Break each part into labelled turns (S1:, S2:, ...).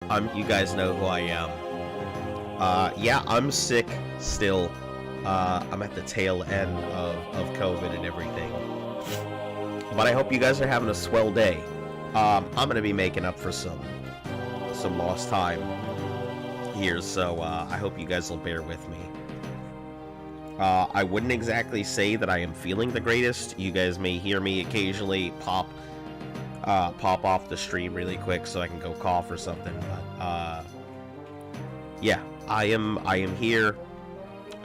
S1: You guys know who I am. Yeah, I'm sick still. I'm at the tail end of COVID and everything. But I hope you guys are having a swell day. I'm gonna be making up for some lost time here, so I hope you guys will bear with me. I wouldn't exactly say that I am feeling the greatest. You guys may hear me occasionally pop off the stream really quick so I can go cough or something. But yeah, I am here.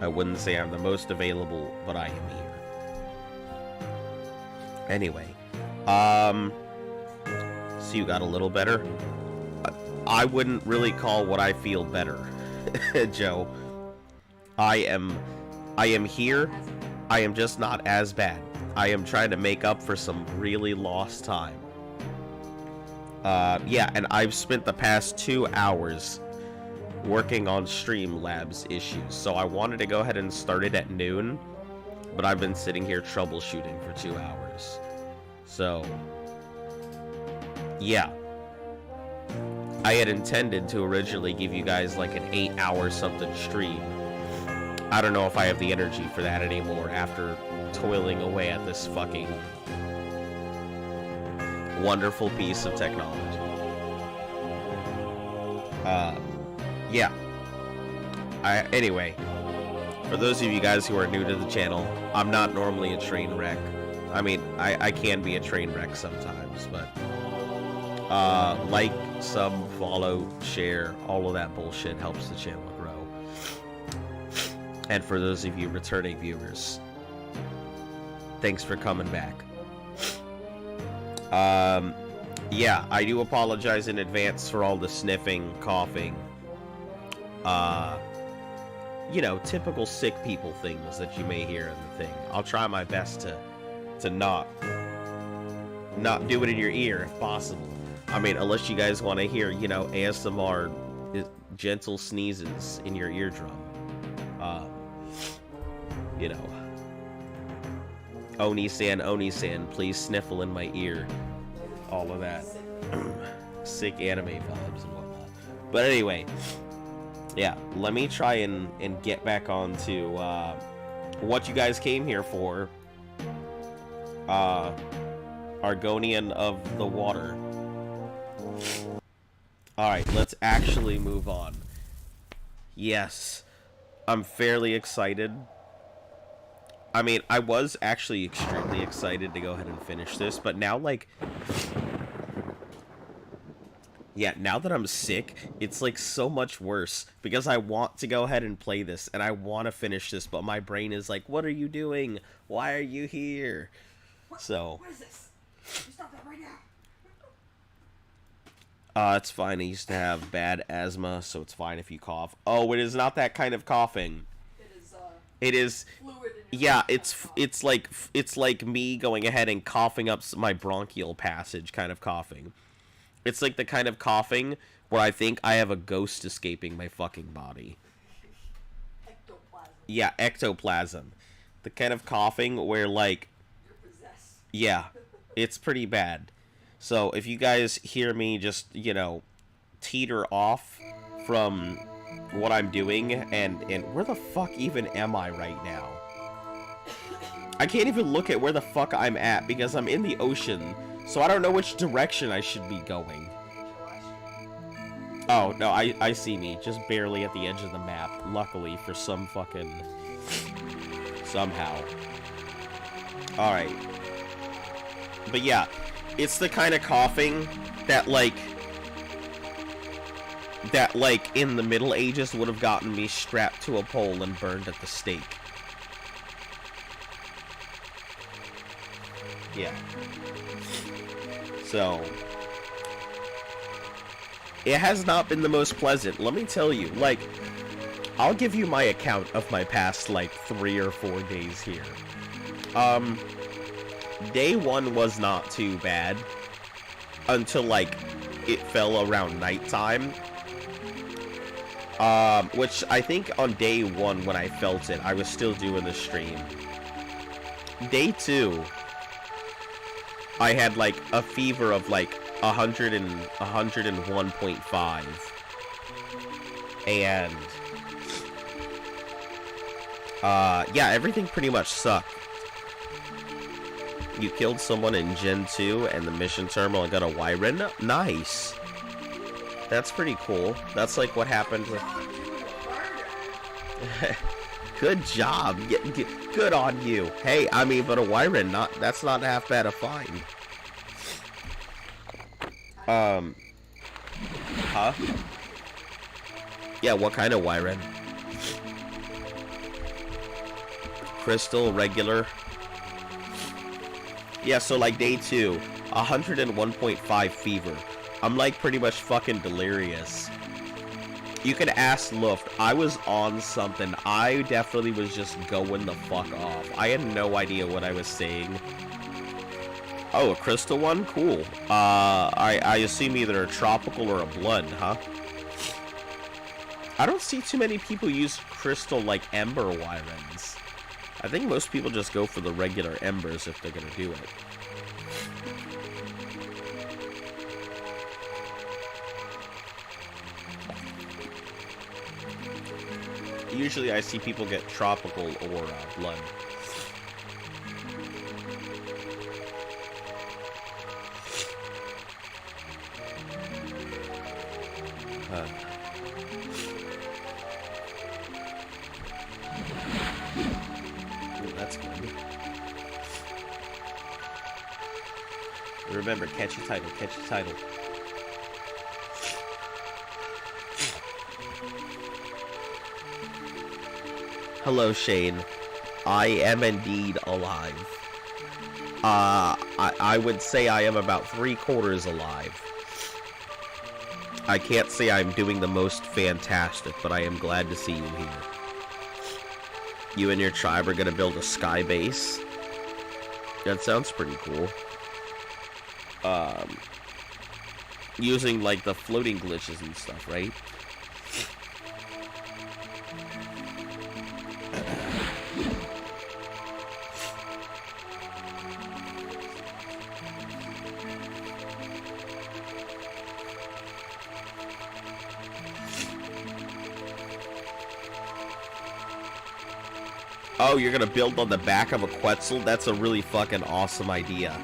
S1: I wouldn't say I'm the most available, but I am here. Anyway, so you got a little better. I wouldn't really call what I feel better, Joe. I am here. I am just not as bad. I am trying to make up for some really lost time. Yeah, and I've spent the past 2 hours working on Streamlabs issues, so I wanted to go ahead and start it at noon, but I've been sitting here troubleshooting for 2 hours. So, yeah. I had intended to originally give you guys like an 8-hour something stream. I don't know if I have the energy for that anymore after toiling away at this fucking wonderful piece of technology. Yeah. Anyway, for those of you guys who are new to the channel, I'm not normally a train wreck. I mean, I can be a train wreck sometimes, but like, sub, follow, share, all of that bullshit helps the channel grow. And for those of you returning viewers, thanks for coming back. Yeah, I do apologize in advance for all the sniffing, coughing, you know, typical sick people things that you may hear in the thing. I'll try my best to not do it in your ear if possible. I mean, unless you guys want to hear, you know, ASMR, gentle sneezes in your eardrum. You know, Oni-san, please sniffle in my ear. All of that. Sick anime vibes and whatnot. But anyway, yeah, let me try and get back on to what you guys came here for. Argonian of the Water. Alright, let's actually move on. Yes, I'm fairly excited. I mean, I was actually extremely excited to go ahead and finish this, but now, like, yeah, now that I'm sick, it's, like, so much worse, because I want to go ahead and play this, and I want to finish this, but my brain is like, what are you doing? Why are you here? So,
S2: what is this? You stop that right now.
S1: It's fine. I used to have bad asthma, so it's fine if you cough. Oh, it is not that kind of coughing. It is,
S2: fluid in your
S1: yeah,
S2: mouth.
S1: it's like me going ahead and coughing up my bronchial passage kind of coughing. It's like the kind of coughing where I think I have a ghost escaping my fucking body.
S2: Ectoplasm.
S1: Yeah, ectoplasm. The kind of coughing where, like,
S2: You're possessed.
S1: yeah, it's pretty bad. So if you guys hear me just, you know, teeter off from what I'm doing, and where the fuck even am I right now? I can't even look at where the fuck I'm at because I'm in the ocean, so I don't know which direction I should be going. Oh, no, I see me, just barely at the edge of the map, luckily, for some fucking... somehow. Alright. But yeah, it's the kind of coughing that, like, in the Middle Ages would have gotten me strapped to a pole and burned at the stake. Yeah. So, it has not been the most pleasant, let me tell you. Like, I'll give you my account of my past, like, 3 or 4 days here. Day 1 was not too bad until, like, it fell around nighttime. Which I think on day 1 when I felt it, I was still doing the stream. Day 2, I had, like, a fever of, like, 101.5. And yeah, everything pretty much sucked. You killed someone in Gen 2 and the mission terminal and got a Wyron? Nice. That's pretty cool. That's like what happened with... Good job. Good on you. Hey, I mean, but a Wyron, that's not half bad a find. Huh? Yeah, what kind of Wyron? Crystal, regular. Yeah, so like day 2, 101.5 fever. I'm like pretty much fucking delirious. You can ask Luft. I was on something. I definitely was just going the fuck off. I had no idea what I was saying. Oh, a crystal one? Cool. I assume either a tropical or a blood, huh? I don't see too many people use crystal like ember Wyrens. I think most people just go for the regular embers if they're gonna do it. Usually I see people get tropical or blood. That's good. Remember, catchy title, catchy title. Hello, Shane. I am indeed alive. I would say I am about 3/4 alive. I can't say I'm doing the most fantastic, but I am glad to see you here. You and your tribe are gonna build a sky base? That sounds pretty cool. Using, like, the floating glitches and stuff, right? Oh, you're gonna build on the back of a Quetzal? That's a really fucking awesome idea.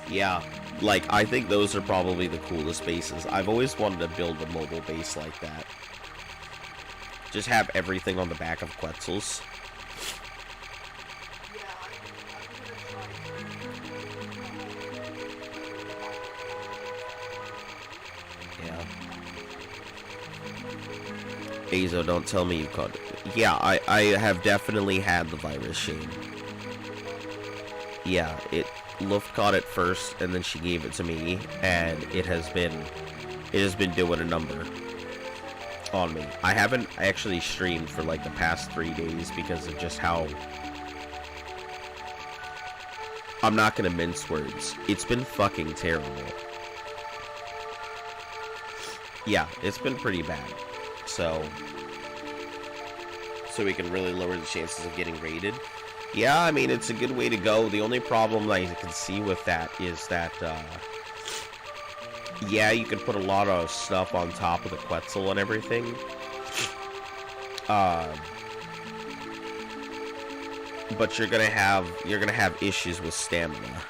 S1: Yeah, like, I think those are probably the coolest bases. I've always wanted to build a mobile base like that. Just have everything on the back of Quetzals. Yeah. Azo, don't tell me you caught it. Yeah, I have definitely had the virus, Shane. Yeah, Luft caught it first, and then she gave it to me, and it has been doing a number on me. I haven't actually streamed for like the past 3 days because of just how... I'm not gonna mince words. It's been fucking terrible. Yeah, it's been pretty bad. So we can really lower the chances of getting raided. Yeah, I mean, it's a good way to go. The only problem I can see with that is that, yeah, you can put a lot of stuff on top of the Quetzal and everything. But you're gonna have issues with stamina.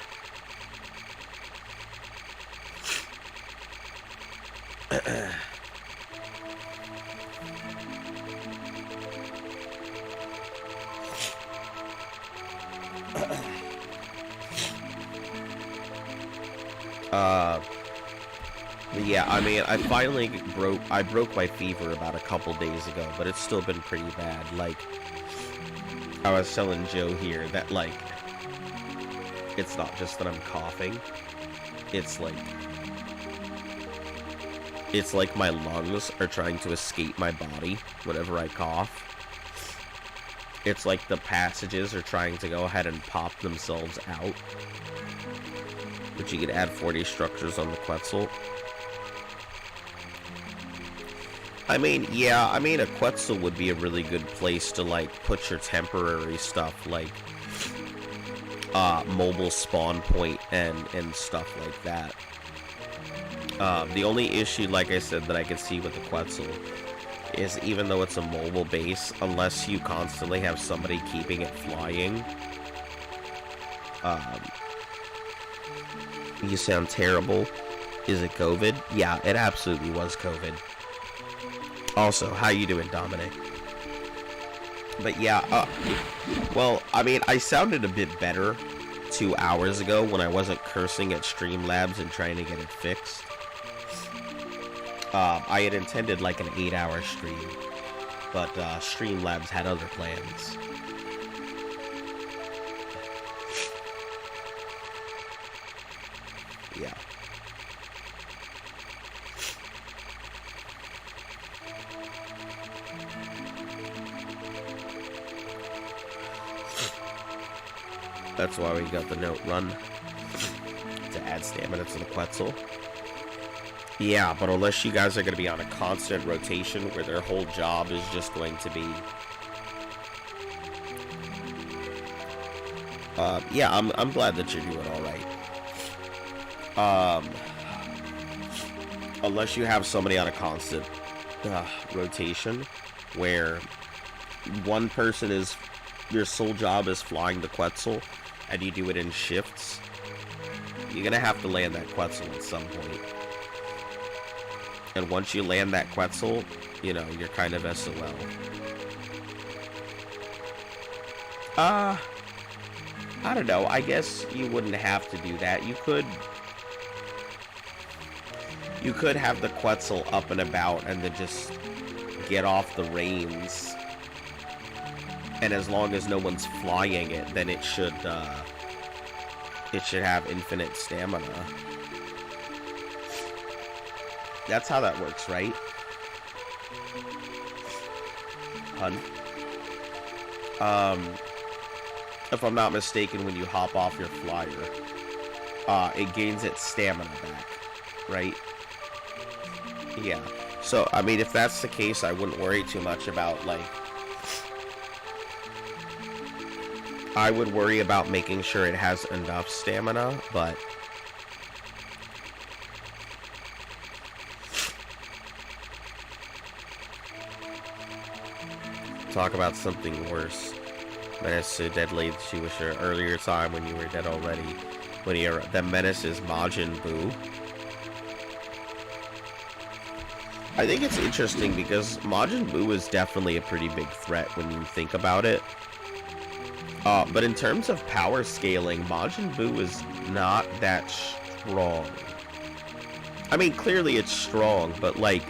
S1: Yeah, I mean, I finally broke my fever about a couple days ago, but it's still been pretty bad. Like, I was telling Joe here that, like, it's not just that I'm coughing. It's like my lungs are trying to escape my body whenever I cough. It's like the passages are trying to go ahead and pop themselves out. But you could add 40 structures on the Quetzal. I mean, yeah, I mean, a Quetzal would be a really good place to, like, put your temporary stuff, like, mobile spawn point and stuff like that. The only issue, like I said, that I can see with the Quetzal is even though it's a mobile base, unless you constantly have somebody keeping it flying, you sound terrible. Is it COVID? Yeah, it absolutely was COVID. Also, how you doing, Dominic? But yeah, well, I mean, I sounded a bit better 2 hours ago when I wasn't cursing at Streamlabs and trying to get it fixed. I had intended like an 8-hour stream, but Streamlabs had other plans. Yeah. That's why we got the note run to add stamina to the Quetzal. Yeah, but unless you guys are going to be on a constant rotation where their whole job is just going to be... yeah, I'm glad that you're doing alright. Unless you have somebody on a constant rotation where one person is... your sole job is flying the Quetzal, and you do it in shifts, you're going to have to land that Quetzal at some point. And once you land that Quetzal, you know, you're kind of SOL. I don't know. I guess you wouldn't have to do that. You could have the Quetzal up and about and then just get off the reins. And as long as no one's flying it, then it should have infinite stamina. That's how that works, right? Hun? If I'm not mistaken, when you hop off your flyer, it gains its stamina back, right? Yeah. So, I mean, if that's the case, I wouldn't worry too much about, like... I would worry about making sure it has enough stamina, but... Talk about something worse. Menace so deadly that you wish an earlier time when you were dead already. When you're... The menace is Majin Buu. I think it's interesting because Majin Buu is definitely a pretty big threat when you think about it. But in terms of power scaling, Majin Buu is not that strong. I mean, clearly it's strong, but like...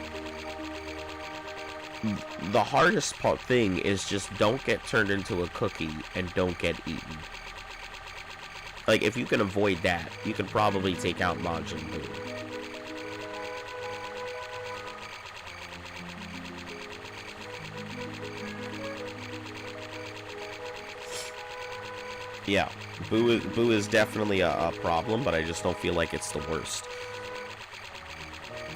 S1: The hardest thing is just don't get turned into a cookie and don't get eaten. Like, if you can avoid that, you can probably take out Majin Buu. Yeah, Buu is definitely a problem, but I just don't feel like it's the worst.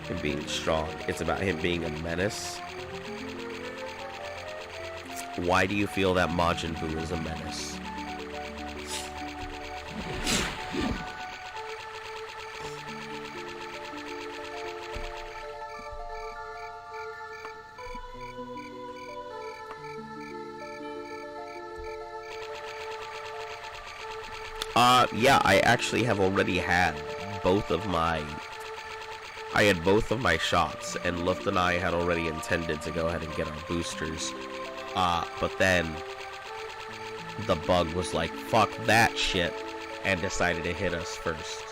S1: Him being strong. It's about him being a menace. Why do you feel that Majin Buu is a menace? Yeah, I actually have already had both of my... I had both of my shots, and Luft and I had already intended to go ahead and get our boosters. But then the bug was like, fuck that shit, and decided to hit us first.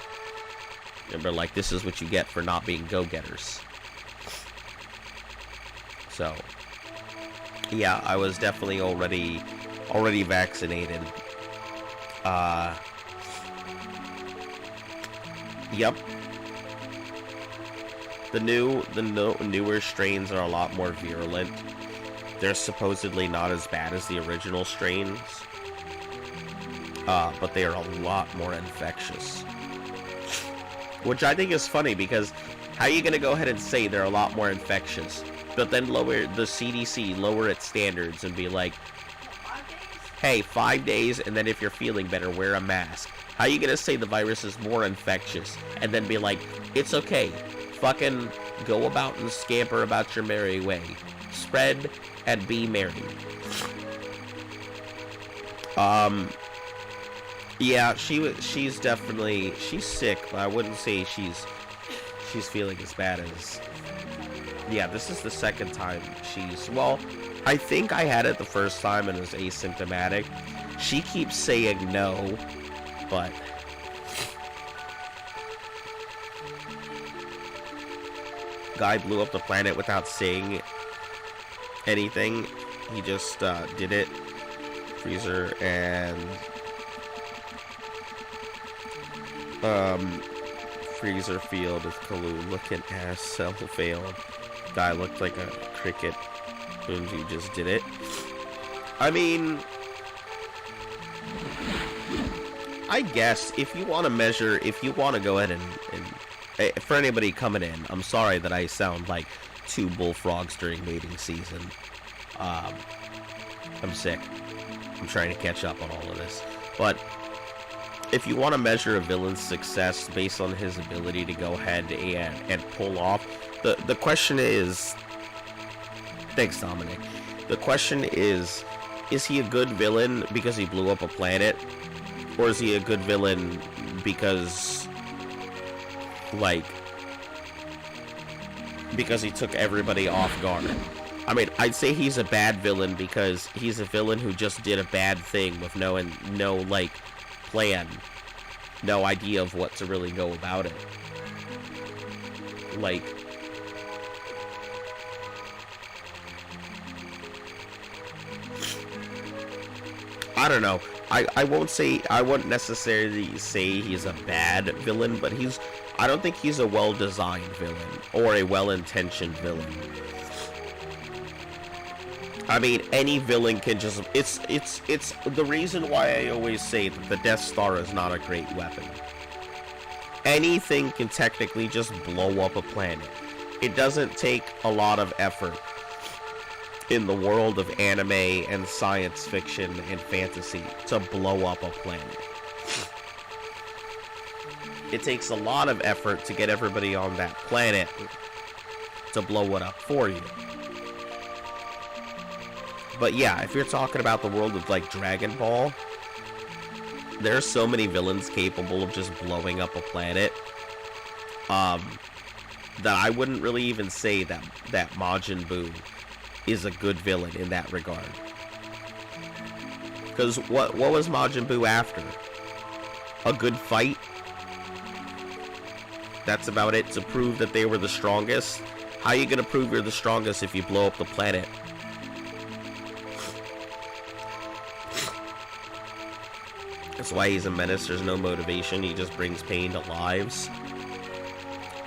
S1: And we're like, this is what you get for not being go-getters. So, yeah, I was definitely already vaccinated. Yep. The newer strains are a lot more virulent. They're supposedly not as bad as the original strains, but they are a lot more infectious. Which I think is funny, because how are you going to go ahead and say they're a lot more infectious, but then lower the CDC, lower its standards and be like, hey, 5 days, and then if you're feeling better, wear a mask. How are you going to say the virus is more infectious, and then be like, it's okay, fucking go about and scamper about your merry way. Spread and be merry. Yeah, she's definitely, she's sick, but I wouldn't say she's feeling as bad as, yeah, this is the second time she's, well, I think I had it the first time and it was asymptomatic. She keeps saying no, but guy blew up the planet without saying anything. He just did it. Freezer and freezer field of Kaloo looking ass cell failed. Guy looked like a cricket. And he just did it. I mean, I guess if you want to measure, if you want to go ahead and for anybody coming in, I'm sorry that I sound like two bullfrogs during mating season. I'm sick. I'm trying to catch up on all of this. But if you want to measure a villain's success based on his ability to go ahead and pull off, the question is, thanks Dominic, the question is he a good villain because he blew up a planet, or is he a good villain because, like, because he took everybody off guard? I mean, I'd say he's a bad villain because he's a villain who just did a bad thing with no like plan, no idea of what to really go about it. Like, I don't know. I wouldn't necessarily say he's a bad villain, but I don't think he's a well-designed villain or a well-intentioned villain. I mean, any villain can just, it's the reason why I always say that the Death Star is not a great weapon. Anything can technically just blow up a planet. It doesn't take a lot of effort in the world of anime and science fiction and fantasy to blow up a planet. It takes a lot of effort to get everybody on that planet to blow it up for you. But yeah, if you're talking about the world of like Dragon Ball, there's so many villains capable of just blowing up a planet that I wouldn't really even say that Majin Buu is a good villain in that regard. Because what was Majin Buu after? A good fight? That's about it, to prove that they were the strongest? How are you gonna prove you're the strongest if you blow up the planet? That's why he's a menace. There's no motivation. He just brings pain to lives.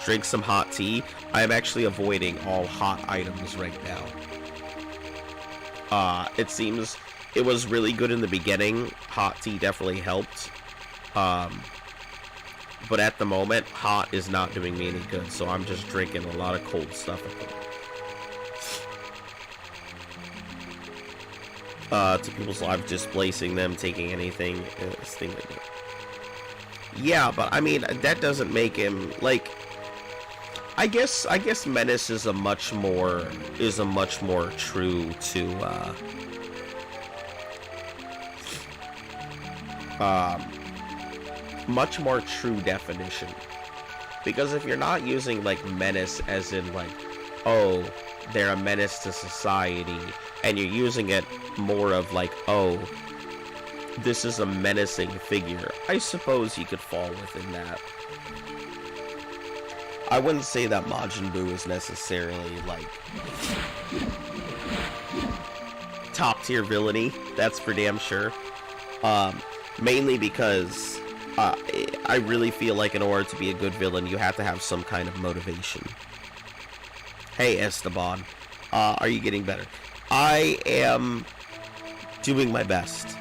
S1: Drink some hot tea. I am actually avoiding all hot items right now. It seems it was really good in the beginning. Hot tea definitely helped. But at the moment, hot is not doing me any good. So I'm just drinking a lot of cold stuff at the moment. To people's lives, displacing them, taking anything, thing to do. Yeah, but I mean, that doesn't make him, like, I guess menace is a much more true to much more true definition. Because if you're not using like menace as in like, oh, they're a menace to society, and you're using it more of like, oh, this is a menacing figure, I suppose he could fall within that. I wouldn't say that Majin Buu is necessarily like top tier villainy, that's for damn sure. Mainly because I really feel like in order to be a good villain, you have to have some kind of motivation. Hey Esteban, are you getting better? I am doing my best.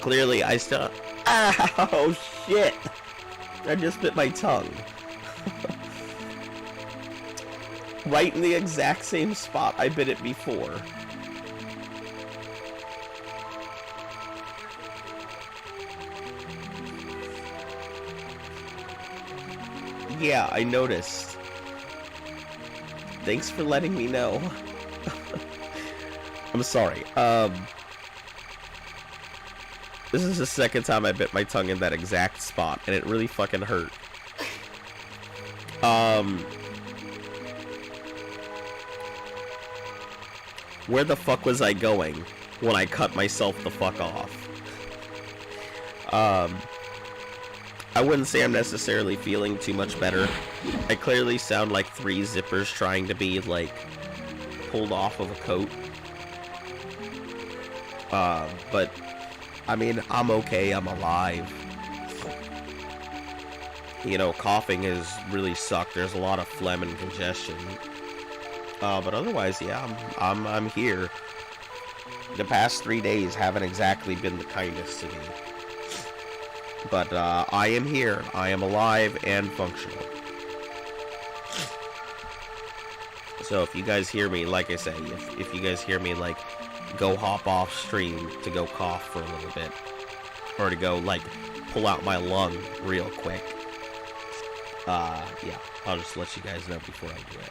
S1: Clearly, I still... Ow, shit! I just bit my tongue. Right in the exact same spot I bit it before. Yeah, I noticed. Thanks for letting me know. I'm sorry. This is the second time I bit my tongue in that exact spot, and it really fucking hurt. Where the fuck was I going when I cut myself the fuck off? I wouldn't say I'm necessarily feeling too much better. I clearly sound like 3 zippers trying to be, like, pulled off of a coat. But, I mean, I'm okay, I'm alive. You know, coughing has really sucked. There's a lot of phlegm and congestion. But otherwise, yeah, I'm here. The past 3 days haven't exactly been the kindest to me. But, I am here. I am alive and functional. So if you guys hear me, like I say, if you guys hear me, like, go hop off stream to go cough for a little bit, or to go, like, pull out my lung real quick, yeah, I'll just let you guys know before I do it.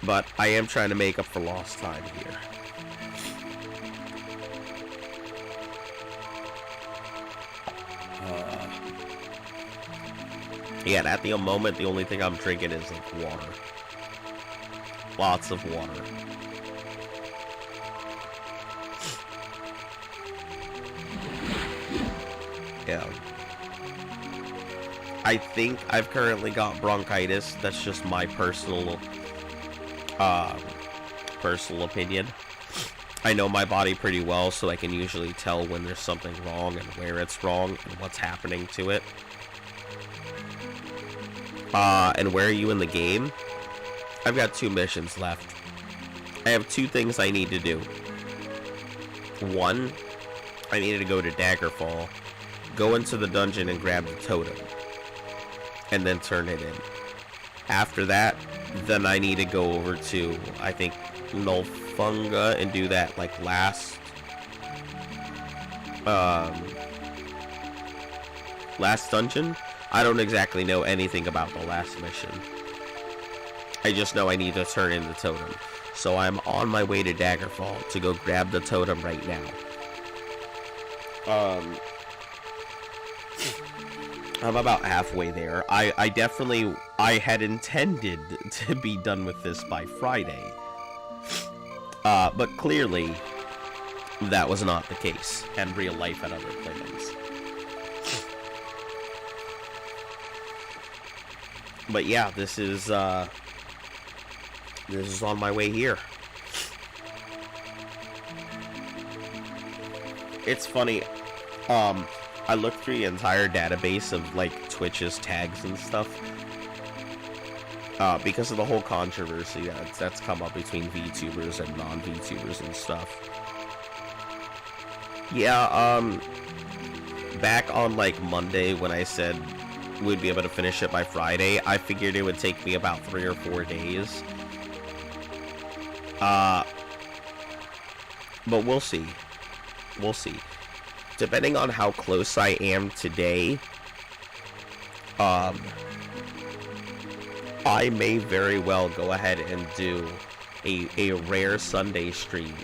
S1: But I am trying to make up for lost time here. Yeah, and at the moment, the only thing I'm drinking is, like, water. Lots of water. Yeah. I think I've currently got bronchitis. That's just my personal opinion. I know my body pretty well, so I can usually tell when there's something wrong and where it's wrong and what's happening to it. And where are you in the game? I've got 2 missions left. I have 2 things I need to do. 1, I needed to go to Daggerfall, go into the dungeon and grab the totem, and then turn it in. After that, then I need to go over to, I think, Nulfunga and do that, like, last dungeon. I don't exactly know anything about the last mission. I just know I need to turn in the totem. So I'm on my way to Daggerfall to go grab the totem right now. I'm about halfway there. I had intended to be done with this by Friday. But clearly, that was not the case, and real life had other plans. But yeah, this is on my way here. It's funny, I looked through the entire database of, like, Twitch's tags and stuff, because of the whole controversy that's come up between VTubers and non-VTubers and stuff. Yeah, back on, like, Monday when I said we'd be able to finish it by Friday, I figured it would take me about 3 or 4 days. But we'll see. We'll see. Depending on how close I am today, I may very well go ahead and do a rare Sunday stream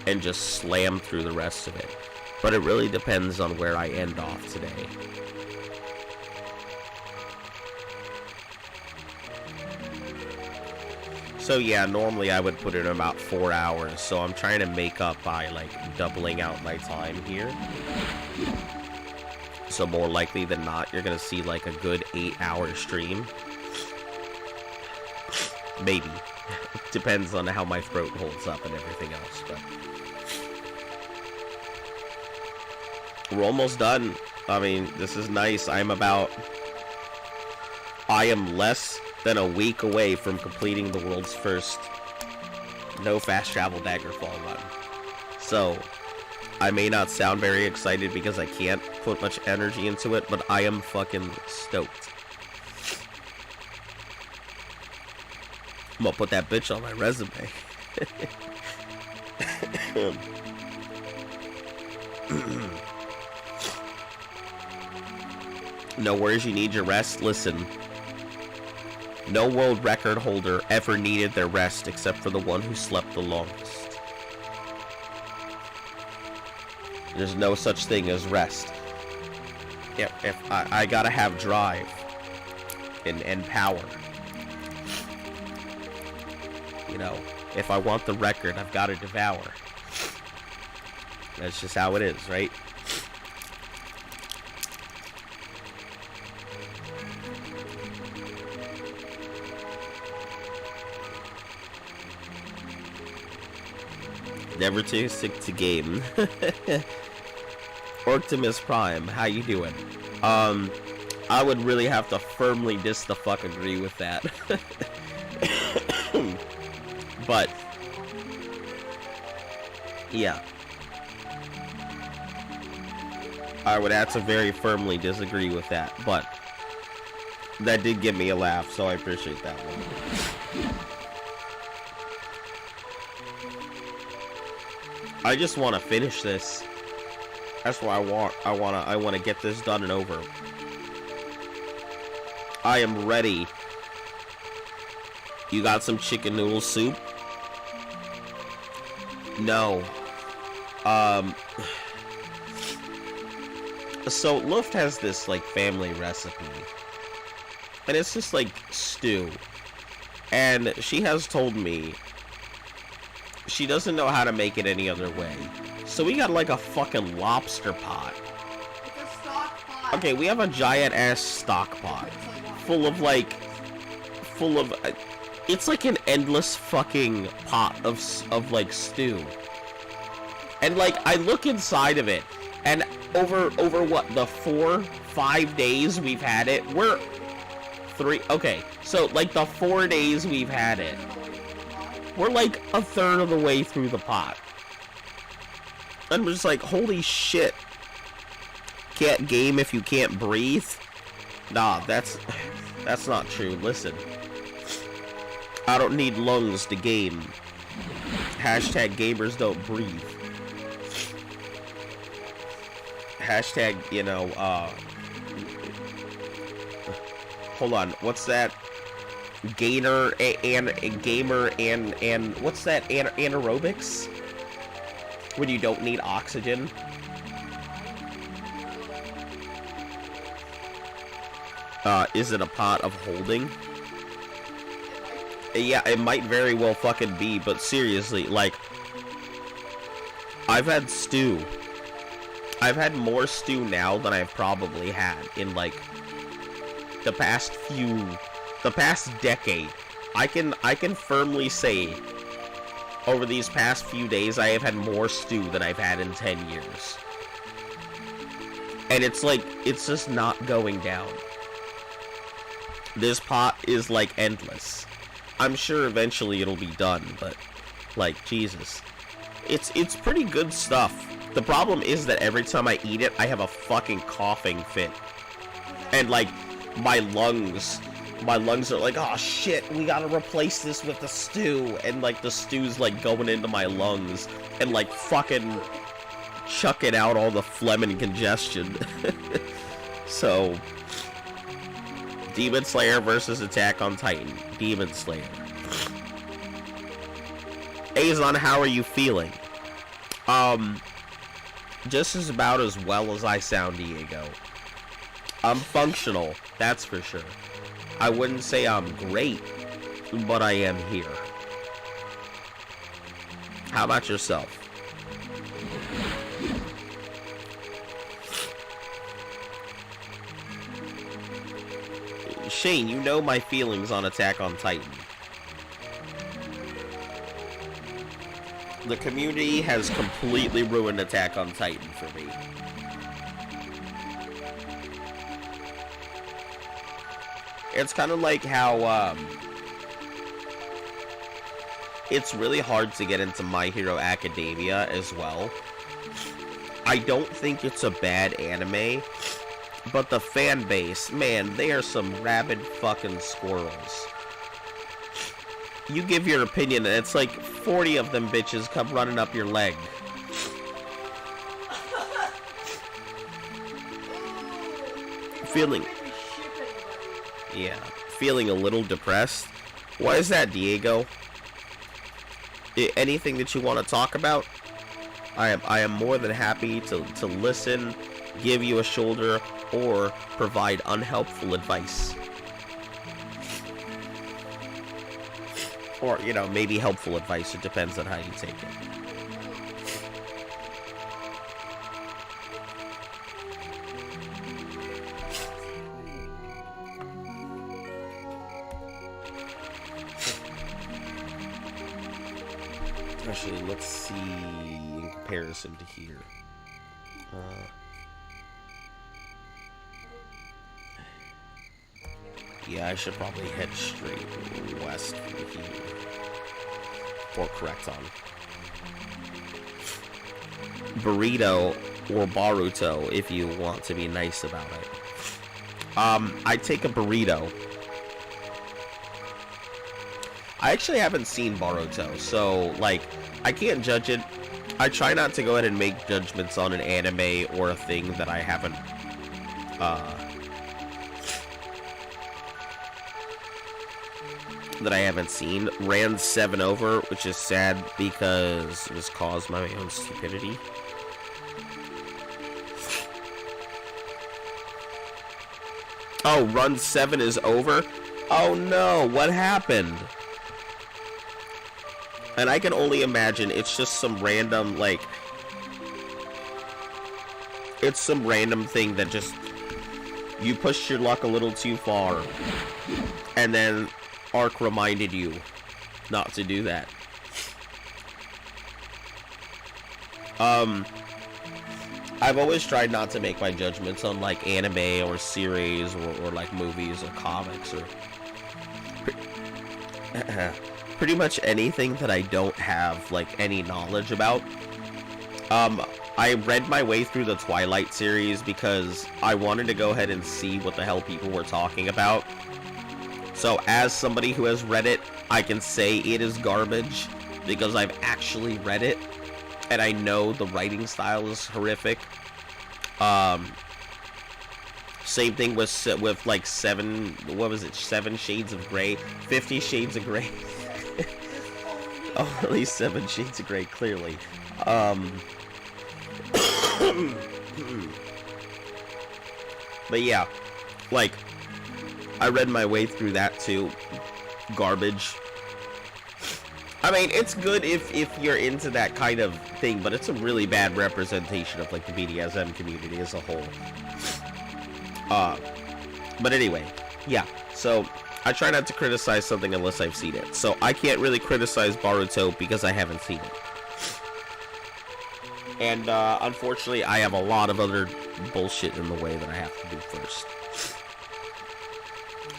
S1: and just slam through the rest of it. But it really depends on where I end off today. So yeah, normally I would put in about 4 hours, so I'm trying to make up by, like, doubling out my time here. So more likely than not, you're gonna see, like, a good 8-hour stream. Maybe. Depends on how my throat holds up and everything else, but we're almost done. I mean, this is nice. I am less than a week away from completing the world's first no fast travel Daggerfall run. So, I may not sound very excited because I can't put much energy into it, but I am fucking stoked. I'm gonna put that bitch on my resume. No worries, you need your rest. Listen. No world record holder ever needed their rest except for the one who slept the longest. There's no such thing as rest. If I gotta have drive and power. You know, if I want the record, I've got to devour. That's just how it is, right? Never too sick to game. Optimus Prime, how you doing? I would really have to firmly agree with that. But yeah, I would have to very firmly disagree with that, but that did give me a laugh, so I appreciate that one. I just want to finish this. That's what I want. I want to get this done and over. I am ready. You got some chicken noodle soup? No. So Luft has this like family recipe. And it's just like stew. And she has told me she doesn't know how to make it any other way. So we got like a fucking lobster pot.
S2: It's a stock pot.
S1: Okay, we have a giant ass stock pot full of it's like an endless fucking pot of like stew. And like I look inside of it and over what, the 4-5 days we've had it, we're okay, so like the 4 days we've had it, we're like a third of the way through the pot. I'm just like, holy shit. Can't game if you can't breathe? Nah, that's not true. Listen. I don't need lungs to game. Hashtag gamers don't breathe. Hashtag, you know, hold on, what's that? Gainer and gamer and what's that? Anaerobics? When you don't need oxygen? Is it a pot of holding? Yeah, it might very well fucking be, but seriously, like, I've had stew. I've had more stew now than I've probably had in, like, the past decade. I can firmly say, over these past few days, I have had more stew than I've had in 10 years. And it's like, it's just not going down. This pot is, like, endless. I'm sure eventually it'll be done, but, like, Jesus. It's pretty good stuff. The problem is that every time I eat it, I have a fucking coughing fit. And, like, my lungs are like, oh shit, we gotta replace this with the stew. And, like, the stew's, like, going into my lungs and, like, fucking chucking out all the phlegm and congestion. So, Demon Slayer versus Attack on Titan. Demon Slayer. Azon, how are you feeling? Just as about as well as I sound, Diego. I'm functional, that's for sure. I wouldn't say I'm great, but I am here. How about yourself? Shane, you know my feelings on Attack on Titan. The community has completely ruined Attack on Titan for me. It's kind of like how, it's really hard to get into My Hero Academia as well. I don't think it's a bad anime, but the fan base, man, they are some rabid fucking squirrels. You give your opinion, and it's like 40 of them bitches come running up your leg. Feeling, yeah, feeling a little depressed. Why is that, Diego? Anything that you want to talk about? I am more than happy to listen, give you a shoulder, or provide unhelpful advice. Or, you know, maybe helpful advice. It depends on how you take it. Actually, let's see in comparison to here. Yeah, I should probably head straight west from here. Or correct on. Burrito or Baruto, if you want to be nice about it. I take a burrito. I actually haven't seen Baruto, so, like, I can't judge it. I try not to go ahead and make judgments on an anime or a thing that I haven't, seen. Ran 7 over, which is sad because it was caused by my own stupidity. Oh, run 7 is over? Oh no, what happened? And I can only imagine it's just some random, like, it's some random thing that just, you pushed your luck a little too far, and then Ark reminded you not to do that. I've always tried not to make my judgments on, like, anime or series or like, movies or comics or pretty much anything that I don't have, like, any knowledge about. I read my way through the Twilight series because I wanted to go ahead and see what the hell people were talking about. So, as somebody who has read it, I can say it is garbage because I've actually read it, and I know the writing style is horrific. Same thing with like 7 Shades of Grey, 50 Shades of Grey. Oh, at least 7 Shades of Grey, clearly. But yeah, like, I read my way through that too. Garbage. I mean, it's good if you're into that kind of thing, but it's a really bad representation of, like, the BDSM community as a whole. But anyway, yeah, so I try not to criticize something unless I've seen it. So I can't really criticize Baruto because I haven't seen it. And, unfortunately, I have a lot of other bullshit in the way that I have to do first.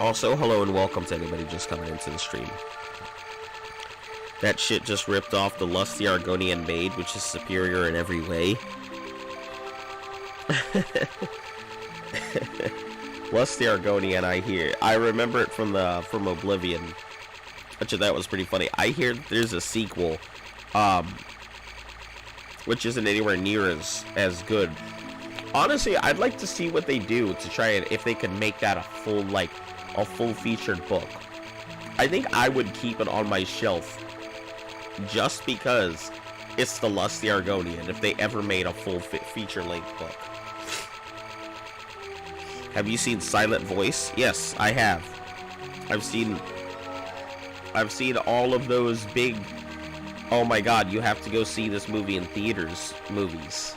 S1: Also, hello and welcome to anybody just coming into the stream. That shit just ripped off the lusty Argonian maid, which is superior in every way. Lusty Argonian, I remember it from Oblivion. Actually, that was pretty funny. I hear there's a sequel, which isn't anywhere near as good. Honestly, I'd like to see what they do to try and if they can make that a full featured book. I think I would keep it on my shelf just because it's the Lusty Argonian if they ever made a full feature-length book. Have you seen Silent Voice? Yes, I have. I've seen all of those big, oh my god, you have to go see this movie in theaters movies.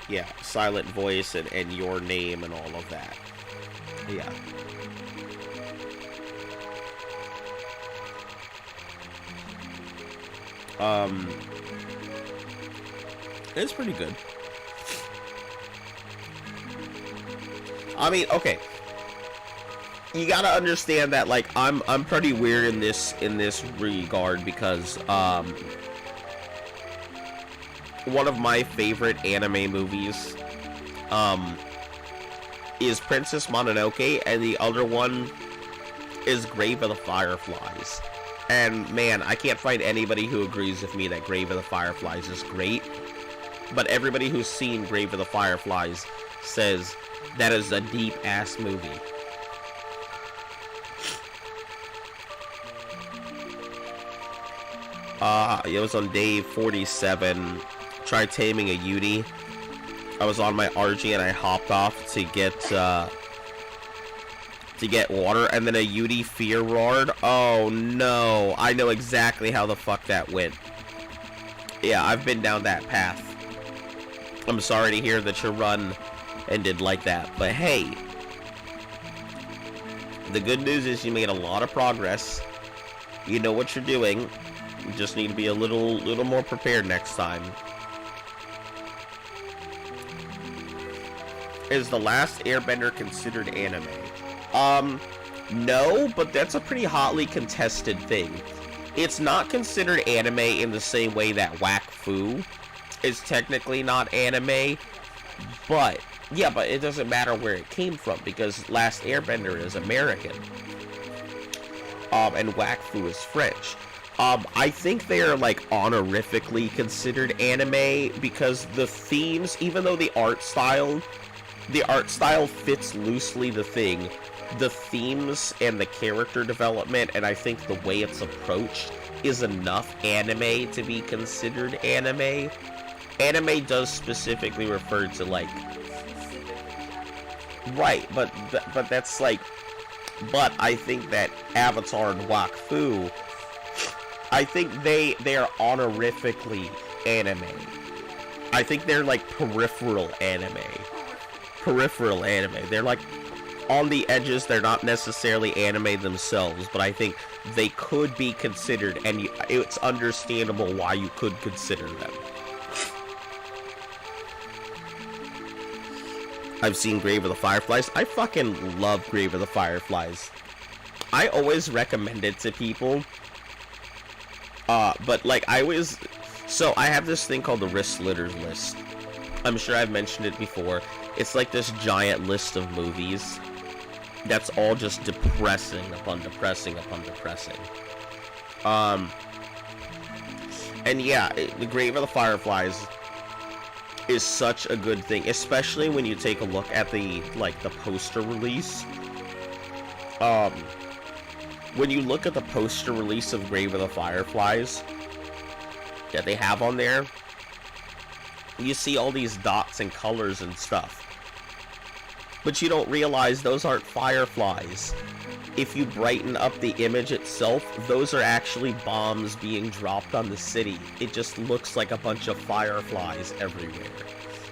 S1: Yeah, Silent Voice and Your Name and all of that. Yeah. It's pretty good. I mean, okay. You gotta understand that, like, I'm pretty weird in this regard because one of my favorite anime movies is Princess Mononoke, and the other one is Grave of the Fireflies. And man, I can't find anybody who agrees with me that Grave of the Fireflies is great. but everybody who's seen Grave of the Fireflies says that is a deep-ass movie. It was on day 47. Tried taming a Yudi. I was on my RG and I hopped off to get water, and then a Yudi fear roared. Oh no, I know exactly how the fuck that went. Yeah, I've been down that path. I'm sorry to hear that your run ended like that, but hey, the good news is you made a lot of progress. You know what you're doing. You just need to be a little more prepared next time. Is The Last Airbender considered anime? No, but that's a pretty hotly contested thing. It's not considered anime in the same way that Wakfu is technically not anime, but yeah, but it doesn't matter where it came from because Last Airbender is American, and Wakfu is French. I think they are like honorifically considered anime because the themes, even though the art style fits loosely the thing, the themes and the character development, and I think the way it's approached is enough anime to be considered anime. Anime does specifically refer to like, right, but that's like, but I think that Avatar and Wakfu, I think they are honorifically anime. I think they're like peripheral anime. They're like on the edges. They're not necessarily anime themselves, but I think they could be considered, and it's understandable why you could consider them. I've seen Grave of the Fireflies. I fucking love Grave of the Fireflies. I always recommend it to people. But like so I have this thing called the Wrist Litters list. I'm sure I've mentioned it before. It's like this giant list of movies that's all just depressing upon depressing upon depressing. And yeah, the Grave of the Fireflies is such a good thing, especially when you take a look at the poster release. When you look at the poster release of Grave of the Fireflies that they have on there, you see all these dots and colors and stuff. But you don't realize those aren't fireflies. If you brighten up the image itself, those are actually bombs being dropped on the city. It just looks like a bunch of fireflies everywhere.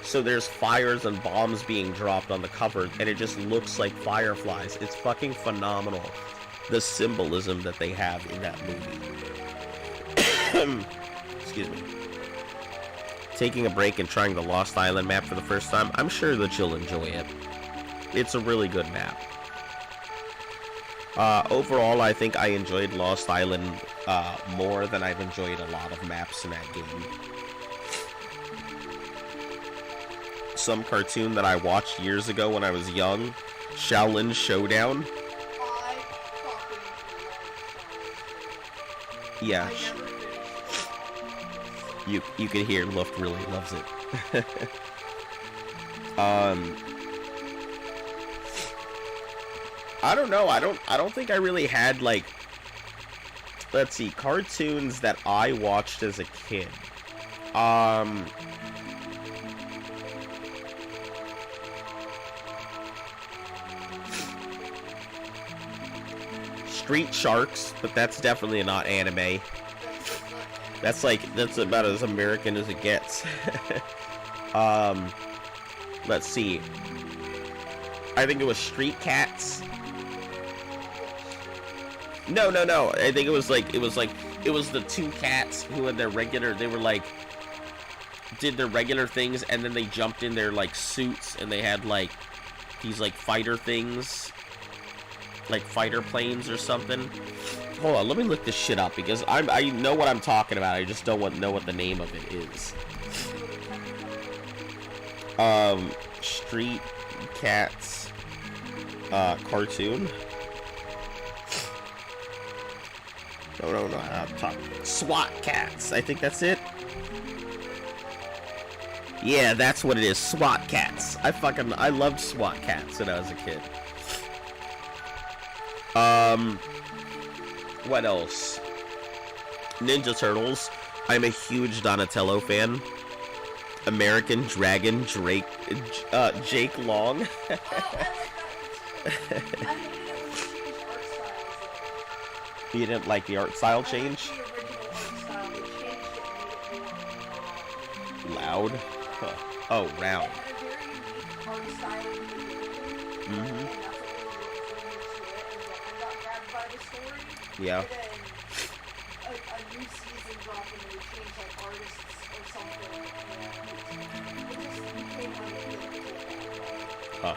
S1: So there's fires and bombs being dropped on the cover, and it just looks like fireflies. It's fucking phenomenal, the symbolism that they have in that movie. Excuse me. Taking a break and trying the Lost Island map for the first time, I'm sure that you'll enjoy it. It's a really good map. Overall, I think I enjoyed Lost Island more than I've enjoyed a lot of maps in that game. Some cartoon that I watched years ago when I was young, Shaolin Showdown. Yeah. You can hear Luft really loves it. I don't know. I don't think I really had like, let's see, cartoons that I watched as a kid. Street Sharks, but that's definitely not anime. That's about as American as it gets. Let's see. I think it was Street Cats. No. I think it was the two cats who had their regular, they were like, did their regular things, and then they jumped in their like suits, and they had like these like fighter things, like fighter planes or something. Hold on, let me look this shit up because I know what I'm talking about. I just don't know what the name of it is. Street Cats cartoon. No, SWAT Cats. I think that's it. Yeah, that's what it is. SWAT cats. I loved SWAT cats when I was a kid. What else? Ninja Turtles. I'm a huge Donatello fan. American Dragon Jake Long.
S2: Oh, I like that one too. I hated it when she changed art styles.
S1: You didn't like the art style change?
S2: I liked the original art style. They changed it and made it more
S1: Loud? Huh. Oh, round.
S2: It had a very unique art style in the beginning,
S1: Mm-hmm.
S2: and that's what really drew me to it. And then I got grabbed by the story.
S1: Yeah.
S2: And then a new season dropped and they changed like artists or something. And it just became unappealing.
S1: Huh.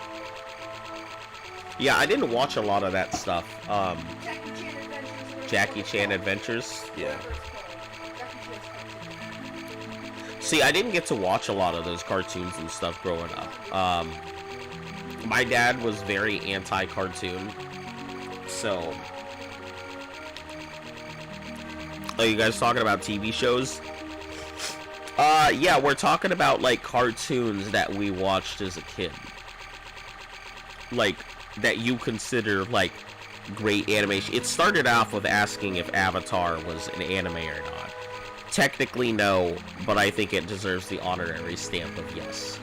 S1: Yeah, I didn't watch a lot of that stuff.
S2: Jackie Chan Adventures.
S1: Yeah.
S2: Whatever it's called. Jackie Chan's cartoon.
S1: See, I didn't get to watch a lot of those cartoons and stuff growing up. My dad was very anti-cartoon, so... Are you guys talking about TV shows? Yeah, we're talking about, like, cartoons that we watched as a kid. Like, that you consider, like, great animation. It started off with asking if Avatar was an anime or not. Technically, no, but I think it deserves the honorary stamp of yes.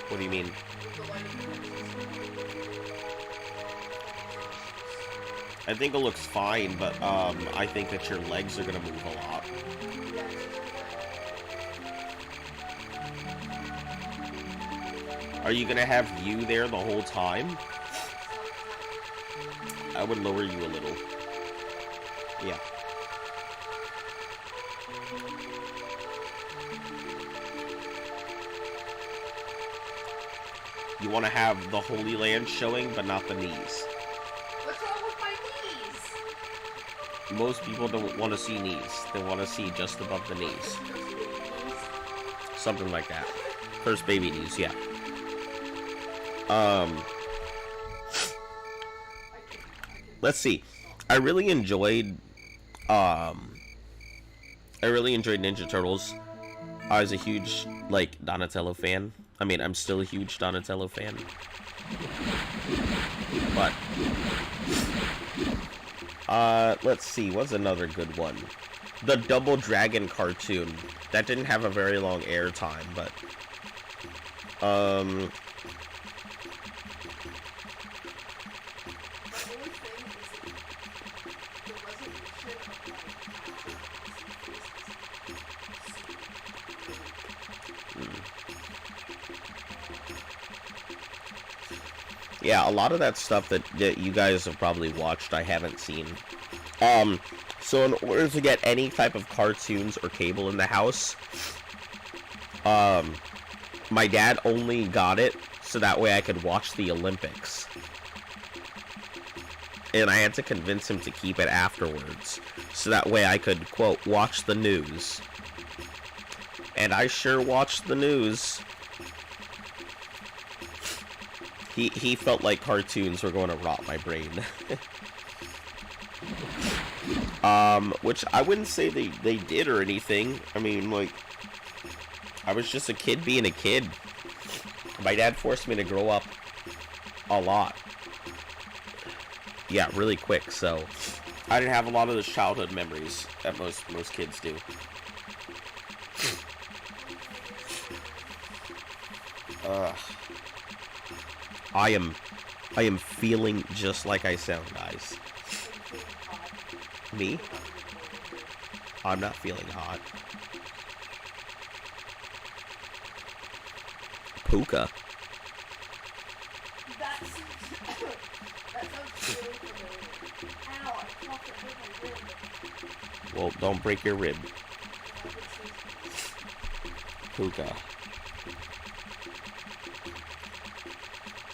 S1: What do you mean? I think it looks fine, but I think that your legs are gonna move a lot. Are you gonna have you there the whole time? I would lower you a little. Yeah. You want to have the Holy Land showing, but not the knees.
S2: What's wrong with my knees?
S1: Most people don't want to see knees. They want to see just above the knees. Something like that. First baby knees, yeah. Let's see. I really enjoyed Ninja Turtles. I was a huge, like, Donatello fan. I mean, I'm still a huge Donatello fan. But let's see, what's another good one? The Double Dragon cartoon. That didn't have a very long airtime, but yeah, a lot of that stuff that you guys have probably watched, I haven't seen. So in order to get any type of cartoons or cable in the house, my dad only got it so that way I could watch the Olympics. And I had to convince him to keep it afterwards, so that way I could, quote, watch the news. And I sure watched the news. He felt like cartoons were going to rot my brain. Which I wouldn't say they did or anything. I mean, like, I was just a kid being a kid. My dad forced me to grow up a lot. Yeah, really quick, so I didn't have a lot of those childhood memories that most kids do. I am feeling just like I sound, guys. Me? I'm not feeling hot. Puka.
S2: That sounds really familiar. Ow, I fucking hurt my rib.
S1: Well, don't break your rib. Puka.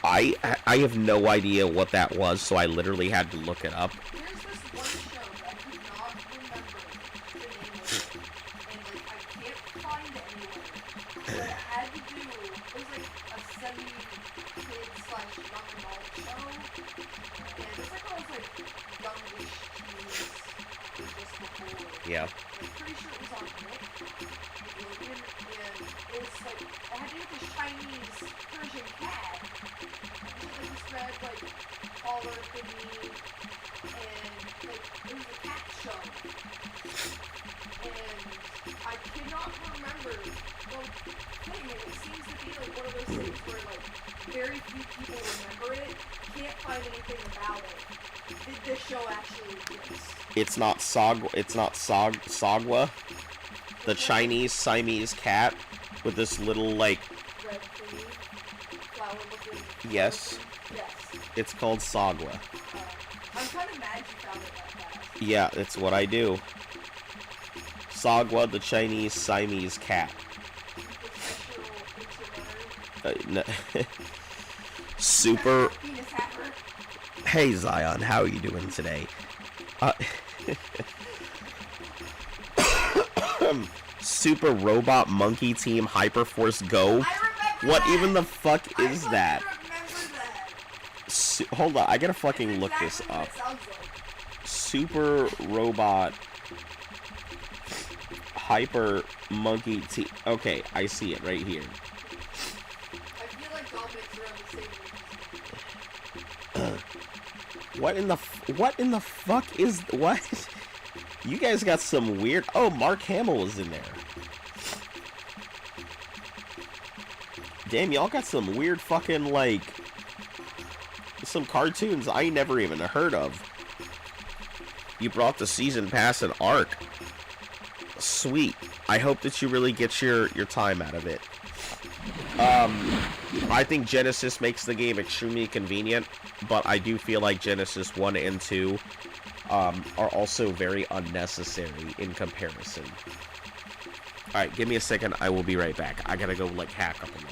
S1: I have no idea what that was, so I literally had to look it up.
S2: There's this one show that I could not remember the name of it, and like I can't find it anywhere. But it had to do, it was like a semi-kid slash young adult show, and it's like I was like youngish teens just before.
S1: Yeah.
S2: I'm pretty sure it was on Nick. thing, and it seems to be like one of those things where like very few people remember it, can't find anything about it. Did this show actually exist?
S1: It's not Sagwa, the Chinese Siamese cat with this little like.
S2: Red thingy, flower looking.
S1: Yes.
S2: Yes.
S1: It's called Sagwa.
S2: I'm kind of mad you found it that fast.
S1: Yeah, it's what I do. Sagwa, the Chinese Siamese cat. No. Super. Hey Zion, how are you doing today? Super Robot Monkey Team Hyperforce Go. What even the fuck is that? Hold on, I gotta fucking look this up. Super Robot Hyper Monkey Team. Okay, I see it right here.
S2: I feel like Dominic's around the same age.
S1: What in the fuck is what? You guys got some weird. Oh, Mark Hamill was in there. Damn, y'all got some weird fucking like some cartoons I never even heard of. You brought the season pass and Arc. Sweet. I hope that you really get your time out of it. I think Genesis makes the game extremely convenient, but I do feel like Genesis 1 and 2 are also very unnecessary in comparison. Alright, give me a second. I will be right back. I gotta go, like, hack up a little.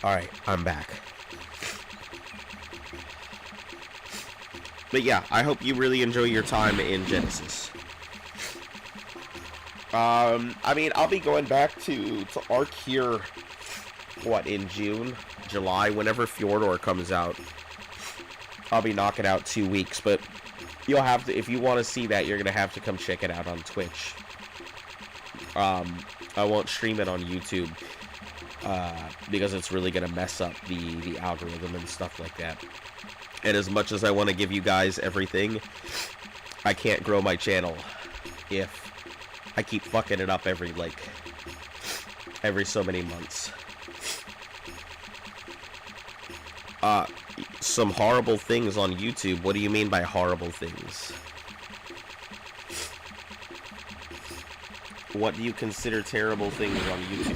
S1: Alright, I'm back. But yeah, I hope you really enjoy your time in Genesis. I mean, I'll be going back to Arc here, what, in June? July? Whenever Fjordor comes out. I'll be knocking out 2 weeks, but you'll have to, if you want to see that, you're going to have to come check it out on Twitch. I won't stream it on YouTube. Because it's really going to mess up the algorithm and stuff like that. And as much as I want to give you guys everything, I can't grow my channel if I keep fucking it up every so many months. Some horrible things on YouTube. What do you mean by horrible things? What do you consider terrible things on YouTube?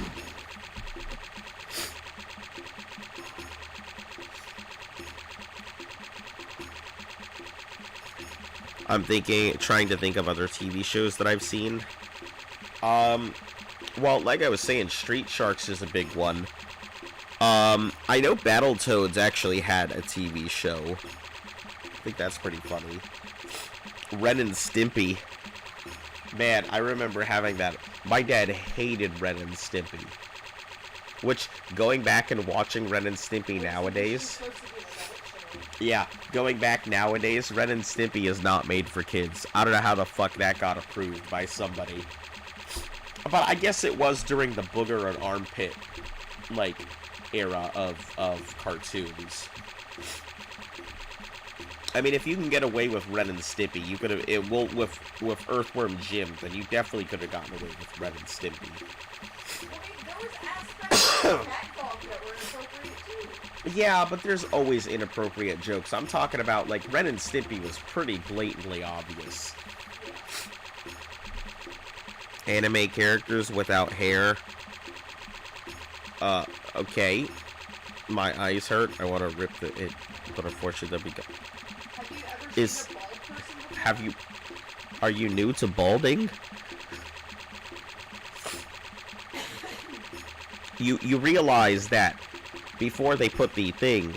S1: I'm trying to think of other TV shows that I've seen. Well, like I was saying, Street Sharks is a big one. I know Battletoads actually had a TV show. I think that's pretty funny. Ren and Stimpy. Man, I remember having that. My dad hated Ren and Stimpy. Which, going back and watching Ren and Stimpy nowadays... Yeah, going back nowadays, Ren and Stimpy is not made for kids. I don't know how the fuck that got approved by somebody. But I guess it was during the booger and armpit, like, era of cartoons. I mean, if you can get away with Ren and Stimpy, you could have, with Earthworm Jim, then you definitely could have gotten away with Ren and Stimpy.
S2: Well, there was aspects of Daggerfall that were inappropriate too.
S1: Yeah, but there's always inappropriate jokes. I'm talking about, like, Ren and Stimpy was pretty blatantly obvious.
S2: Yeah.
S1: Anime characters without hair. Okay. My eyes hurt. I want to rip it, but unfortunately, that'd be good.
S2: Have you ever seen a bald person before?
S1: Have you... Are you new to balding? You realize that before they put the thing,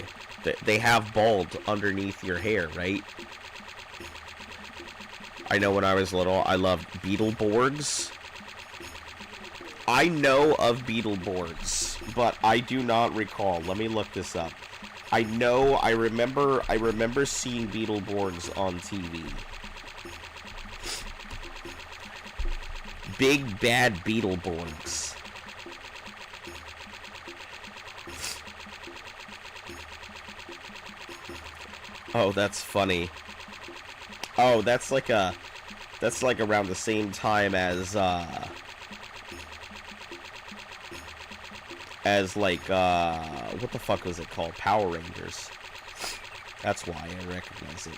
S1: they have bald underneath your hair, right? I know when I was little, I loved Beetleborgs. I know of Beetleborgs, but I do not recall. Let me look this up. I remember seeing Beetleborgs on TV. Big bad Beetleborgs. Oh, that's funny. Oh, that's like around the same time as what the fuck was it called? Power Rangers. That's why I recognize it.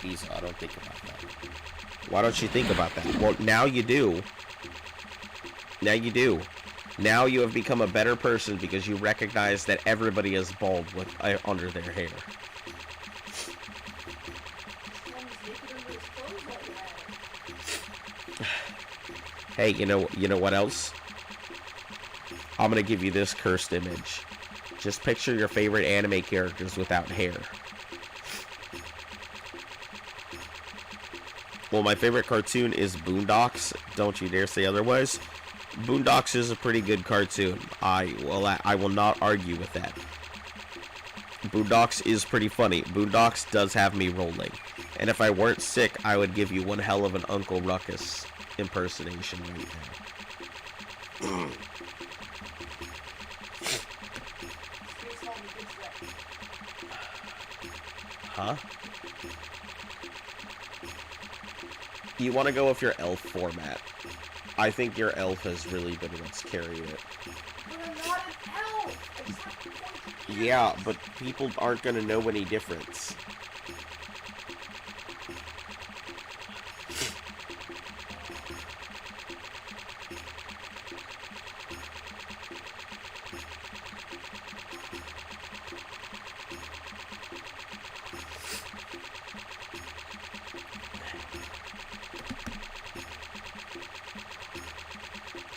S1: Visa, I don't think about that. Why don't you think about that? Well, now you do. Now you do. Now you have become a better person because you recognize that everybody is bald with under their hair. Hey, you know what else? I'm gonna give you this cursed image. Just picture your favorite anime characters without hair. Well, my favorite cartoon is Boondocks. Don't you dare say otherwise. Boondocks is a pretty good cartoon. I will not argue with that. Boondocks is pretty funny. Boondocks does have me rolling. And if I weren't sick, I would give you one hell of an Uncle Ruckus impersonation right now. Huh? You want to go with your elf format. I think your elf has really been what's carried it.
S2: But I'm not an elf! I just have to point to
S1: Yeah, but people aren't going to know any difference.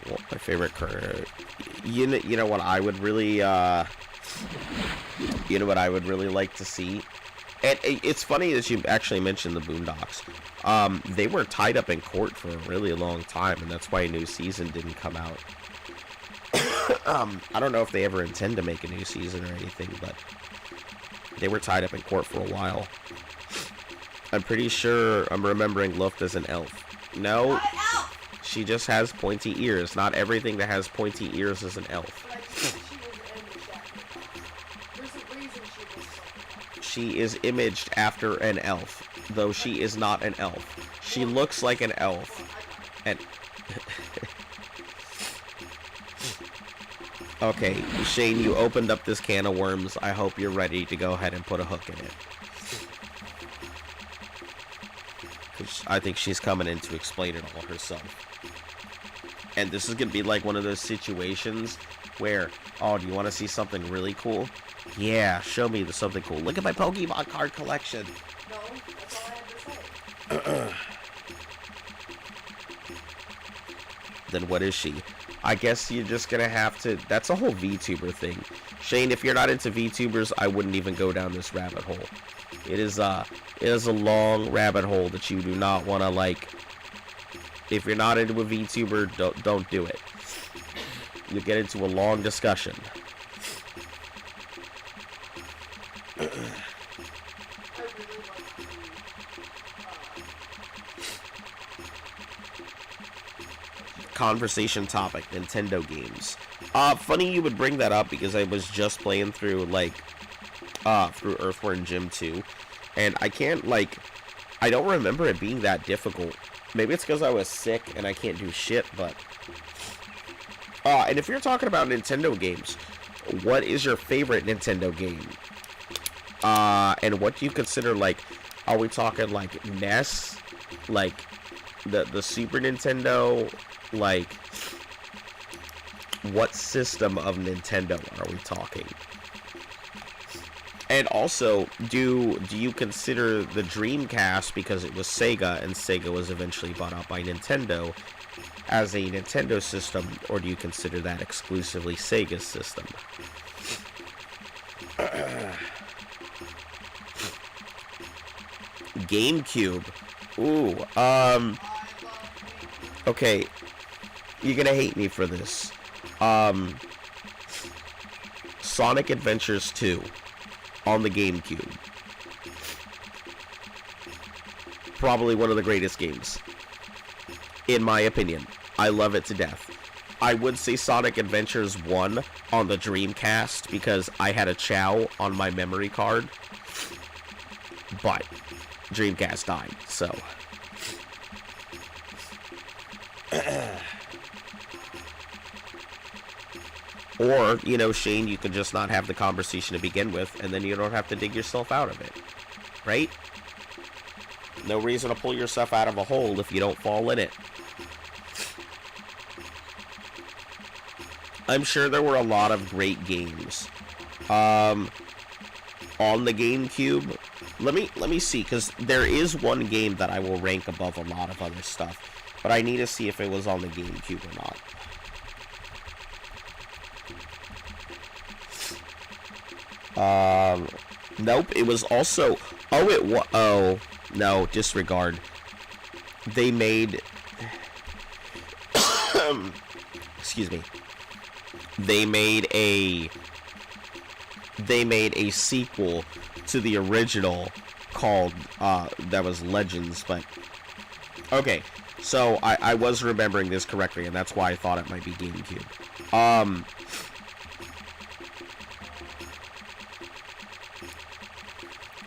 S1: Well, my favorite card. You know what I would really you know what I would really like to see, and it's funny that you actually mentioned the Boondocks. They were tied up in court for a really long time, and that's why a new season didn't come out. I don't know if they ever intend to make a new season or anything, but they were tied up in court for a while. I'm pretty sure I'm remembering Luft as an elf. No.
S2: Not an elf!
S1: She just has pointy ears. Not everything that has pointy ears is an elf.
S2: But I think she was imaged after. There's a reason she was so.
S1: She is imaged after an elf, though she is not an elf. She looks like an elf. And okay, Shane, you opened up this can of worms. I hope you're ready to go ahead and put a hook in it. 'Cause I think she's coming in to explain it all herself. And this is going to be like one of those situations where, oh, do you want to see something really cool? Yeah, show me something cool. Look at my Pokemon card collection.
S2: No, that's all I had to say.
S1: Then what is she? I guess you're just going to have to... That's a whole VTuber thing. Shane, if you're not into VTubers, I wouldn't even go down this rabbit hole. It is a long rabbit hole that you do not want to, like... If you're not into a VTuber, don't do it. You'll get into a long discussion.
S2: I really like the
S1: Conversation topic, Nintendo games. Funny you would bring that up because I was just playing through, like, through Earthworm Jim 2. And I can't, like... I don't remember it being that difficult. Maybe it's because I was sick and I can't do shit, but... and if you're talking about Nintendo games, what is your favorite Nintendo game? And what do you consider, like, are we talking, like, NES? Like, the Super Nintendo? Like, what system of Nintendo are we talking? And also, do you consider the Dreamcast, because it was Sega, and Sega was eventually bought out by Nintendo, as a Nintendo system, or do you consider that exclusively Sega's system? Gamecube. Ooh, okay, you're gonna hate me for this. Sonic Adventures 2 on the Gamecube. Probably one of the greatest games, in my opinion. I love it to death. I would say Sonic Adventures 1 on the Dreamcast, because I had a Chow on my memory card. But Dreamcast died, so... Or, you know, Shane, you could just not have the conversation to begin with, and then you don't have to dig yourself out of it. Right? No reason to pull yourself out of a hole if you don't fall in it. I'm sure there were a lot of great games. On the GameCube, let me see, because there is one game that I will rank above a lot of other stuff, but I need to see if it was on the GameCube or not. Nope, it was also... Oh, no, disregard. They made... Excuse me. They made a sequel to the original called, that was Legends, but... Okay, so I was remembering this correctly, and that's why I thought it might be GameCube.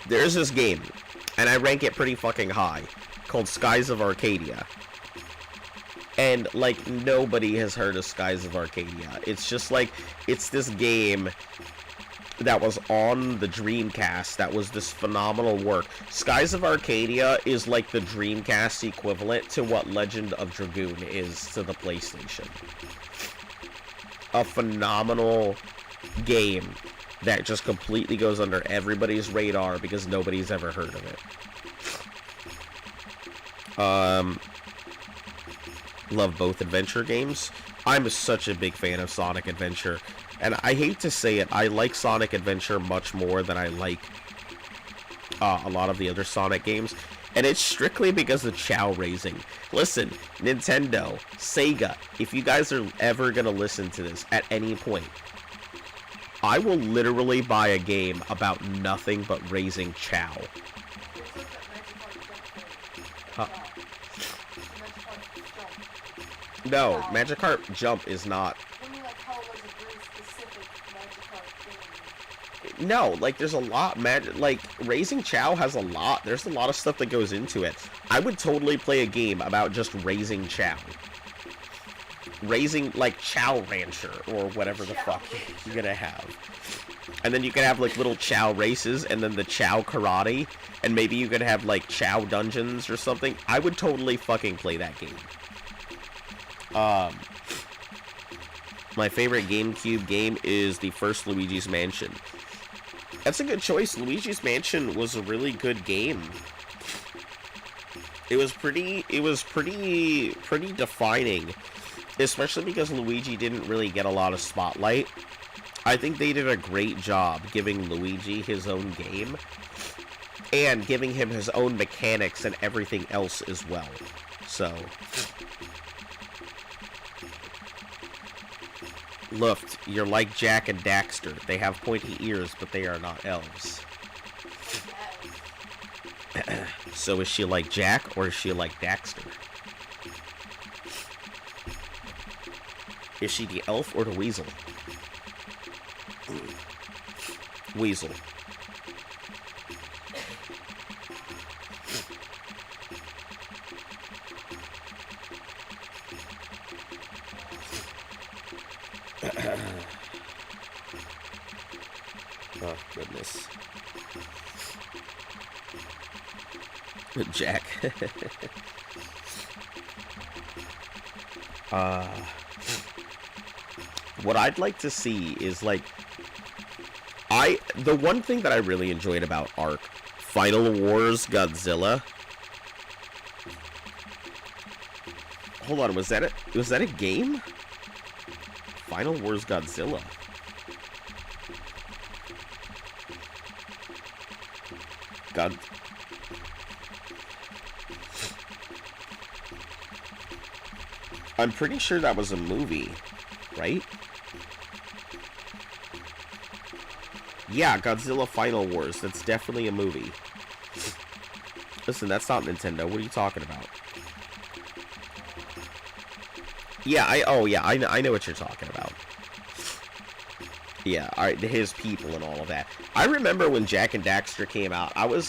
S1: There's this game, and I rank it pretty fucking high, called Skies of Arcadia. And, like, nobody has heard of Skies of Arcadia. It's just, like, it's this game that was on the Dreamcast that was this phenomenal work. Skies of Arcadia is, like, the Dreamcast equivalent to what Legend of Dragoon is to the PlayStation. A phenomenal game that just completely goes under everybody's radar because nobody's ever heard of it. Love both adventure games. I'm such a big fan of Sonic Adventure, and I hate to say it, I like Sonic Adventure much more than I like a lot of the other Sonic games, and it's strictly because of Chow raising. Listen, Nintendo, Sega, if you guys are ever gonna listen to this at any point, I will literally buy a game about nothing but raising Chow. No, Magikarp Jump is not. No, like, there's a lot, like, raising Chow has a lot, there's a lot of stuff that goes into it. I would totally play a game about just raising Chow. Raising, like, Chow Rancher, or whatever the fuck you're gonna have. And then you can have, like, little Chow races, and then the Chow Karate, and maybe you could have, like, Chow Dungeons or something. I would totally fucking play that game. My favorite GameCube game is the first Luigi's Mansion. That's a good choice. Luigi's Mansion was a really good game. It was pretty defining, especially because Luigi didn't really get a lot of spotlight. I think they did a great job giving Luigi his own game and giving him his own mechanics and everything else as well. So, Luft, you're like Jack and Daxter. They have pointy ears, but they are not elves. So is she like Jack, or is she like Daxter? Is she the elf or the weasel? Weasel. goodness. Jack. What I'd like to see is, like, the one thing that I really enjoyed about Ark, Final Wars Godzilla. Hold on, was that a game? Final Wars Godzilla. God. I'm pretty sure that was a movie, right? Yeah, Godzilla Final Wars. That's definitely a movie. Listen, that's not Nintendo. What are you talking about? Yeah, I know what you're talking about. Yeah, alright, his people and all of that. I remember when Jak and Daxter came out, I was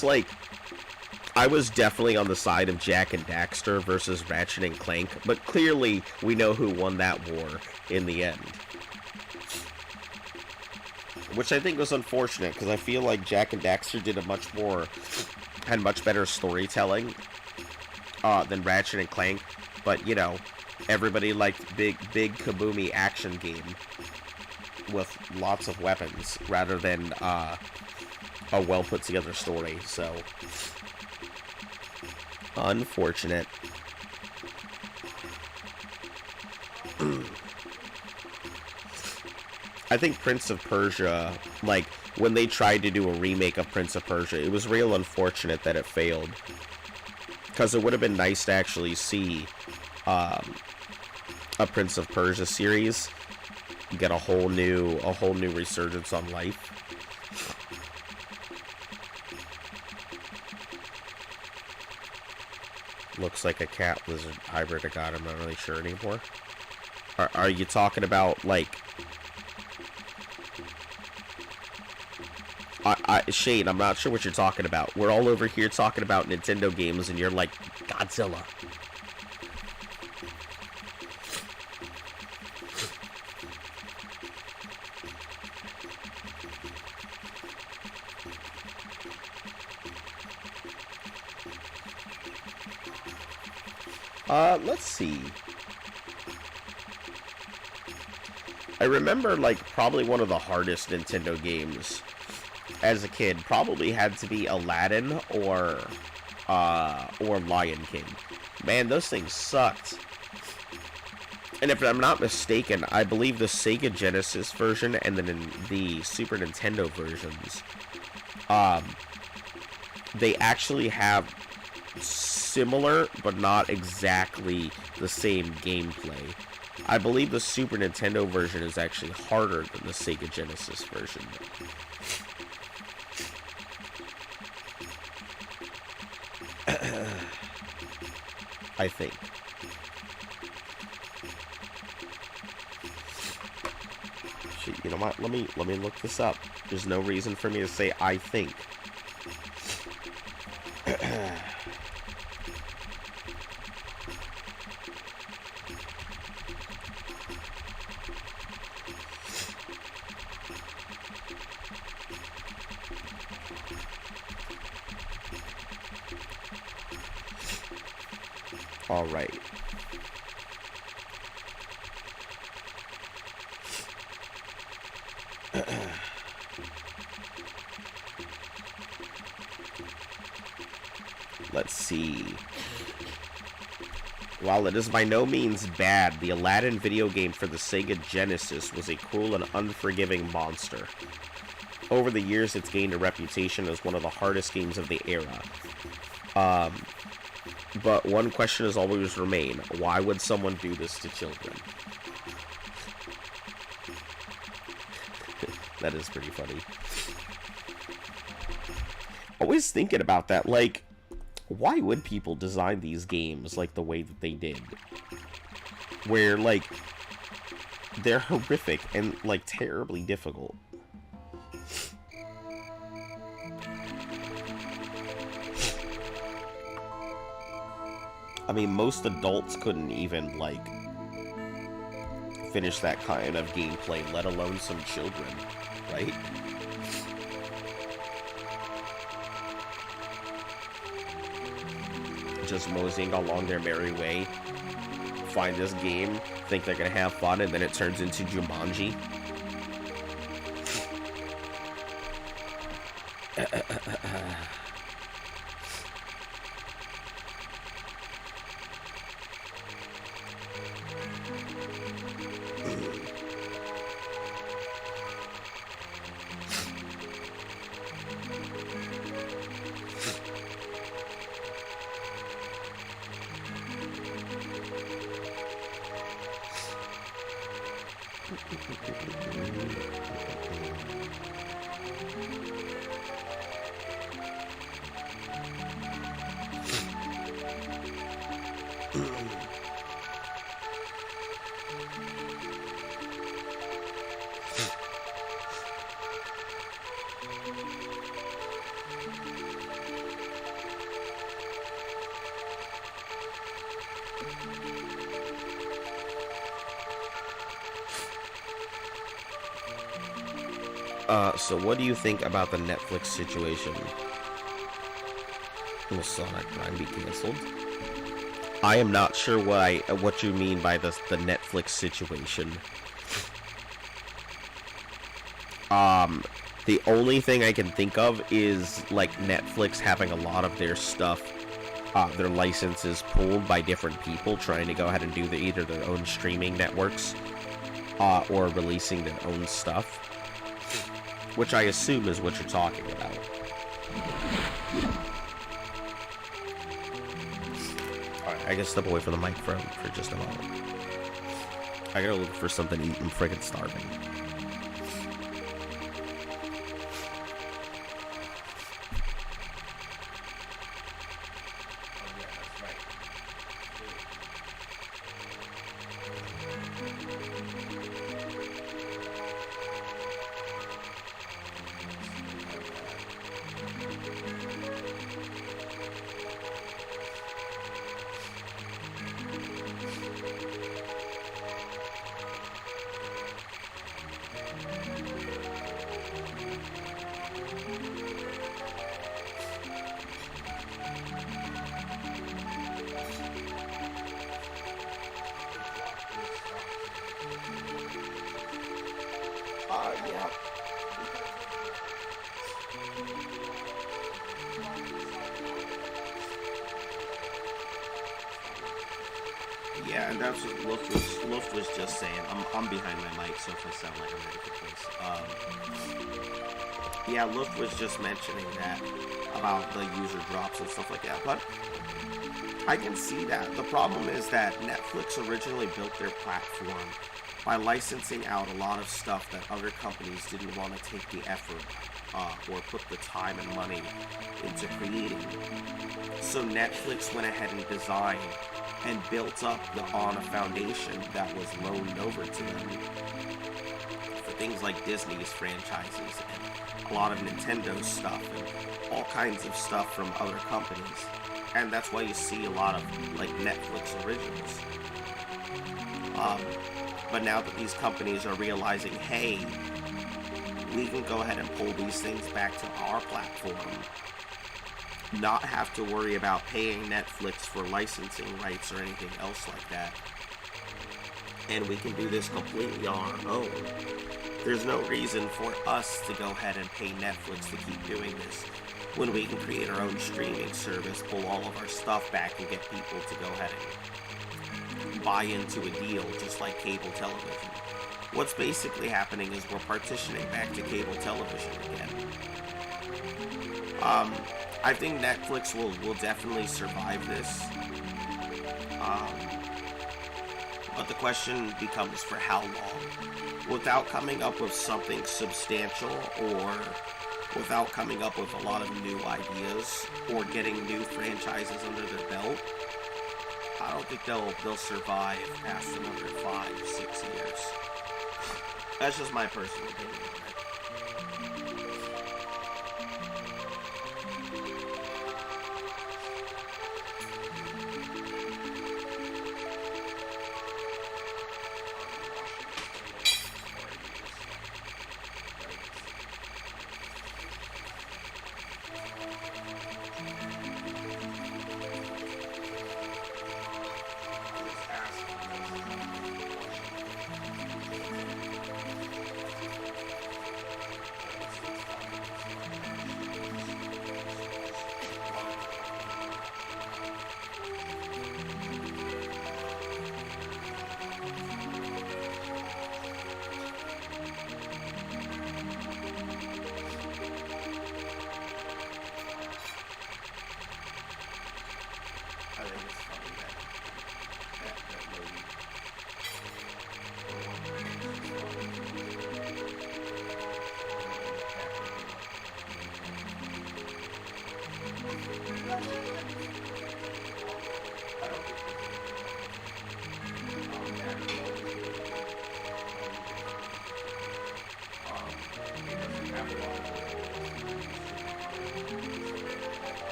S1: definitely on the side of Jak and Daxter versus Ratchet and Clank, but clearly we know who won that war in the end. Which I think was unfortunate, because I feel like Jak and Daxter had much better storytelling than Ratchet and Clank, but, you know, everybody liked big kaboomy action game with lots of weapons, rather than a well put together story, so unfortunate. I think Prince of Persia, like, when they tried to do a remake of Prince of Persia, it was real unfortunate that it failed, because it would have been nice to actually see a Prince of Persia series get a whole new resurgence on life. Looks like a cat lizard hybrid. God, I'm not really sure anymore. Are you talking about, like, Shane, I'm not sure what you're talking about. We're all over here talking about Nintendo games, and you're like, Godzilla. Let's see. I remember, like, probably one of the hardest Nintendo games as a kid probably had to be Aladdin or Lion King. Man, those things sucked. And if I'm not mistaken, I believe the Sega Genesis version and then the Super Nintendo versions, they actually have similar, but not exactly the same gameplay. I believe the Super Nintendo version is actually harder than the Sega Genesis version. I think. Shit, you know what? Let me look this up. There's no reason for me to say I think. All right. Let's see. While it is by no means bad, the Aladdin video game for the Sega Genesis was a cruel and unforgiving monster. Over the years, it's gained a reputation as one of the hardest games of the era. But one question has always remained: why would someone do this to children? That is pretty funny. Always thinking about that, like, why would people design these games like the way that they did? Where, like, they're horrific and, like, terribly difficult. I mean, most adults couldn't even, like, finish that kind of gameplay, let alone some children, right? just moseying along their merry way, find this game, think they're gonna have fun, and then it turns into Jumanji. So what do you think about the Netflix situation? Will Sonic Prime be canceled? I am not sure what you mean by the Netflix situation. The only thing I can think of is like Netflix having a lot of their stuff, their licenses pulled by different people trying to go ahead and do either their own streaming networks or releasing their own stuff. Which I assume is what you're talking about. Alright, I gotta step away from the microphone for just a moment. I gotta look for something to eat. I'm friggin' starving. Yeah, and that's what Luft was just saying. I'm behind my mic, so if I sound like I'm ready for this. Yeah, Luft was just mentioning that about the user drops and stuff like that, but I can see that. The problem is that Netflix originally built their platform by licensing out a lot of stuff that other companies didn't want to take the effort or put the time and money into creating. So Netflix went ahead and designed and built up on a foundation that was loaned over to them for things like Disney's franchises and a lot of Nintendo stuff and all kinds of stuff from other companies. And that's why you see a lot of like Netflix originals. But now that these companies are realizing, hey, we can go ahead and pull these things back to our platform, not have to worry about paying Netflix for licensing rights or anything else like that, and we can do this completely on our own. There's no reason for us to go ahead and pay Netflix to keep doing this when we can create our own streaming service, pull all of our stuff back, and get people to go ahead and buy into a deal just like cable television. What's basically happening is we're partitioning back to cable television again. I think Netflix will definitely survive this. But the question becomes for how long? Without coming up with something substantial or without coming up with a lot of new ideas or getting new franchises under their belt, I don't think they'll survive past another 5-6 years. That's just my personal opinion.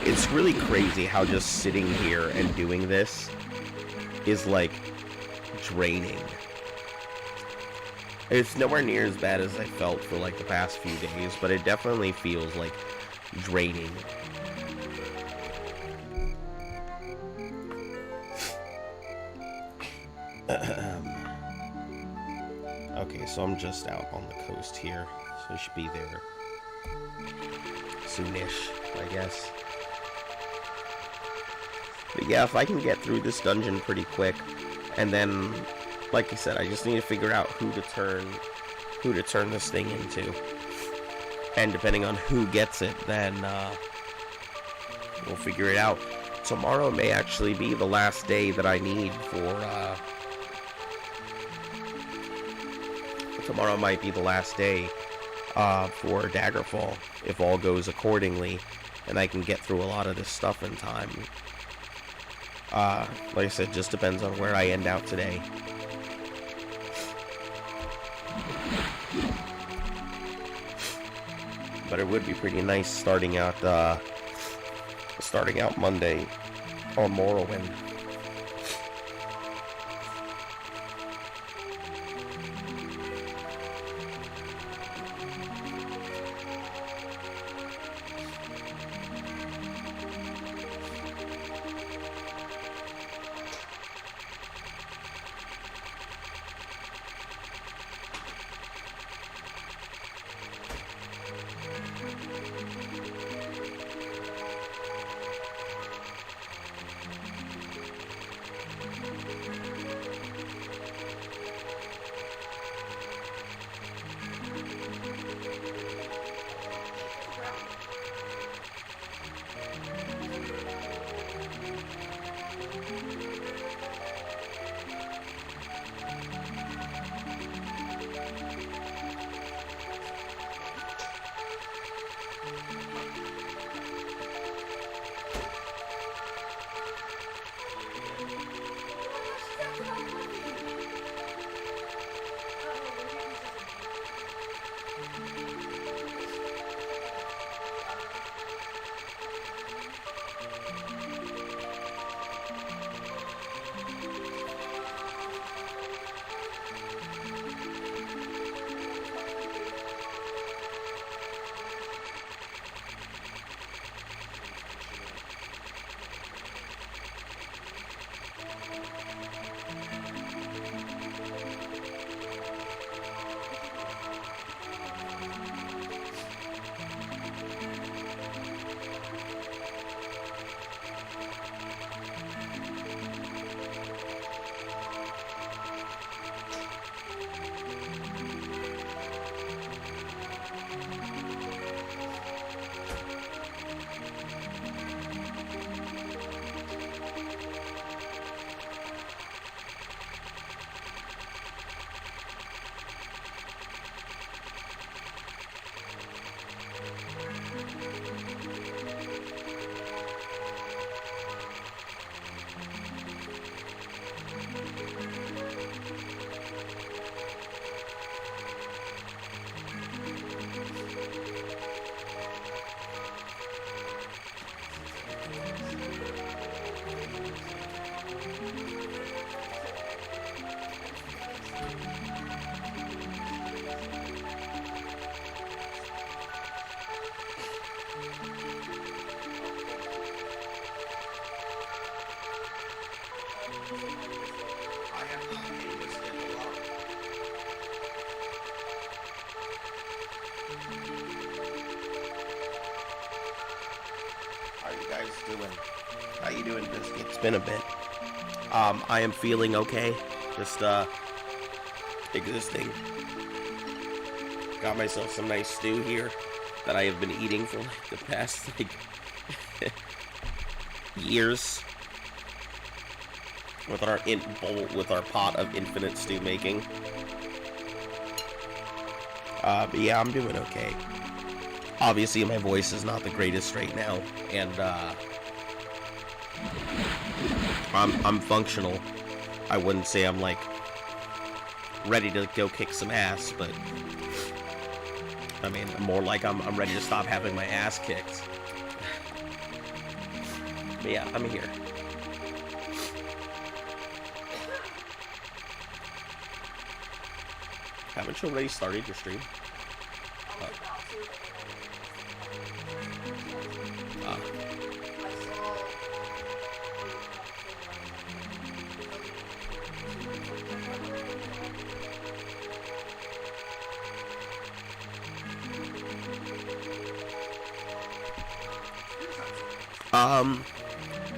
S1: It's really crazy how just sitting here and doing this is like draining. It's nowhere near as bad as I felt for like the past few days, but it definitely feels like draining. Okay, so I'm just out on the coast here, so I should be there soonish, I guess. But yeah, if I can get through this dungeon pretty quick, and then, like I said, I just need to figure out who to turn this thing into. And depending on who gets it, then we'll figure it out. Tomorrow may actually be the last day that I need for tomorrow might be the last day for Daggerfall, if all goes accordingly, and I can get through a lot of this stuff in time. Like I said, just depends on where I end out today. But it would be pretty nice starting out Monday on Morrowind. doing? How you doing, Biscuit? It's been a bit. I am feeling okay. Just, existing. Got myself some nice stew here that I have been eating for like the past, like, years. With our with our pot of infinite stew making. But yeah, I'm doing okay. Obviously, my voice is not the greatest right now, and I'm functional. I wouldn't say I'm like ready to go kick some ass, but I mean, more like I'm ready to stop having my ass kicked. But yeah, I'm here. Haven't you already started your stream?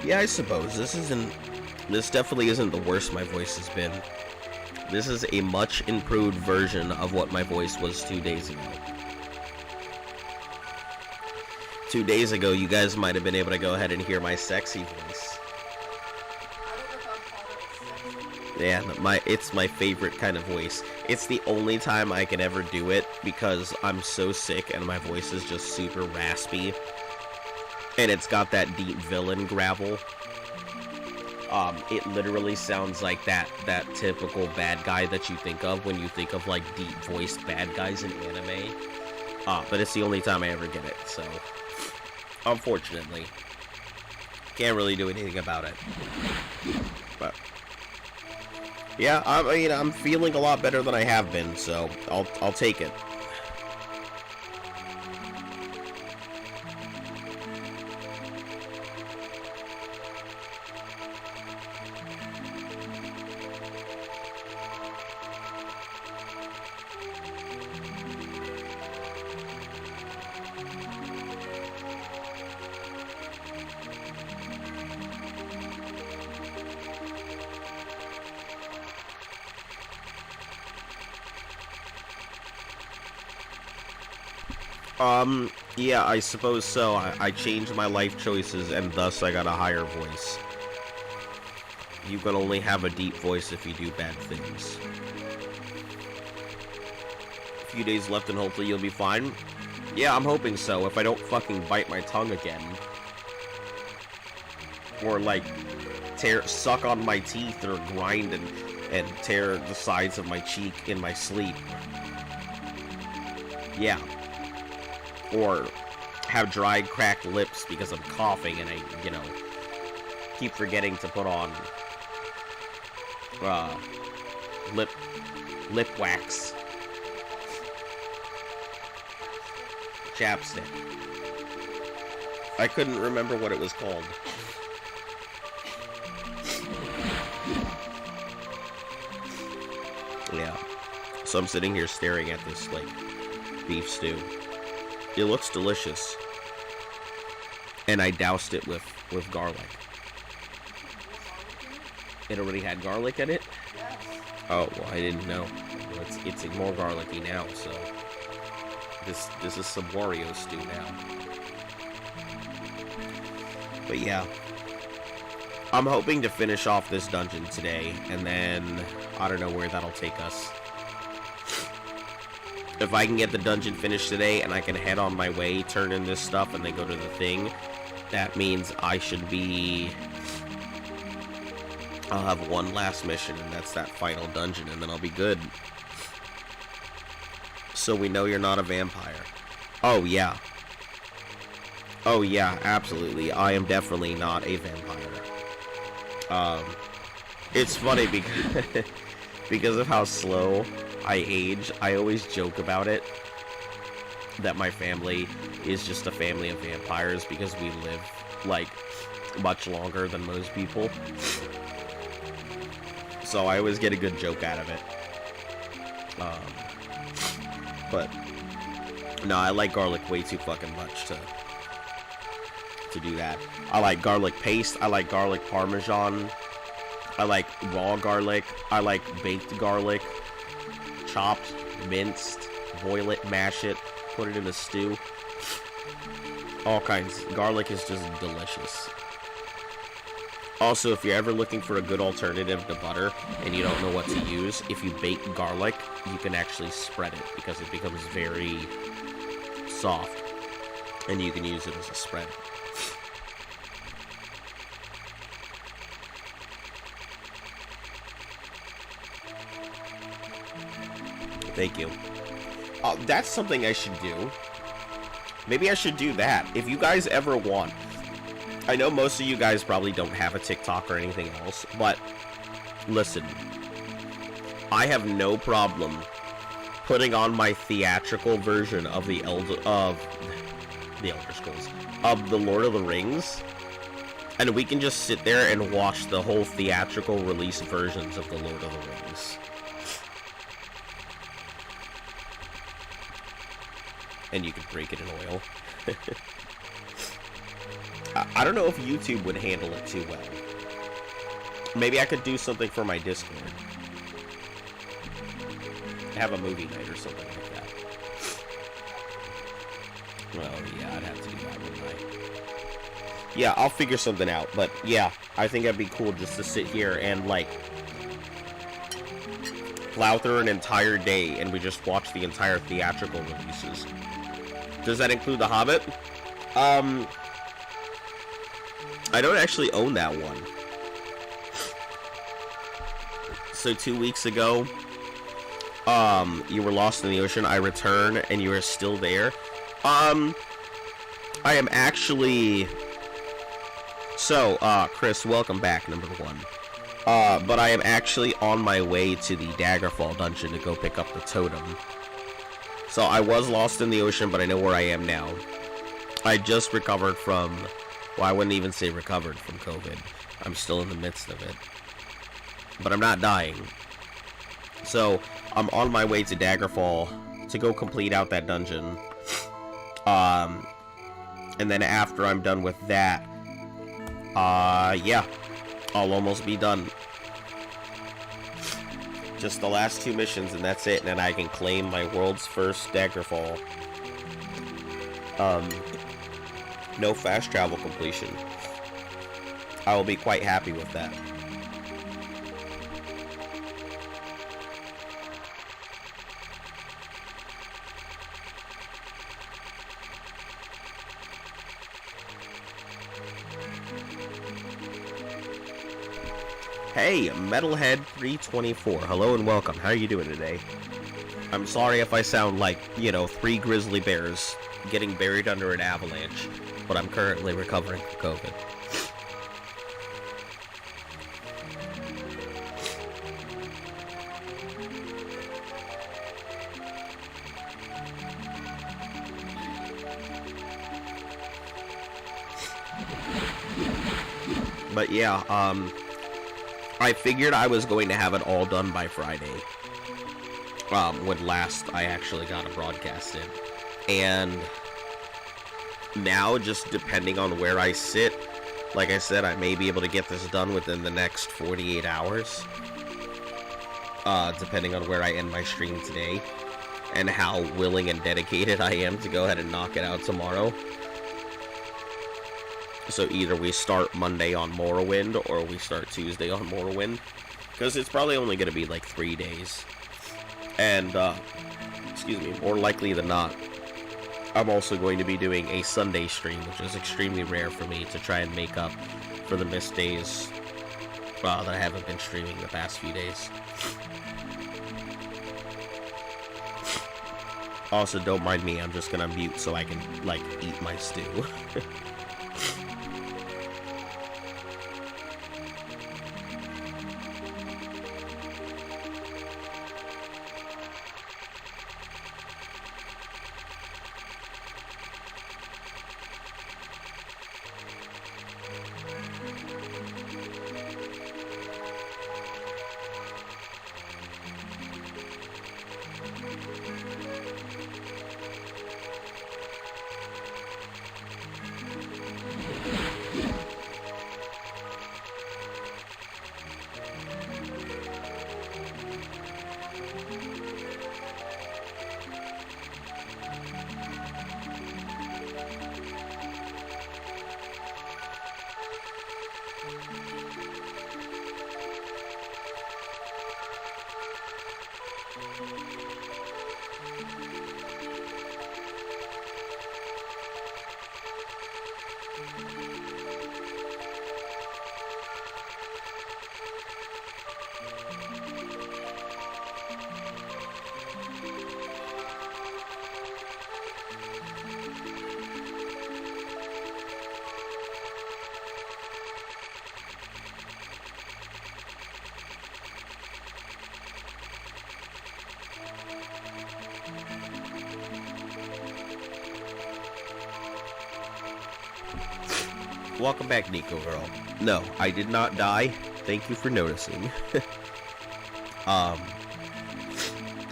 S1: Yeah, I suppose this definitely isn't the worst my voice has been. This is a much improved version of what my voice was 2 days ago. 2 days ago, you guys might have been able to go ahead and hear my sexy voice. Yeah, it's my favorite kind of voice. It's the only time I can ever do it because I'm so sick and my voice is just super raspy. And it's got that deep villain gravel. It literally sounds like that typical bad guy that you think of when you think of like deep voiced bad guys in anime. But it's the only time I ever get it, so unfortunately can't really do anything about it. But yeah, I'm feeling a lot better than I have been, so I'll take it. Yeah, I suppose so. I changed my life choices, and thus I got a higher voice. You can only have a deep voice if you do bad things. A few days left, and hopefully you'll be fine. Yeah, I'm hoping so, if I don't fucking bite my tongue again. Or, like, suck on my teeth, or grind and tear the sides of my cheek in my sleep. Yeah. Or have dry, cracked lips because I'm coughing and I, keep forgetting to put on lip wax. Chapstick. I couldn't remember what it was called. Yeah. So I'm sitting here staring at this, like, beef stew. It looks delicious. And I doused it with garlic. It already had garlic in it?
S2: Yes.
S1: Oh, well, I didn't know. Well, it's more garlicky now, so this is some Wario stew now. But yeah. I'm hoping to finish off this dungeon today, and then I don't know where that'll take us. If I can get the dungeon finished today and I can head on my way, turn in this stuff, and then go to the thing, that means I should be... I'll have one last mission, and that's that final dungeon, and then I'll be good. So we know you're not a vampire. Oh, yeah. Oh, yeah, absolutely. I am definitely not a vampire. It's funny because, because of how slow I age, I always joke about it, that my family is just a family of vampires because we live, like, much longer than most people. So I always get a good joke out of it. But no, I like garlic way too fucking much to do that. I like garlic paste. I like garlic parmesan. I like raw garlic. I like baked garlic. Chopped, minced, boil it, mash it, put it in a stew. All kinds. Garlic is just delicious. Also, if you're ever looking for a good alternative to butter and you don't know what to use, if you bake garlic, you can actually spread it because it becomes very soft, and you can use it as a spread. Thank you. That's something I should do. Maybe I should do that. If you guys ever want... I know most of you guys probably don't have a TikTok or anything else, but listen, I have no problem putting on my theatrical version of the Elder Scrolls, of the Lord of the Rings, and we can just sit there and watch the whole theatrical release versions of the Lord of the Rings. And you can break it in oil. I don't know if YouTube would handle it too well. Maybe I could do something for my Discord. Have a movie night or something like that. Well, yeah, I'd have to do that, wouldn't I? Yeah, I'll figure something out. But yeah, I think that'd be cool just to sit here and like plow through an entire day and we just watch the entire theatrical releases. Does that include The Hobbit? I don't actually own that one. So 2 weeks ago, you were lost in the ocean. I returned, and you are still there. I am actually... So, Chris, welcome back, number one. But I am actually on my way to the Daggerfall dungeon to go pick up the totem. So I was lost in the ocean, but I know where I am now. I just recovered from... Well, I wouldn't even say recovered from COVID. I'm still in the midst of it. But I'm not dying. So, I'm on my way to Daggerfall to go complete out that dungeon. And then after I'm done with that, yeah, I'll almost be done. Just the last 2 missions and that's it, and then I can claim my world's first Daggerfall. No fast travel completion. I will be quite happy with that. Hey, Metalhead324. Hello and welcome. How are you doing today? I'm sorry if I sound like, 3 grizzly bears getting buried under an avalanche, but I'm currently recovering from COVID. But yeah, I figured I was going to have it all done by Friday. When last I actually got it broadcasted. And now, just depending on where I sit, like I said, I may be able to get this done within the next 48 hours. Depending on where I end my stream today. And how willing and dedicated I am to go ahead and knock it out tomorrow. So either we start Monday on Morrowind, or we start Tuesday on Morrowind. Because it's probably only going to be like 3 days. And, excuse me, more likely than not, I'm also going to be doing a Sunday stream, which is extremely rare for me, to try and make up for the missed days that I haven't been streaming the past few days. Also, don't mind me, I'm just going to mute so I can, like, eat my stew. welcome back, Nico Girl. No, I did not die. Thank you for noticing.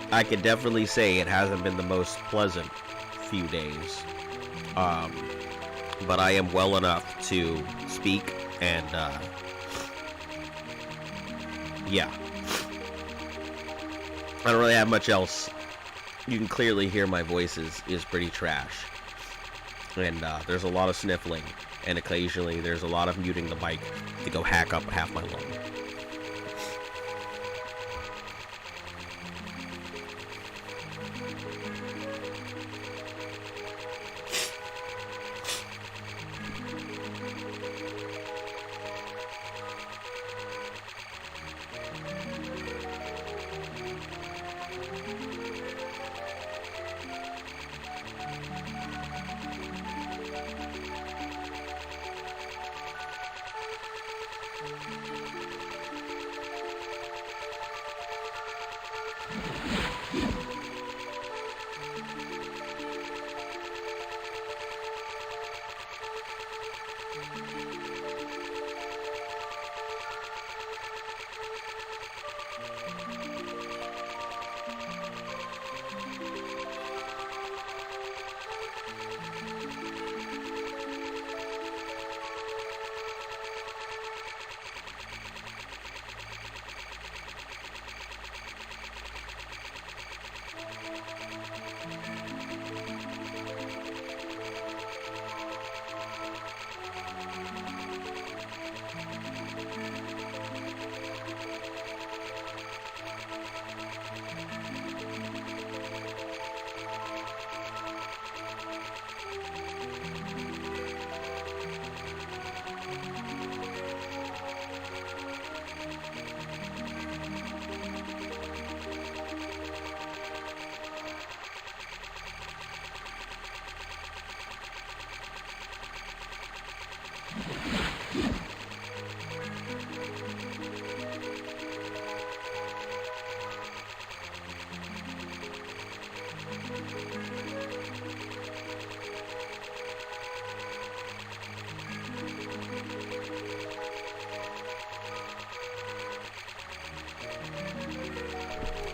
S1: I can definitely say it hasn't been the most pleasant few days. But I am well enough to speak, and, yeah. I don't really have much else. You can clearly hear my voice is pretty trash. And, there's a lot of sniffling, and occasionally there's a lot of muting the mic to go hack up half my lung.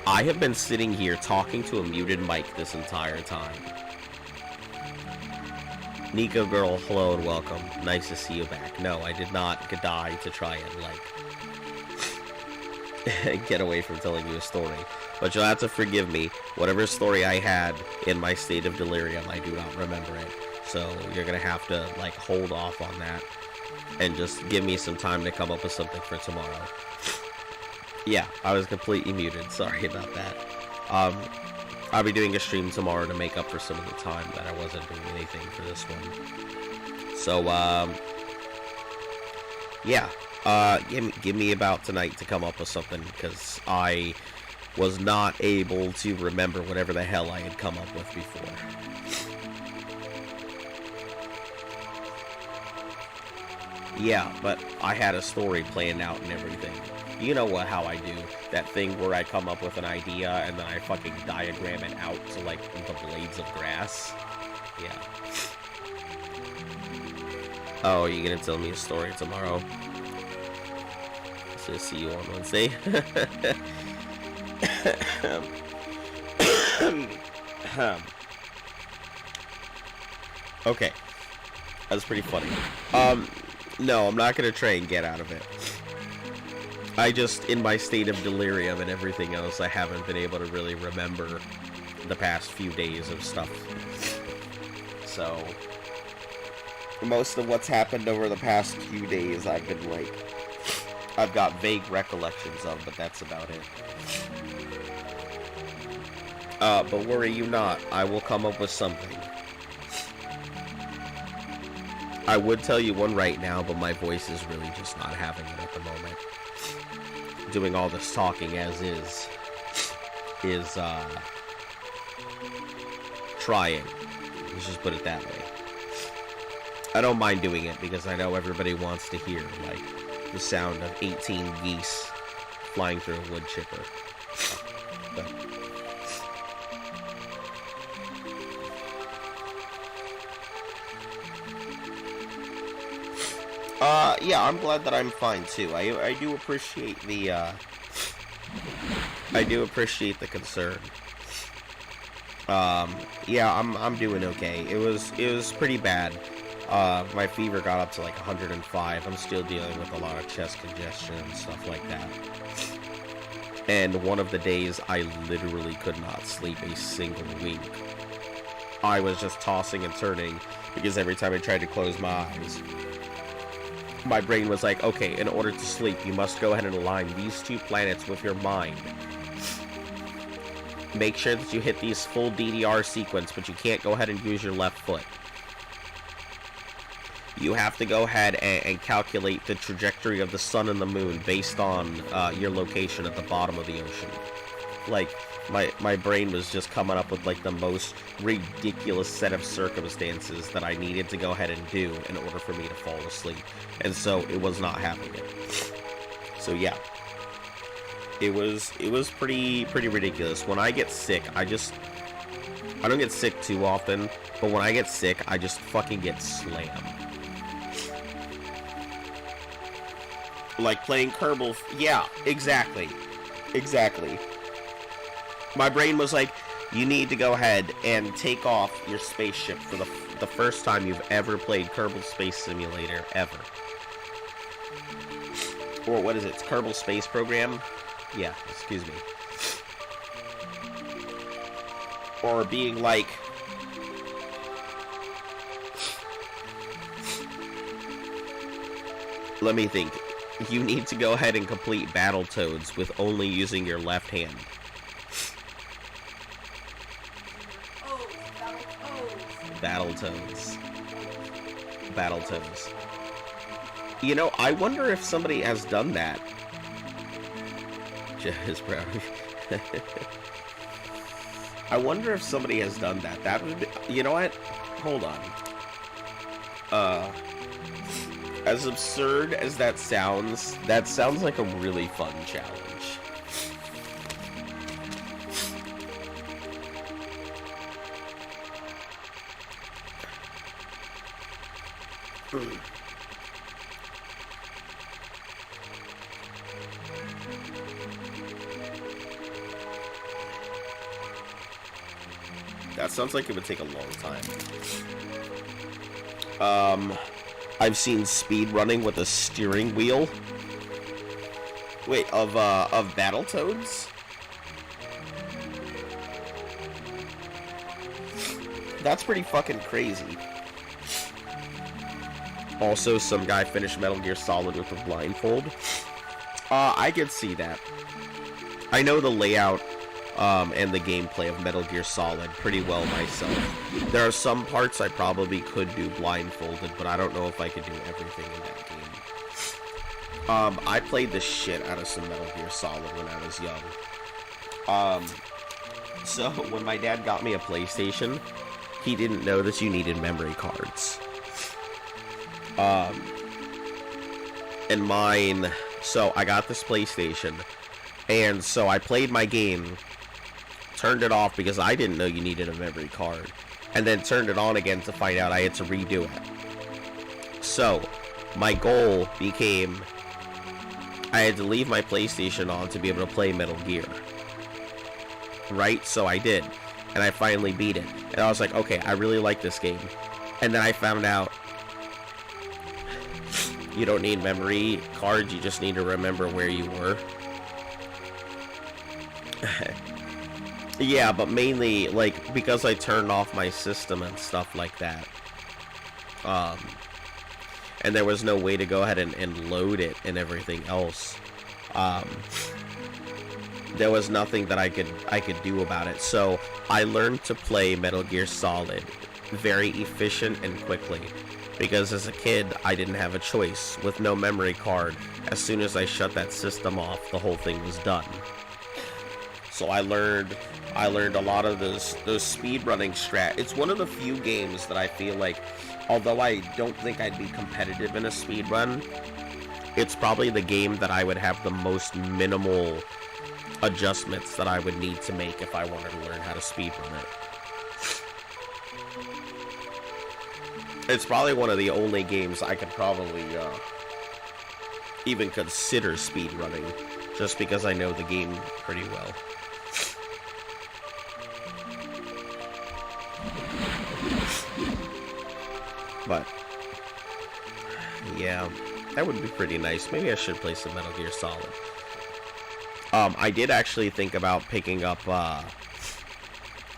S1: I have been sitting here talking to a muted mic this entire time. Nico Girl, hello and welcome. Nice to see you back. No, I did not die to try and, like, get away from telling you a story. But you'll have to forgive me. Whatever story I had in my state of delirium, I do not remember it. So you're gonna have to, like, hold off on that. And just give me some time to come up with something for tomorrow. Yeah, I was completely muted. Sorry about that. I'll be doing a stream tomorrow to make up for some of the time that I wasn't doing anything for this one. So, yeah. Give me about tonight to come up with something, because I was not able to remember whatever the hell I had come up with before. Yeah, but I had a story planned out and everything. You know how I do. That thing where I come up with an idea and then I fucking diagram it out to, like, the blades of grass. Yeah. Oh, are you gonna tell me a story tomorrow? So see you on Wednesday. Okay. That's pretty funny. No, I'm not gonna try and get out of it. I just, in my state of delirium and everything else, I haven't been able to really remember the past few days of stuff. So, most of what's happened over the past few days, I've been, like, I've got vague recollections of, but that's about it. But worry you not, I will come up with something. I would tell you one right now, but my voice is really just not having it at the moment. Doing all this talking as is trying. Let's just put it that way. I don't mind doing it because I know everybody wants to hear, like, the sound of 18 geese flying through a wood chipper. But Yeah, I'm glad that I'm fine too. I do appreciate the, I do appreciate the concern. Yeah, I'm doing okay. It was pretty bad. My fever got up to like 105. I'm still dealing with a lot of chest congestion and stuff like that. And one of the days, I literally could not sleep a single wink. I was just tossing and turning because every time I tried to close my eyes, my brain was like, okay, in order to sleep, you must go ahead and align these two planets with your mind. Make sure that you hit these full DDR sequence, but you can't go ahead and use your left foot. You have to go ahead and calculate the trajectory of the sun and the moon based on your location at the bottom of the ocean. Like, my brain was just coming up with, like, the most ridiculous set of circumstances that I needed to go ahead and do in order for me to fall asleep. And so, it was not having it. So, yeah. It was pretty ridiculous. When I get sick, I don't get sick too often, but when I get sick, I just fucking get slammed. Like playing Kerbal. Yeah, exactly. Exactly. My brain was like, you need to go ahead and take off your spaceship for the first time you've ever played Kerbal Space Simulator, ever. Or what is it? It's Kerbal Space Program? Yeah, excuse me. Or being like... Let me think. You need to go ahead and complete Battletoads with only using your left hand. Battletoads. Battletoads. You know, I wonder if somebody has done that. Jazz Brown. I wonder if somebody has done that. That would be... You know what? Hold on. As absurd as that sounds like a really fun challenge. That sounds like it would take a long time. I've seen speed running with a steering wheel. Wait, of Battletoads? That's pretty fucking crazy. Also, some guy finished Metal Gear Solid with a blindfold. I could see that. I know the layout and the gameplay of Metal Gear Solid pretty well myself. There are some parts I probably could do blindfolded, but I don't know if I could do everything in that game. I played the shit out of some Metal Gear Solid when I was young. So when my dad got me a PlayStation, he didn't know that you needed memory cards. And mine, so I got this PlayStation, and so I played my game, turned it off because I didn't know you needed a memory card, and then turned it on again to find out I had to redo it. So, my goal became, I had to leave my PlayStation on to be able to play Metal Gear. Right? So I did. And I finally beat it. And I was like, okay, I really like this game. And then I found out, you don't need memory cards, you just need to remember where you were. Yeah, but mainly, like, because I turned off my system and stuff like that. And there was no way to go ahead and load it and everything else. There was nothing that I could do about it. So I learned to play Metal Gear Solid very efficient and quickly. Because as a kid, I didn't have a choice. With no memory card, as soon as I shut that system off, the whole thing was done. So I learned a lot of those speedrunning strat. It's one of the few games that I feel like, although I don't think I'd be competitive in a speedrun, it's probably the game that I would have the most minimal adjustments that I would need to make if I wanted to learn how to speedrun it. It's probably one of the only games I could probably even consider speedrunning, just because I know the game pretty well. But yeah, that would be pretty nice. Maybe I should play some Metal Gear Solid. I did actually think about picking up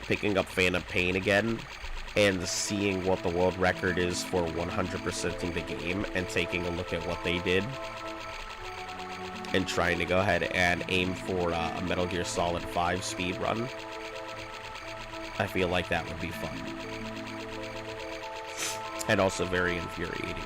S1: Phantom Pain again and seeing what the world record is for 100%ing the game and taking a look at what they did and trying to go ahead and aim for a Metal Gear Solid 5 speedrun. I feel like that would be fun. And also very infuriating.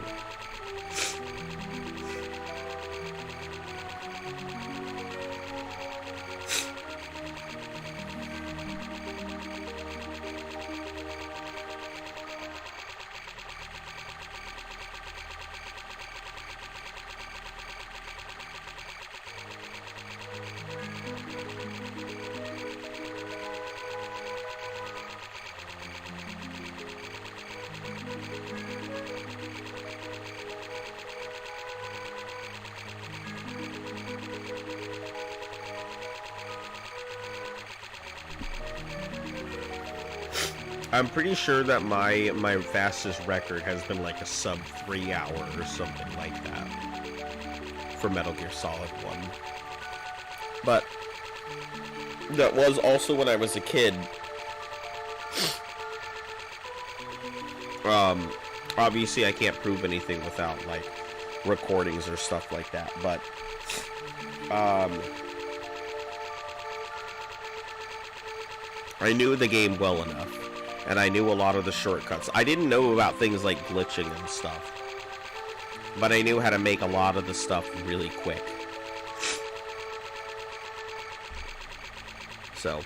S1: I'm pretty sure that my fastest record has been like a sub 3 hour or something like that for Metal Gear Solid 1. But that was also when I was a kid. Obviously I can't prove anything without like recordings or stuff like that, but I knew the game well enough. And I knew a lot of the shortcuts. I didn't know about things like glitching and stuff. But I knew how to make a lot of the stuff really quick. So,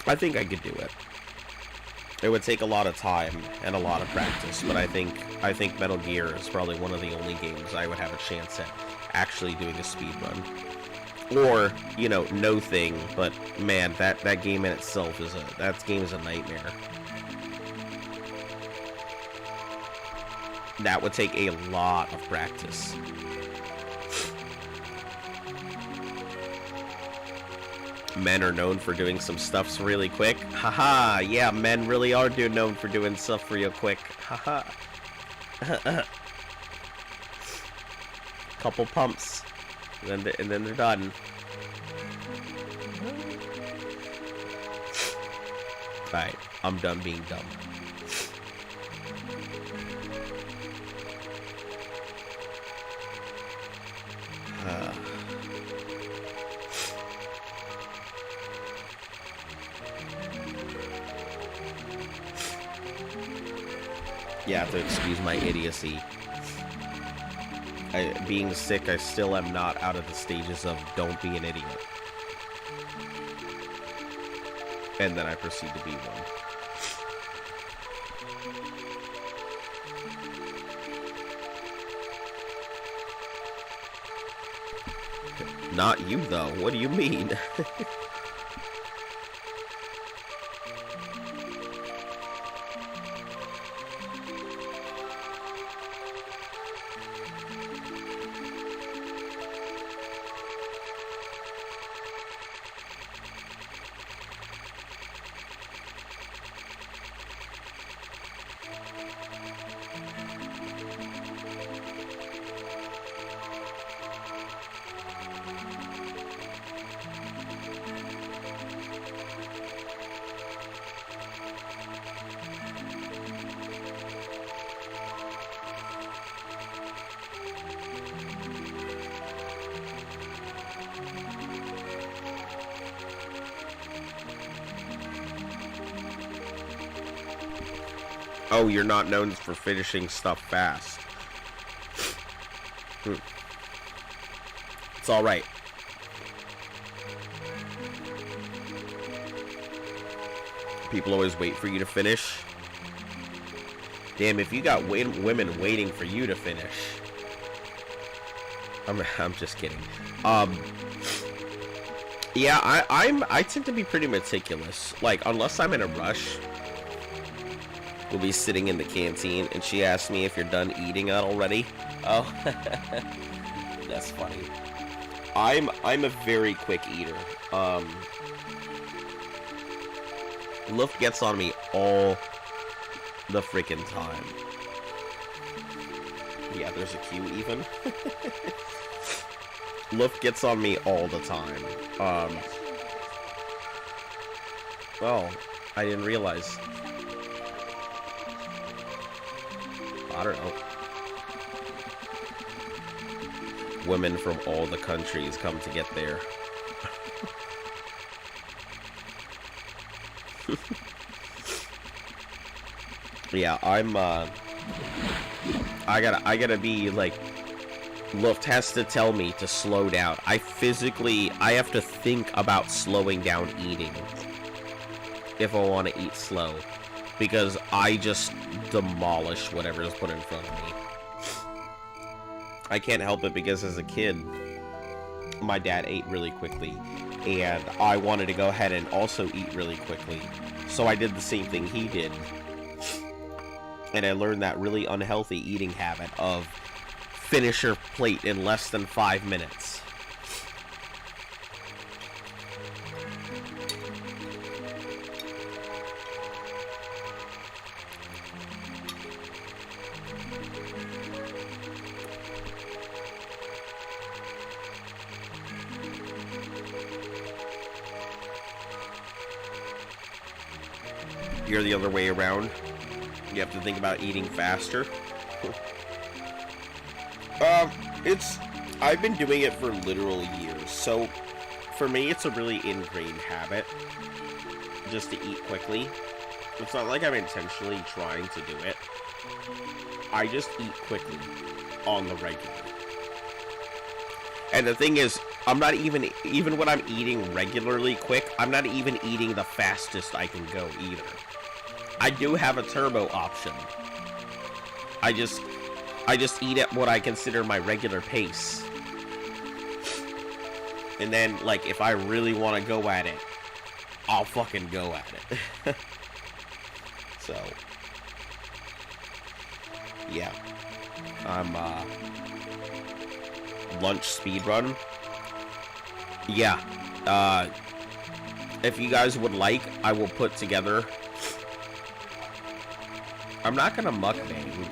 S1: I think I could do it. It would take a lot of time and a lot of practice, but I think Metal Gear is probably one of the only games I would have a chance at actually doing a speedrun. Or, you know, no thing, but man, that game in itself is a nightmare. That would take a lot of practice. Men are known for doing some stuffs really quick. Haha, yeah, men really are known for doing stuff real quick. Haha. Couple pumps. And then they're done. Alright, I'm done being dumb. You have to excuse my idiocy. Being sick, I still am not out of the stages of don't be an idiot. And then I proceed to be one. Not you, though. What do you mean? Oh, you're not known for finishing stuff fast. It's alright. People always wait for you to finish. Damn, if you got women waiting for you to finish. I'm just kidding. Yeah, I tend to be pretty meticulous. Like, unless I'm in a rush, We'll be sitting in the canteen, and she asked me if you're done eating already. Oh, that's funny. I'm a very quick eater. Luft gets on me all the freaking time. Yeah, there's a queue even. Luft gets on me all the time. Oh, I didn't realize. I don't know. Women from all the countries come to get there. Yeah, I gotta be like, Luft has to tell me to slow down. I have to think about slowing down eating if I want to eat slow, because I just demolish whatever is put in front of me. I can't help it, because as a kid, my dad ate really quickly, and I wanted to go ahead and also eat really quickly. So I did the same thing he did. And I learned that really unhealthy eating habit of finish your plate in less than 5 minutes. You're the other way around. You have to think about eating faster. I've been doing it for literal years, so for me it's a really ingrained habit just to eat quickly. It's not like I'm intentionally trying to do it. I just eat quickly on the regular. And the thing is, I'm not even when I'm eating regularly quick, I'm not even eating the fastest I can go either. I do have a turbo option. I just eat at what I consider my regular pace. And then, like, if I really want to go at it, I'll fucking go at it. So, yeah. I'm, lunch speedrun. Yeah. If you guys would like, I will put together... I'm not gonna mukbang.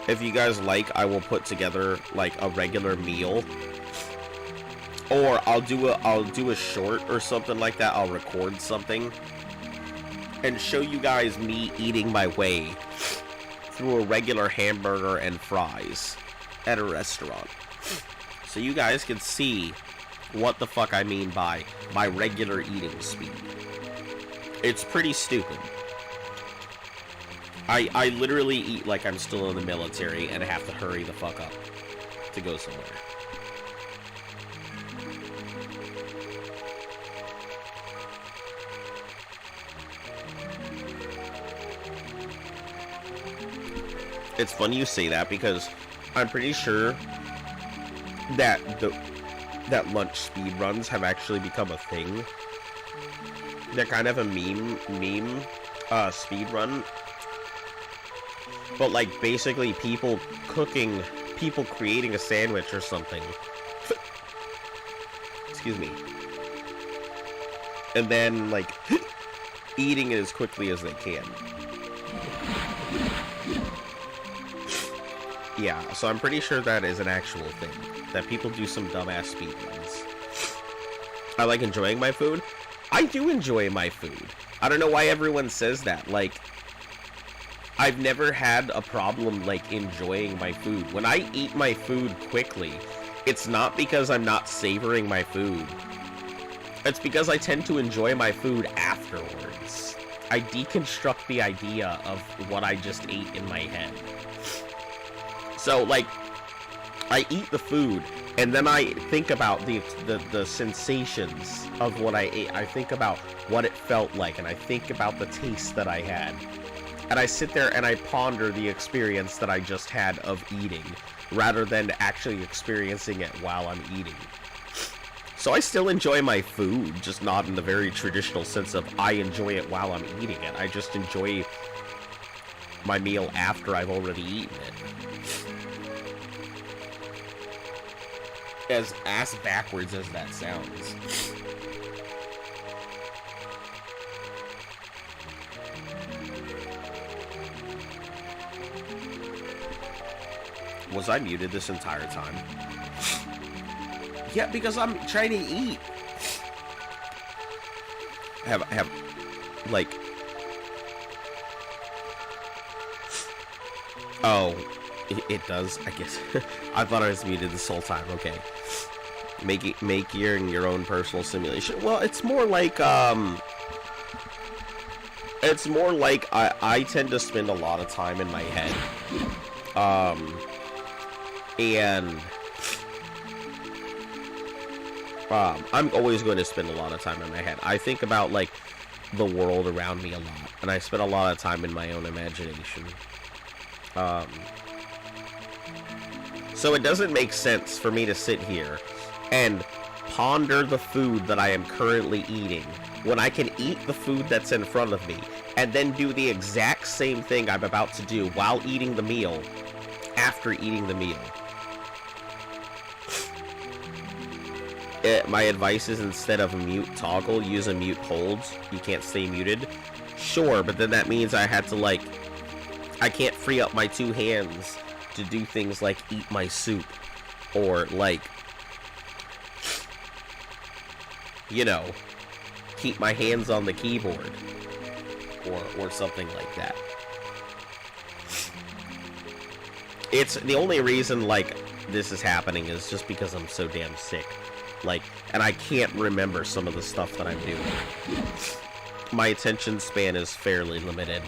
S1: If you guys like, I will put together like a regular meal, or I'll do a short or something like that. I'll record something and show you guys me eating my way through a regular hamburger and fries at a restaurant, so you guys can see what the fuck I mean by my regular eating speed. It's pretty stupid. I literally eat like I'm still in the military and I have to hurry the fuck up to go somewhere. It's funny you say that, because I'm pretty sure that that lunch speed runs have actually become a thing. They're kind of a meme speed run. But, like, basically people creating a sandwich or something. Excuse me. And then, like, eating it as quickly as they can. Yeah, so I'm pretty sure that is an actual thing. That people do some dumbass speedruns. I like enjoying my food. I do enjoy my food. I don't know why everyone says that. Like, I've never had a problem, like, enjoying my food. When I eat my food quickly, it's not because I'm not savoring my food. It's because I tend to enjoy my food afterwards. I deconstruct the idea of what I just ate in my head. So, like, I eat the food, and then I think about the sensations of what I ate. I think about what it felt like, and I think about the taste that I had. And I sit there and I ponder the experience that I just had of eating, rather than actually experiencing it while I'm eating. So I still enjoy my food, just not in the very traditional sense of I enjoy it while I'm eating it. I just enjoy my meal after I've already eaten it. As ass backwards as that sounds. Was I muted this entire time? Yeah, because I'm trying to eat. Have like... Oh, it does, I guess. I thought I was muted this whole time. Okay. Make your own personal simulation. Well, it's more like, it's more like I tend to spend a lot of time in my head. And I'm always going to spend a lot of time in my head. I think about, like, the world around me a lot, and I spend a lot of time in my own imagination. So it doesn't make sense for me to sit here and ponder the food that I am currently eating when I can eat the food that's in front of me and then do the exact same thing I'm about to do while eating the meal after eating the meal. My advice is, instead of mute toggle, use a mute hold. You can't stay muted. Sure, but then that means I had to, like, I can't free up my two hands to do things like eat my soup or, like, you know, keep my hands on the keyboard or something like that. It's the only reason, like, this is happening is just because I'm so damn sick. Like, and I can't remember some of the stuff that I'm doing. My attention span is fairly limited.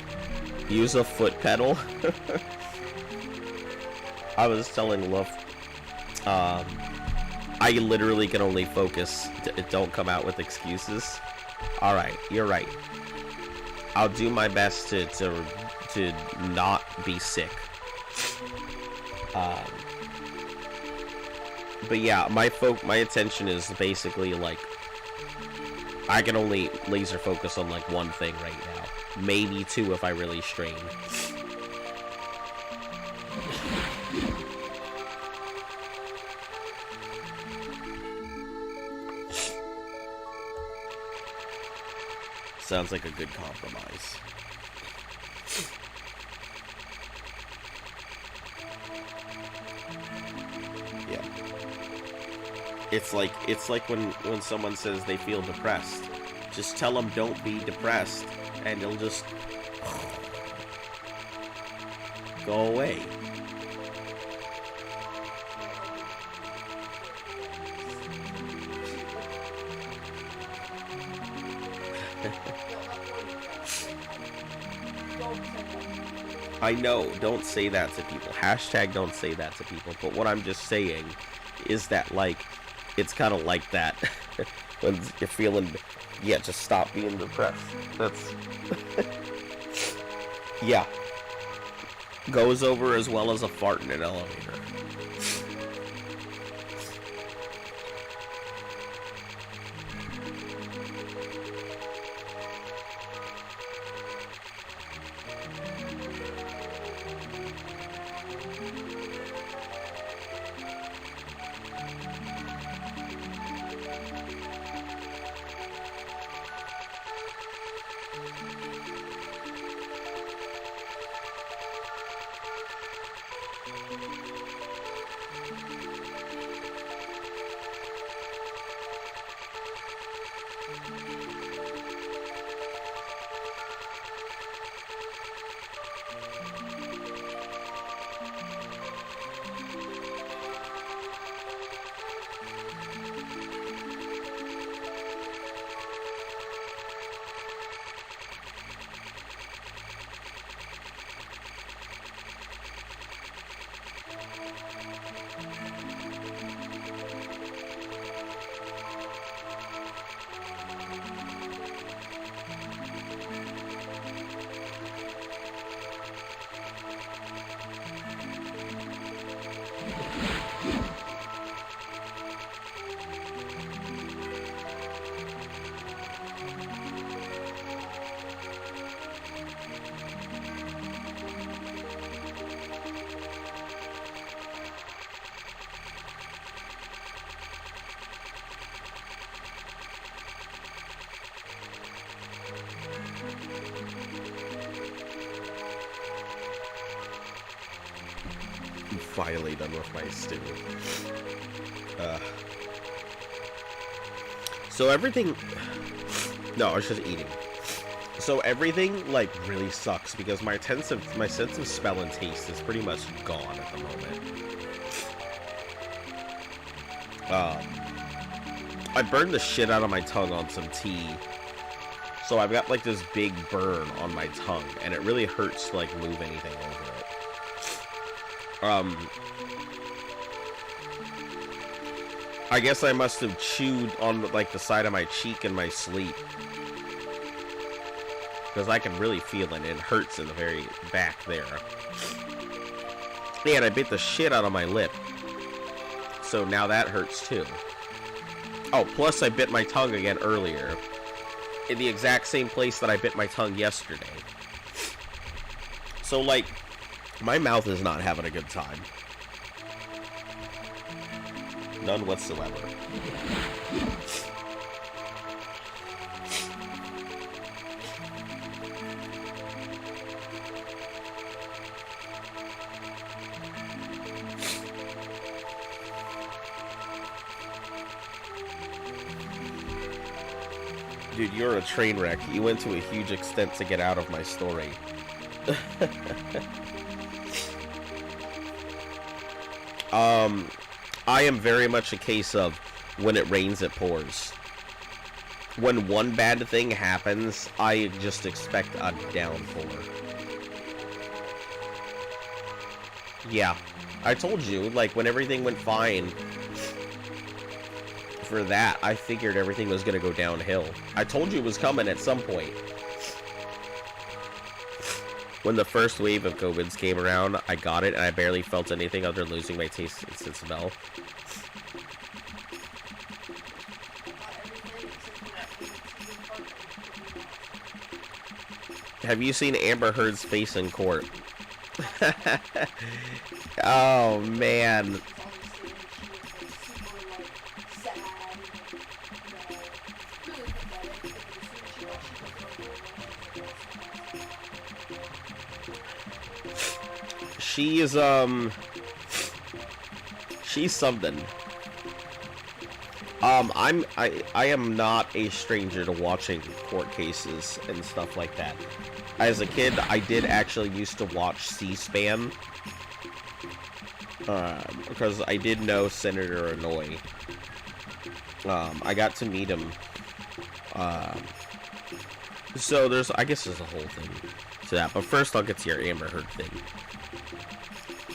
S1: Use a foot pedal. I was telling Luft, I literally can only focus. Don't come out with excuses. Alright, you're right. I'll do my best to not be sick. But yeah, my attention is basically, like, I can only laser focus on, like, one thing right now. Maybe two if I really strain. Sounds like a good compromise. Yeah. It's like when someone says they feel depressed. Just tell them don't be depressed, and it'll just go away. I know, don't say that to people. Hashtag don't say that to people. But what I'm just saying is that, like, it's kind of like that when you're feeling, yeah, just stop being depressed. That's, yeah. Goes over as well as a fart in an elevator. finally done with my stew. So everything... No, I was just eating. So everything, like, really sucks because my sense of smell and taste is pretty much gone at the moment. I burned the shit out of my tongue on some tea. So I've got, like, this big burn on my tongue, and it really hurts to, like, move anything over it. I guess I must have chewed on, like, the side of my cheek in my sleep. Because I can really feel it, and it hurts in the very back there. And I bit the shit out of my lip. So now that hurts, too. Oh, plus I bit my tongue again earlier. In the exact same place that I bit my tongue yesterday. So, like, my mouth is not having a good time. None whatsoever. Dude, you're a train wreck. You went to a huge extent to get out of my story. I am very much a case of when it rains, it pours. When one bad thing happens, I just expect a downpour. Yeah, I told you, like, when everything went fine, for that, I figured everything was gonna go downhill. I told you it was coming at some point. When the first wave of COVIDs came around, I got it, and I barely felt anything other than losing my taste and sense of smell. Have you seen Amber Heard's face in court? Oh, man. She is, she's something. I am not a stranger to watching court cases and stuff like that. As a kid, I did actually used to watch C-SPAN, because I did know Senator Inouye. I got to meet him. So I guess there's a whole thing to that. But first, I'll get to your Amber Heard thing.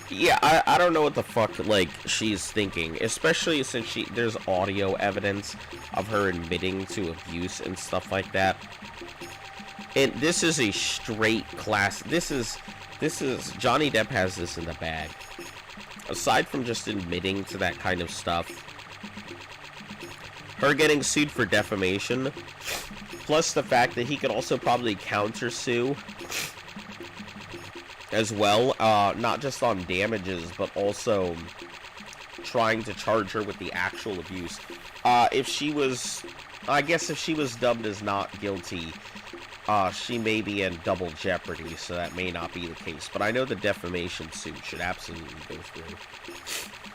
S1: Yeah, I don't know what the fuck, like, she's thinking, especially since there's audio evidence of her admitting to abuse and stuff like that. And this is a straight class, this is, Johnny Depp has this in the bag. Aside from just admitting to that kind of stuff, her getting sued for defamation, plus the fact that he could also probably countersue as well, not just on damages, but also trying to charge her with the actual abuse. If she was dubbed as not guilty, she may be in double jeopardy, so that may not be the case. But I know the defamation suit should absolutely go through.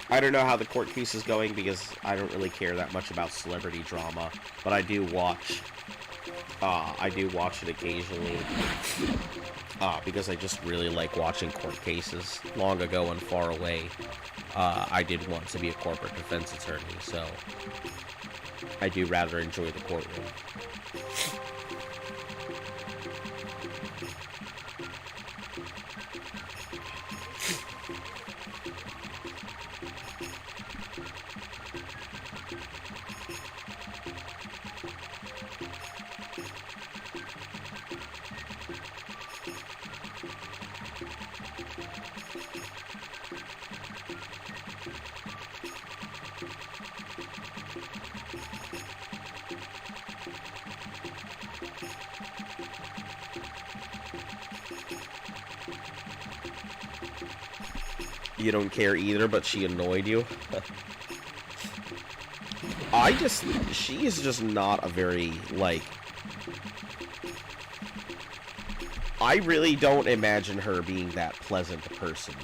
S1: I don't know how the court case is going because I don't really care that much about celebrity drama, but I do watch it occasionally. Because I just really like watching court cases. Long ago and far away, I did want to be a corporate defense attorney, so I do rather enjoy the courtroom. You don't care either, but she annoyed you? She is just not a very, like... I really don't imagine her being that pleasant a person.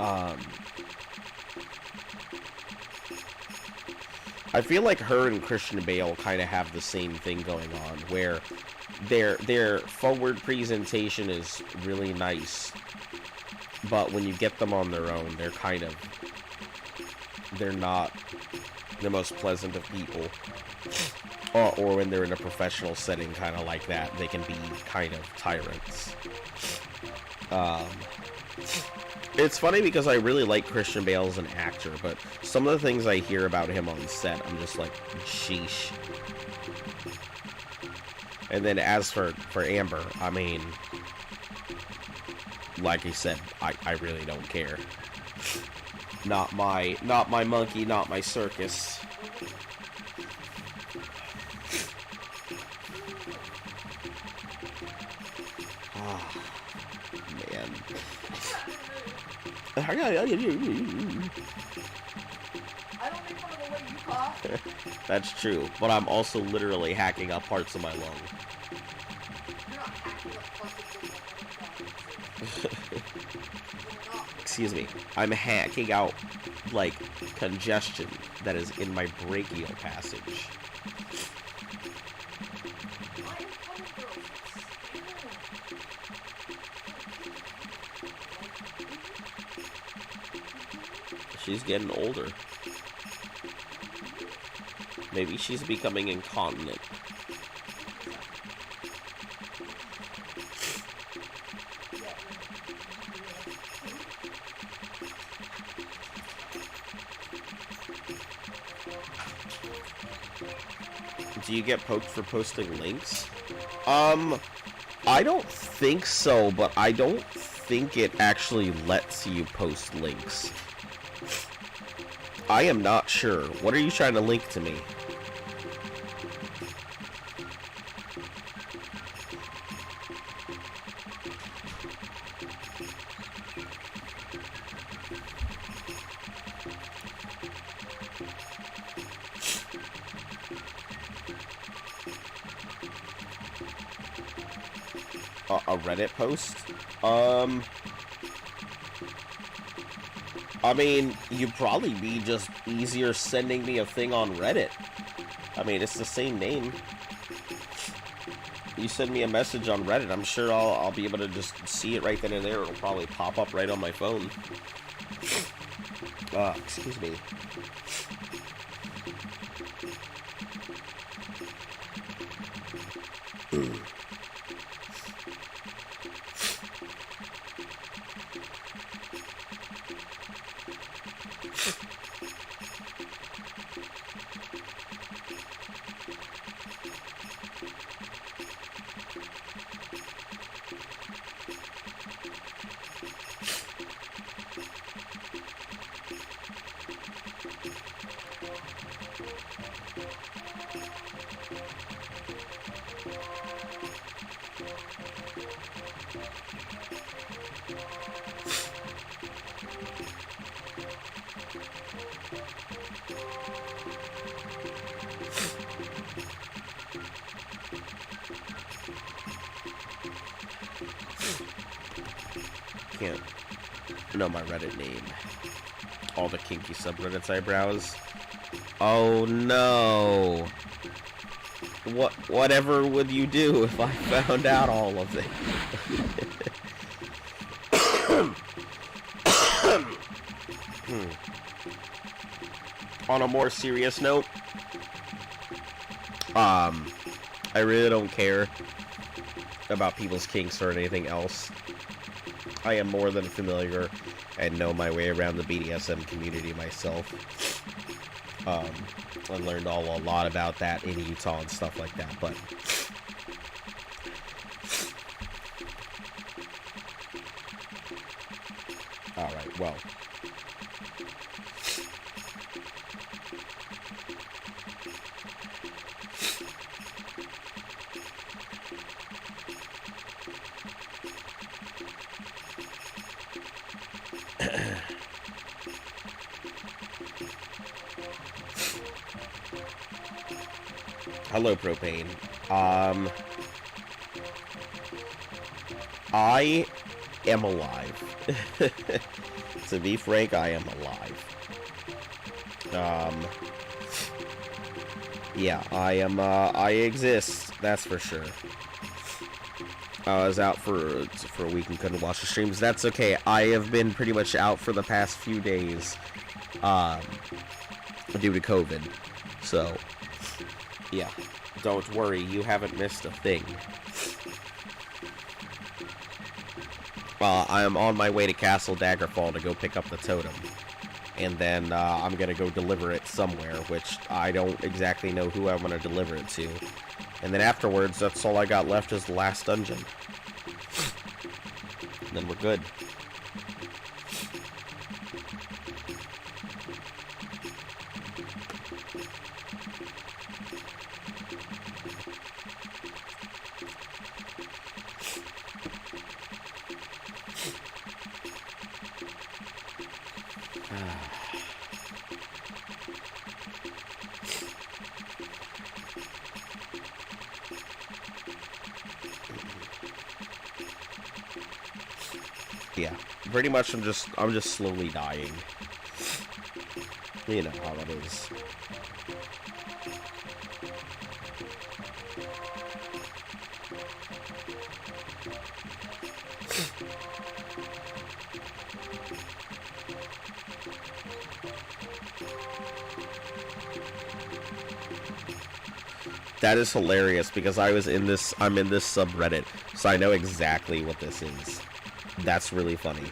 S1: Um, I feel like her and Christian Bale kind of have the same thing going on, where their forward presentation is really nice, but when you get them on their own, they're not the most pleasant of people. Or when they're in a professional setting, kind of like that, they can be kind of tyrants. It's funny because I really like Christian Bale as an actor, but some of the things I hear about him on set, I'm just like, sheesh. And then as for Amber, I mean, like I said, I really don't care. Not my monkey, not my circus. Ah, man.
S2: I don't make fun of the way you cough.
S1: That's true, but I'm also literally hacking up parts of my lung.
S2: You're not hacking up parts of your lung.
S1: Excuse me. I'm hacking out, like, congestion that is in my brachial passage. She's getting older. Maybe she's becoming incontinent. Do you get poked for posting links? I don't think so, but I don't think it actually lets you post links. I am not sure. What are you trying to link to me? A Reddit post? I mean, you'd probably be just easier sending me a thing on Reddit. I mean, it's the same name. You send me a message on Reddit, I'm sure I'll be able to just see it right then and there. It'll probably pop up right on my phone. Excuse me. Can't know my Reddit name. All the kinky subreddits I browse. Oh no! Whatever would you do if I found out all of it? On a more serious note, I really don't care about people's kinks or anything else. I am more than familiar and know my way around the BDSM community myself. I learned a lot about that in Utah and stuff like that, but alright, well. Hello, Propane. I am alive. To be frank, I am alive. Yeah, I exist, that's for sure. I was out for a week and couldn't watch the streams. That's okay. I have been pretty much out for the past few days, due to COVID. So, yeah, don't worry, you haven't missed a thing. I am on my way to Castle Daggerfall to go pick up the totem. And then I'm going to go deliver it somewhere, which I don't exactly know who I'm going to deliver it to. And then afterwards, that's all I got left is the last dungeon. And then we're good. Yeah, pretty much I'm just slowly dying. You know how it is. That is hilarious because I'm in this subreddit, so I know exactly what this is. That's really funny.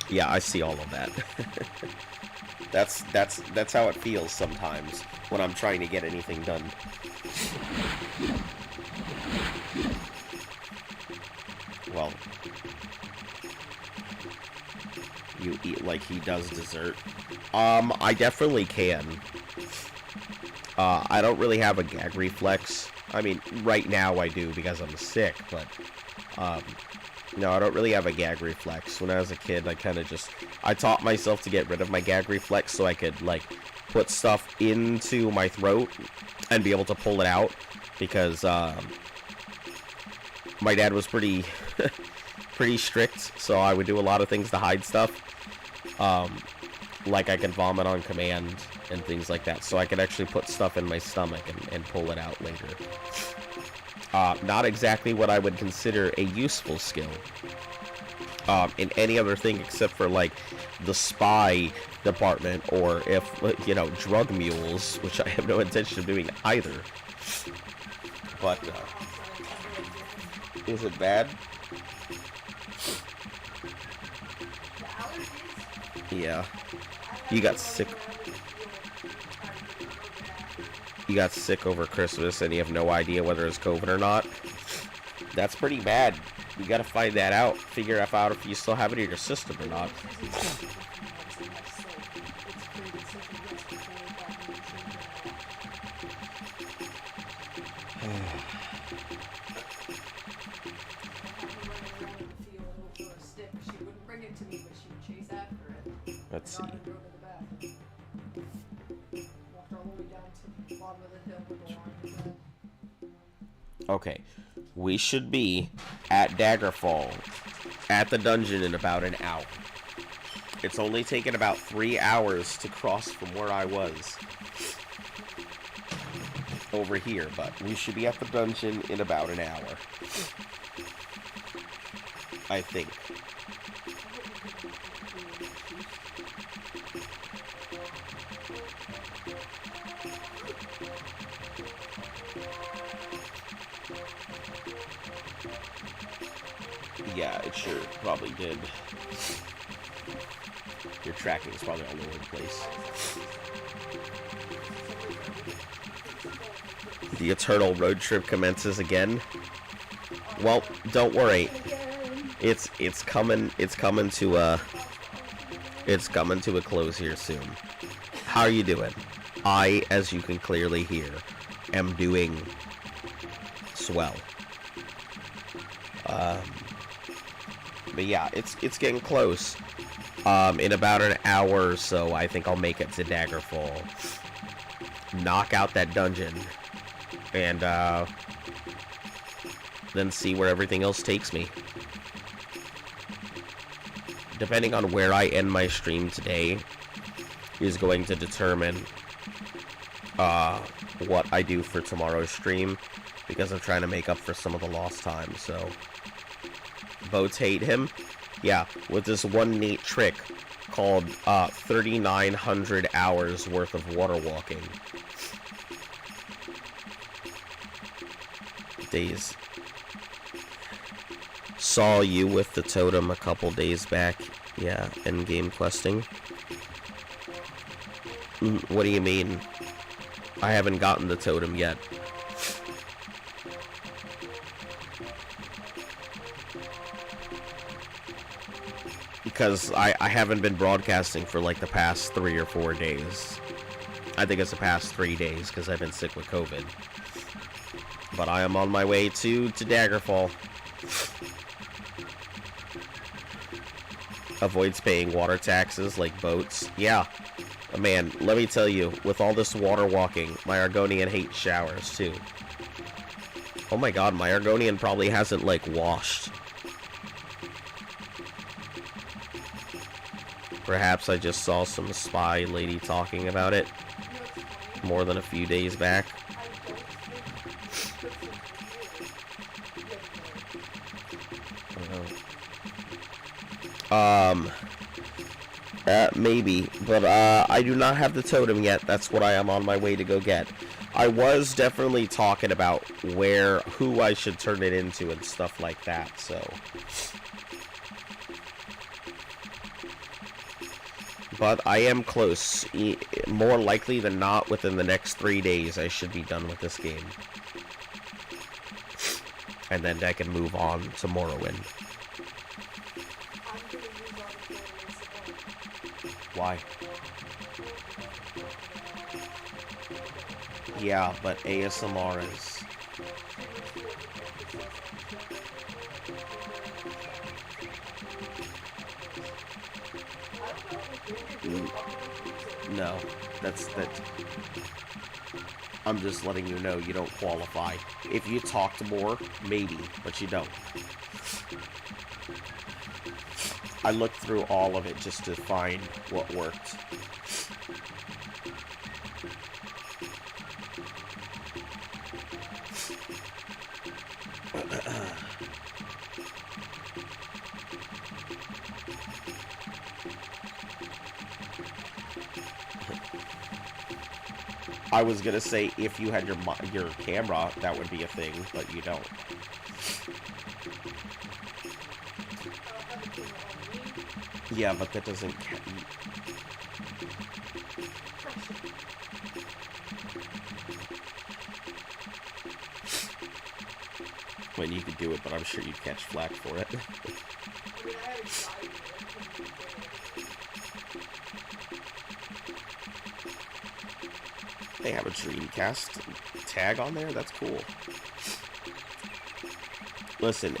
S1: Yeah, I see all of that. That's how it feels sometimes when I'm trying to get anything done. Well, you eat like he does dessert. I definitely can. I don't really have a gag reflex. I mean, right now I do because I'm sick, but no, I don't really have a gag reflex. When I was a kid, I taught myself to get rid of my gag reflex so I could, like, put stuff into my throat and be able to pull it out, because my dad was pretty strict, so I would do a lot of things to hide stuff. Like I could vomit on command and things like that, so I could actually put stuff in my stomach and pull it out later. Not exactly what I would consider a useful skill in any other thing except for, like, the spy department, or if, you know, drug mules, which I have no intention of doing either. But, is it bad? Yeah. You got sick. You got sick over Christmas and you have no idea whether it's COVID or not. That's pretty bad. You gotta find that out. Figure out if you still have it in your system or not. Let's see. Okay, we should be at Daggerfall, at the dungeon, in about an hour. It's only taken about 3 hours to cross from where I was over here, but we should be at the dungeon in about an hour, I think. Yeah, it sure probably did. Your tracking is probably all over the place. The eternal road trip commences again. Well, don't worry. It's coming to a close here soon. How are you doing? I, as you can clearly hear, am doing swell. But yeah, it's getting close. In about an hour or so, I think I'll make it to Daggerfall. Knock out that dungeon. And, then see where everything else takes me. Depending on where I end my stream today is going to determine what I do for tomorrow's stream, because I'm trying to make up for some of the lost time. So boats hate him. Yeah, with this one neat trick called 3,900 hours worth of water walking. Days. Saw you with the totem a couple days back. Yeah, endgame questing. What do you mean? I haven't gotten the totem yet. Because I haven't been broadcasting for like the past 3 or 4 days. I think it's the past 3 days because I've been sick with COVID. But I am on my way to Daggerfall. Avoids paying water taxes like boats. Yeah. Man, let me tell you, with all this water walking, my Argonian hates showers too. Oh my god, my Argonian probably hasn't like washed. Perhaps I just saw some spy lady talking about it more than a few days back. Maybe, but I do not have the totem yet. That's what I am on my way to go get. I was definitely talking about who I should turn it into and stuff like that, so. But I am close. More likely than not, within the next 3 days, I should be done with this game. And then I can move on to Morrowind. Why? Yeah, but ASMR is... No, that's... I'm just letting you know you don't qualify. If you talked more, maybe, but you don't. I looked through all of it just to find what worked. I was gonna say if you had your camera, that would be a thing, but you don't. Yeah, but that doesn't count. When you could do it, but I'm sure you'd catch flack for it. They have a Dreamcast tag on there? That's cool. Listen,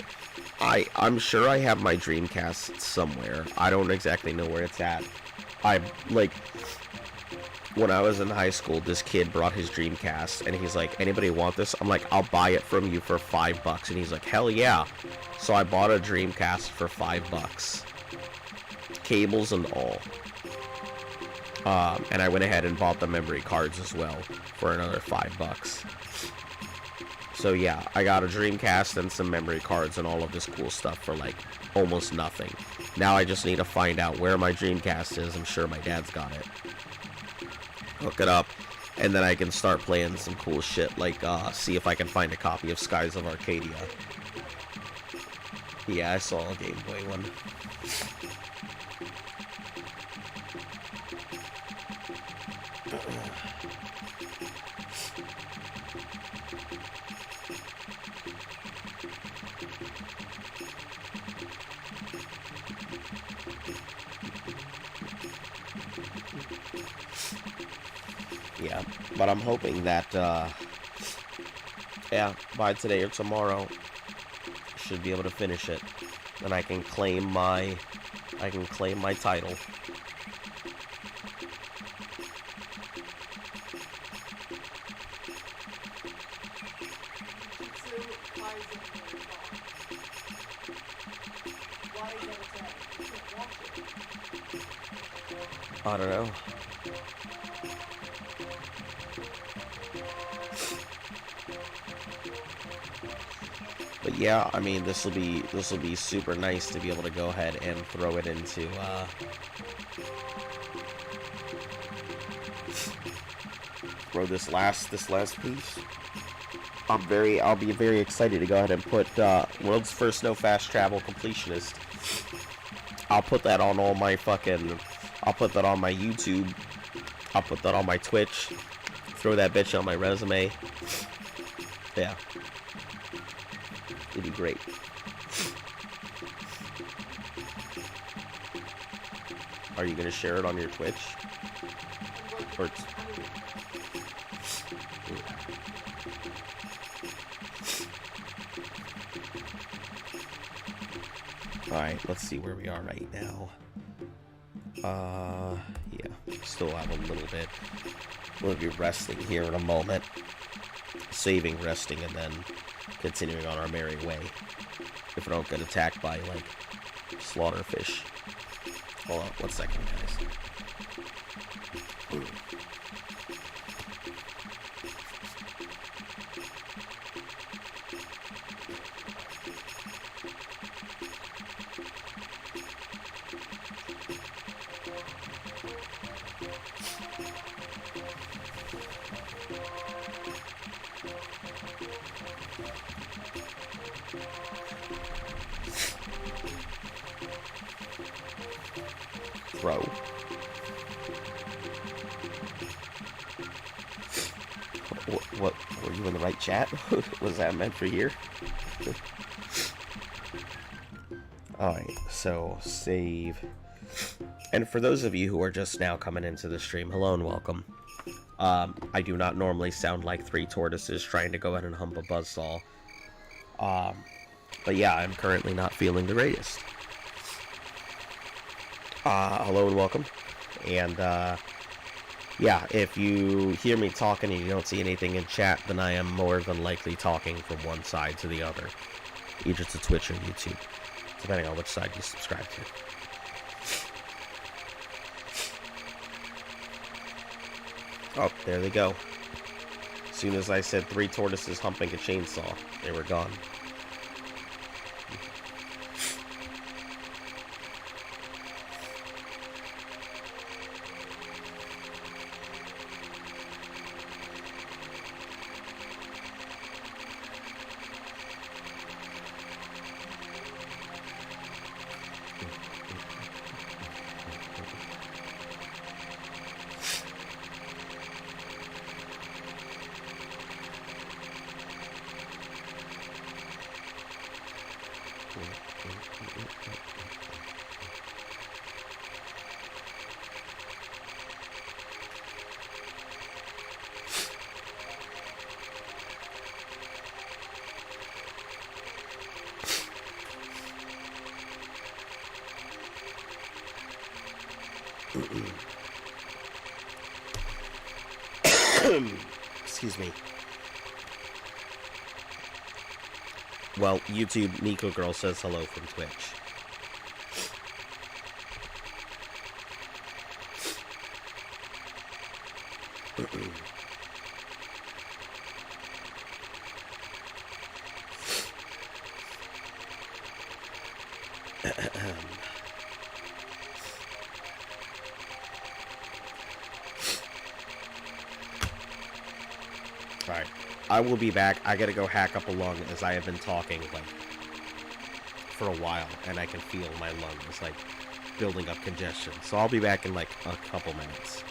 S1: I'm sure I have my Dreamcast somewhere. I don't exactly know where it's at. When I was in high school, this kid brought his Dreamcast, and he's like, anybody want this? I'm like, I'll buy it from you for $5. And he's like, hell yeah. So I bought a Dreamcast for $5. Cables and all. And I went ahead and bought the memory cards as well for another $5. So yeah, I got a Dreamcast and some memory cards and all of this cool stuff for like almost nothing. Now I just need to find out where my Dreamcast is. I'm sure my dad's got it. Hook it up, and then I can start playing some cool shit, like see if I can find a copy of Skies of Arcadia. Yeah, I saw a Game Boy one. Yeah, but I'm hoping that, yeah, by today or tomorrow, should be able to finish it. and I can claim my title. I don't know. But yeah, I mean, this will be super nice to be able to go ahead and throw it into throw this last piece. I'll be very excited to go ahead and put World's First No Fast Travel Completionist. I'll put that on all my I'll put that on my YouTube. I'll put that on my Twitch. Throw that bitch on my resume. Yeah. It'd be great. Are you gonna share it on your Twitch? Or Alright, let's see where we are right now. Yeah, still have a little bit. We'll be resting here in a moment. Saving, resting, and then continuing on our merry way. If we don't get attacked by, like, slaughterfish. Hold on, 1 second, guys. Throw. What were you in the right chat? Was that meant for here? Alright, so save. And for those of you who are just now coming into the stream, hello and welcome. I do not normally sound like 3 tortoises trying to go ahead and hump a buzzsaw. But yeah, I'm currently not feeling the greatest. Hello and welcome. And, yeah, if you hear me talking and you don't see anything in chat, then I am more than likely talking from one side to the other. Either to Twitch or YouTube, depending on which side you subscribe to. Oh, there they go. As soon as I said 3 tortoises humping a chainsaw, they were gone. Excuse me. Well, YouTube, Nico Girl says hello from Twitch. Alright, I will be back. I gotta go hack up a lung as I have been talking, like, for a while, and I can feel my lungs, like, building up congestion. So I'll be back in, like, a couple minutes.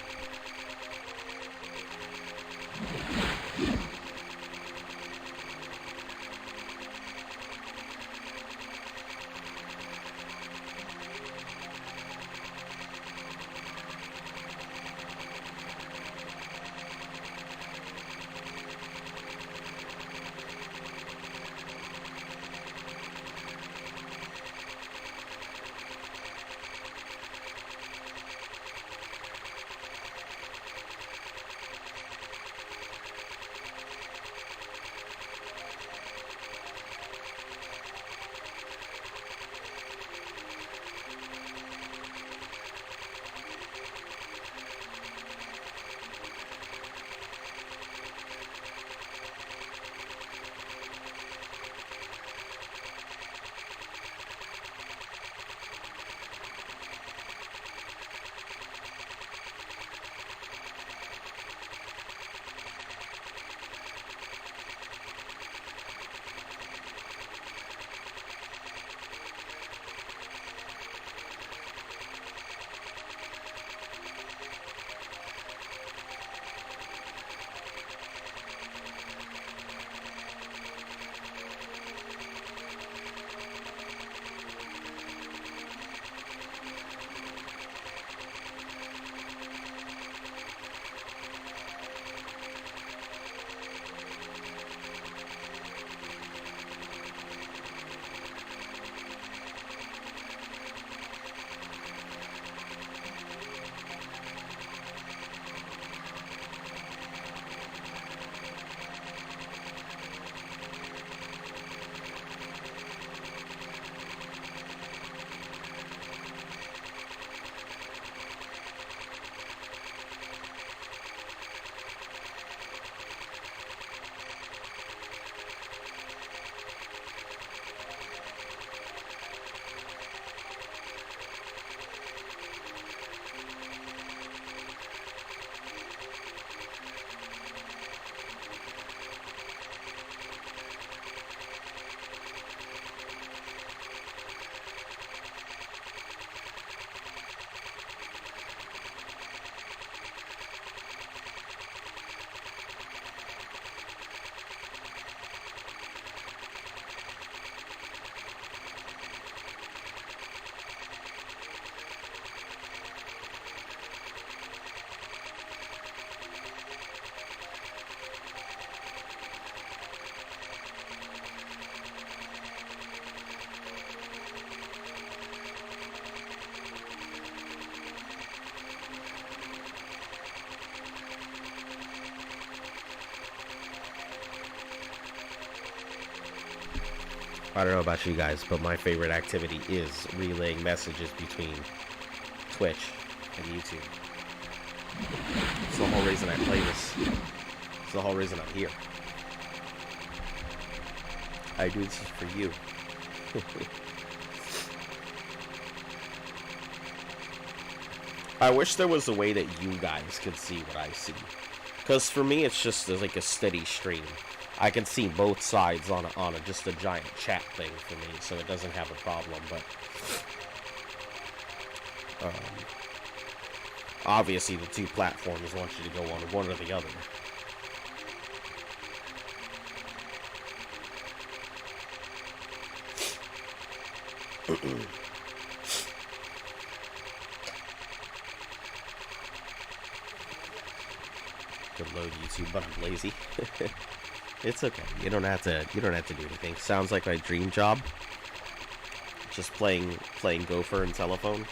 S1: I don't know about you guys, but my favorite activity is relaying messages between Twitch and YouTube. It's the whole reason I play this. It's the whole reason I'm here. I do this for you. I wish there was a way that you guys could see what I see. Because for me, it's just like a steady stream. I can see both sides on just a giant chat thing for me, so it doesn't have a problem. But obviously, the two platforms want you to go on one or the other. Could load YouTube, but I'm lazy. It's okay. You don't have to do anything. Sounds like my dream job. Just playing Gopher and telephone.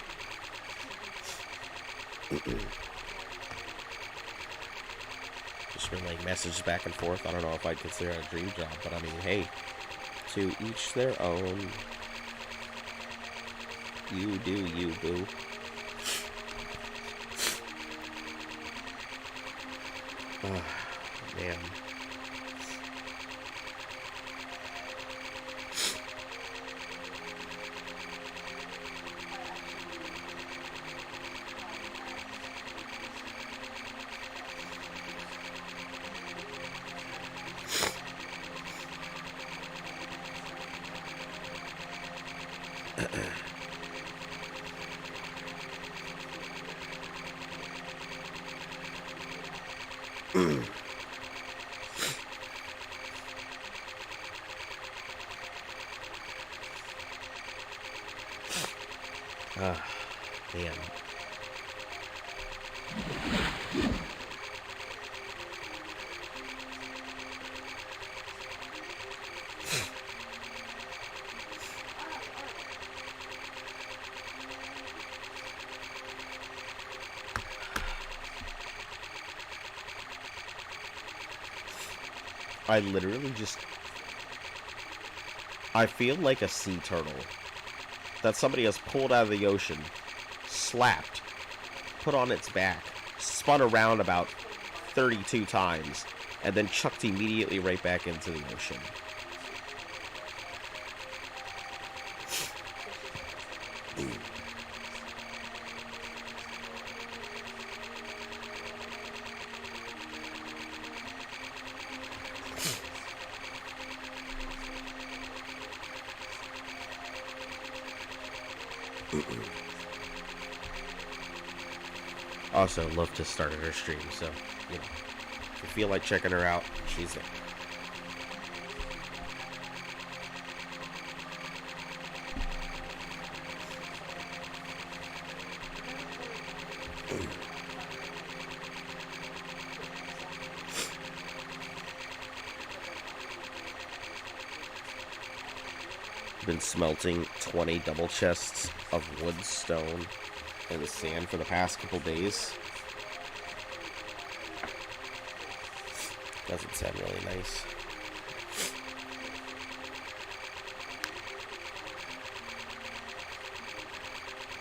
S1: Just relaying messages back and forth. I don't know if I'd consider it a dream job, but I mean, hey, to each their own. You do you, boo. Oh, man. Damn. I literally just... I feel like a sea turtle that somebody has pulled out of the ocean, slapped, put on its back, spun around about 32 times, and then chucked immediately right back into the ocean. Also, love to start her stream, so, you know, if you feel like checking her out, she's there. Been smelting 20 double chests of wood, stone, and sand for the past couple days. Doesn't sound really nice.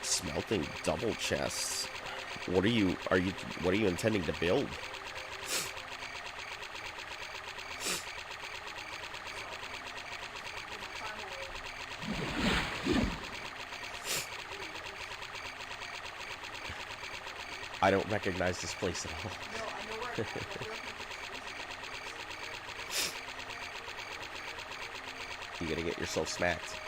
S1: Smelting double chests. What are you intending to build? I don't recognize this place at all.
S2: No, I know where
S1: You're gonna get yourself smacked.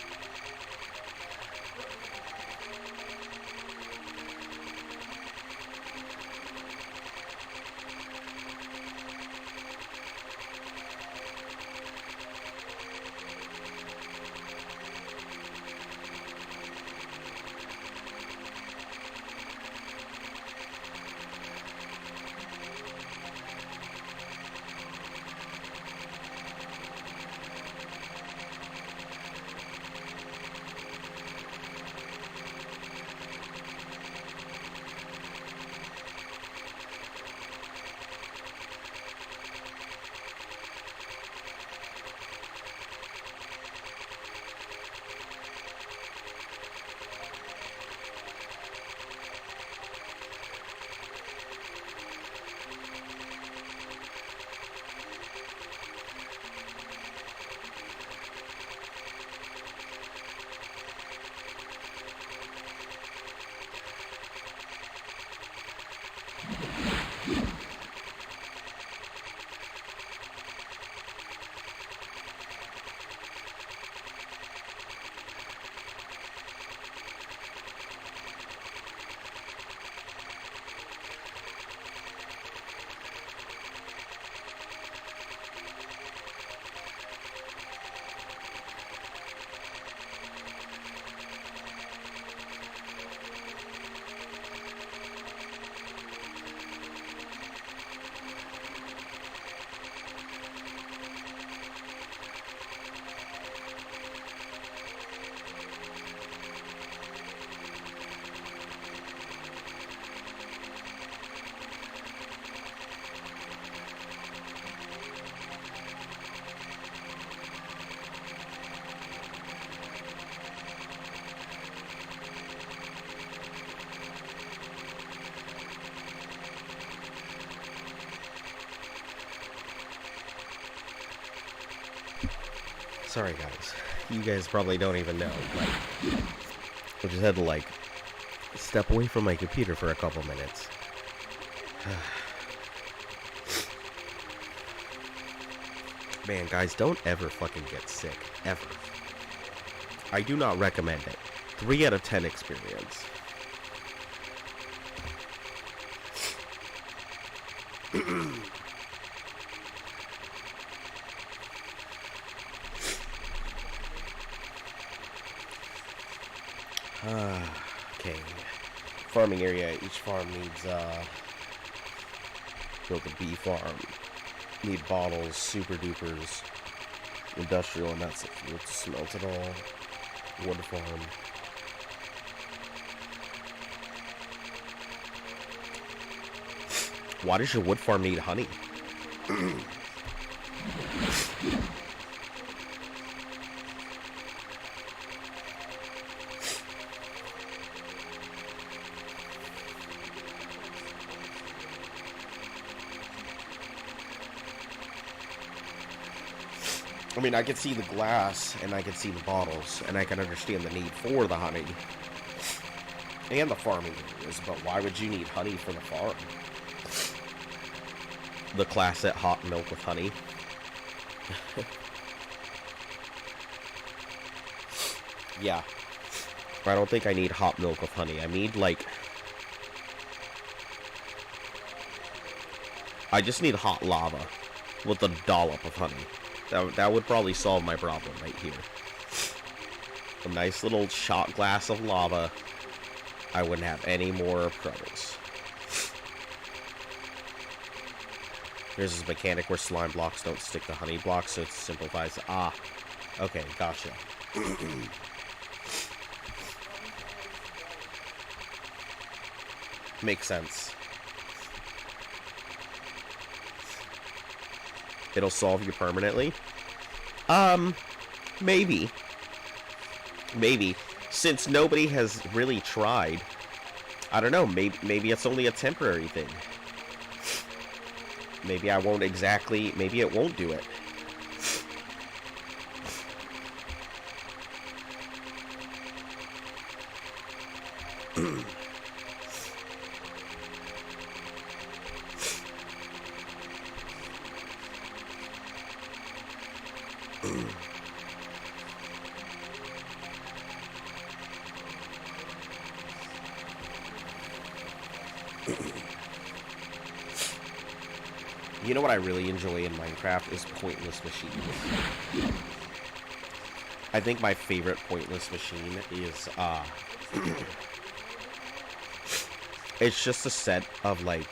S1: sorry guys. You guys probably don't even know. Like, I just had to, like, step away from my computer for a couple minutes. Man, guys, don't ever fucking get sick. Ever. I do not recommend it. 3 out of 10 experience. Okay. Farming area. Each farm needs, built a bee farm. Need bottles, super dupers. Industrial, and that's it. Fuel to smelt it all. Wood farm. Why does your wood farm need honey? I mean, I can see the glass, and I can see the bottles, and I can understand the need for the honey. And the farming areas, but why would you need honey for the farm? The classic hot milk with honey. Yeah. I don't think I need hot milk with honey. I need, like... I just need hot lava with a dollop of honey. That would probably solve my problem right here. A nice little shot glass of lava. I wouldn't have any more troubles. There's this mechanic where slime blocks don't stick to honey blocks, so it simplifies. Ah, okay, gotcha. Makes sense. It'll solve you permanently? Maybe. Maybe. Since nobody has really tried. I don't know, maybe it's only a temporary thing. Maybe I won't exactly... Maybe it won't do it. You know what I really enjoy in Minecraft is pointless machines. I think my favorite pointless machine is, it's just a set of, like,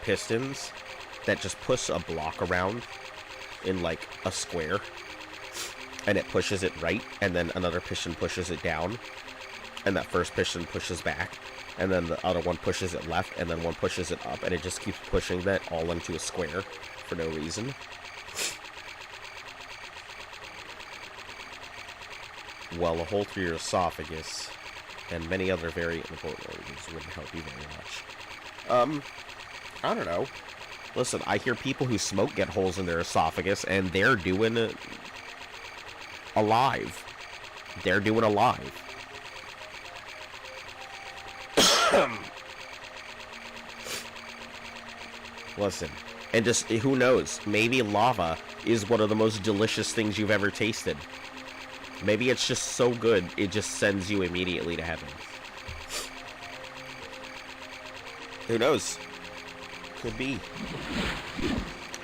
S1: pistons that just push a block around in, like, a square. And it pushes it right, and then another piston pushes it down. And that first piston pushes back. And then the other one pushes it left, and then one pushes it up, and it just keeps pushing that all into a square for no reason. Well, a hole through your esophagus and many other very important organs wouldn't help you very much. I don't know. Listen, I hear people who smoke get holes in their esophagus, and they're doing it alive. They're doing alive. Listen, and just, who knows, maybe lava is one of the most delicious things you've ever tasted. Maybe it's just so good, it just sends you immediately to heaven. Who knows? Could be.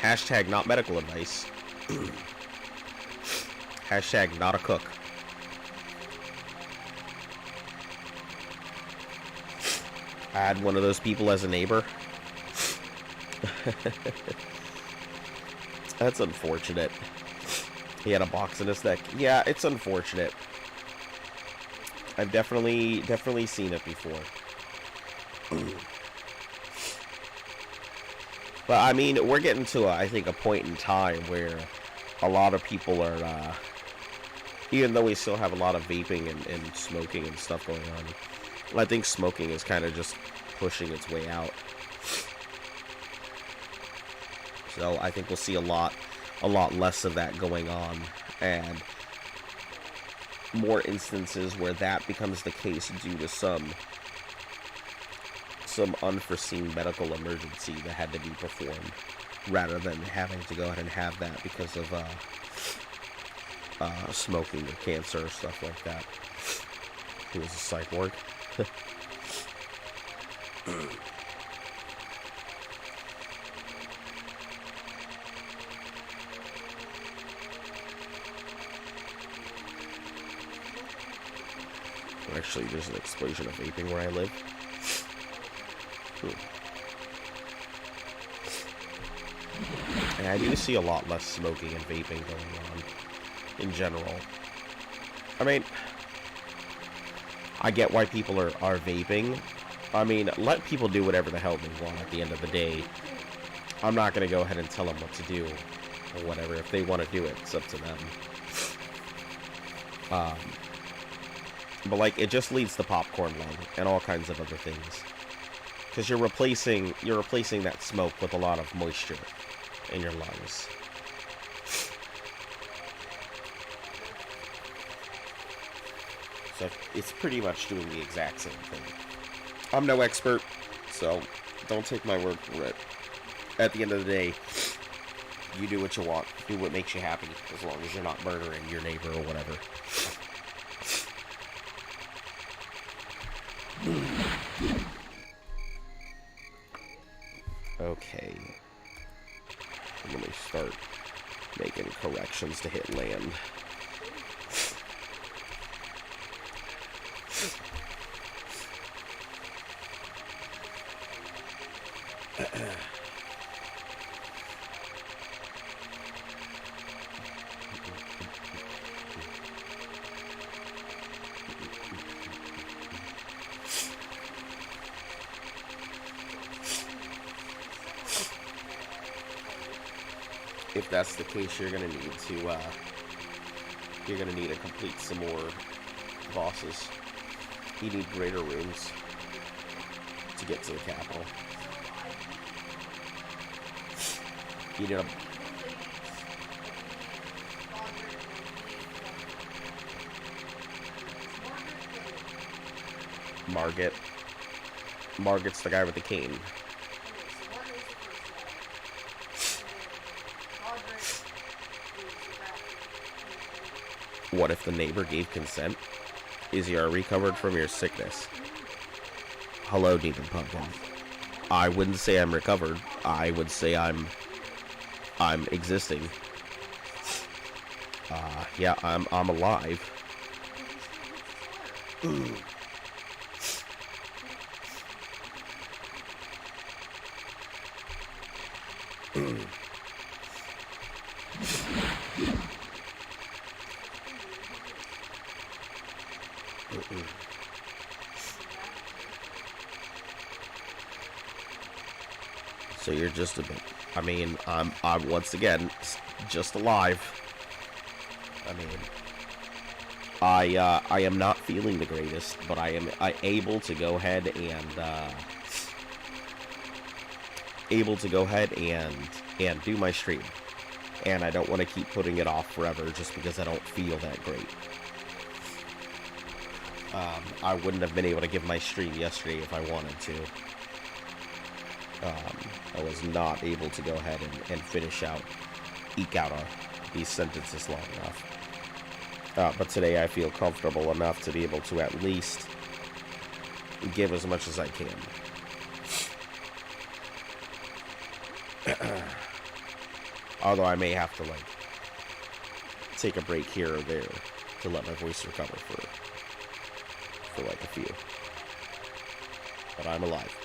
S1: Hashtag not medical advice. Hashtag not a cook. I had one of those people as a neighbor. That's unfortunate. He had a box in his neck. Yeah, it's unfortunate. I've definitely seen it before. But, I mean, we're getting to, I think, a point in time where a lot of people are, even though we still have a lot of vaping and smoking and stuff going on, I think smoking is kind of just pushing its way out. So I think we'll see a lot a lot less of that going on, and more instances where that becomes the case due to some unforeseen medical emergency that had to be performed, rather than having to go ahead and have that because of smoking or cancer or stuff like that. He was a cyborg. Actually, there's an explosion of vaping where I live. And I do see a lot less smoking and vaping going on in general. I mean, I get why people are vaping. I mean, let people do whatever the hell they want at the end of the day. I'm not going to go ahead and tell them what to do or whatever. If they want to do it, it's up to them. But like, it just leads to popcorn lung and all kinds of other things. Because you're replacing that smoke with a lot of moisture in your lungs. So it's pretty much doing the exact same thing. I'm no expert, so don't take my word for it. At the end of the day, you do what you want. Do what makes you happy, as long as you're not murdering your neighbor or whatever. Okay. Let me start making corrections to hit land. If that's the case, you're gonna need to complete some more bosses. You need greater rooms to get to the capital. You need a Margit's the guy with the cane. What if the neighbor gave consent? Is you recovered from your sickness? Hello, Demon Pumpkin. I wouldn't say I'm recovered. I would say I'm existing. Yeah, I'm alive. So you're just a bit. I mean, I'm once again just alive. I mean, I am not feeling the greatest, but I am able to go ahead and do my stream, and I don't want to keep putting it off forever just because I don't feel that great. I wouldn't have been able to give my stream yesterday if I wanted to. I was not able to go ahead and eke out these sentences long enough. But today I feel comfortable enough to be able to at least give as much as I can. Although I may have to, like, take a break here or there to let my voice recover for like a few. But I'm alive.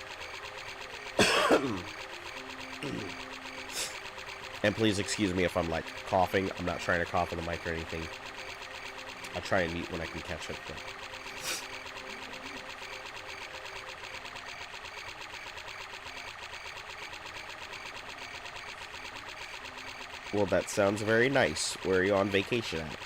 S1: And please excuse me if I'm, like, coughing. I'm not trying to cough in the mic or anything. I'll try and mute when I can catch it, but... Well, that sounds very nice. Where are you on vacation at?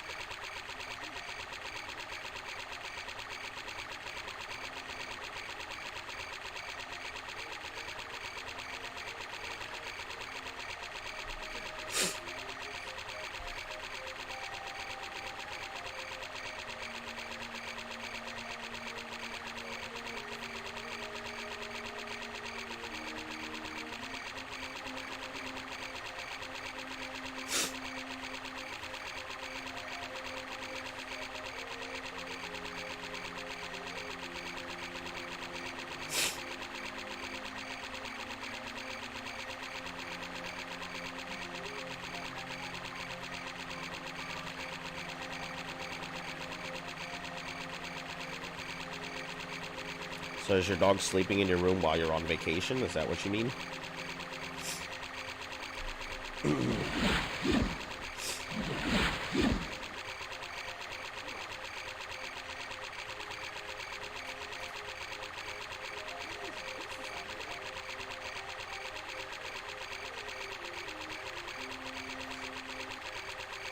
S1: So is your dog sleeping in your room while you're on vacation? Is that what you mean?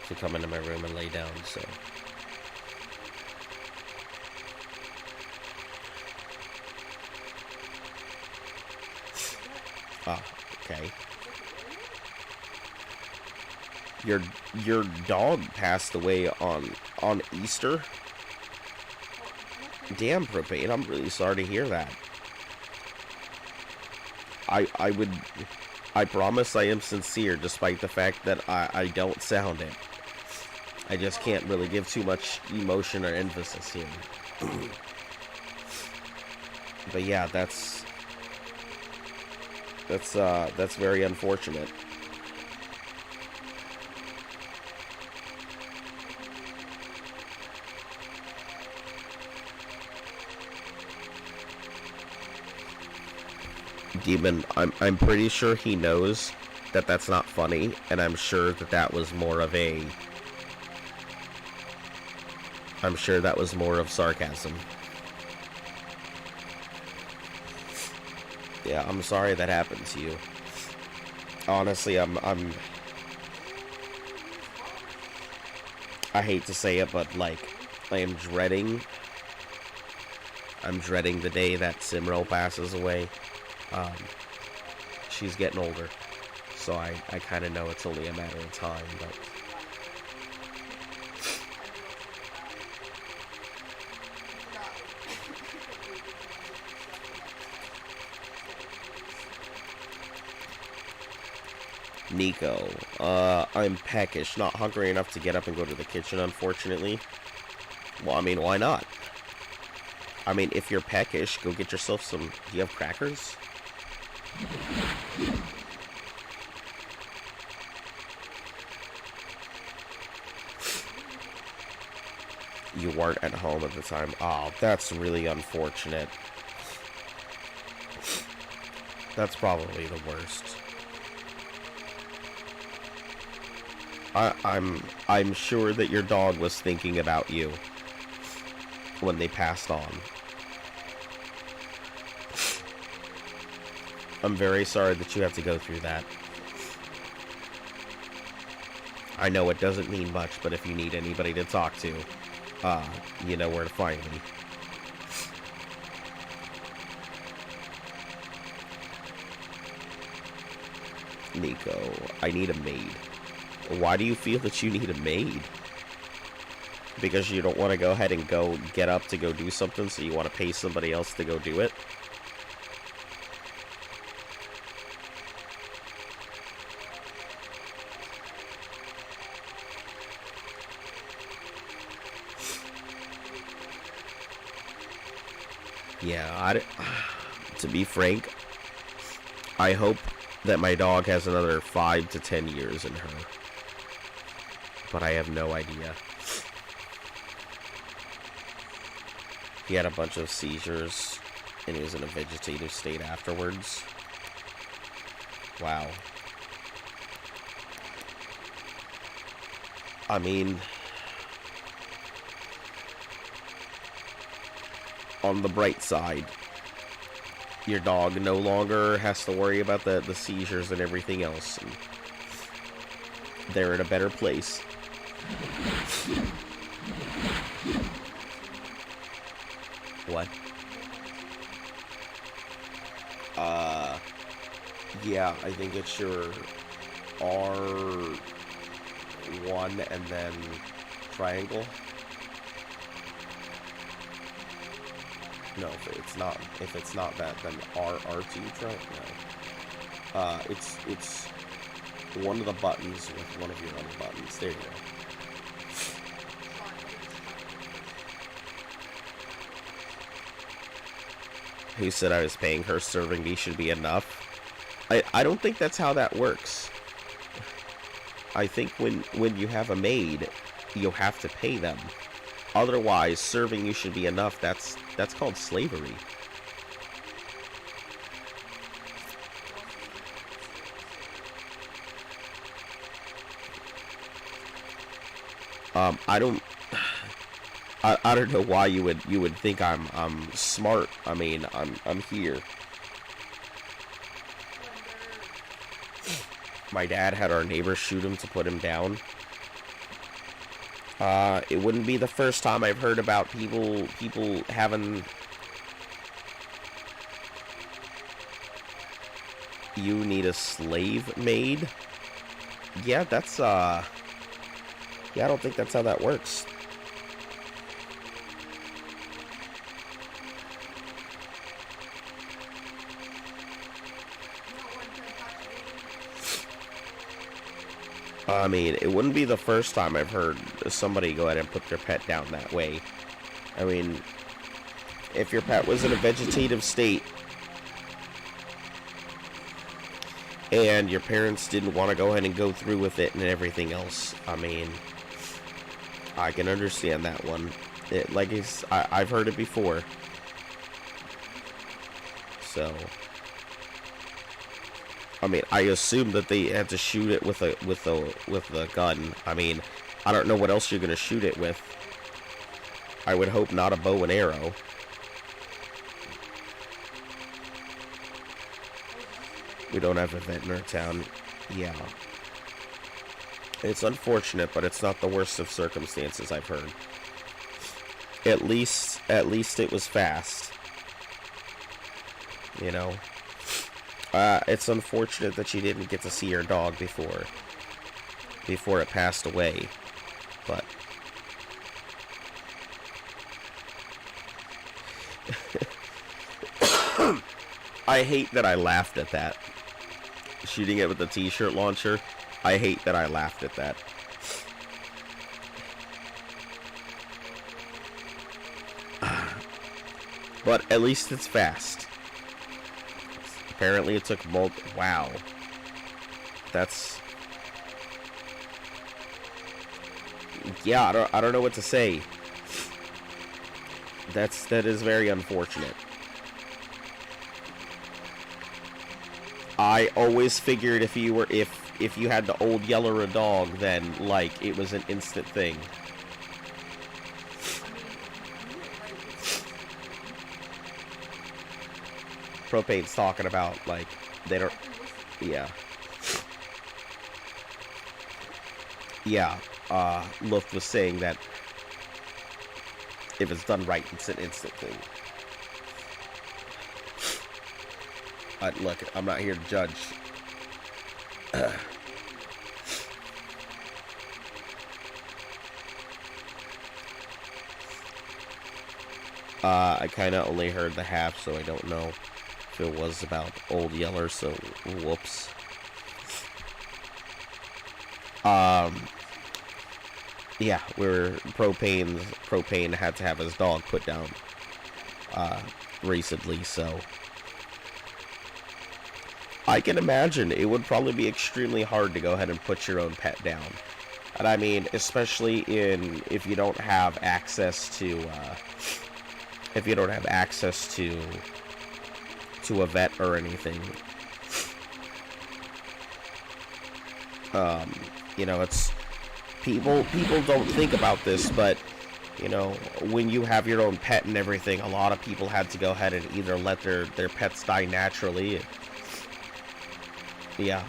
S1: To come into my room and lay down, so... Ah, okay. Your dog passed away on Easter? Damn, Propane, I'm really sorry to hear that. I promise I am sincere, despite the fact that I don't sound it. I just can't really give too much emotion or emphasis here. But yeah, that's very unfortunate. Demon, I'm pretty sure he knows that that's not funny, and I'm sure that that was more of a... I'm sure that was more of sarcasm. Yeah, I'm sorry that happened to you. Honestly, I hate to say it, but like, I'm dreading the day that Simro passes away. She's getting older, so I kind of know it's only a matter of time, but... Nico, I'm peckish, not hungry enough to get up and go to the kitchen, unfortunately. Well, I mean, why not? I mean, if you're peckish, go get yourself some... Do you have crackers? You weren't at home at the time. Oh, that's really unfortunate. That's probably the worst. I'm sure that your dog was thinking about you when they passed on. I'm very sorry that you have to go through that. I know it doesn't mean much, but if you need anybody to talk to, you know where to find me. Nico, I need a maid. Why do you feel that you need a maid? Because you don't want to go ahead and go get up to go do something, so you want to pay somebody else to go do it? Yeah, to be frank, I hope that my dog has another 5 to 10 years in her. But I have no idea. He had a bunch of seizures, and he was in a vegetative state afterwards. Wow. I mean... on the bright side, your dog no longer has to worry about the seizures and everything else. And they're in a better place. What? Yeah, I think it's your R1 and then triangle. No, if it's not that, then R2 try. No. It's one of the buttons with one of your other buttons. There you go. Who said I was paying her? Serving me should be enough. I don't think that's how that works. I think when you have a maid, you'll have to pay them. Otherwise, serving you should be enough. That's called slavery. I don't. I don't know why you would think I'm smart. I mean, I'm here. My dad had our neighbor shoot him to put him down. It wouldn't be the first time I've heard about people having. You need a slave made? Yeah, that's, yeah, I don't think that's how that works. I mean, it wouldn't be the first time I've heard somebody go ahead and put their pet down that way. I mean, if your pet was in a vegetative state, and your parents didn't want to go ahead and go through with it and everything else, I mean, I can understand that one. I've heard it before. So, I mean, I assume that they had to shoot it with a gun. I mean, I don't know what else you're gonna shoot it with. I would hope not a bow and arrow. We don't have a vet in our town. Yeah. It's unfortunate, but it's not the worst of circumstances, I've heard. At least it was fast. You know? It's unfortunate that you didn't get to see your dog before it passed away. But... I hate that I laughed at that. Shooting it with the t-shirt launcher. I hate that I laughed at that. But at least it's fast. Apparently it took wow. That's... Yeah, I don't know what to say. That is very unfortunate. I always figured if you had to old yeller a dog, then like it was an instant thing. Propane's talking about like they don't. Yeah. Yeah. Luft was saying that if it's done right, it's an instant thing. Look, I'm not here to judge. I kind of only heard the half, so I don't know if it was about Old Yeller, so whoops. Yeah, Propane had to have his dog put down, recently, so... I can imagine it would probably be extremely hard to go ahead and put your own pet down. And I mean, especially if you don't have access to, to a vet or anything. You know, it's, people don't think about this, but, you know, when you have your own pet and everything, a lot of people had to go ahead and either let their pets die naturally. Yeah,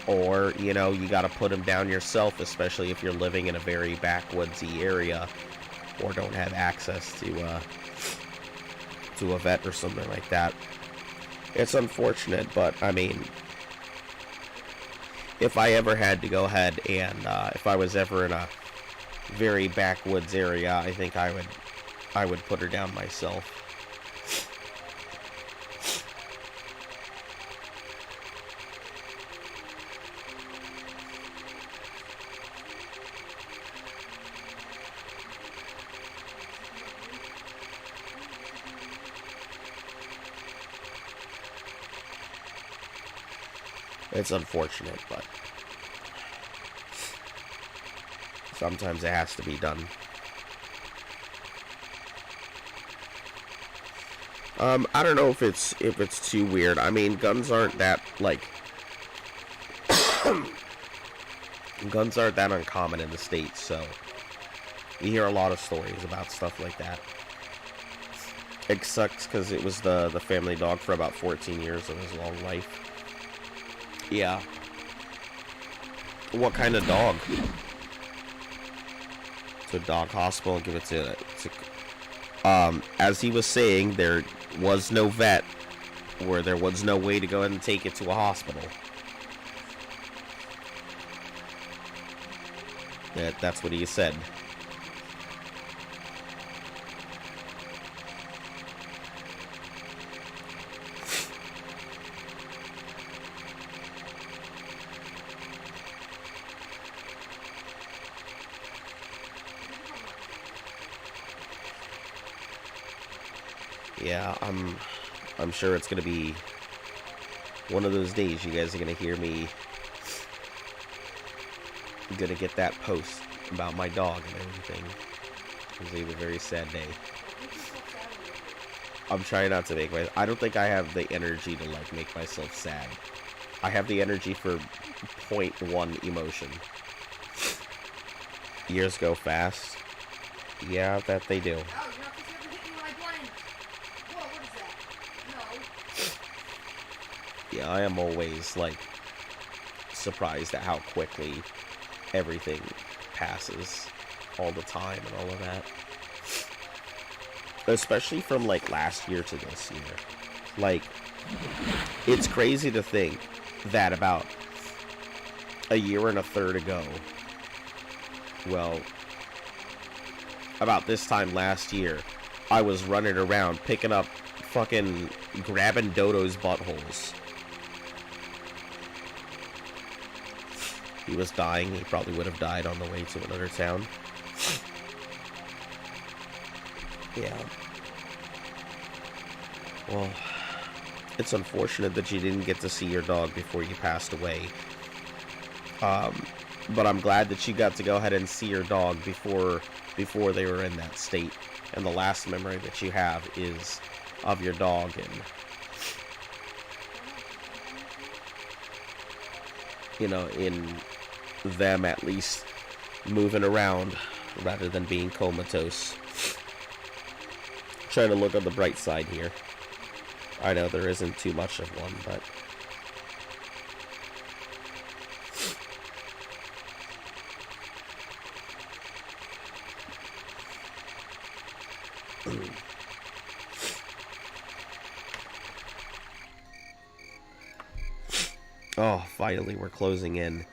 S1: or, you know, you gotta put them down yourself, especially if you're living in a very backwoodsy area, or don't have access to a vet or something like that. It's unfortunate, but, I mean, if I ever had to go ahead and, if I was ever in a very backwoods area, I think I would put her down myself. It's unfortunate, but sometimes it has to be done. I don't know if it's too weird. I mean, guns aren't that, like, guns aren't that uncommon in the States, so You hear a lot of stories about stuff like that. It sucks because it was the family dog for about 14 years of his long life. Yeah. What kind of dog? To a dog hospital and give it to as he was saying, there was no vet, or there was no way to go ahead and take it to a hospital. That's what he said. Yeah, I'm sure it's gonna be one of those days you guys are gonna hear me gonna get that post about my dog and everything. It's gonna be a very sad day. I'm trying not to make I don't think I have the energy to like make myself sad. I have the energy for 0.1 emotion. Years go fast. Yeah, that they do. Yeah, I am always, like, surprised at how quickly everything passes all the time and all of that. Especially from, like, last year to this year. Like, it's crazy to think that about a year and a third ago, well, about this time last year, I was running around picking up fucking grabbing Dodo's buttholes. He was dying. He probably would have died on the way to another town. Yeah. Well, it's unfortunate that you didn't get to see your dog before you passed away. But I'm glad that you got to go ahead and see your dog before they were in that state. And the last memory that you have is of your dog and, you know, in them at least moving around rather than being comatose. Trying to look on the bright side here. I know there isn't too much of one, but oh, finally we're closing in.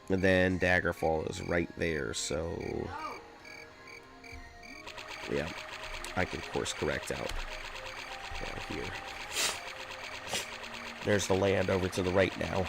S1: And then Daggerfall is right there, so yeah, I can course correct out down here. There's the land over to the right now.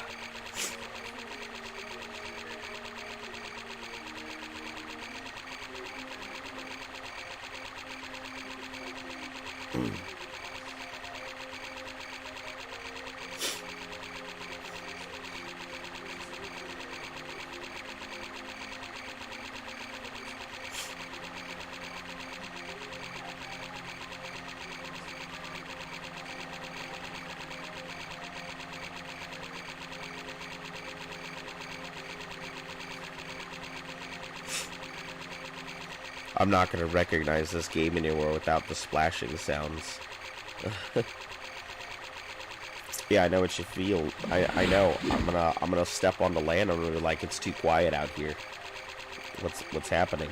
S1: I'm not going to recognize this game anymore without the splashing sounds. Yeah, I know what you feel. I know. I'm gonna step on the land and really like it's too quiet out here. What's happening?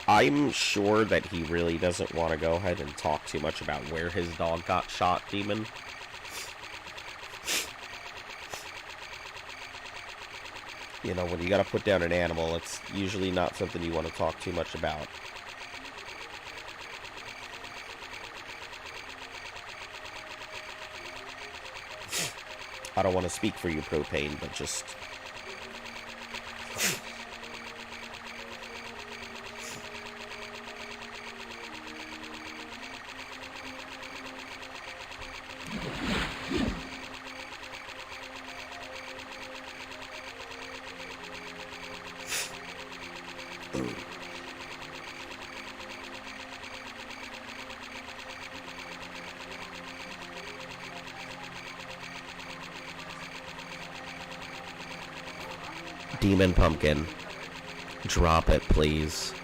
S1: I'm sure that he really doesn't want to go ahead and talk too much about where his dog got shot, Demon. You know, when you gotta put down an animal, it's usually not something you want to talk too much about. I don't want to speak for you, Propane, but just... Demon Pumpkin. Drop it, please.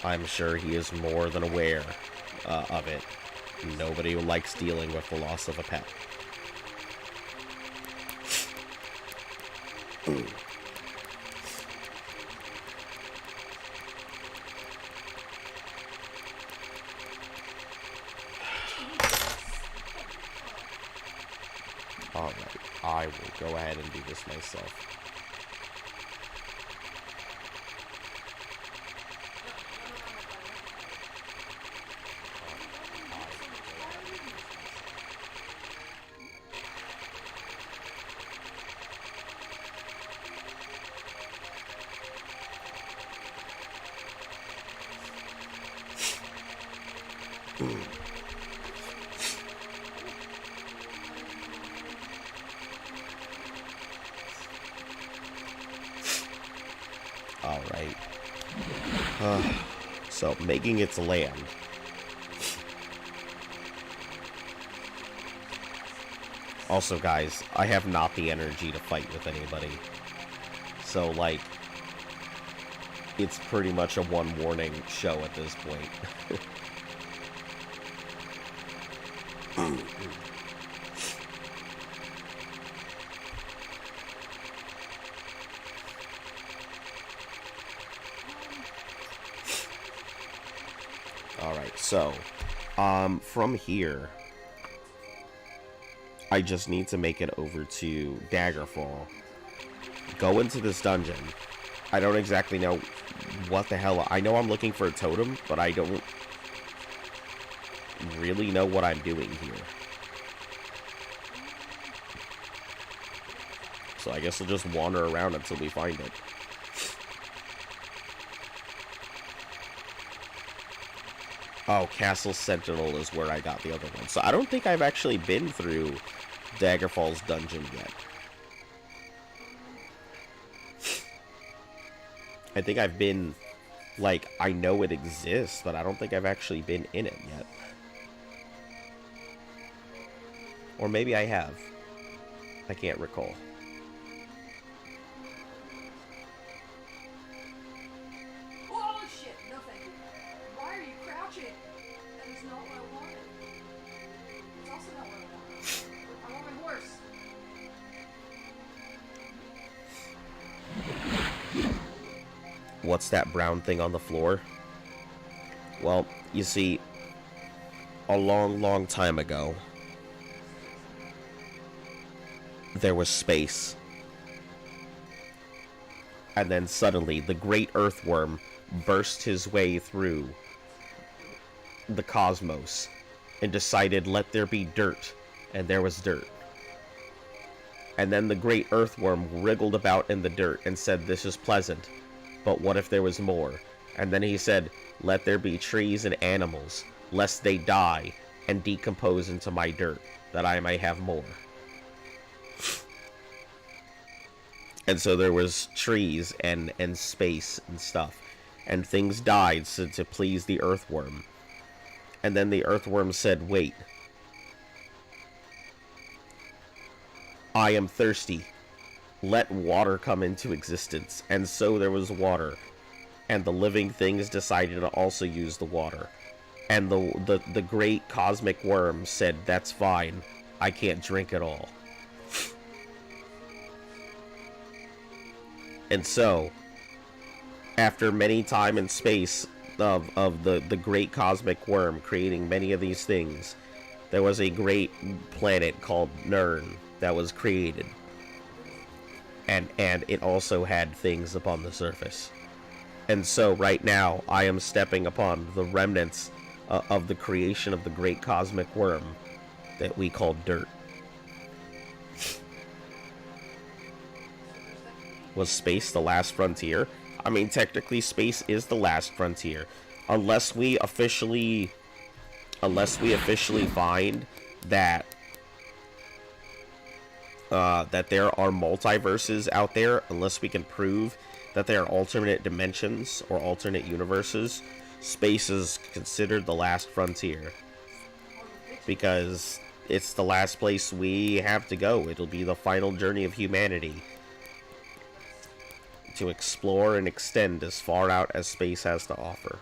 S1: I'm sure he is more than aware of it. Nobody likes dealing with the loss of a pet. Alright, I will go ahead and do this myself. Alright. So, making its land. Also, guys, I have not the energy to fight with anybody. So, like, it's pretty much a one warning show at this point. Alright, so, from here, I just need to make it over to Daggerfall. Go into this dungeon. I don't exactly know what the hell. I know I'm looking for a totem, but I don't really know what I'm doing here. So I guess we'll just wander around until we find it. Oh, Castle Sentinel is where I got the other one. So I don't think I've actually been through Daggerfall's dungeon yet. I think I've been, like, I know it exists, but I don't think I've actually been in it yet. Or maybe I have. I can't recall.
S2: Holy shit! No thank you. Why are you crouching? That is not what I wanted. It's also not what I wanted. I want my horse.
S1: What's that brown thing on the floor? Well, you see, a long, long time ago, there was space. And then suddenly, the great earthworm burst his way through the cosmos and decided, let there be dirt. And there was dirt. And then the great earthworm wriggled about in the dirt and said, this is pleasant. But what if there was more? And then he said, let there be trees and animals, lest they die and decompose into my dirt, that I may have more. And so there was trees and space and stuff. And things died to please the earthworm. And then the earthworm said, wait. I am thirsty. Let water come into existence. And so there was water. And the living things decided to also use the water. And the great cosmic worm said, that's fine. I can't drink it all. And so, after many time and space of the great cosmic worm creating many of these things, there was a great planet called Nirn that was created. And it also had things upon the surface. And so right now, I am stepping upon the remnants of the creation of the great cosmic worm that we call dirt. Was space the last frontier? I mean, technically, space is the last frontier. Unless we officially find that that there are multiverses out there, unless we can prove that there are alternate dimensions or alternate universes, space is considered the last frontier. Because it's the last place we have to go. It'll be the final journey of humanity. To explore and extend as far out as space has to offer.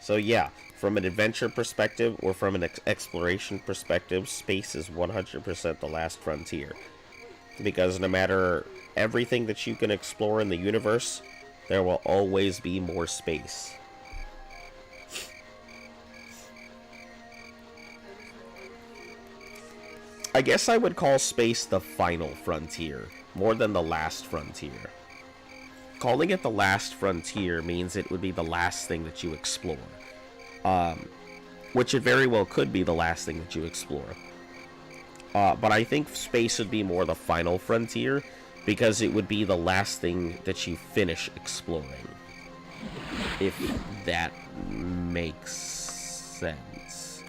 S1: So yeah, from an adventure perspective or from an exploration perspective, space is 100% the last frontier. Because no matter everything that you can explore in the universe, there will always be more space. I guess I would call space the final frontier, more than the last frontier. Calling it the last frontier means it would be the last thing that you explore. Which it very well could be the last thing that you explore. But I think space would be more the final frontier, because it would be the last thing that you finish exploring. If that makes sense.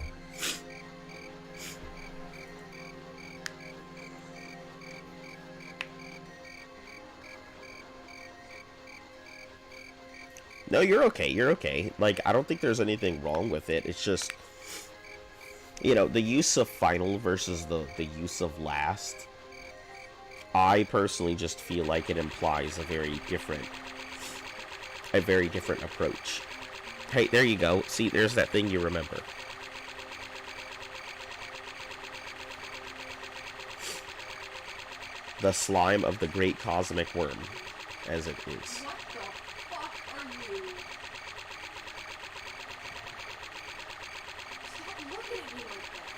S1: No, you're okay, you're okay. Like, I don't think there's anything wrong with it. It's just, you know, the use of final versus the use of last. I personally just feel like it implies a very different approach. Hey, there you go. See, there's that thing you remember. The slime of the great cosmic worm, as it is.
S2: What the fuck are you? Stop looking at me like that.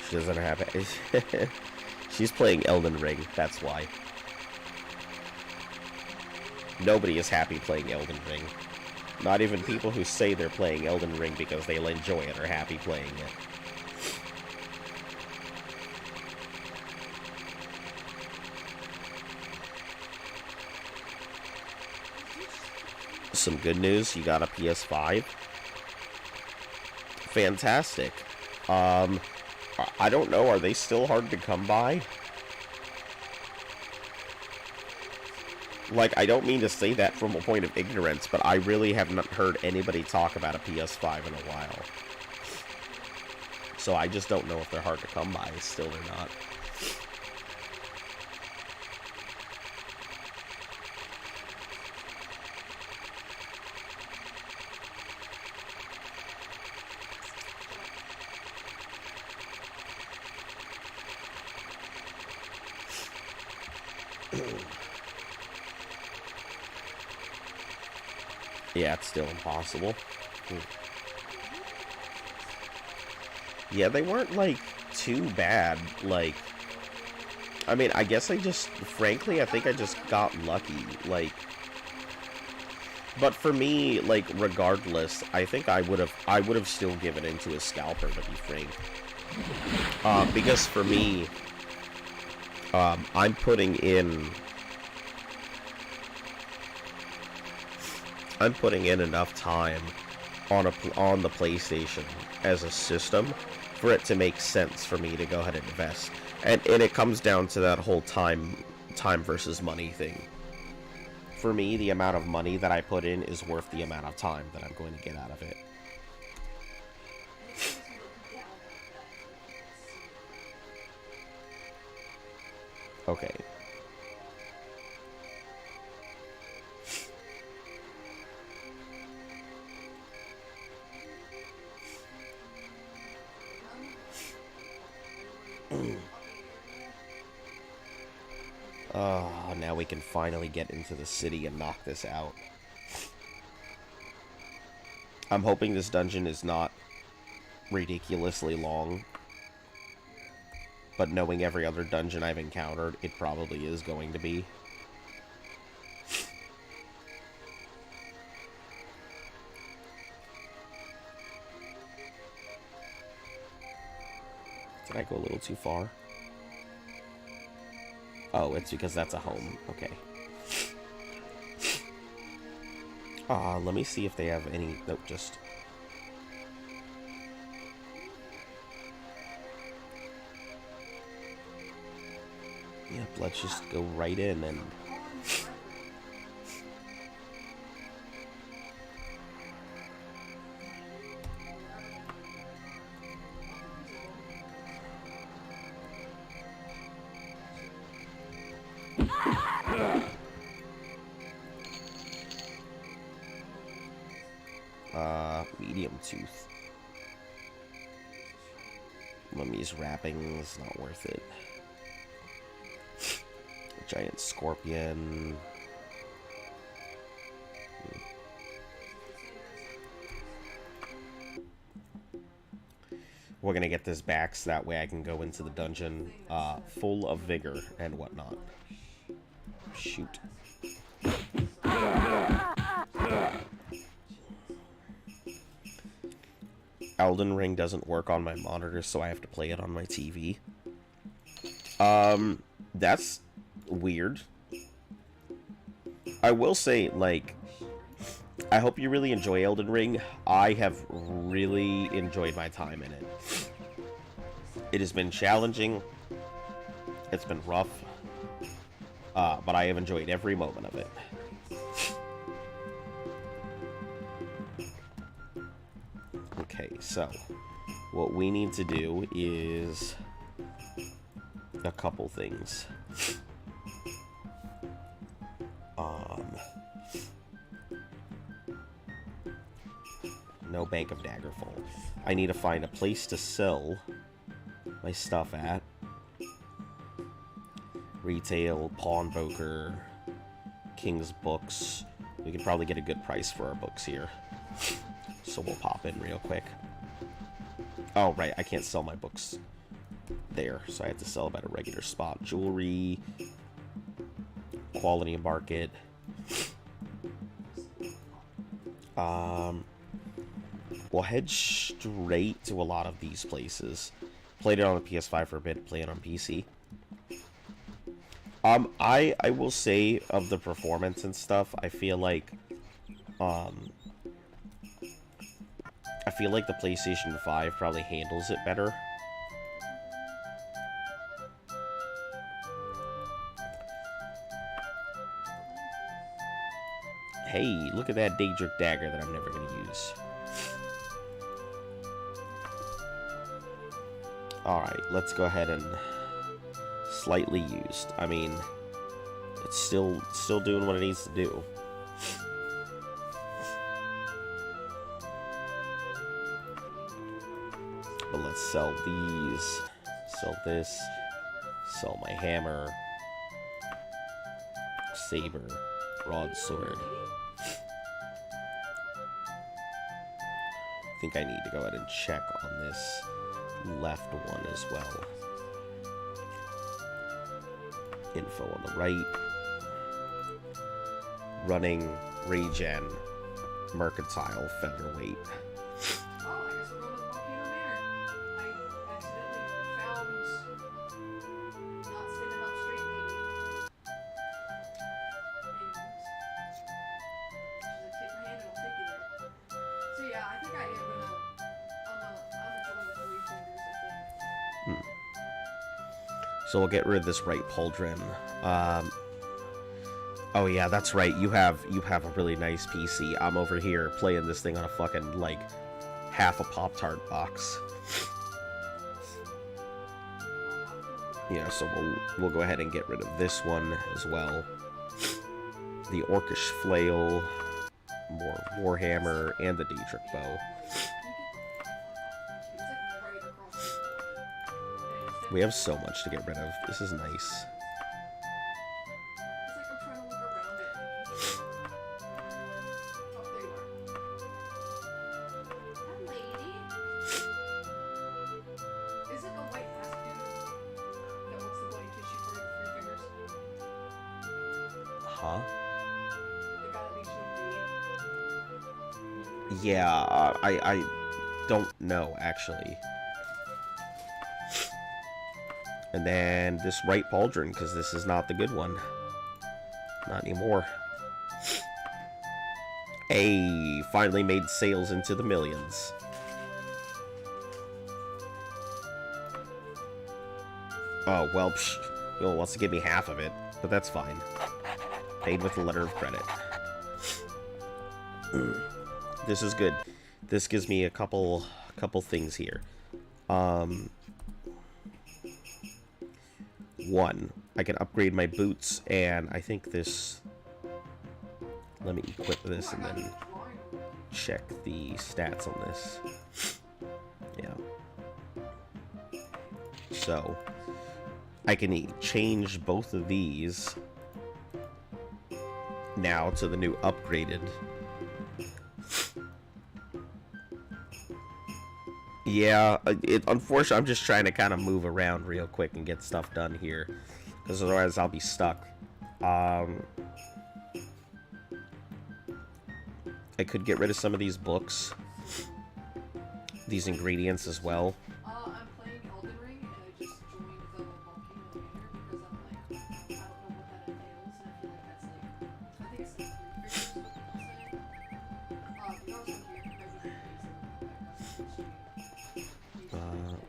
S1: She doesn't have it. She's playing Elden Ring, that's why. Nobody is happy playing Elden Ring. Not even people who say they're playing Elden Ring because they'll enjoy it are happy playing it. Some good news, you got a PS5. Fantastic. I don't know, are they still hard to come by? Like, I don't mean to say that from a point of ignorance, but I really have not heard anybody talk about a PS5 in a while. So I just don't know if they're hard to come by still or not. Yeah, it's still impossible. Yeah, they weren't, like, too bad. Like, I mean, I guess frankly, I think I just got lucky. Like, but for me, like, regardless, I think I would have still given into a scalper, to be frank. Because for me, I'm putting in enough time on the PlayStation as a system for it to make sense for me to go ahead and invest. And it comes down to that whole time versus money thing. For me, the amount of money that I put in is worth the amount of time that I'm going to get out of it. Okay. Oh, now we can finally get into the city and knock this out. I'm hoping this dungeon is not ridiculously long. but knowing every other dungeon I've encountered, it probably is going to be. Did I go a little too far? Oh, it's because that's a home. Okay. Let me see if they have any... Nope, just... Yep, let's just go right in and... medium tooth. Mummy's wrappings, not worth it. Giant scorpion. We're gonna get this back so that way I can go into the dungeon full of vigor and whatnot. Shoot. Elden Ring doesn't work on my monitor, so I have to play it on my TV. That's weird. I will say, like, I hope you really enjoy Elden Ring. I have really enjoyed my time in it. It has been challenging. It's been rough. But I have enjoyed every moment of it. Okay, so what we need to do is a couple things. No Bank of Daggerfall. I need to find a place to sell my stuff at. Retail, pawnbroker, King's Books. We could probably get a good price for our books here. So we'll pop in real quick. Oh, right, I can't sell my books there, so I have to sell them at a regular spot. Jewelry, quality market. We'll head straight to a lot of these places. Played it on the PS5 for a bit, play it on PC. I will say, of the performance and stuff, I feel like the PlayStation 5 probably handles it better. Hey, look at that Daedric dagger that I'm never going to use. Alright, let's go ahead and... Slightly used. I mean, it's still doing what it needs to do. But let's sell these. Sell this. Sell my hammer. Saber. Broadsword. I think I need to go ahead and check on this left one as well. Info on the right. Running, regen, mercantile, featherweight.
S2: Oh, I guess we're going to Volcano Manor. I accidentally found not standing up straight, maybe. Just take my hand and I'll take you there. So yeah, I think I am gonna. I'm gonna join with 3 fingers, I think.
S1: So we'll get rid of this right pauldron. Oh yeah, that's right. You have a really nice PC. I'm over here playing this thing on a fucking like half a Pop-Tart box. Yeah, so we'll go ahead and get rid of this one as well. The Orcish flail, more warhammer, and the Daedric bow. We have so much to get rid of. This is nice. Huh?
S2: The guy that makes you bleed.
S1: Yeah, I don't know, actually. And then this right pauldron, because this is not the good one. Not anymore. Hey, finally made sales into the millions. Oh, well, he only wants to give me half of it, but that's fine. Paid with a letter of credit. This is good. This gives me a couple things here. One, I can upgrade my boots, and I think this... Let me equip this and then check the stats on this. Yeah. So, I can change both of these now to the new upgraded. Yeah, unfortunately, I'm just trying to kind of move around real quick and get stuff done here, because otherwise I'll be stuck. I could get rid of some of these books, these ingredients as well.
S2: I'm playing Elden Ring, and I just joined the Volcano Manor because I'm like, I don't know what that entails, and I feel like that's like, I think it's like 3 figures.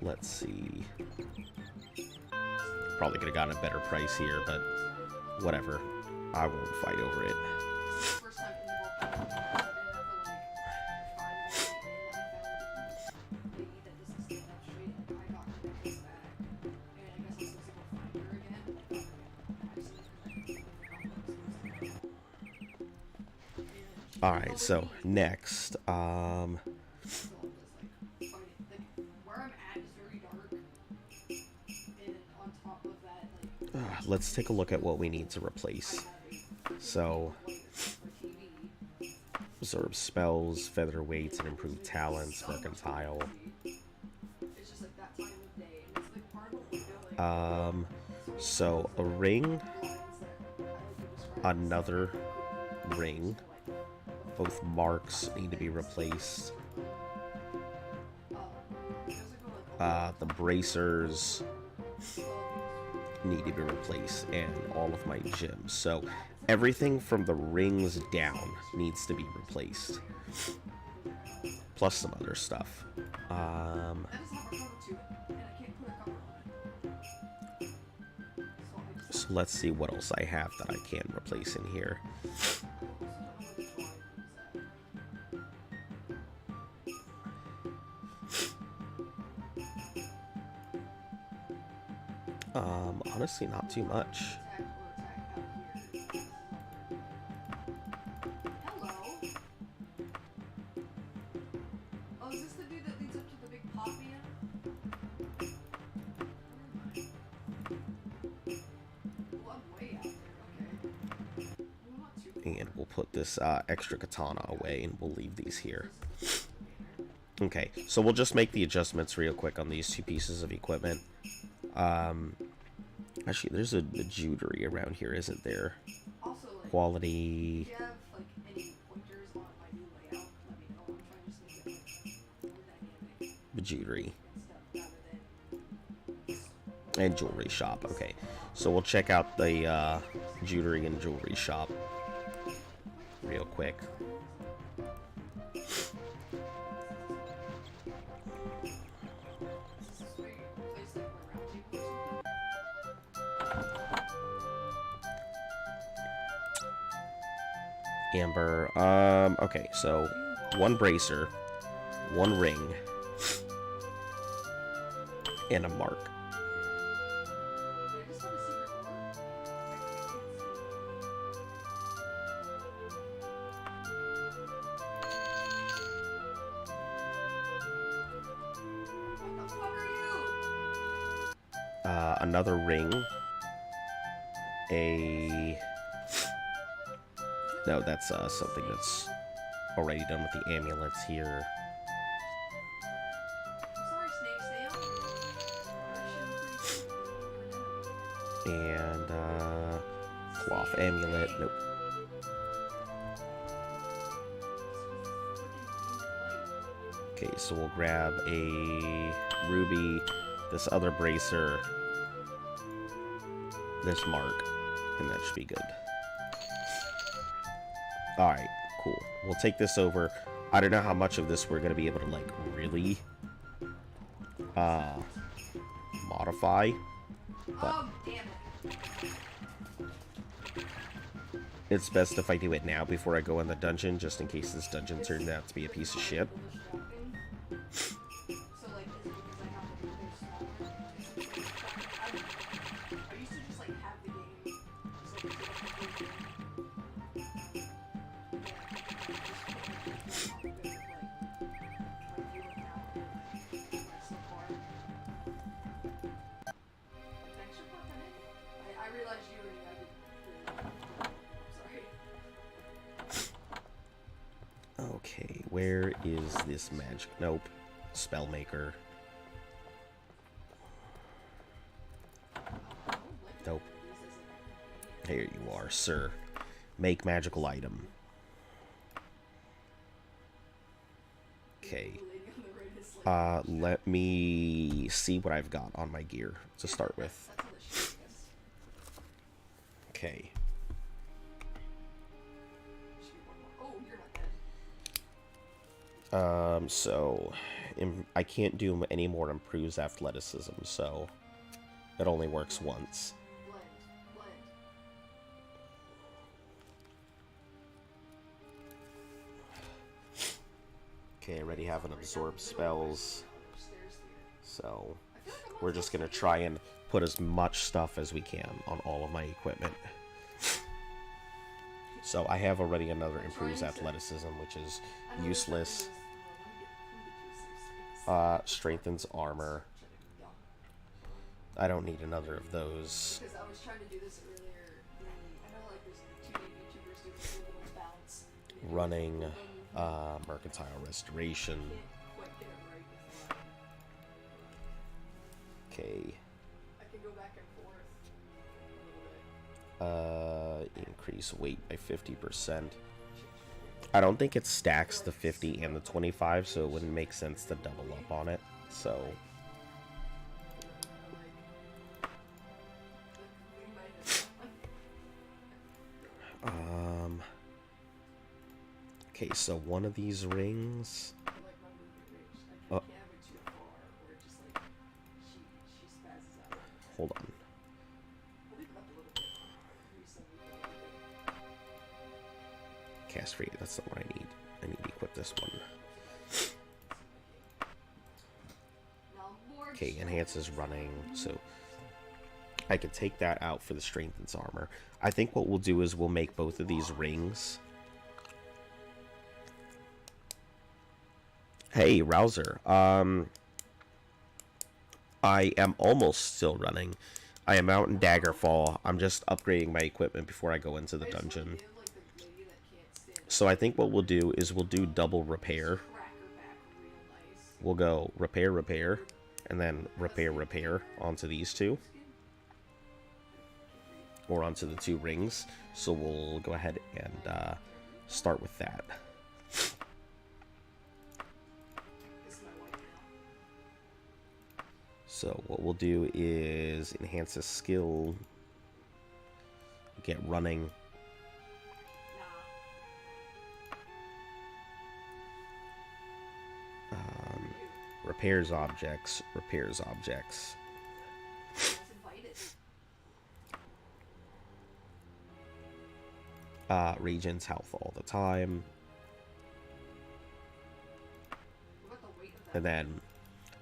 S1: Let's see. Probably could have gotten a better price here, but whatever. I won't fight over it.
S2: First time in the Volcano Manor, I did it for like 5 minutes, and I found the lady that doesn't stand up straight, and I got her this back, and I guess I'm supposed to go find her again.
S1: Alright, so next, let's take a look at what we need to replace. So, absorb spells, featherweights, and improve talents, mercantile. So a ring, another ring. Both marks need to be replaced. The bracers need to be replaced, and all of my gems. So everything from the rings down needs to be replaced, plus some other stuff. So let's see what else I have that I can replace in here. Honestly, not too much.
S2: Hello. Oh, is this the dude that leads up to the big poppy? Well, I'm way out there. Okay.
S1: And we'll put this extra katana away, and we'll leave these here. Okay, so we'll just make the adjustments real quick on these two pieces of equipment. Actually, there's a jewelry around here, isn't there?
S2: Also, like,
S1: quality.
S2: if you have like any pointers on my new layout, let me know. I'm trying to just make it like more dynamic
S1: Jewelry.
S2: and stuff rather than.
S1: And jewelry shop. Okay, so we'll check out the jewelry and jewelry shop real quick. Amber. Okay, so one bracer, one ring, and a mark. Another ring. No, that's something that's already done with the amulets here.
S2: Sorry, Snake Snail.
S1: And cloth amulet. Nope. Okay, so we'll grab a ruby, this other bracer, this mark, and that should be good. Alright, cool. We'll take this over. I don't know how much of this we're going to be able to, like, really modify, but
S2: Oh, damn it.
S1: it's best if I do it now before I go in the dungeon, just in case this dungeon turns out to be a piece of shit.
S2: So, like, is it because I have to do this smaller? I used to just, like, have the game just, like, I realized you already had it. Sorry.
S1: Okay, where is this magic? Nope. Spellmaker. Nope. Here you are, sir. Make magical item. Okay. Let me see what I've got on my gear to start with. Okay. So I can't do any more improves athleticism, so it only works once. Okay, I already have an absorb spells, so we're just gonna try and put as much stuff as we can on all of my equipment. So I have already another improves athleticism, which is useless. Strengthens armor. I don't need another of those.
S2: Because I was trying to do this earlier. I know, like, there's 2 YouTubers doing this little bounce.
S1: Running, mercantile restoration. Okay.
S2: I can go back and forth a little bit.
S1: Increase weight by 50%. I don't think it stacks the 50 and the 25, so it wouldn't make sense to double up on it. So okay, so one of these rings. Hold on. Cast free, that's not what I need. I need to equip this one. Okay, enhances running, so I can take that out for the strengthens armor. I think what we'll do is we'll make both of these rings. Hey, Rouser. I am almost still running. I am out in Daggerfall. I'm just upgrading my equipment before I go into the dungeon. So I think what we'll do is we'll do double repair. We'll go repair, repair, and then repair, repair onto these two. Or onto the 2 rings. So we'll go ahead and start with that. So what we'll do is enhance a skill, get running. Repairs objects, repairs objects. Regens health all the time. And then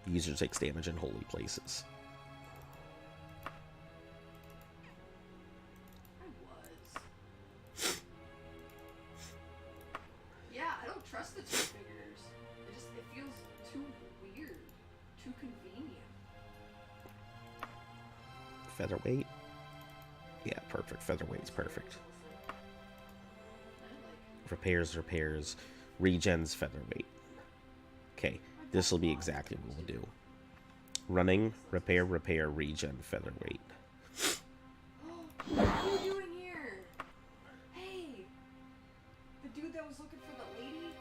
S1: user takes damage in holy places.
S2: Yeah, I don't trust the 2 figures. It feels too weird, too convenient.
S1: Featherweight? Yeah, perfect. Featherweight's perfect. Repairs, repairs, regens, featherweight. Okay, this will be exactly what we'll do. Running, repair, repair, regen, featherweight.
S2: What are you doing here? Hey, the dude that was looking for the lady?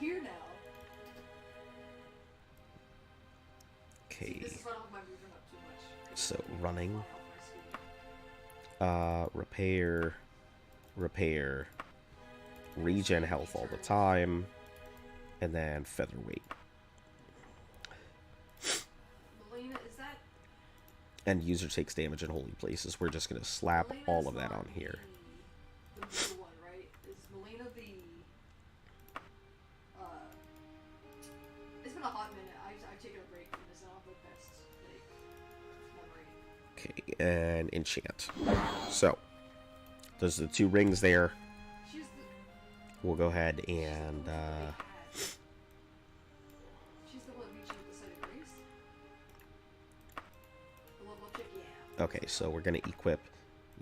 S2: here now.
S1: Okay.
S2: See, this is why I don't like my moving up too much.
S1: So running.
S2: Fly off my screen.
S1: Repair, regen health all the time, and then featherweight.
S2: Melina, is that...
S1: And user takes damage in holy places. We're just gonna slap
S2: Melina's
S1: all of that
S2: not
S1: on here.
S2: The middle one, right? Is Melina the... It's been a hot minute. I've taken a break from this. I don't have the best, like, memory.
S1: Okay, and enchant. So, there's the 2 rings there.
S2: She's the...
S1: We'll go ahead and,
S2: She's the one reaching with the side of grace? The level chick, yeah.
S1: okay, so we're gonna equip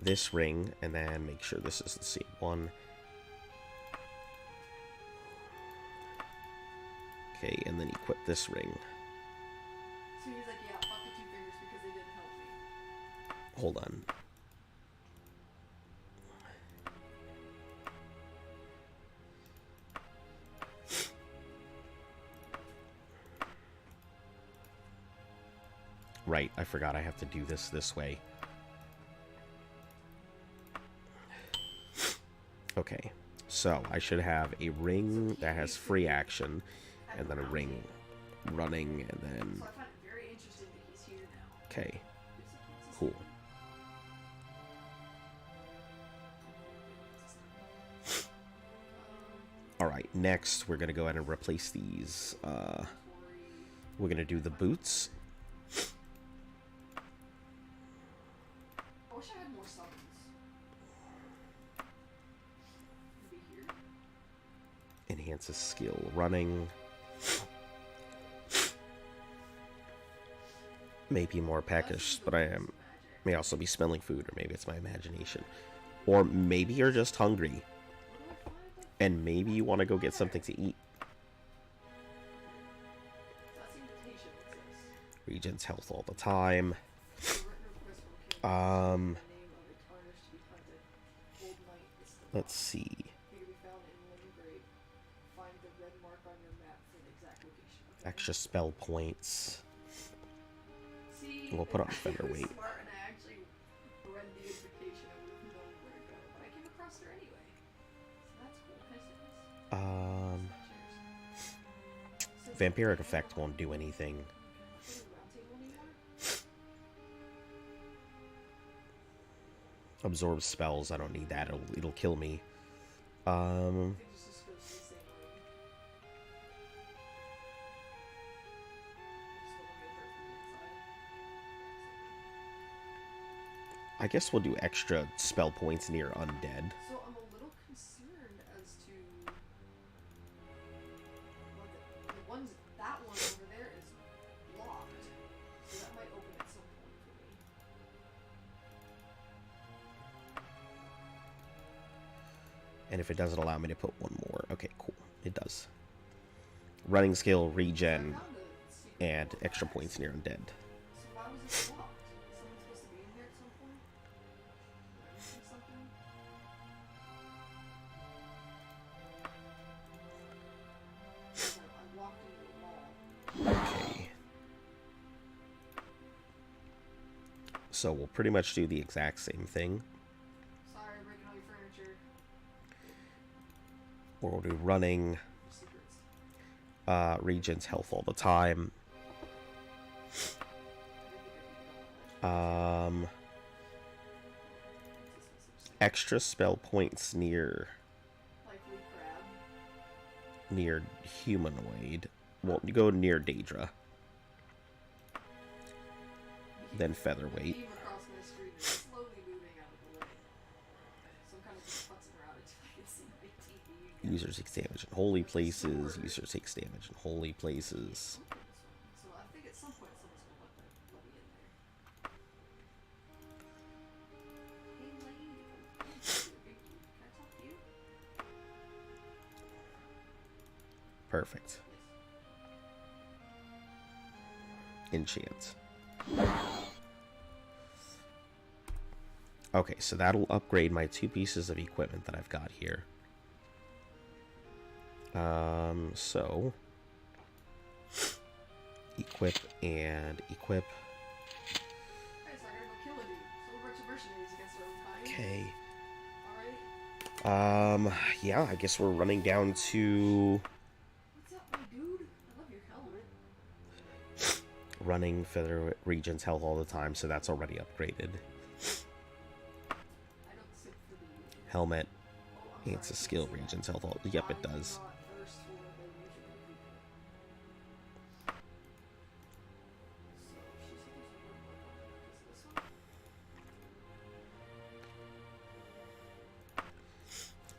S1: this ring, and then make sure this is the same one. Okay, and then equip this ring.
S2: So he's like, yeah, fuck the 2 fingers because they didn't help me.
S1: Hold on. Right, I forgot I have to do this way. Okay, so I should have a ring that has free action, and then a ring running, and then...
S2: So I find it very interesting that he's here now.
S1: Okay, cool. Alright, next we're going to go ahead and replace these. We're going to do the boots.
S2: I wish I had more summons. Maybe here?
S1: Enhances skill running. Maybe more packaged, but I may also be smelling food, or maybe it's my imagination. Or maybe you're just hungry, and maybe you want to go get something to eat.
S2: That's the invitation. What's this?
S1: Regen's health all the time. Let's see. Extra spell points. We'll put on featherweight.
S2: Smart, and I actually read the invitation and would have known where to go, but I came across her anyway. So that's cool. Can I see this?
S1: Vampiric effect won't do anything. Absorb spells, I don't need that, it'll kill me. I guess we'll do extra spell points near undead.
S2: So I'm a little concerned as to well, that one over there is locked, so that might open at some point for me.
S1: And if it doesn't allow me to put one more, okay, cool, it does. Running skill, regen, and extra points near undead.
S2: So why was it locked? Is someone supposed to be in here at some point? Did I miss something? I walked into a wall.
S1: Okay. So we'll pretty much do the exact same thing.
S2: Sorry, I'm breaking all your furniture.
S1: Or we'll do running,
S2: Secrets.
S1: regen's health all the time. Extra spell points near
S2: Likely crab.
S1: near humanoid. Well, you go near Daedra. Then featherweight.
S2: Came across my screen and slowly moving out of the way. So I'm kind of just putzing around until I can see my TV again.
S1: User takes damage in holy places. User takes damage in holy places.
S2: So I think at some point someone's gonna let me in there. Hey lady, can I talk to you?
S1: Perfect. Enchant. Okay, so that'll upgrade my 2 pieces of equipment that I've got here. So equip and equip.
S2: Alright, so I gotta go kill a dude. So we're a bunch of mercenaries against our own kind.
S1: Okay.
S2: Alright.
S1: Yeah, I guess we're running down to
S2: What's up, my dude? I love your helmet.
S1: running Feather Region's health all the time, so that's already upgraded.
S2: I don't sit for the
S1: Helmet.
S2: Oh,
S1: It's a skill Region's health all. Yep, it does.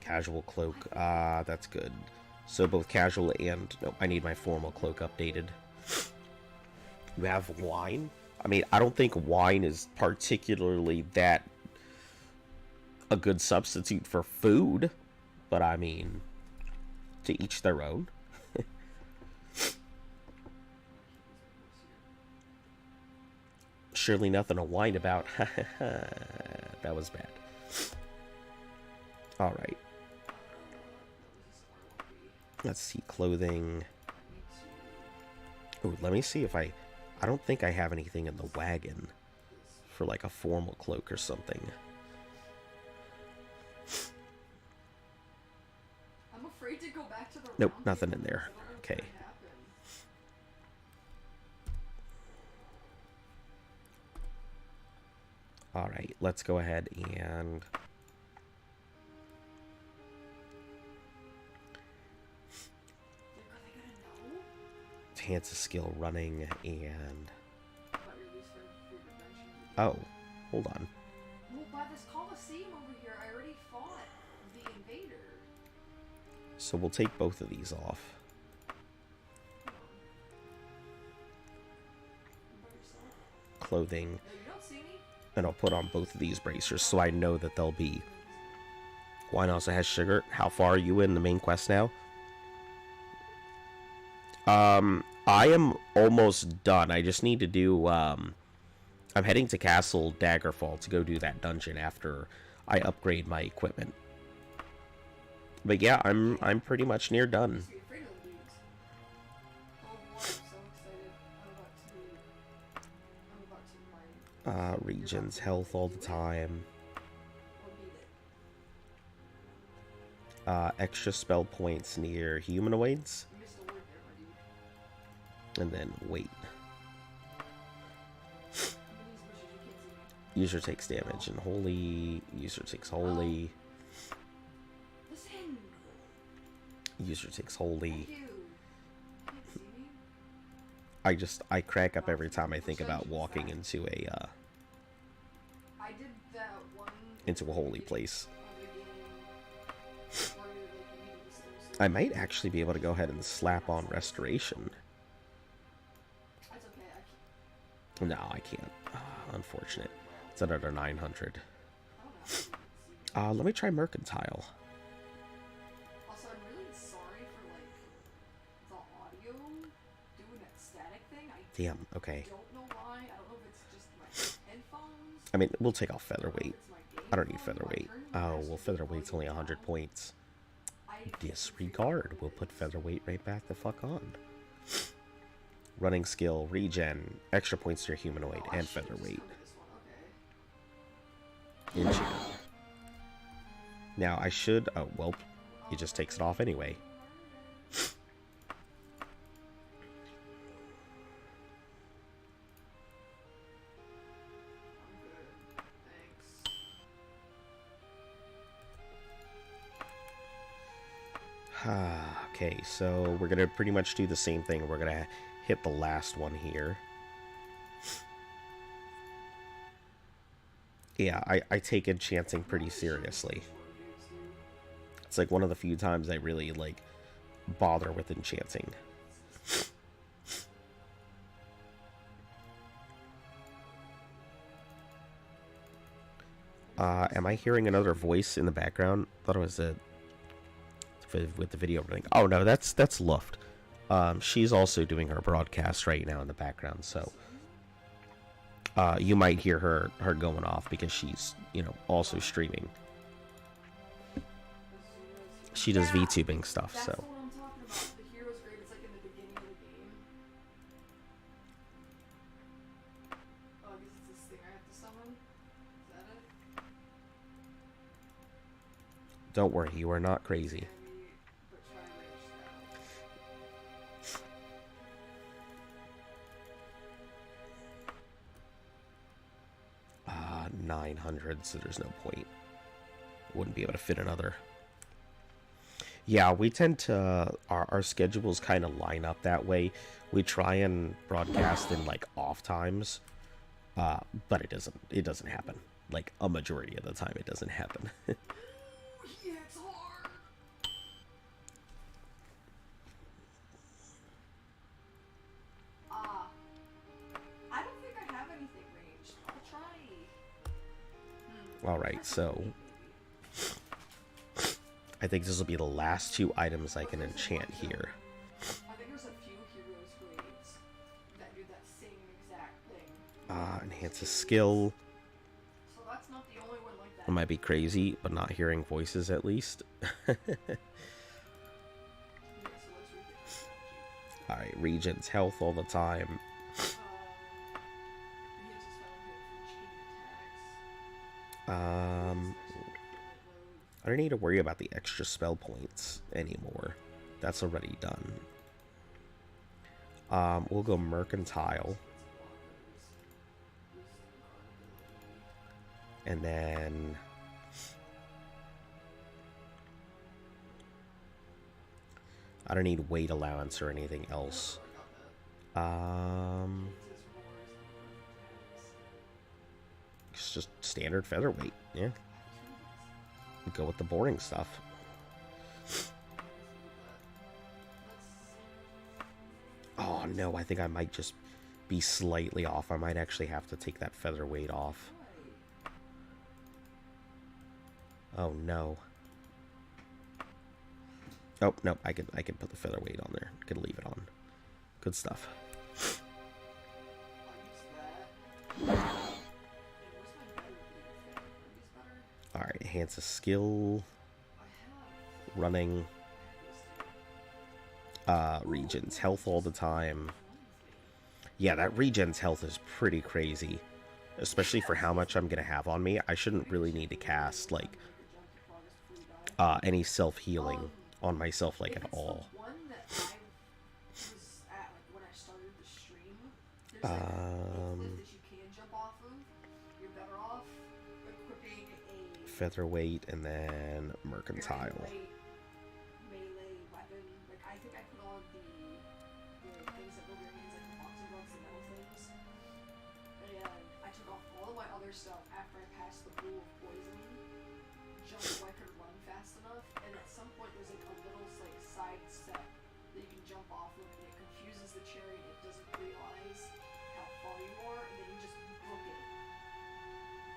S1: Casual cloak. That's good. So both casual and... Nope, I need my formal cloak updated. You have wine? I mean, I don't think wine is particularly that a good substitute for food. But I mean, to each their own. Surely nothing to whine about. That was bad. Alright. Let's see, clothing. Oh, let me see if I don't think I have anything in the wagon for like a formal cloak or something.
S2: I'm afraid to go back to the
S1: Nope,
S2: round
S1: nothing
S2: table
S1: in there.
S2: because I don't know what's
S1: Okay.
S2: gonna happen.
S1: Alright, let's go ahead and...
S2: Are they gonna know?
S1: Enhance the skill running and...
S2: About your least favorite invention?
S1: Oh, hold on.
S2: Well, by this Coliseum over here, I already fought the invader.
S1: So we'll take both of these off.
S2: By yourself?
S1: Clothing.
S2: No, you don't see me?
S1: And I'll put on both of these bracers so I know that they'll be... Wine also has sugar. How far are you in the main quest now? I am almost done. I just need to do, I'm heading to Castle Daggerfall to go do that dungeon after I upgrade my equipment. But yeah, I'm pretty much near done.
S2: You're afraid of the dudes. Oh boy, I'm so excited. I'm about to mine.
S1: Regions, health all the time.
S2: Or need it.
S1: Extra spell points near humanoids.
S2: You missed a word there, my dude.
S1: And then wait.
S2: These bushes, you can't see me.
S1: User takes damage and holy. User takes holy.
S2: Listen!
S1: User takes holy.
S2: Thank you. You can't see me?
S1: I crack up every time I think about walking into a
S2: I did that one
S1: into a holy place.
S2: on the game where you needed to still
S1: I might actually be able to go ahead and slap on restoration.
S2: That's okay, I can't.
S1: No, I can't. Unfortunate. It's another 900.
S2: I don't know if you can see.
S1: Let me try mercantile.
S2: Also, I'm really sorry for like the audio doing that static thing. I
S1: Damn. Okay.
S2: don't know why. I don't know if it's just my headphones.
S1: I mean, we'll take off
S2: I don't know if
S1: featherweight.
S2: it's my game
S1: I don't need
S2: volume.
S1: featherweight.
S2: turned my
S1: Oh,
S2: actual
S1: well, featherweight's only
S2: volume
S1: 100
S2: down.
S1: points.
S2: I
S1: Disregard. We'll put featherweight right back the fuck on. Running skill, regen, extra points to your humanoid,
S2: Oh, I
S1: and
S2: should've just
S1: featherweight.
S2: come to this one, okay.
S1: Enchant. Now, I should... Oh, well, it just takes it off anyway. Okay, so we're gonna pretty much do the same thing. We're gonna hit the last one here. Yeah, I take enchanting pretty seriously. It's like one of the few times I really, like, bother with enchanting. Am I hearing another voice in the background? I thought it was with the video running. Oh no, that's Luft. She's also doing her broadcast right now in the background, so you might hear her going off because she's, you know, also streaming. She does VTubing stuff,
S2: That's
S1: so
S2: the one I'm talking
S1: Don't worry, you are not crazy.
S2: But try range now.
S1: 900, so there's no point. Wouldn't be able to fit another. Yeah, we tend to... Our schedules kind of line up that way. We try and broadcast in, like, off times. But it doesn't happen. Like, a majority of the time, it doesn't happen.
S2: Yeah, it's hard. I don't think I have anything ranged. I'll try.
S1: Alright, so... I think this will be the last two items I can enchant here.
S2: I think there's a few heroes grades that do that same exact thing.
S1: Enhance a skill.
S2: So that's not the only one like that.
S1: I might be crazy, but not hearing voices at least.
S2: Yeah, so let's read the
S1: Alright, regens health all the time. I don't need to worry about the extra spell points anymore. That's already done. We'll go Mercantile. And then... I don't need weight allowance or anything else. It's just standard featherweight, yeah. Go with the boring stuff. Oh no, I think I might just be slightly off. I might actually have to take that featherweight off. Oh no. Oh no, I can put the featherweight on there. I can leave it on. Good stuff. Alright, enhance a skill. Running. Regens health all the time. Yeah, that regens health is pretty crazy. Especially for how much I'm going to have on me. I shouldn't really need to cast, like, any self-healing on myself, like, at all. Featherweight and then Mercantile.
S2: Melee weapon. Like, I think I put on the things that go your hands, like the boxing gloves, the metal things. And I took off all of my other stuff after I passed the pool of poison, just so I could run fast enough. And at some point, there's like a little like side step that you can jump off of, and it confuses the chariot. It doesn't realize how far you are, and then you just book it.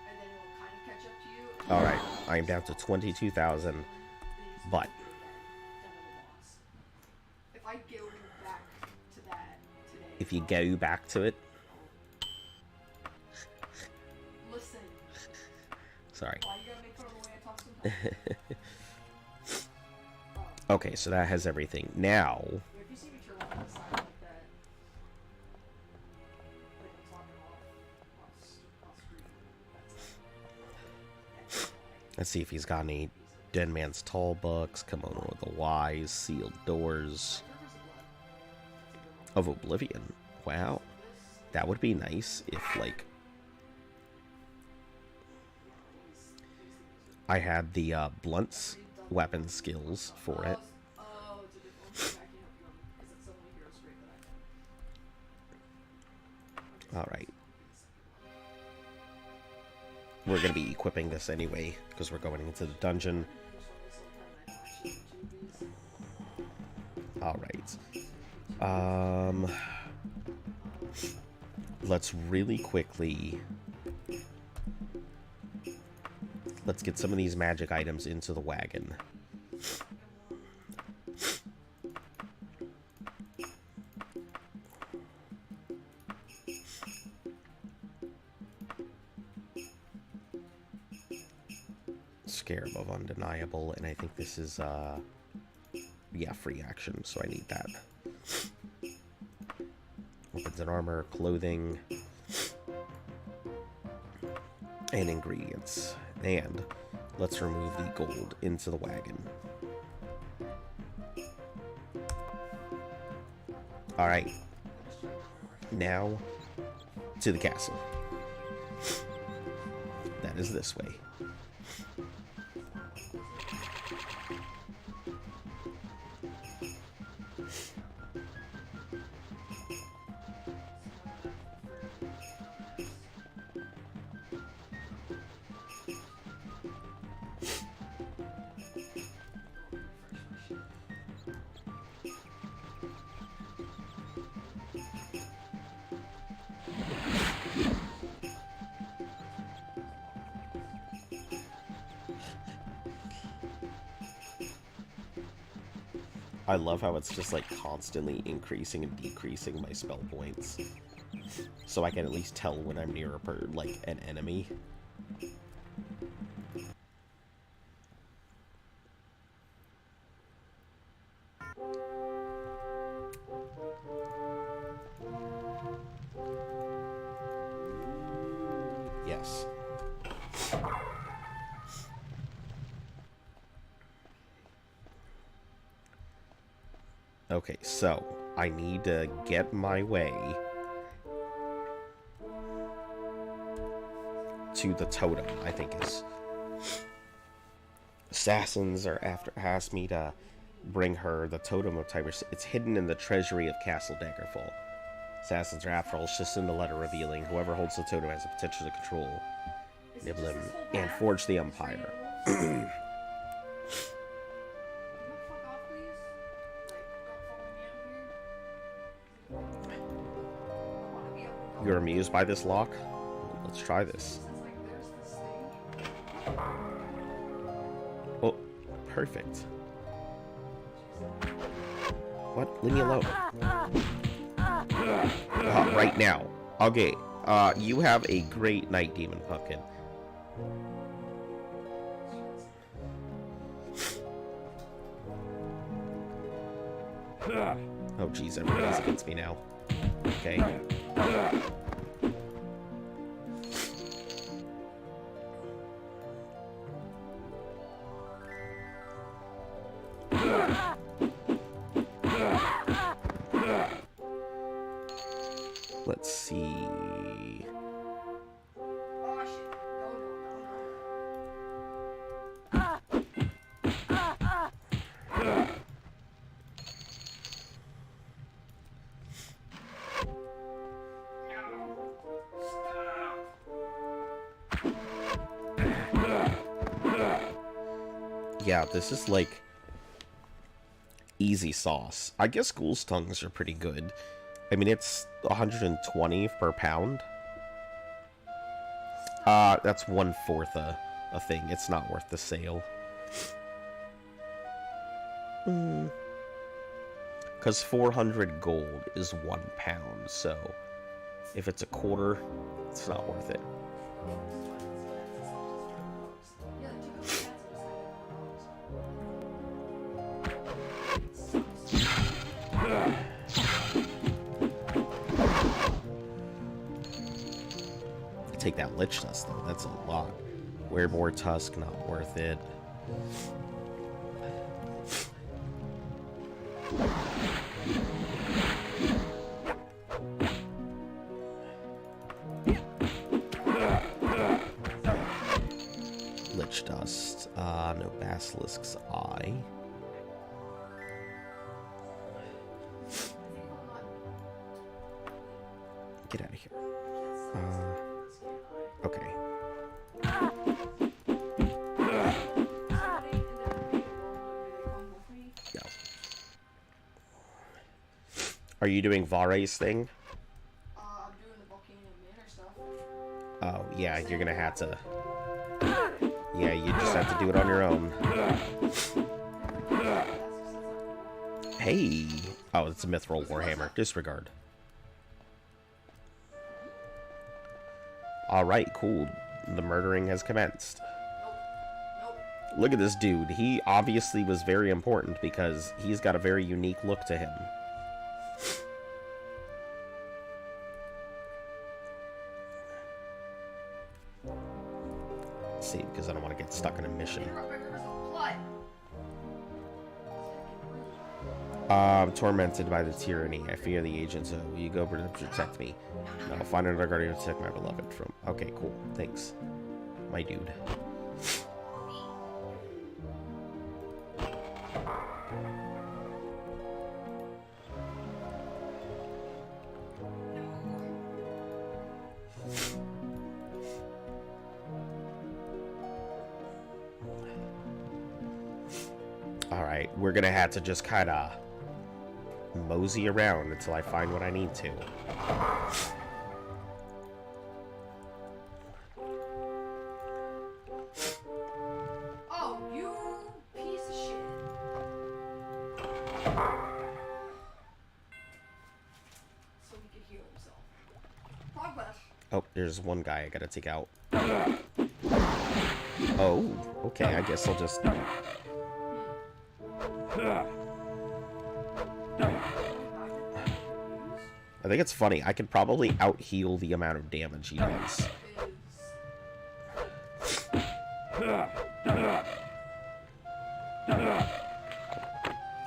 S2: And then it'll kind of catch up to you.
S1: Alright, I am down to 22,000, but...
S2: If I go back to that today...
S1: If you go back to it...
S2: Listen.
S1: Sorry.
S2: Why you gotta make fun of the way I talk sometimes?
S1: Okay, so that has everything. Now...
S2: If you see me turn on the side like that... Like I'm talking off screen.
S1: Let's see if he's got any Dead Man's Tall books, Kimono of the Wise, Sealed Doors of Oblivion. Wow. That would be nice if, like, I had the blunt weapon skills for it.
S2: Oh, it's a different one. I can't help you because it's so many heroes great that I can.
S1: Alright. We're going to be equipping this anyway, because we're going into the dungeon. Alright. Let's really quickly... Let's get some of these magic items into the wagon. Scarab of Undeniable, and I think this is, yeah, free action, so I need that. Weapons and armor, clothing, and ingredients. And Let's remove the gold into the wagon. Alright. Now, to the castle. That is this way. I love how it's just like constantly increasing and decreasing my spell points, so I can at least tell when I'm near like an enemy. Yes. Okay, so I need to get my way to the totem, I think is. Assassins are asked me to bring her the totem of Tiber. It's hidden in the treasury of Castle Daggerfall. Assassins are after all, it's just in the letter revealing whoever holds the totem has the potential to control Niblim and forge the Empire. You're amused by this lock? Let's try this. Oh, perfect. What? Leave me alone. Right now. Okay, you have a great night, Demon Pumpkin. Oh, jeez, everybody's against me now. Okay. Let's see. Yeah, this is like easy sauce. I guess ghoul's tongues are pretty good. I mean, it's 120 per pound. That's 1/4 a thing. It's not worth the sale. Because 400 gold is 1 pound, so if it's a quarter, it's not worth it. Take that lich dust though, that's a lot. Wear more tusk, not worth it. Lich dust, no basilisk's eye. Get out of here. Okay. Go. Are you doing Vare's thing?
S2: I'm doing the Volcano Manor stuff.
S1: Oh, yeah, you're gonna have to... Yeah, you just have to do it on your own. Hey! Oh, it's a Mithril Warhammer. Disregard. Alright, cool. The murdering has commenced. Look at this dude. He obviously was very important because he's got a very unique look to him. Let's see, because I don't want to get stuck in a mission.
S2: Rivers of blood.
S1: Tormented by the tyranny. I fear the agents. Will you go protect me? No, I'll find another guardian to protect my beloved from... Okay, cool. Thanks. My dude. Alright, we're gonna have to just kind of mosey around until I find what I need to.
S2: Oh, you piece of shit. So he could heal himself. Progress.
S1: Oh, there's one guy I gotta take out. Oh, okay, I guess I'll just... I think it's funny. I could probably out-heal the amount of damage he does.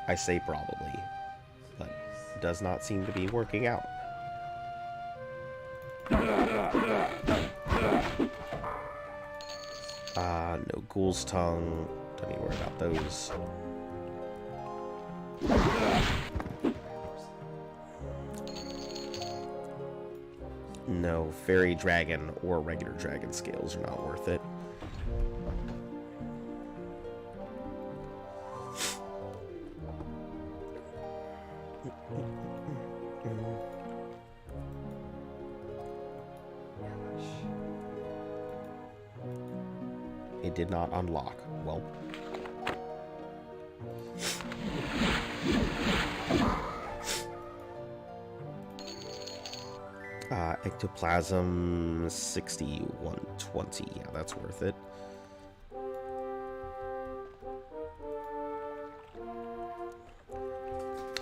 S1: I say probably, but it does not seem to be working out. No Ghoul's Tongue. Don't need to worry about those. No, Fairy Dragon or regular Dragon Scales are not worth it. It did not unlock. Well. Ectoplasm 6120. Yeah, that's worth it.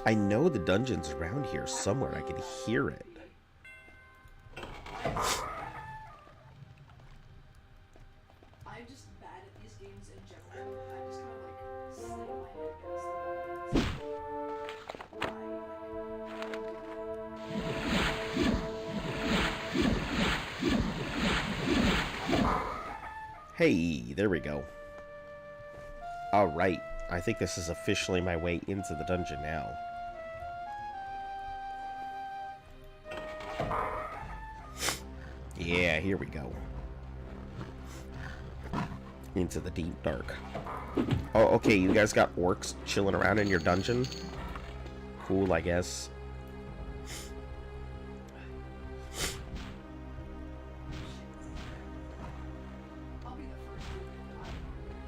S1: I know the dungeon's around here somewhere. I can hear it.
S2: I'm just bad at these games in general. I just kind of like slam my head against the
S1: Hey, there we go. Alright, I think this is officially my way into the dungeon now. Yeah, here we go. Into the deep dark. Oh, okay, you guys got orcs chilling around in your dungeon? Cool, I guess.
S2: I'll be the first to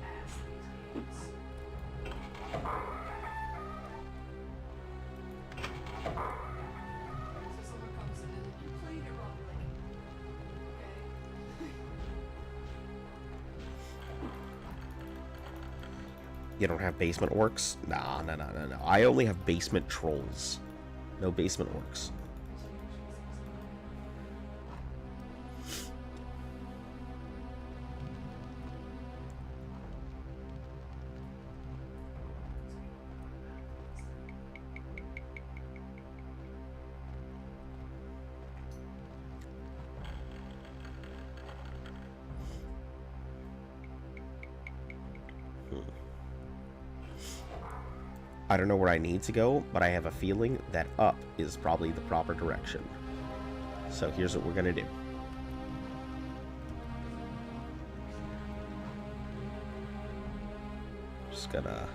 S2: ask these games. So someone comes in and you played it wrong, like, okay.
S1: You don't have basement orcs? Nah, no. I only have basement trolls. No basement orcs. I don't know where I need to go, but I have a feeling that up is probably the proper direction. So here's what we're gonna do. Just gonna...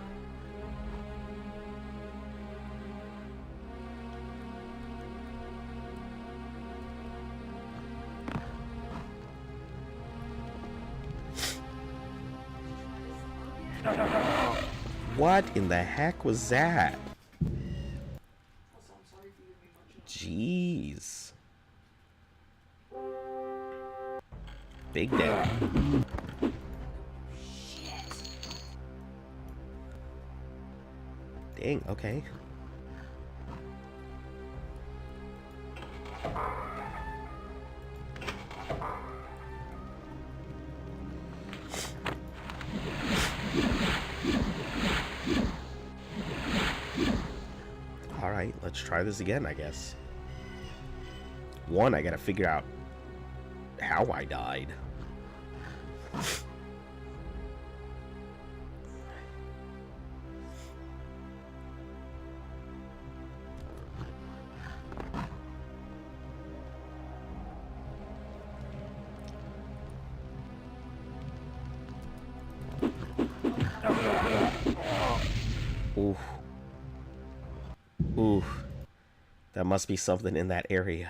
S1: What in the heck was that?
S2: Also, I'm sorry for you being much.
S1: Jeez. Big day. Dang, okay. Alright, let's try this again, I guess. One, I gotta figure out how I died. Ooh. Ooh. That must be something in that area.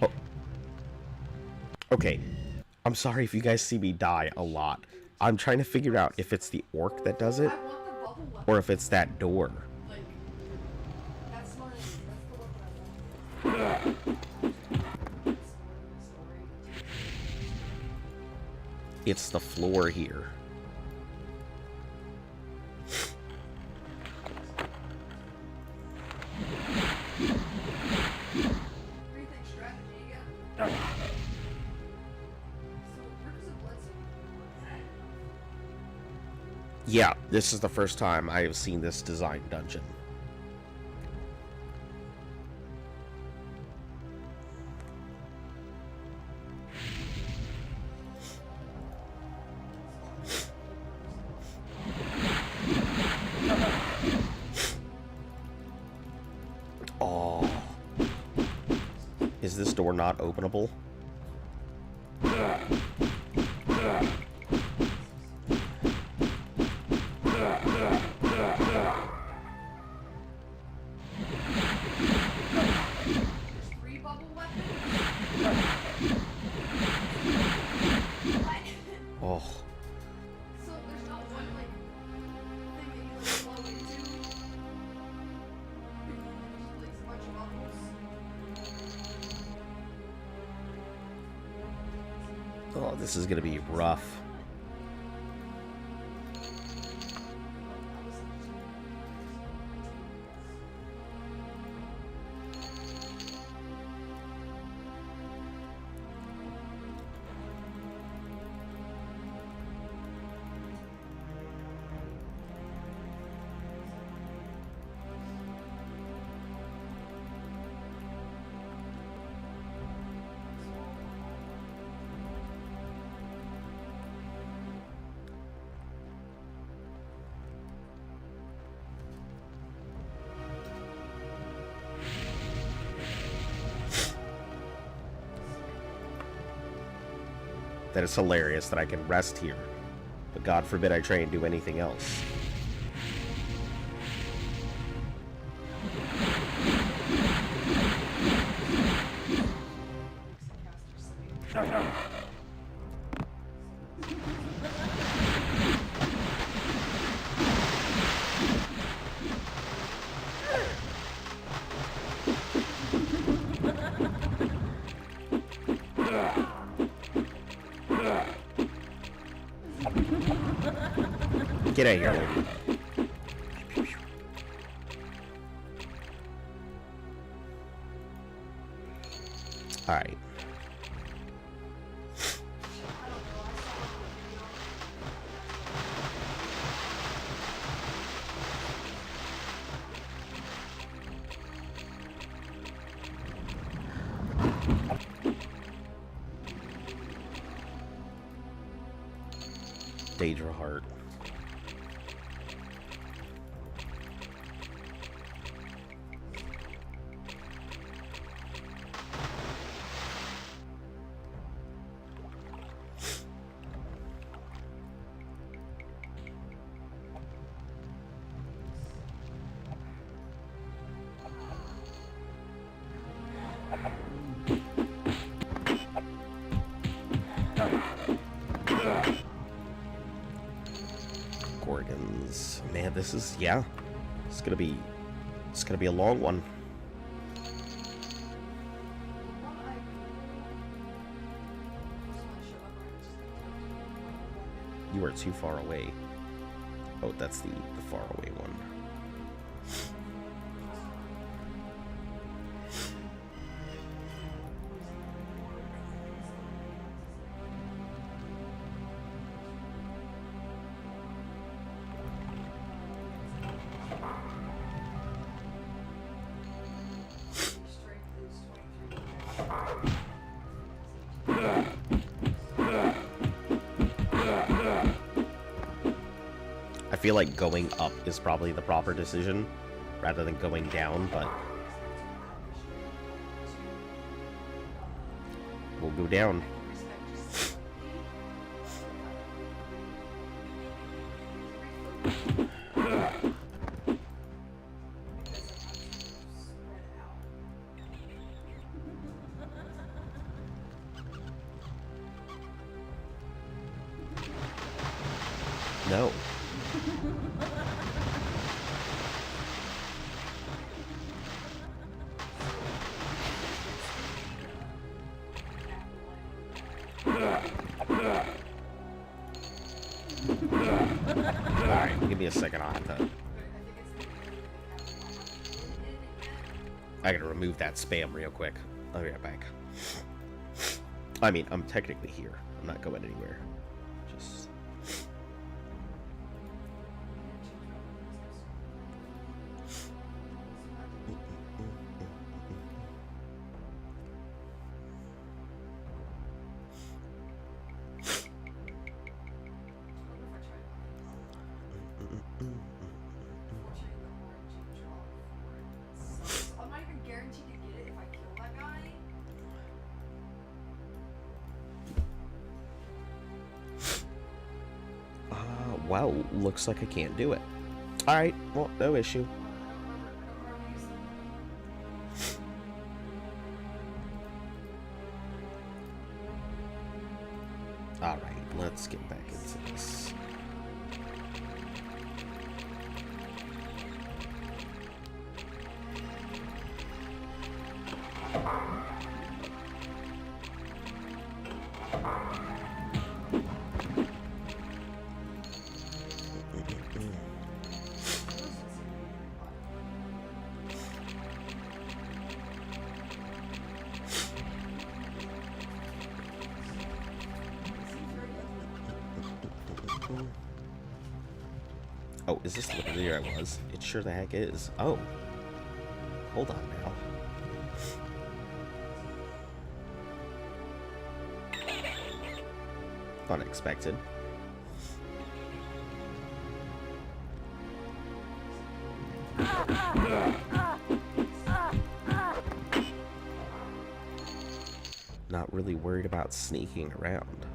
S1: Oh. Okay. I'm sorry if you guys see me die a lot. I'm trying to figure out if it's the orc that does it, or if it's that door. It's the floor here. Yeah, this is the first time I have seen this design dungeon. Oh. Is this door not openable? Oh.
S2: So there's not one like thing that you like flow into. Like a bunch of bubbles.
S1: Oh, this is gonna be rough. That is hilarious that I can rest here. But God forbid I try and do anything else. Get out of here, lady. Alright. Daedra Heart. Gorgons. Man, this is, yeah. It's gonna be a long one. You are too far away. Oh, that's the far away one. feel like going up is probably the proper decision rather than going down, but we'll go down. No. Alright, give me a second, I'll have to... I gotta remove that spam real quick. I'll be right back. I mean, I'm technically here. I'm not going anywhere. Just...
S2: I'm not even guaranteed to get it if I kill that guy.
S1: Well, looks like I can't do it. Alright, well, no issue. Alright, let's get back into this. Oh, is this literally where I was? It sure the heck is. Oh. Hold on now. Unexpected. Not really worried about sneaking around.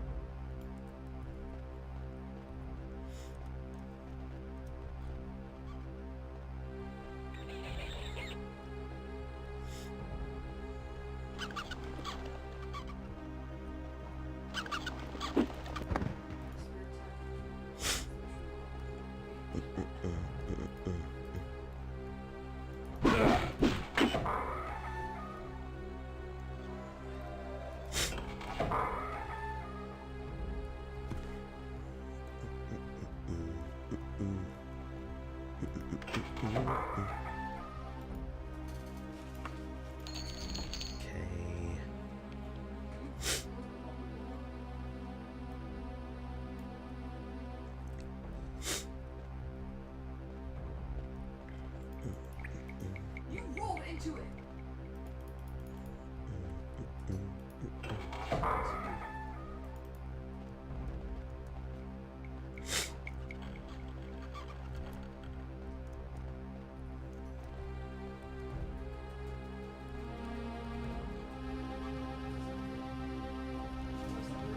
S2: You rolled into it.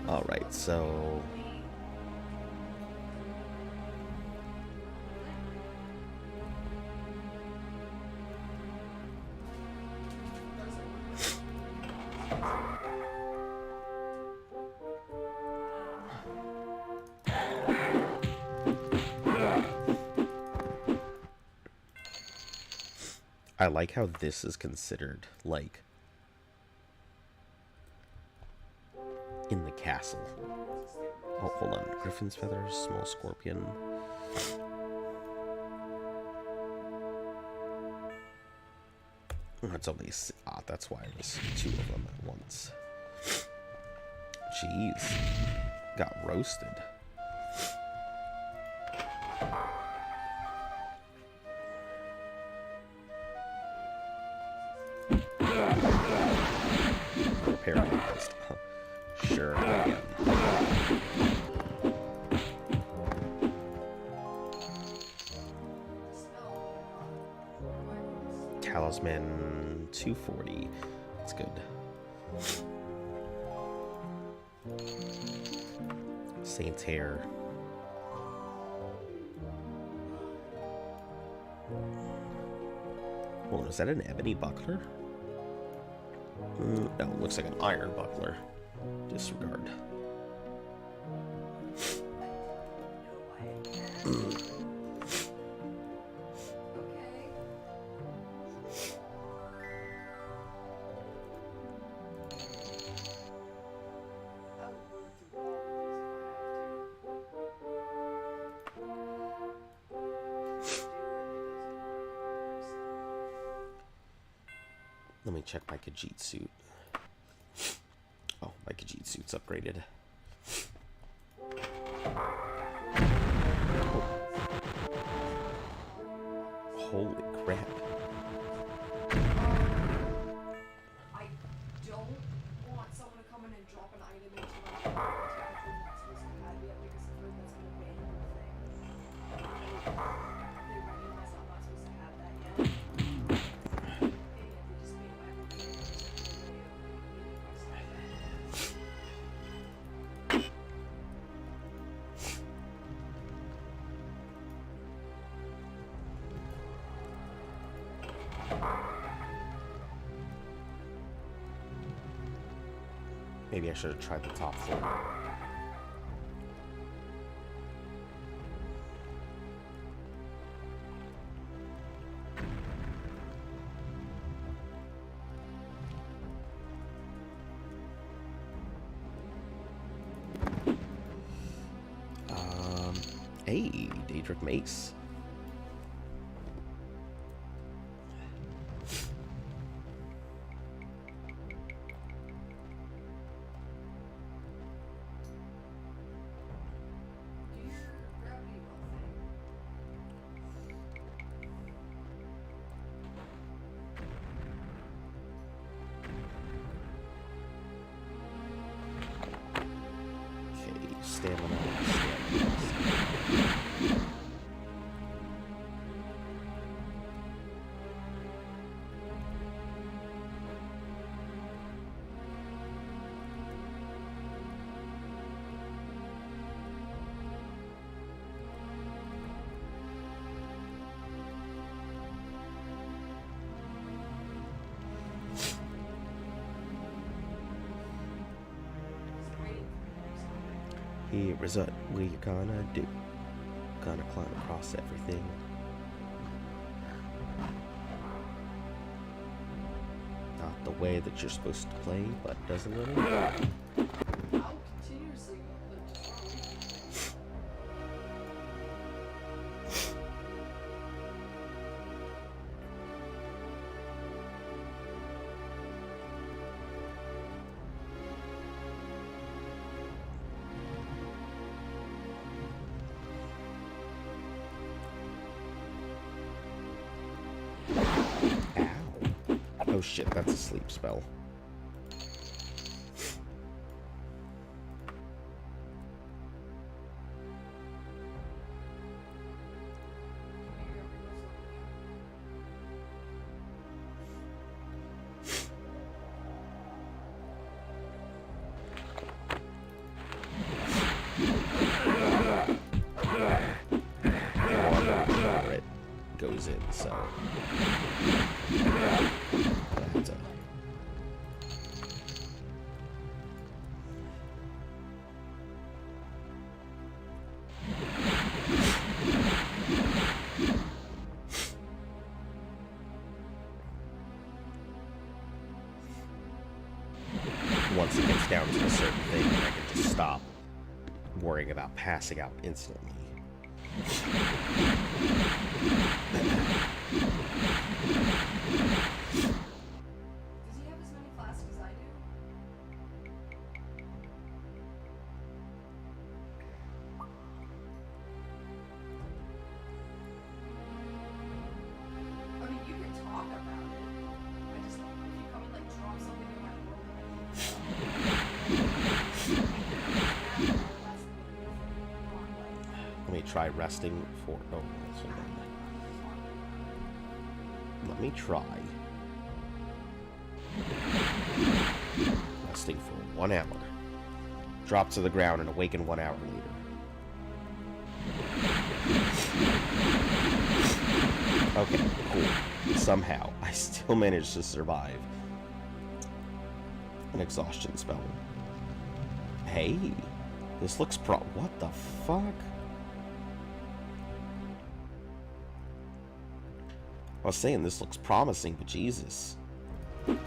S1: All right, so I like how this is considered, like, in the castle. Oh, hold on. Griffin's feathers, small scorpion. That's only that's why it was 2 of them at once. Jeez. Got roasted. Paralyzed. Sure, I am. Talisman 240. That's good. Saint's Hair. Oh, is that an ebony buckler? No, it looks like an iron buckler. Disregard. Let me check my Khajiit suit. Oh, my Khajiit suit's upgraded. Oh. Holy crap.
S2: I don't want someone to come in and drop an item into my inventory that's not supposed to have yet because I've heard that's going to ban the thing. They recognize I'm not supposed to have that yet.
S1: Maybe I should have tried the top floor. Hey, Daedric Mace. Stamina. Here's what we're gonna do. Gonna climb across everything. Not the way that you're supposed to play, but doesn't really matter.
S2: I'll continuously
S1: Oh shit, that's a sleep spell. It goes in, so once it gets down to a certain thing, I can just stop worrying about passing out instantly.
S2: Does he have as many flasks as I do? I mean, you can talk about it. I just, if you come and like drop something in my world
S1: Let me try resting for. Oh, that's what let me try. Resting for 1 hour. Drop to the ground and awaken 1 hour later. Okay, cool. Somehow, I still managed to survive an exhaustion spell. Hey, this looks what the fuck? I was saying this looks promising, but Jesus. This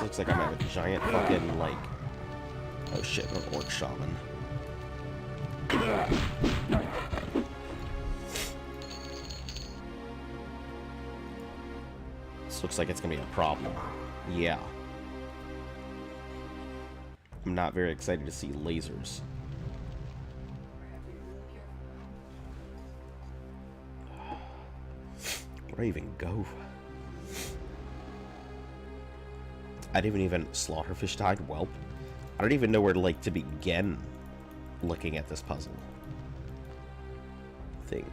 S1: looks like I'm at a giant fucking, like... Oh shit, an orc shaman. This looks like it's gonna be a problem. Yeah. I'm not very excited to see lasers. Where do I even go? I didn't even Slaughterfish died. Well, I don't even know where to, like, to begin looking at this puzzle thing.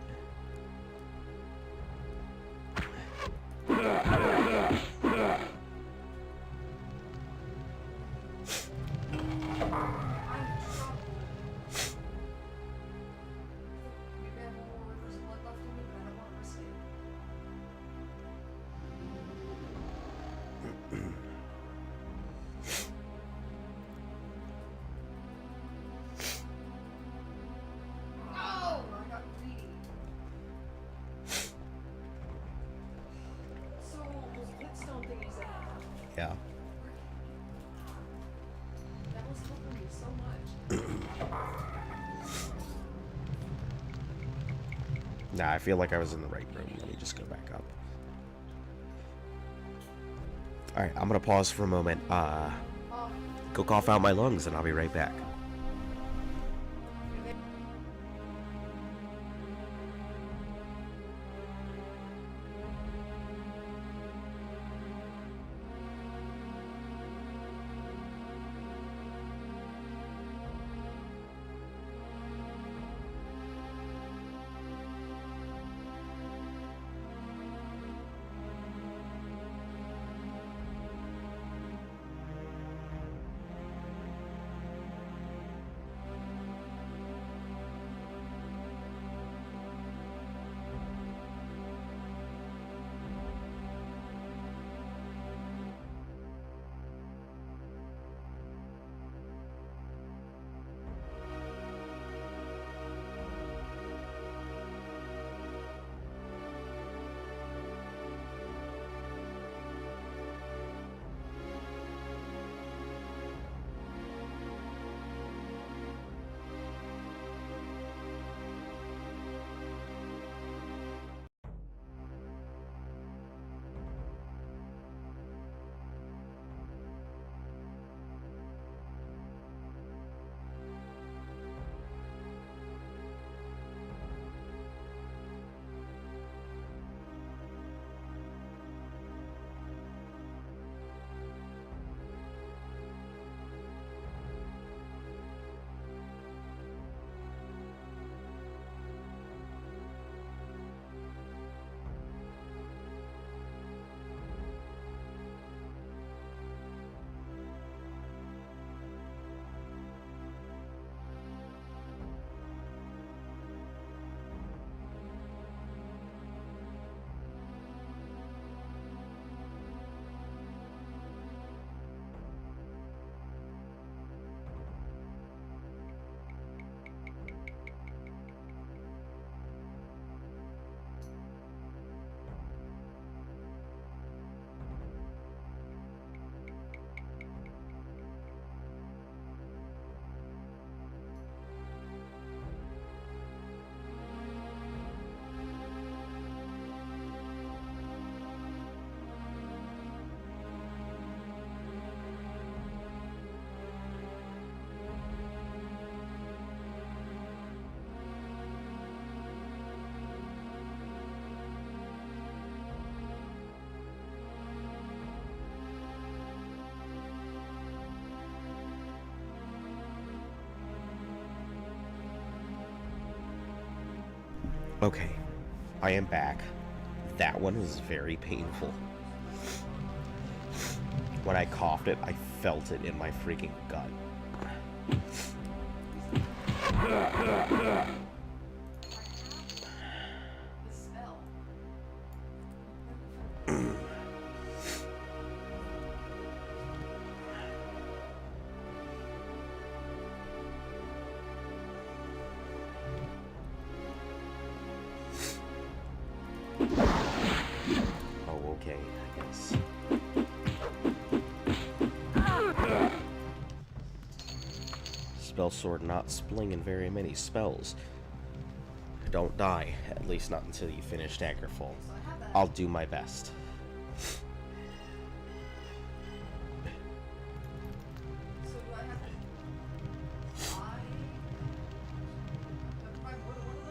S1: Yeah.
S2: That was helping me so much.
S1: Nah, I feel like I was in the right room. Let me just go back up. Alright, I'm gonna pause for a moment. Go cough out my lungs and I'll be right back. Okay, I am back. That one was very painful. When I coughed it, I felt it in my freaking gut.
S2: The spell.
S1: Oh, okay, I guess. Spell sword not splinging very many spells. Don't die, at least not until you finish Daggerfall.
S2: So I have that.
S1: I'll do my best.
S2: So do I have to buy? Do I have to buy more than one of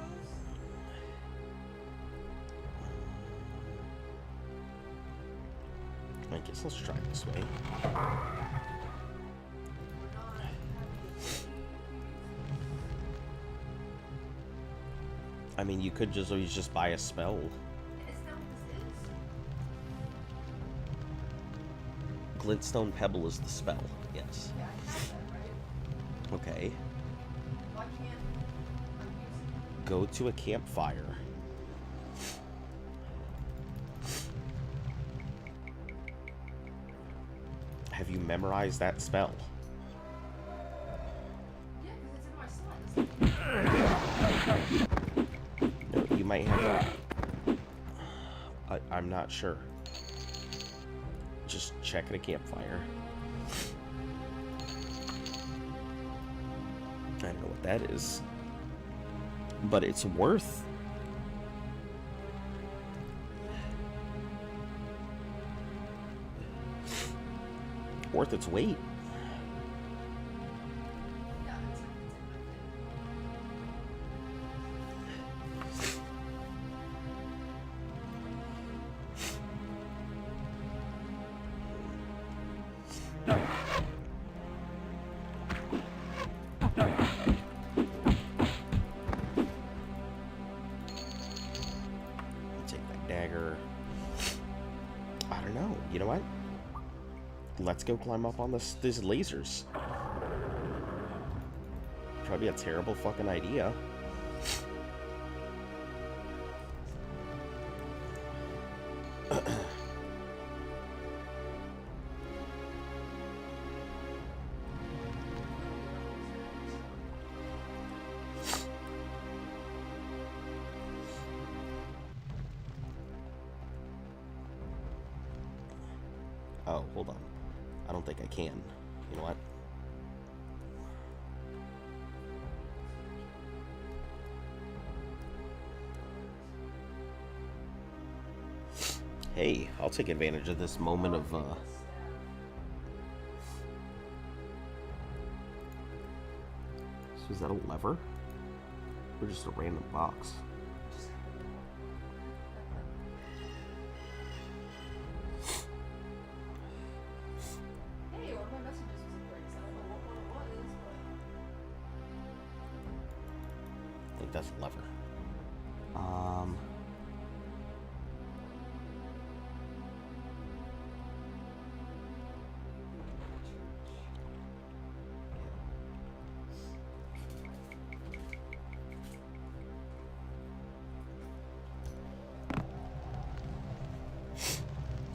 S2: those?
S1: I guess let's try this way.
S2: Or not having
S1: I mean, you could just always just buy a spell.
S2: Is that what this is?
S1: Glintstone Pebble is the spell, yes.
S2: Yeah, I have that, right?
S1: Okay.
S2: Why can't I use it?
S1: Go to a campfire. Have you memorized that spell?
S2: Yeah, because it's in my slot.
S1: No, you might have. I'm not sure. Just check at a campfire. I don't know what that is, but it's worth its weight.
S2: Yeah, it's in my thing.
S1: Take that dagger. I don't know. You know what? Let's go climb up on these lasers. Probably a terrible fucking idea. Oh, hold on. I don't think I can. You know what? Hey, I'll take advantage of this moment of, So is that a lever? Or just a random box?
S2: Hey, one of my messages was in breaks. I don't know what one it was,
S1: I think that's a lever.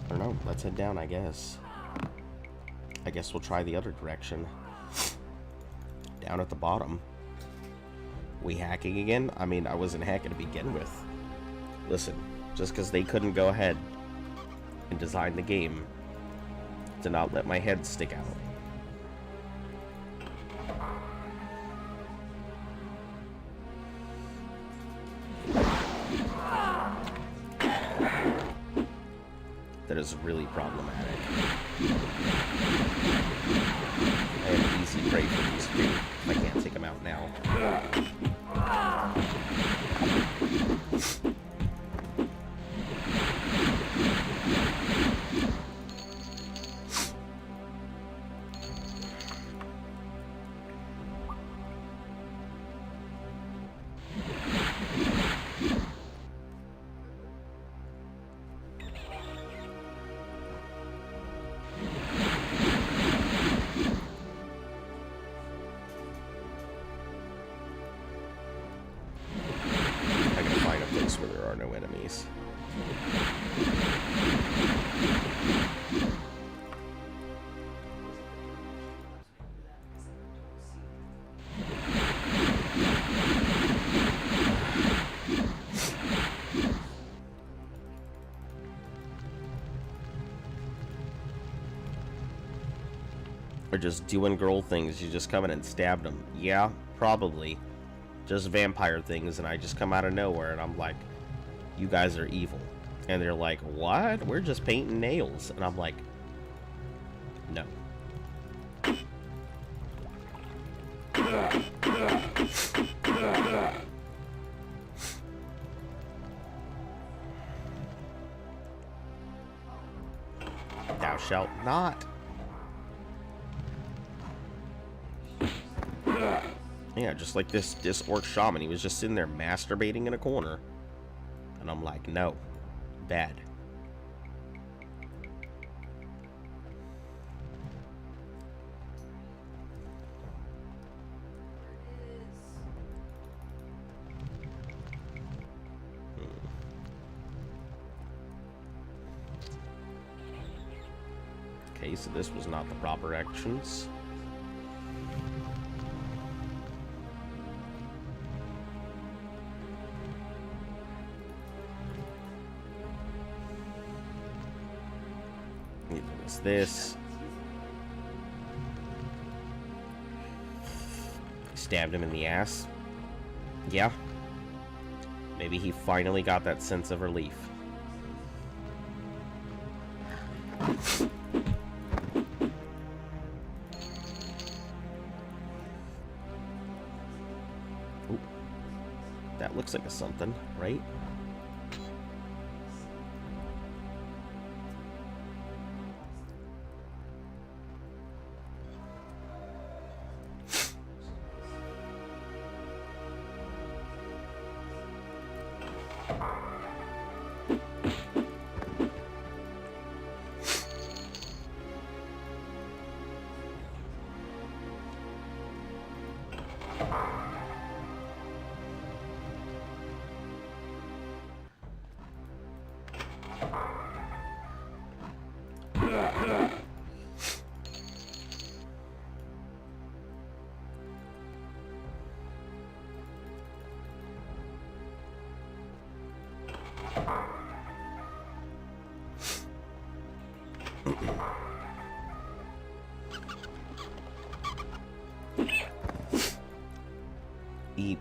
S1: I don't know. Let's head down, I guess. I guess we'll try the other direction. Down at the bottom. We hacking again? I mean, I wasn't hacking to begin with. Listen, just because they couldn't go ahead and design the game to not let my head stick out. That is really problematic. I have easy prey for these two. I can't take them out now. Or just doing girl things. You just come in and stabbed them. Yeah, probably. Just vampire things, and I just come out of nowhere, and I'm like, you guys are evil. And they're like, what? We're just painting nails. And I'm like, no. Thou shalt not. Yeah, just like this orc shaman. He was just sitting there masturbating in a corner. And I'm like, no. Bad. Okay, so this was not the proper actions. Neither was this. Stabbed him in the ass. Yeah. Maybe he finally got that sense of relief. Ooh. That looks like a something, right? Eep.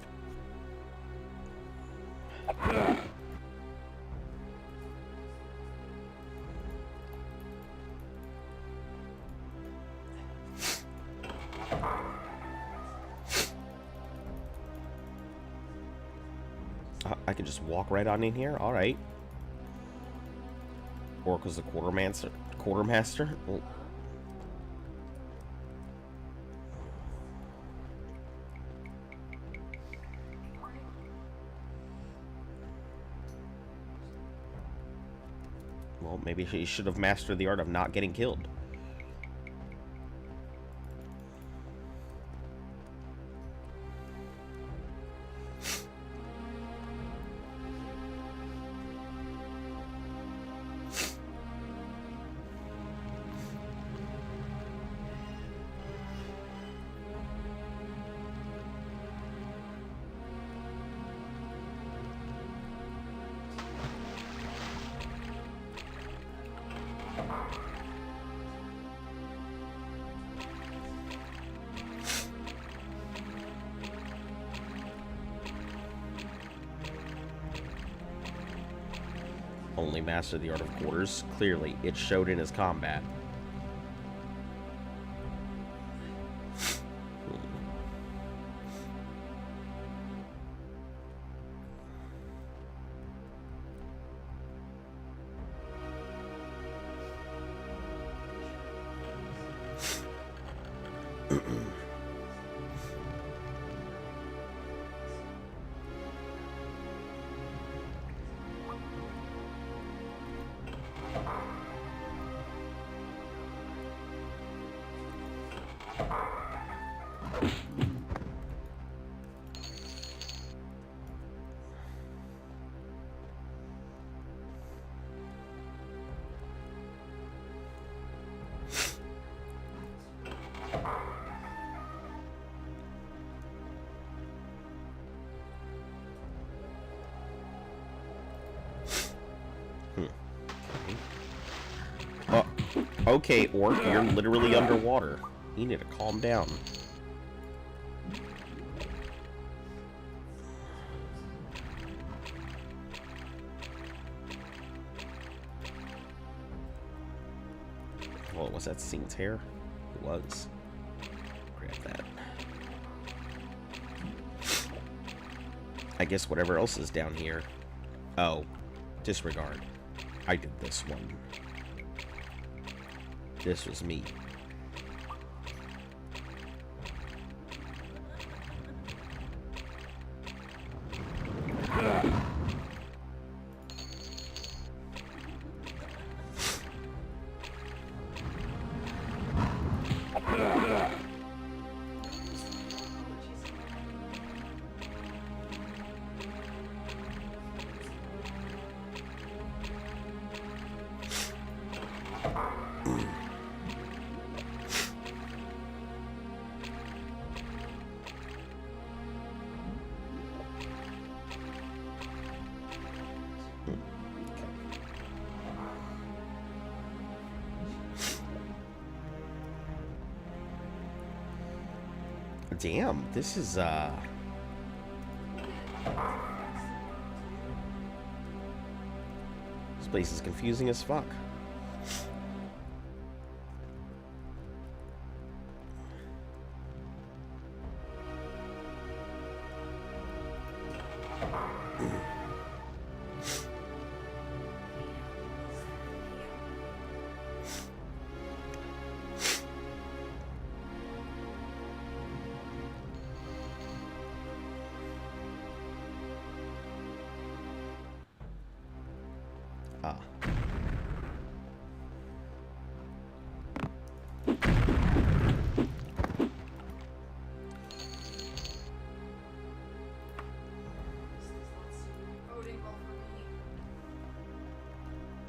S1: I can just walk right on in here. All right. Oracle's the quartermaster. Quartermaster. Oh. Well, maybe he should have mastered the art of not getting killed. Only mastered the art of quarters. Clearly, it showed in his combat. Okay, orc, you're literally underwater. You need to calm down. Well, was that Saint's hair? It was. Grab that. I guess whatever else is down here. Oh, disregard. I did this one. This was me. Damn, this is, this place is confusing as fuck.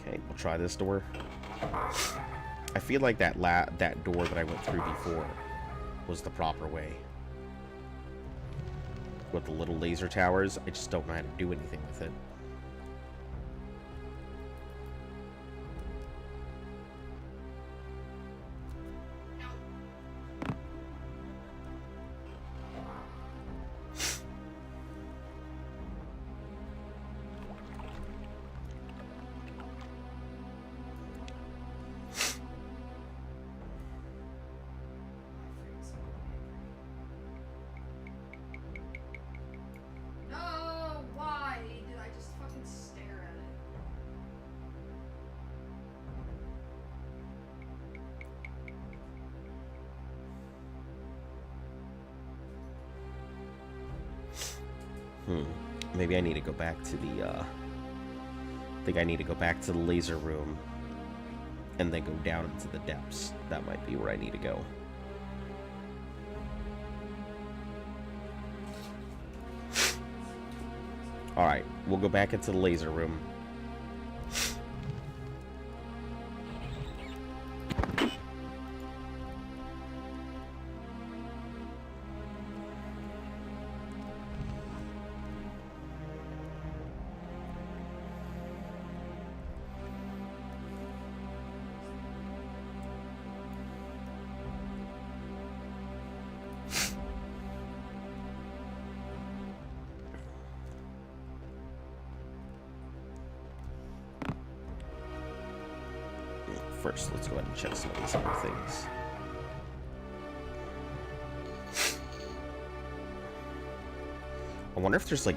S1: Okay, we'll try this door. I feel like that door that I went through before was the proper way. With the little laser towers, I just don't know how to do anything with it. Maybe I need to go back to the, I think I need to go back to the laser room and then go down into the depths. That might be where I need to go. Alright, we'll go back into the laser room. First, let's go ahead and check some of these other things. I wonder if there's like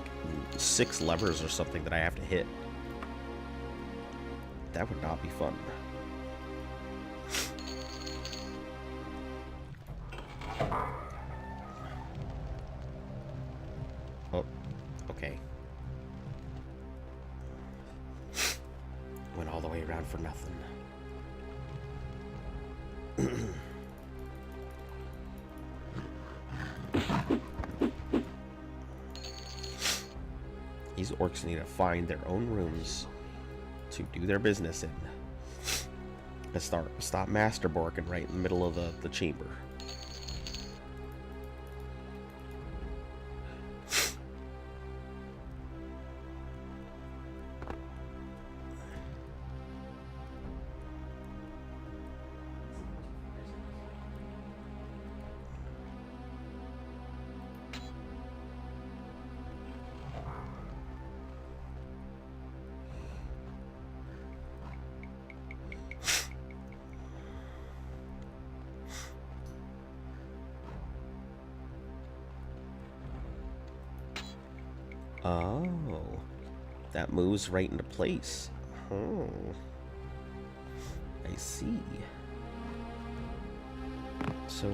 S1: 6 levers or something that I have to hit. That would not be fun. Oh, okay. Went all the way around for nothing. These orcs need to find their own rooms to do their business in. And stop masterborking right in the middle of the chamber. Oh, that moves right into place. Oh, I see. So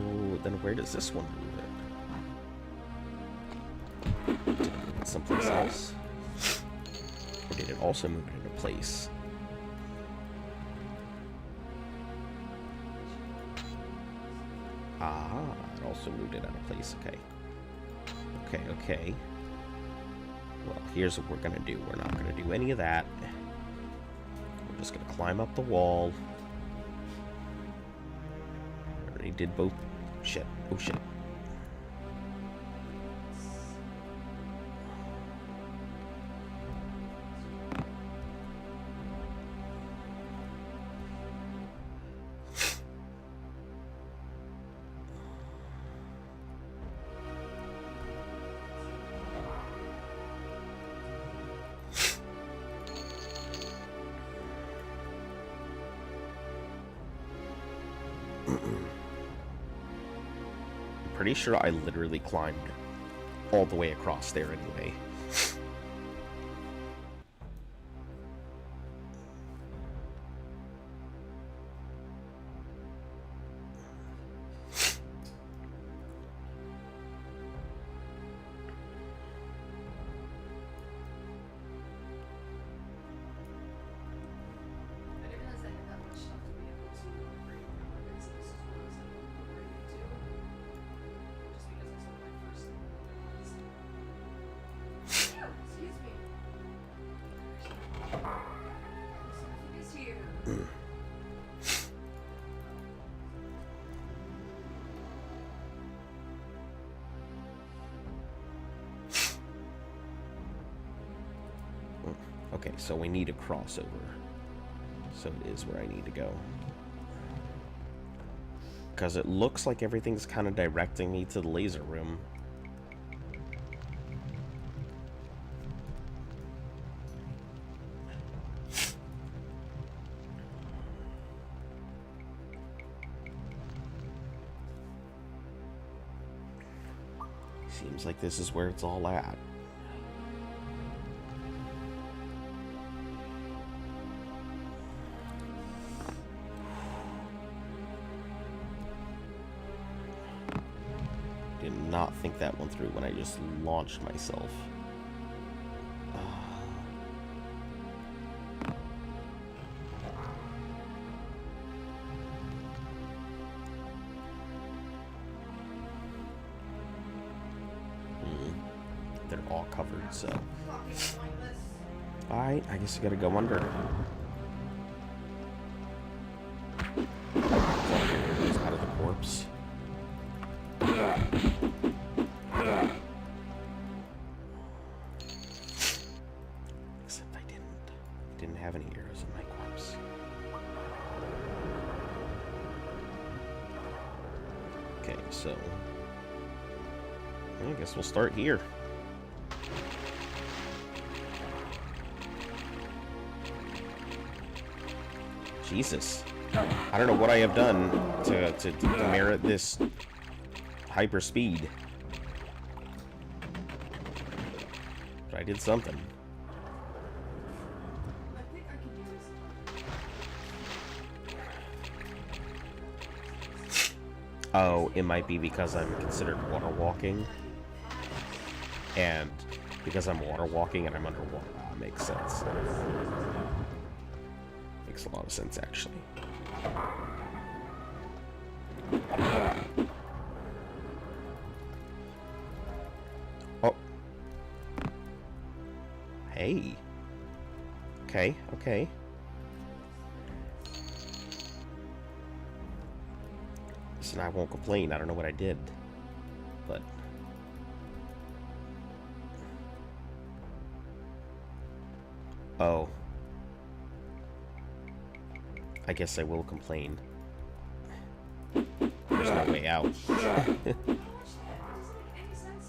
S1: then where does this one move it? Did it move it someplace else? Or did it also move it into place? Ah, it also moved it out of place. Okay. Okay. Well, here's what we're gonna do. We're not gonna do any of that. We're just gonna climb up the wall. I already did both. Shit. Oh, shit. Pretty sure I literally climbed all the way across there anyway.
S2: I didn't realize I had that much stuff to be able to upgrade my weapons, and this is what I was able to upgrade it to. Just because it's one of my first weapons. Ew, excuse me. Something is here.
S1: Okay, so we need a crossover. So it is where I need to go. Because it looks like everything's kind of directing me to the laser room. Seems like this is where it's all at. Did not think that one through when I just launched myself. They're all covered, so. Alright, I guess I gotta go under. Out of the corpse. Except I didn't have any arrows in my corpse. Okay, so I guess we'll start here. Jesus. I don't know what I have done to merit this hyper speed. But I did something.
S2: I think I can do this.
S1: Oh, it might be because I'm considered water walking. And because I'm water walking and I'm underwater. Makes sense. Makes a lot of sense, actually. Oh. Hey. Okay, okay. Listen, I won't complain. I don't know what I did. But... oh. I guess I will complain. There's no way out.
S2: That doesn't make any sense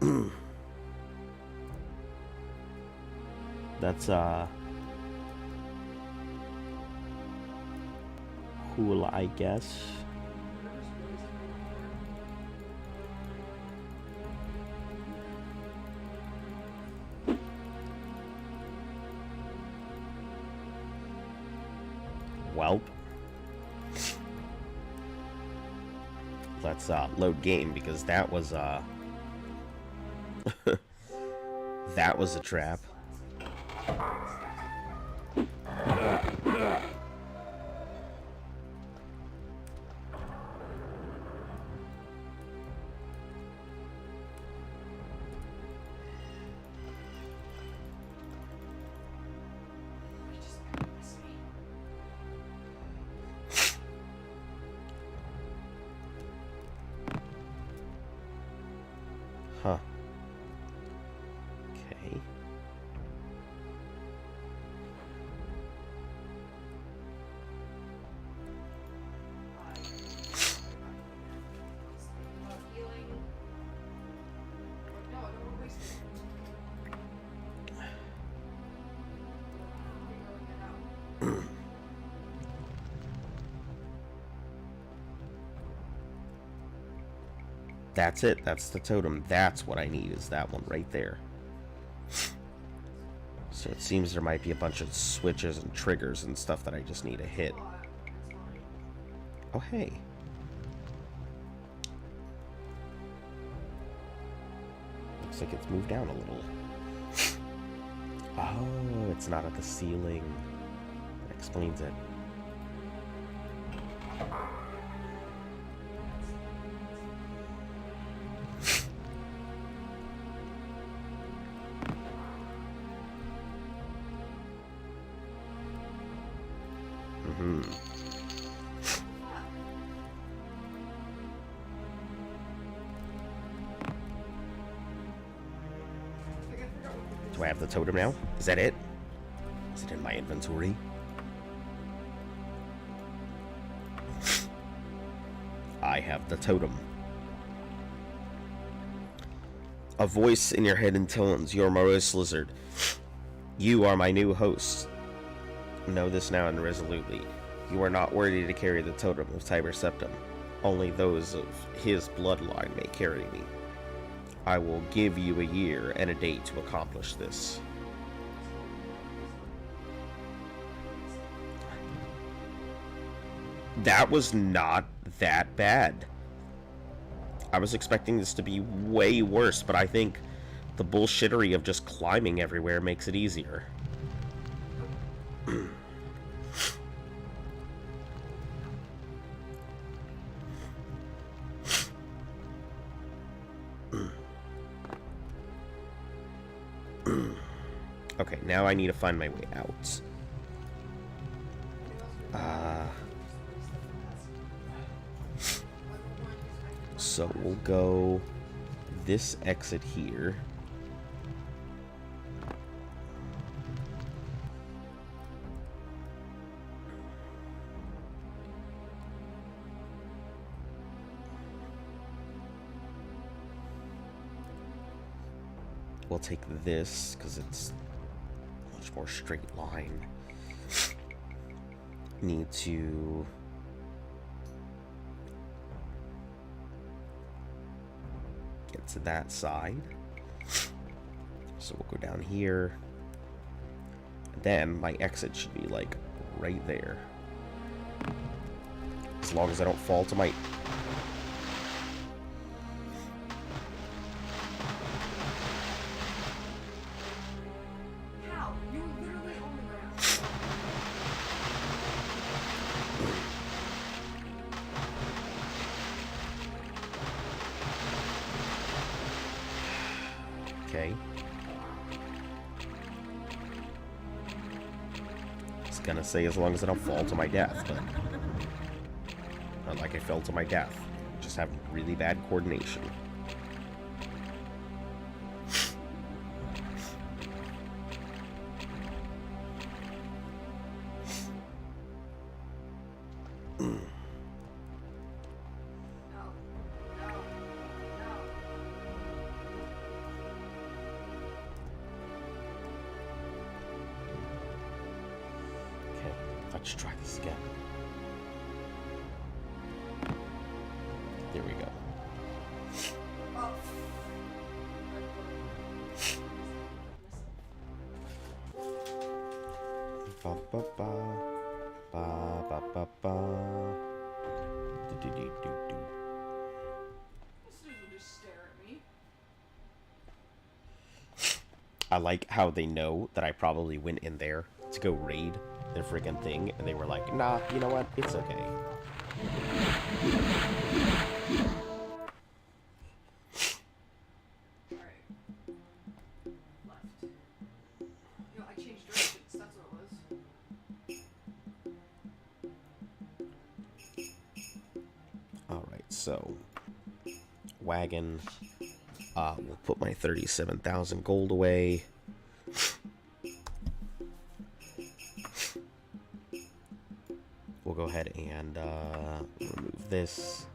S2: to me.
S1: That's, cool, I guess. Welp. Let's load game, because that was that was a trap. Huh. Okay. That's it. That's the totem. That's what I need, is that one right there. So it seems there might be a bunch of switches and triggers and stuff that I just need to hit. Oh, hey. Looks like it's moved down a little. Oh, it's not at the ceiling. That explains it. Do I have the totem now? Is that it? Is it in my inventory? I have the totem. A voice in your head intones, "You're morose lizard. You are my new host. Know this now and resolutely. You are not worthy to carry the totem of Tiber Septim. Only those of his bloodline may carry me. I will give you a year and a day to accomplish this." That was not that bad. I was expecting this to be way worse, but I think the bullshittery of just climbing everywhere makes it easier. Okay, now I need to find my way out. So we'll go this exit here. We'll take this because it's a much more straight line. Need to get to that side. So we'll go down here. And then my exit should be like right there. As long as I don't fall to my... Okay. I was gonna say as long as I don't fall to my death, but not like I fell to my death. Just have really bad coordination. Let's try this again. There we go. Ba ba ba ba, ba, ba. Do, do, do, do, do.
S2: This dude will just stare at me.
S1: I like how they know that I probably went in there to go raid their freaking thing, and they were like, nah, you know what? It's okay.
S2: Alright. Left. You know, I changed directions, that's what it was.
S1: Alright, so wagon. We'll put my 37,000 gold away. We'll go ahead and remove this.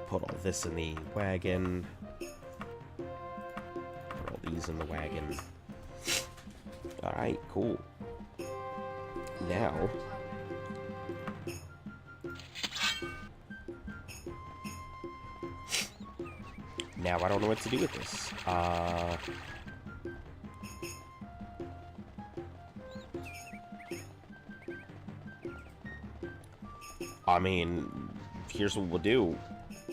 S1: Put all this in the wagon. Put all these in the wagon. Alright, cool. Now, I don't know what to do with this. I mean, here's what we'll do.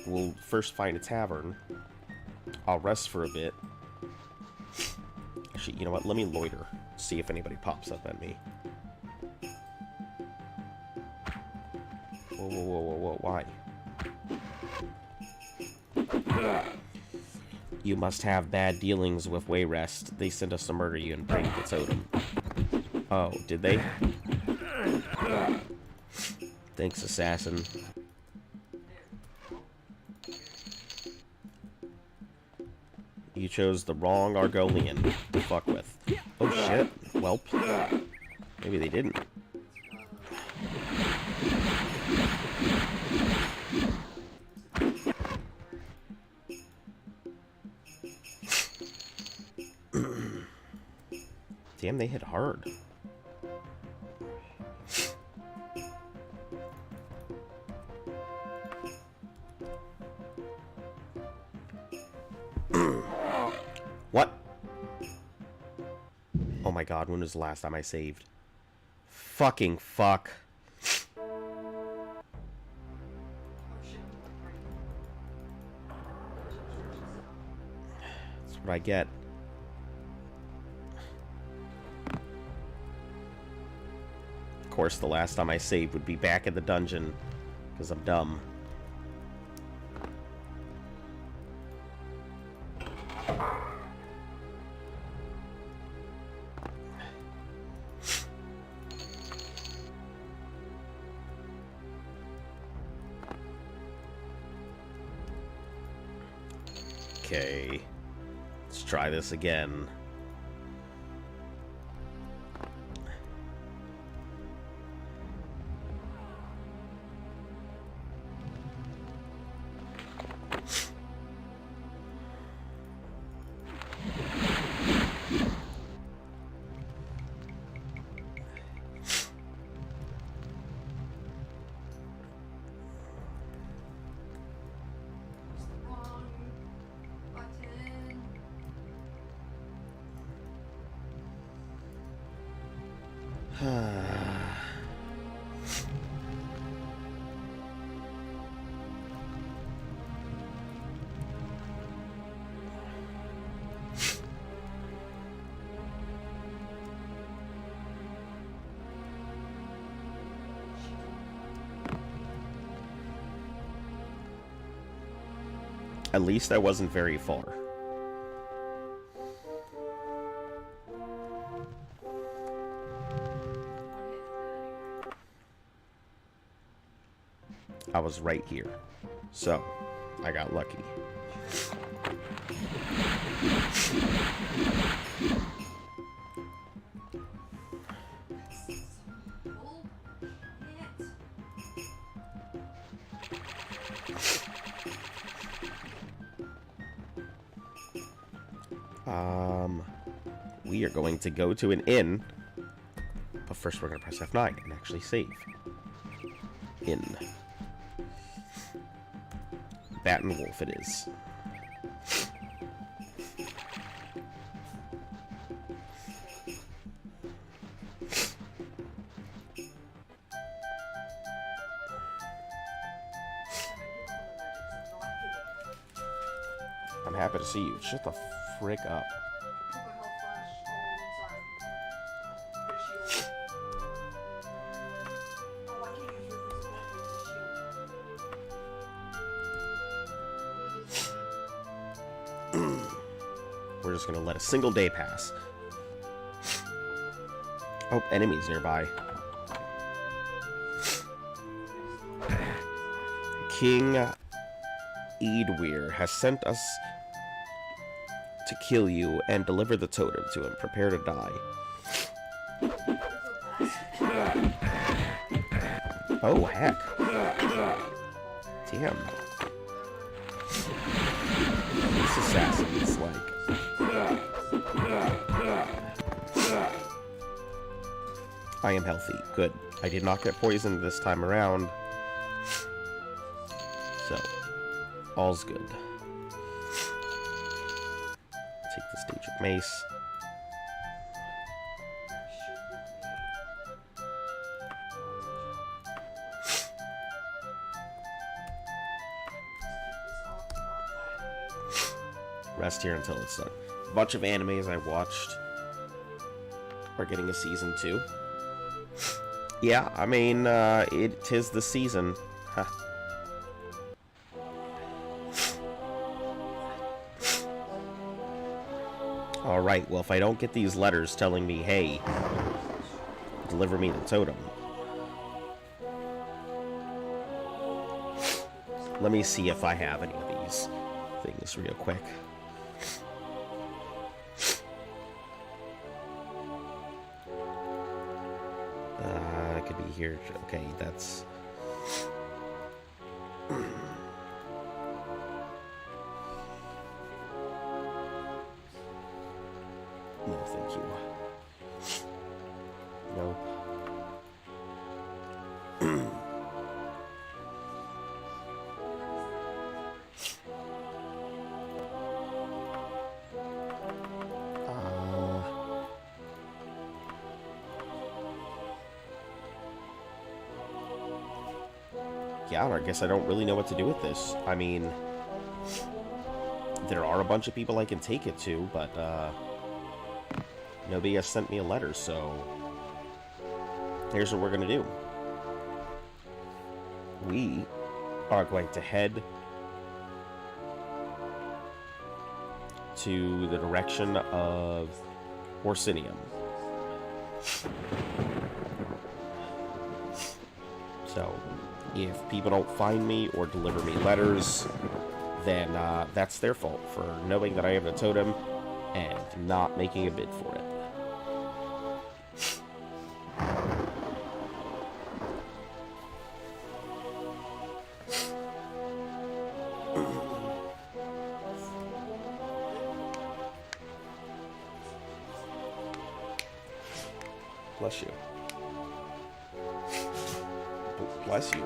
S1: We'll first find a tavern. I'll rest for a bit. Actually, you know what? Let me loiter. See if anybody pops up at me. Whoa, whoa, whoa, whoa, whoa, why? You must have bad dealings with Wayrest. They sent us to murder you and break the totem. Oh, did they? Thanks, assassin. You chose the wrong Argolian to fuck with. Oh shit. Welp. Maybe they didn't. Damn, they hit hard. What? Oh my god, when was the last time I saved? Fucking fuck. That's what I get. Of course, the last time I saved would be back in the dungeon, because I'm dumb. Okay, let's try this again. At least I wasn't very far. I was right here. So, I got lucky. We are going to go to an inn, but first we're going to press F9 and actually save. Inn. Bat and Wolf it is. I'm happy to see you. Shut the frick up.
S2: Took a health flash all one time. Good shield. Oh, I can't use ruthless weapon with the shield.
S1: We're just gonna let a single day pass. Oh, enemies nearby. King Eadweir has sent us to kill you and deliver the totem to him. Prepare to die. Oh, heck. Damn. This assassin is like... I am healthy. Good. I did not get poisoned this time around. So, all's good. Take this Daedric Mace. Rest here until it's done. A bunch of animes I watched are getting a season 2. Yeah, I mean, it 'tis the season. Huh. Alright, well, if I don't get these letters telling me, hey, deliver me the totem. Let me see if I have any of these things real quick. It could be here. Okay, that's... No, thank you. Nope. Yeah, I guess I don't really know what to do with this. I mean, there are a bunch of people I can take it to, but, nobody has sent me a letter, so here's what we're gonna do. We are going to head to the direction of Orsinium. So, if people don't find me or deliver me letters, then that's their fault for knowing that I have a totem and not making a bid for it. Bless you. Bless you.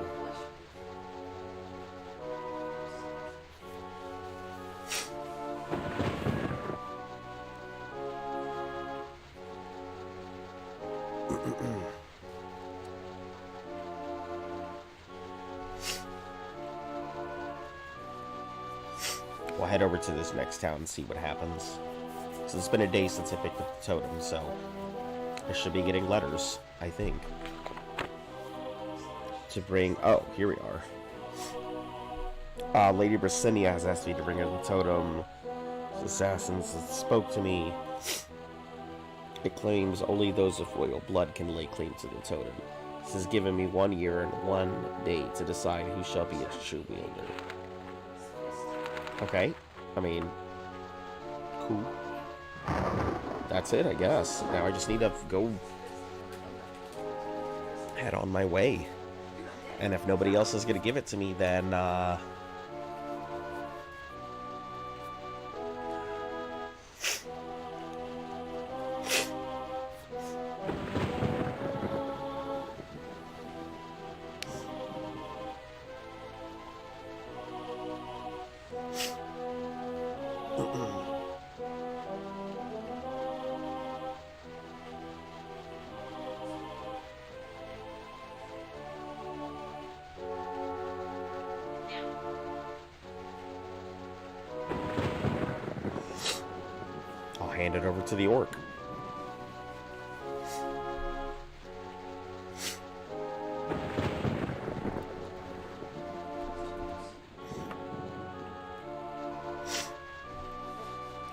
S1: We'll head over to this next town and see what happens. So it's been a day since I picked up the totem, so I should be getting letters, I think. To bring... Oh, here we are. Lady Brasinia has asked me to bring her the totem. Assassins spoke to me. It claims only those of royal blood can lay claim to the totem. This has given me 1 year and 1 day to decide who shall be its true wielder. Okay, I mean, cool. That's it, I guess. Now I just need to go head on my way. And if nobody else is going to give it to me, then, hand it over to the orc.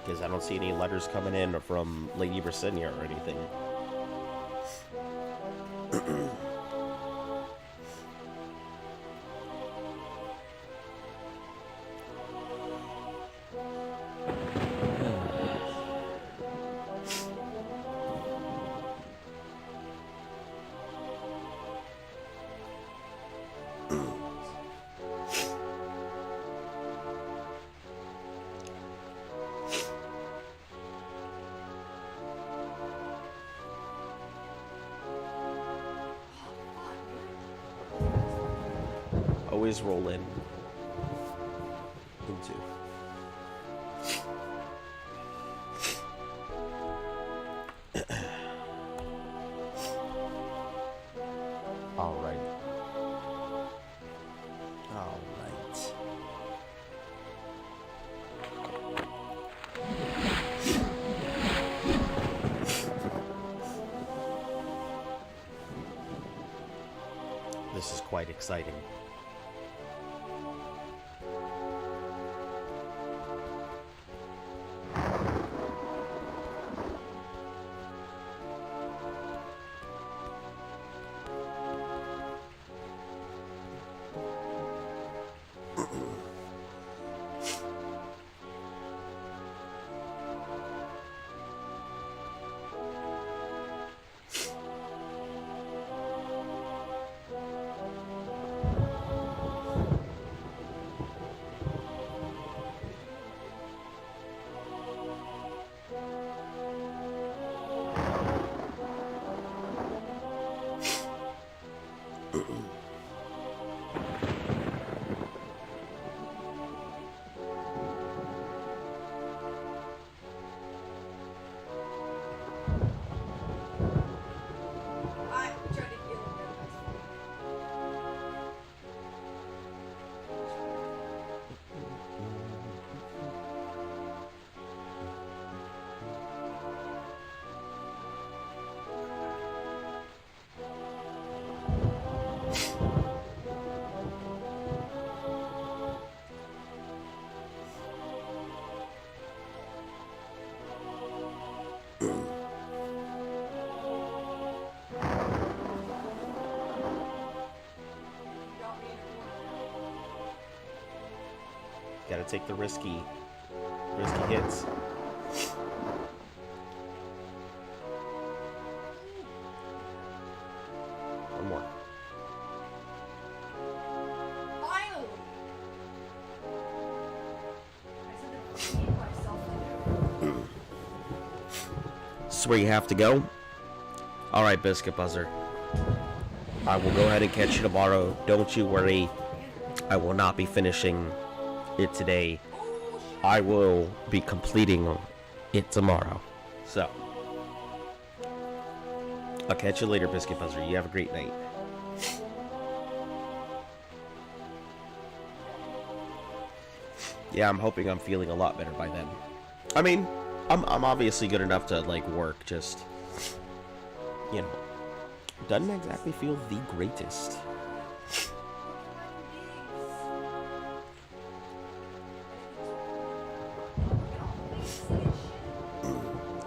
S1: Because I don't see any letters coming in from Lady Brasinia or anything. Always roll in into. All right. All right. This is quite exciting. Gotta take the risky hits. One more.
S2: Finally! I said to feed myself to do.
S1: This is where you have to go. Alright, Biscuit Buzzer. I will go ahead and catch you tomorrow. Don't you worry. I will not be finishing it today. I will be completing it tomorrow. So, I'll catch you later, Biscuit Buzzer. You have a great night. Yeah, I'm hoping I'm feeling a lot better by then. I mean, I'm obviously good enough to, like, work, just, you know, doesn't exactly feel the greatest.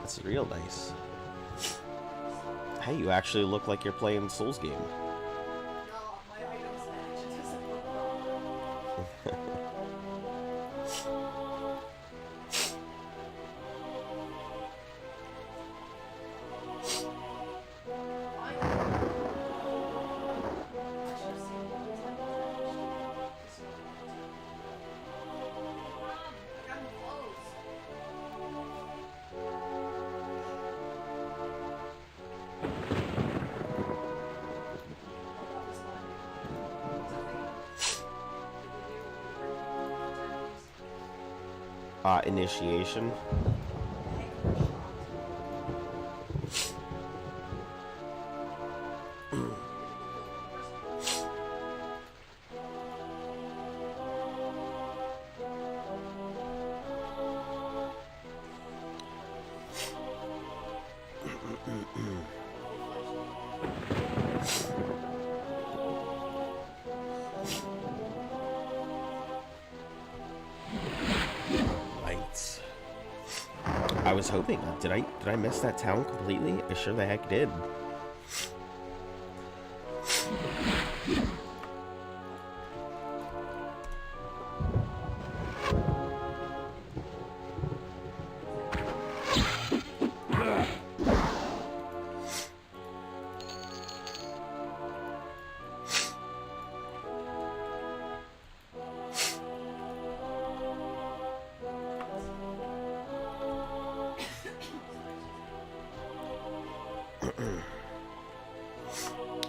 S1: It's real nice. Hey, you actually look like you're playing Souls game.
S2: No, my items match. It doesn't look well.
S1: Initiation. I was hoping. Did I miss that town completely? I sure the heck did.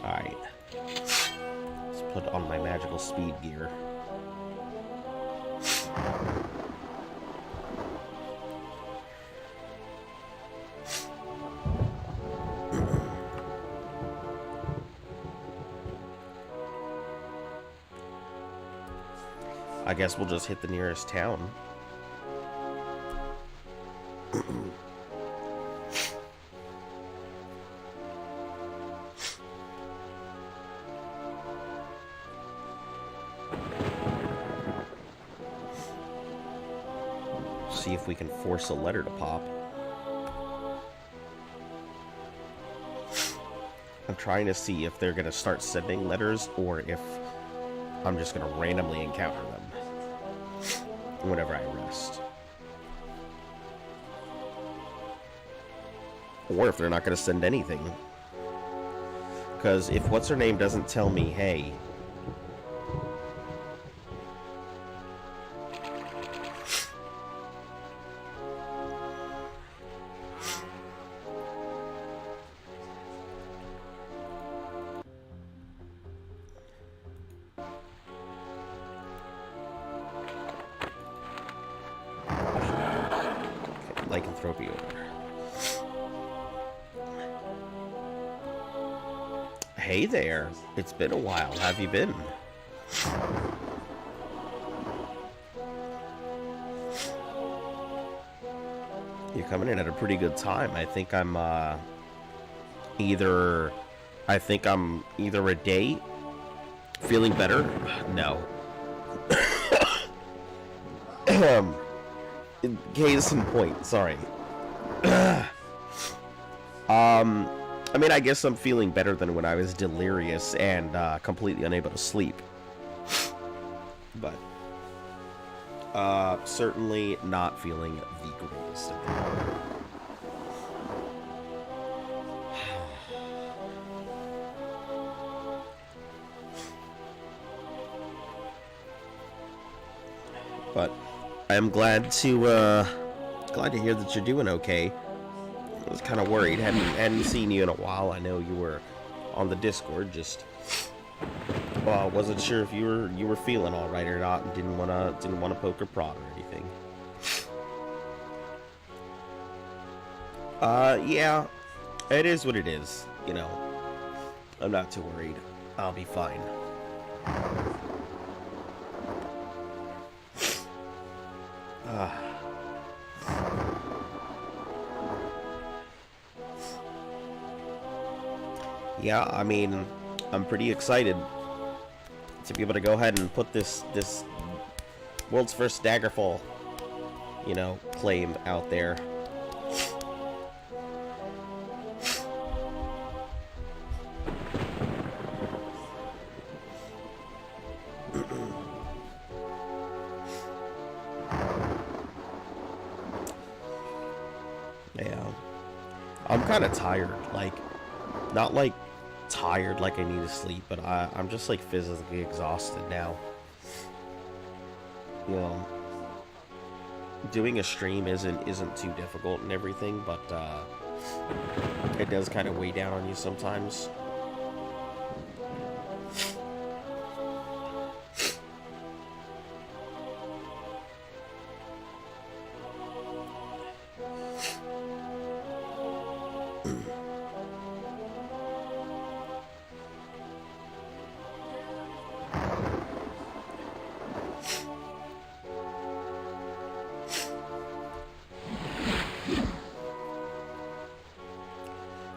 S1: Alright. Let's put on my magical speed gear. I guess we'll just hit the nearest town. See if we can force a letter to pop. I'm trying to see if they're going to start sending letters or if I'm just going to randomly encounter them whenever I rest. Or if they're not going to send anything. Because if what's-her-name doesn't tell me, hey... lycanthropy order. Hey there, it's been a while. How have you been? You're coming in at a pretty good time. I think I'm either a day feeling better. No. Case in point, sorry. I mean, I guess I'm feeling better than when I was delirious and completely unable to sleep. But certainly not feeling the greatest of them. But I'm glad to hear that you're doing okay. I was kind of worried. Hadn't seen you in a while. I know you were on the Discord. Just wasn't sure if you were feeling all right or not, and didn't wanna poke or prod or anything. Yeah, it is what it is. You know, I'm not too worried. I'll be fine. Yeah, I mean, I'm pretty excited to be able to go ahead and put this world's first Daggerfall, you know, claim out there. Yeah, I'm kind of tired, like, not like tired like I need to sleep, but I'm just like physically exhausted now. You know, doing a stream isn't too difficult and everything, but it does kind of weigh down on you sometimes.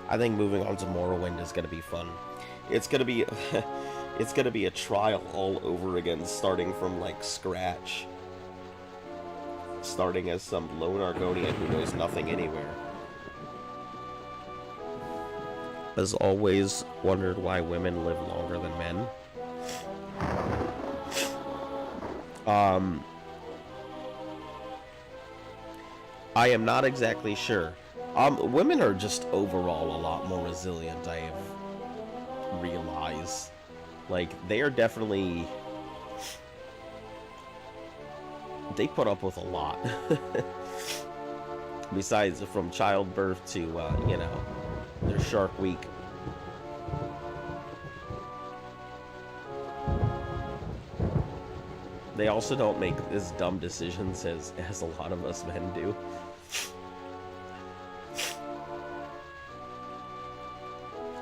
S1: I think moving on to Morrowind is going to be fun. It's going to be it's going to be a trial all over again, starting from like scratch. starting as some lone Argonian who knows nothing anywhere. Has always wondered why women live longer than men. I am not exactly sure. Women are just overall a lot more resilient, I have realized. Like, they are definitely... They put up with a lot. Besides, from childbirth to, you know, their Shark Week. They also don't make as dumb decisions as a lot of us men do.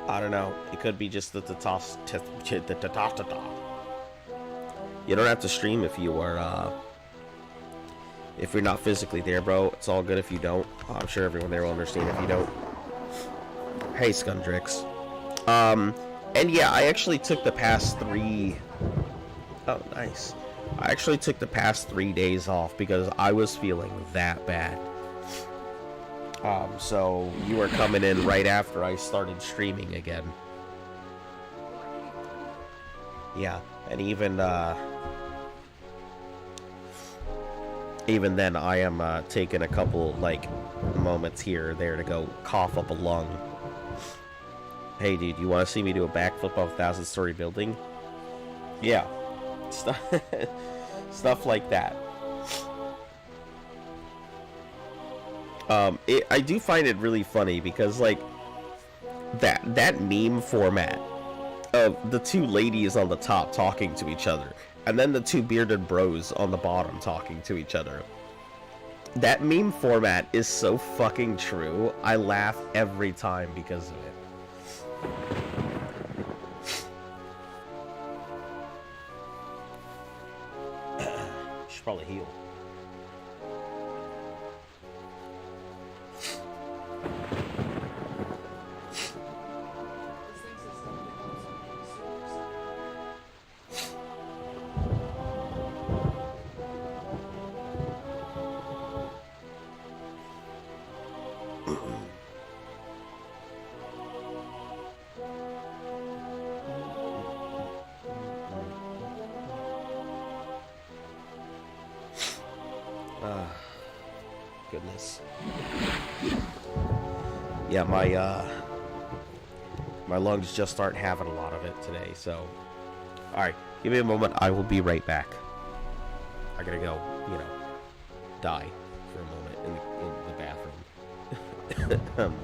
S1: I don't know. It could be just the testosterone. You don't have to stream if you are, if you're not physically there, bro. It's all good if you don't. I'm sure everyone there will understand if you don't. Hey, Scundrix. And yeah, I actually took the past 3... Oh, nice. I actually took the past 3 days off because I was feeling that bad. So you were coming in right after I started streaming again. Yeah, and even then I am taking a couple, like, moments here or there to go cough up a lung. Hey dude, you want to see me do a backflip off a 1,000-story building? Yeah. Stuff like that. I do find it really funny because, like, that meme format of the two ladies on the top talking to each other and then the two bearded bros on the bottom talking to each other. That meme format is so fucking true. I laugh every time because of it. Should probably heal. Goodness. Yeah, my lungs just aren't having a lot of it today, so... Alright, give me a moment, I will be right back. I gotta go, you know, die for a moment in the bathroom.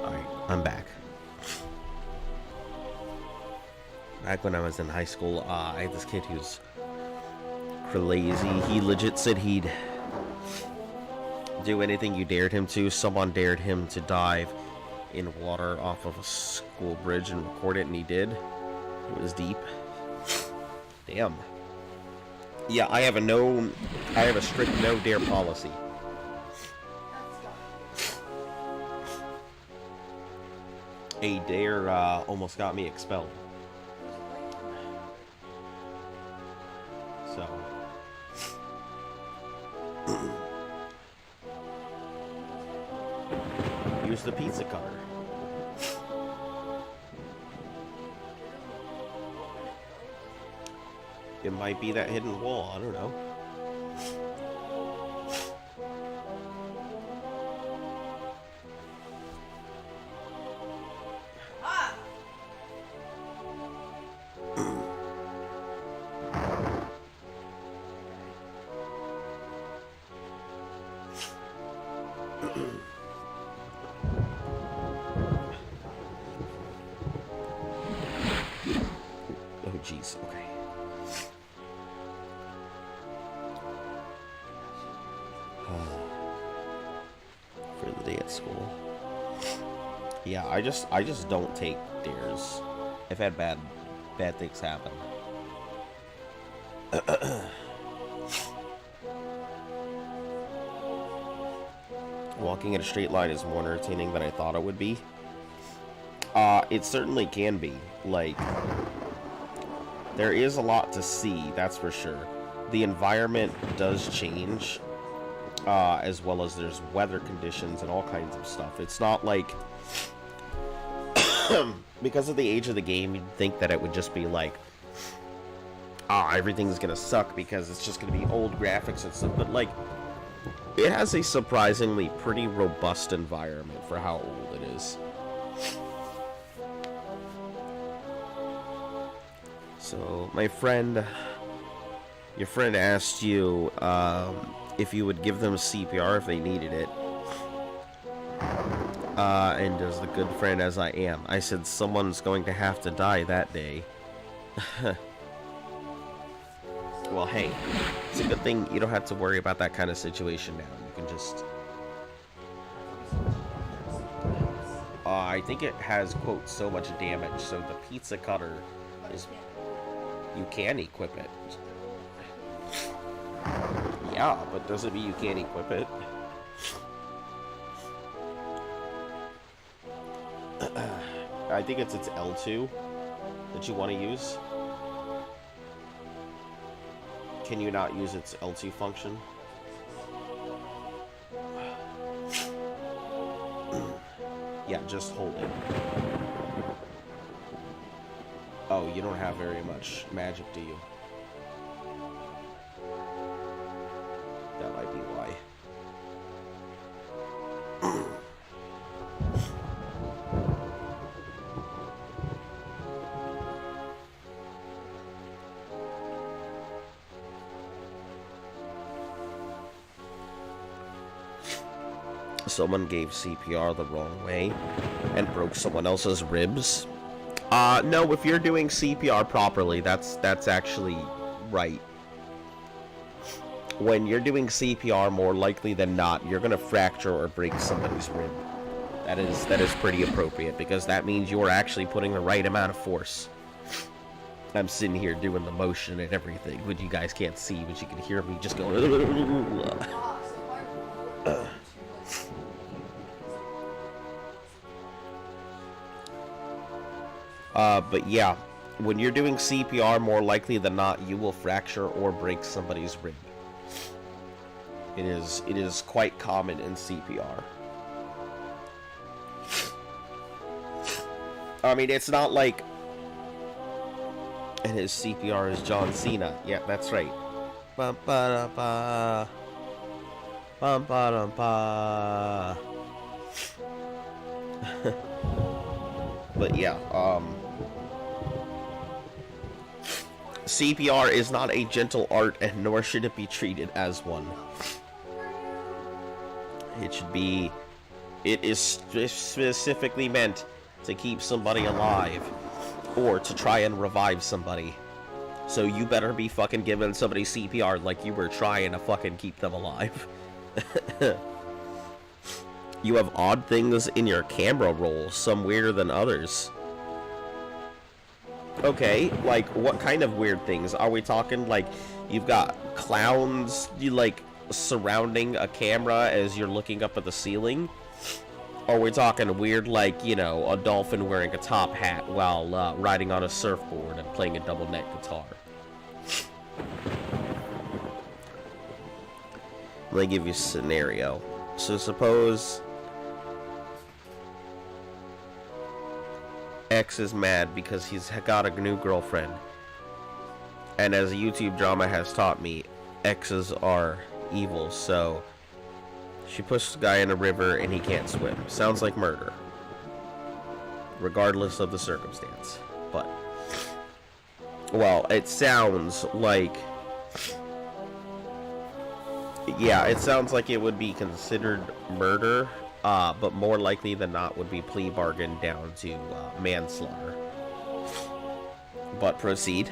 S1: Alright, I'm back. Back when I was in high school, I had this kid who's crazy. He legit said he'd do anything you dared him to. Someone dared him to dive in water off of a school bridge and record it, and he did. It was deep. Damn. Yeah, I have a strict no dare policy. A dare almost got me expelled. So use the pizza cutter. It might be that hidden wall, I don't know. Oh jeez, okay. For the day at school. Yeah, I just don't take dares. I've had bad things happen. Walking in a straight line is more entertaining than I thought it would be. It certainly can be. Like, there is a lot to see, that's for sure. The environment does change, as well as there's weather conditions and all kinds of stuff. It's not like, because of the age of the game, you'd think that it would just be like, everything's gonna suck because it's just gonna be old graphics and stuff, but like, it has a surprisingly pretty robust environment for how old it is. So, my friend, your friend asked you if you would give them CPR if they needed it. And as the good friend as I am, I said someone's going to have to die that day. Well, hey, it's a good thing you don't have to worry about that kind of situation now. You can just... I think it has, quote, so much damage, so the pizza cutter is... You can equip it. Yeah, but doesn't mean you can't equip it. I think it's L2 that you want to use. Can you not use its L2 function? Yeah, just hold it. Oh, you don't have very much magic, do you? That might be why. Someone gave CPR the wrong way and broke someone else's ribs. No, if you're doing CPR properly, that's actually right. When you're doing CPR, more likely than not, you're gonna fracture or break somebody's rib. That is pretty appropriate, because that means you're actually putting the right amount of force. I'm sitting here doing the motion and everything, but you guys can't see, but you can hear me just going. But yeah, when you're doing CPR, more likely than not, you will fracture or break somebody's rib. It is quite common in CPR. I mean, it's not like... And his CPR is John Cena. Yeah, that's right. Ba -ba -da -ba. Bum ba dum ba. But yeah, CPR is not a gentle art, and nor should it be treated as one. It is specifically meant to keep somebody alive, or to try and revive somebody. So you better be fucking giving somebody CPR like you were trying to fucking keep them alive. You have odd things in your camera rolls, some weirder than others. Okay, like, what kind of weird things? Are we talking, like, you've got clowns, surrounding a camera as you're looking up at the ceiling? Or are we talking weird, like, you know, a dolphin wearing a top hat while riding on a surfboard and playing a double neck guitar? Let me give you a scenario. So suppose X is mad because he's got a new girlfriend. And as a YouTube drama has taught me, X's are evil, so she pushes the guy in a river and he can't swim. Sounds like murder, regardless of the circumstance. But, well, it sounds like, yeah, it sounds like it would be considered murder, but more likely than not would be plea bargain down to manslaughter. But proceed.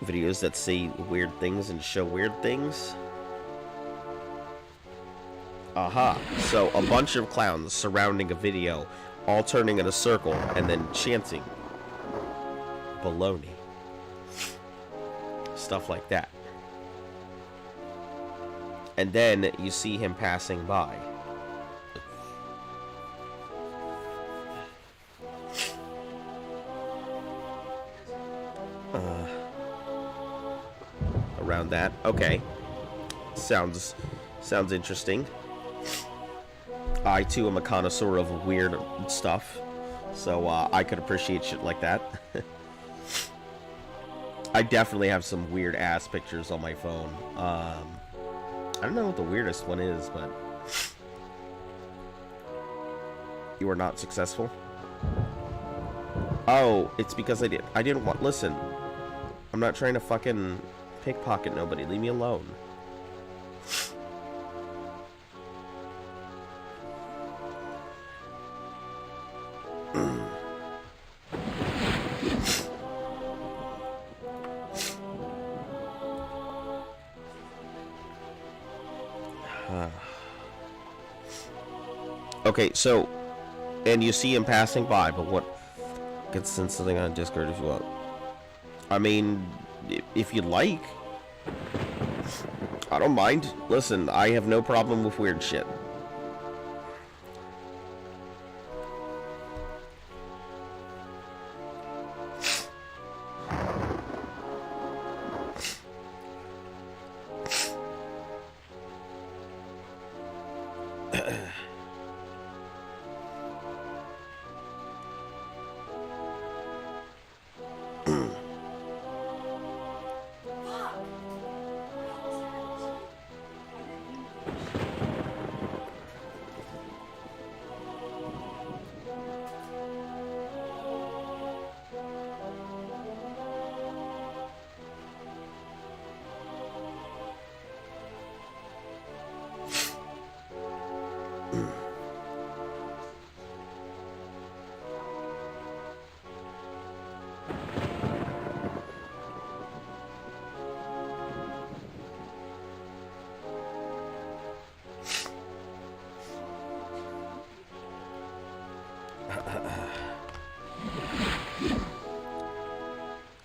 S1: Videos that say weird things and show weird things. Aha. So a bunch of clowns surrounding a video, all turning in a circle and then chanting baloney. Stuff like that. And then you see him passing by. Around that. Okay. Sounds interesting. I too am a connoisseur of weird stuff, so I could appreciate shit like that. I definitely have some weird ass pictures on my phone. I don't know what the weirdest one is, but you are not successful. Oh, it's because I didn't want. Listen, I'm not trying to fucking pickpocket nobody. Leave me alone. Okay, so, and you see him passing by, but what? Get send something on Discord if you want. I mean, if you'd like, I don't mind. Listen, I have no problem with weird shit.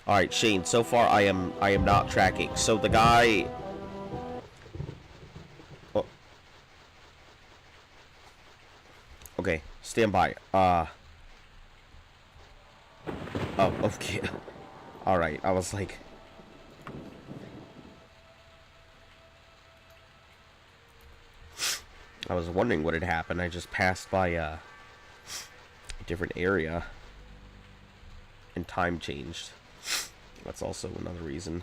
S1: Alright, Shane, so far I am not tracking. So the guy... Oh. Okay, stand by. Oh, okay. Alright, I was like... I was wondering what had happened. I just passed by a different area. And time changed. That's also another reason.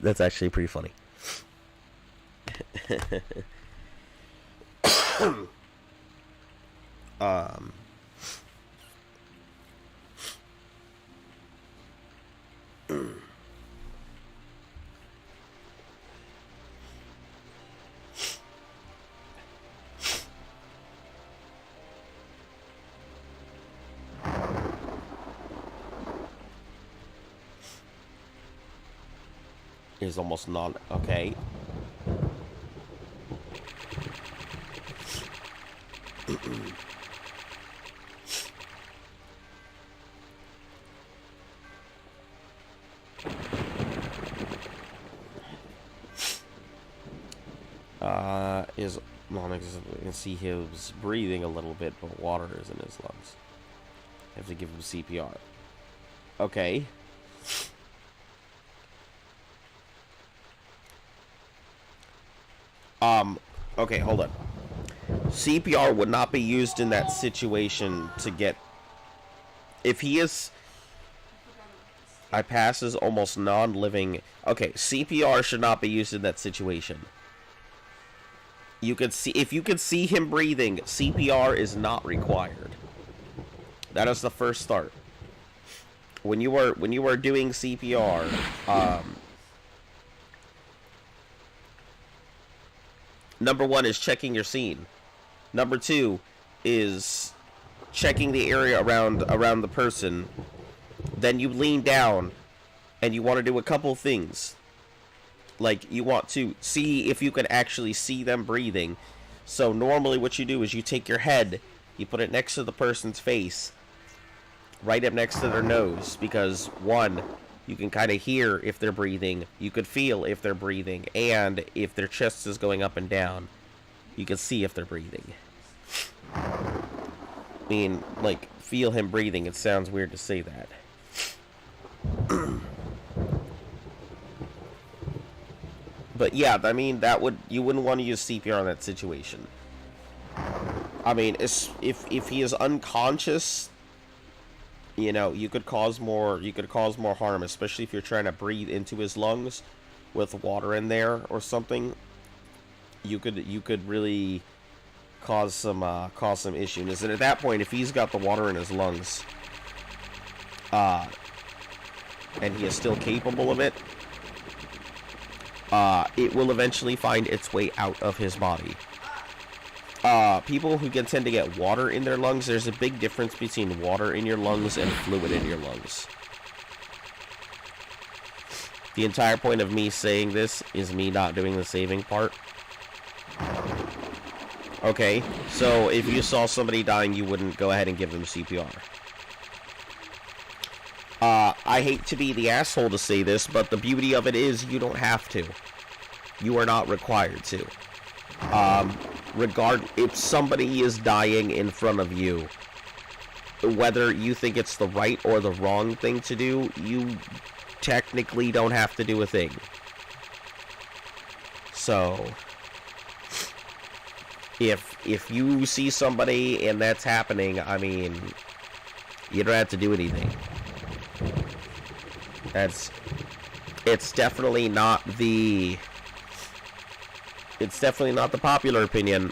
S1: That's actually pretty funny. um, is almost non okay. Is non-existent. You can see his breathing a little bit, but water is in his lungs. I have to give him CPR. Okay. Okay, hold on. CPR would not be used in that situation to get... If he is... I pass as almost non-living... Okay, CPR should not be used in that situation. You could see... If you could see him breathing, CPR is not required. That is the first start. When you are doing CPR, number one is checking your scene. Number two is checking the area around the person. Then you lean down and you want to do a couple things. Like, you want to see if you can actually see them breathing. So normally what you do is you take your head, you put it next to the person's face, right up next to their nose, because one, you can kind of hear if they're breathing, you could feel if they're breathing, and if their chest is going up and down, you can see if they're breathing. I mean, like, feel him breathing, it sounds weird to say that. But yeah, I mean, you wouldn't want to use CPR in that situation. I mean, if he is unconscious, you know, you could cause more harm, especially if you're trying to breathe into his lungs with water in there or something. You could really cause some issues. And at that point, if he's got the water in his lungs, and he is still capable of it, it will eventually find its way out of his body. People who tend to get water in their lungs, there's a big difference between water in your lungs and fluid in your lungs. The entire point of me saying this is me not doing the saving part. Okay, so if you saw somebody dying, you wouldn't go ahead and give them CPR. I hate to be the asshole to say this, but the beauty of it is you don't have to. You are not required to. If somebody is dying in front of you, whether you think it's the right or the wrong thing to do, you technically don't have to do a thing. So, if you see somebody and that's happening, I mean, you don't have to do anything. It's definitely not the popular opinion,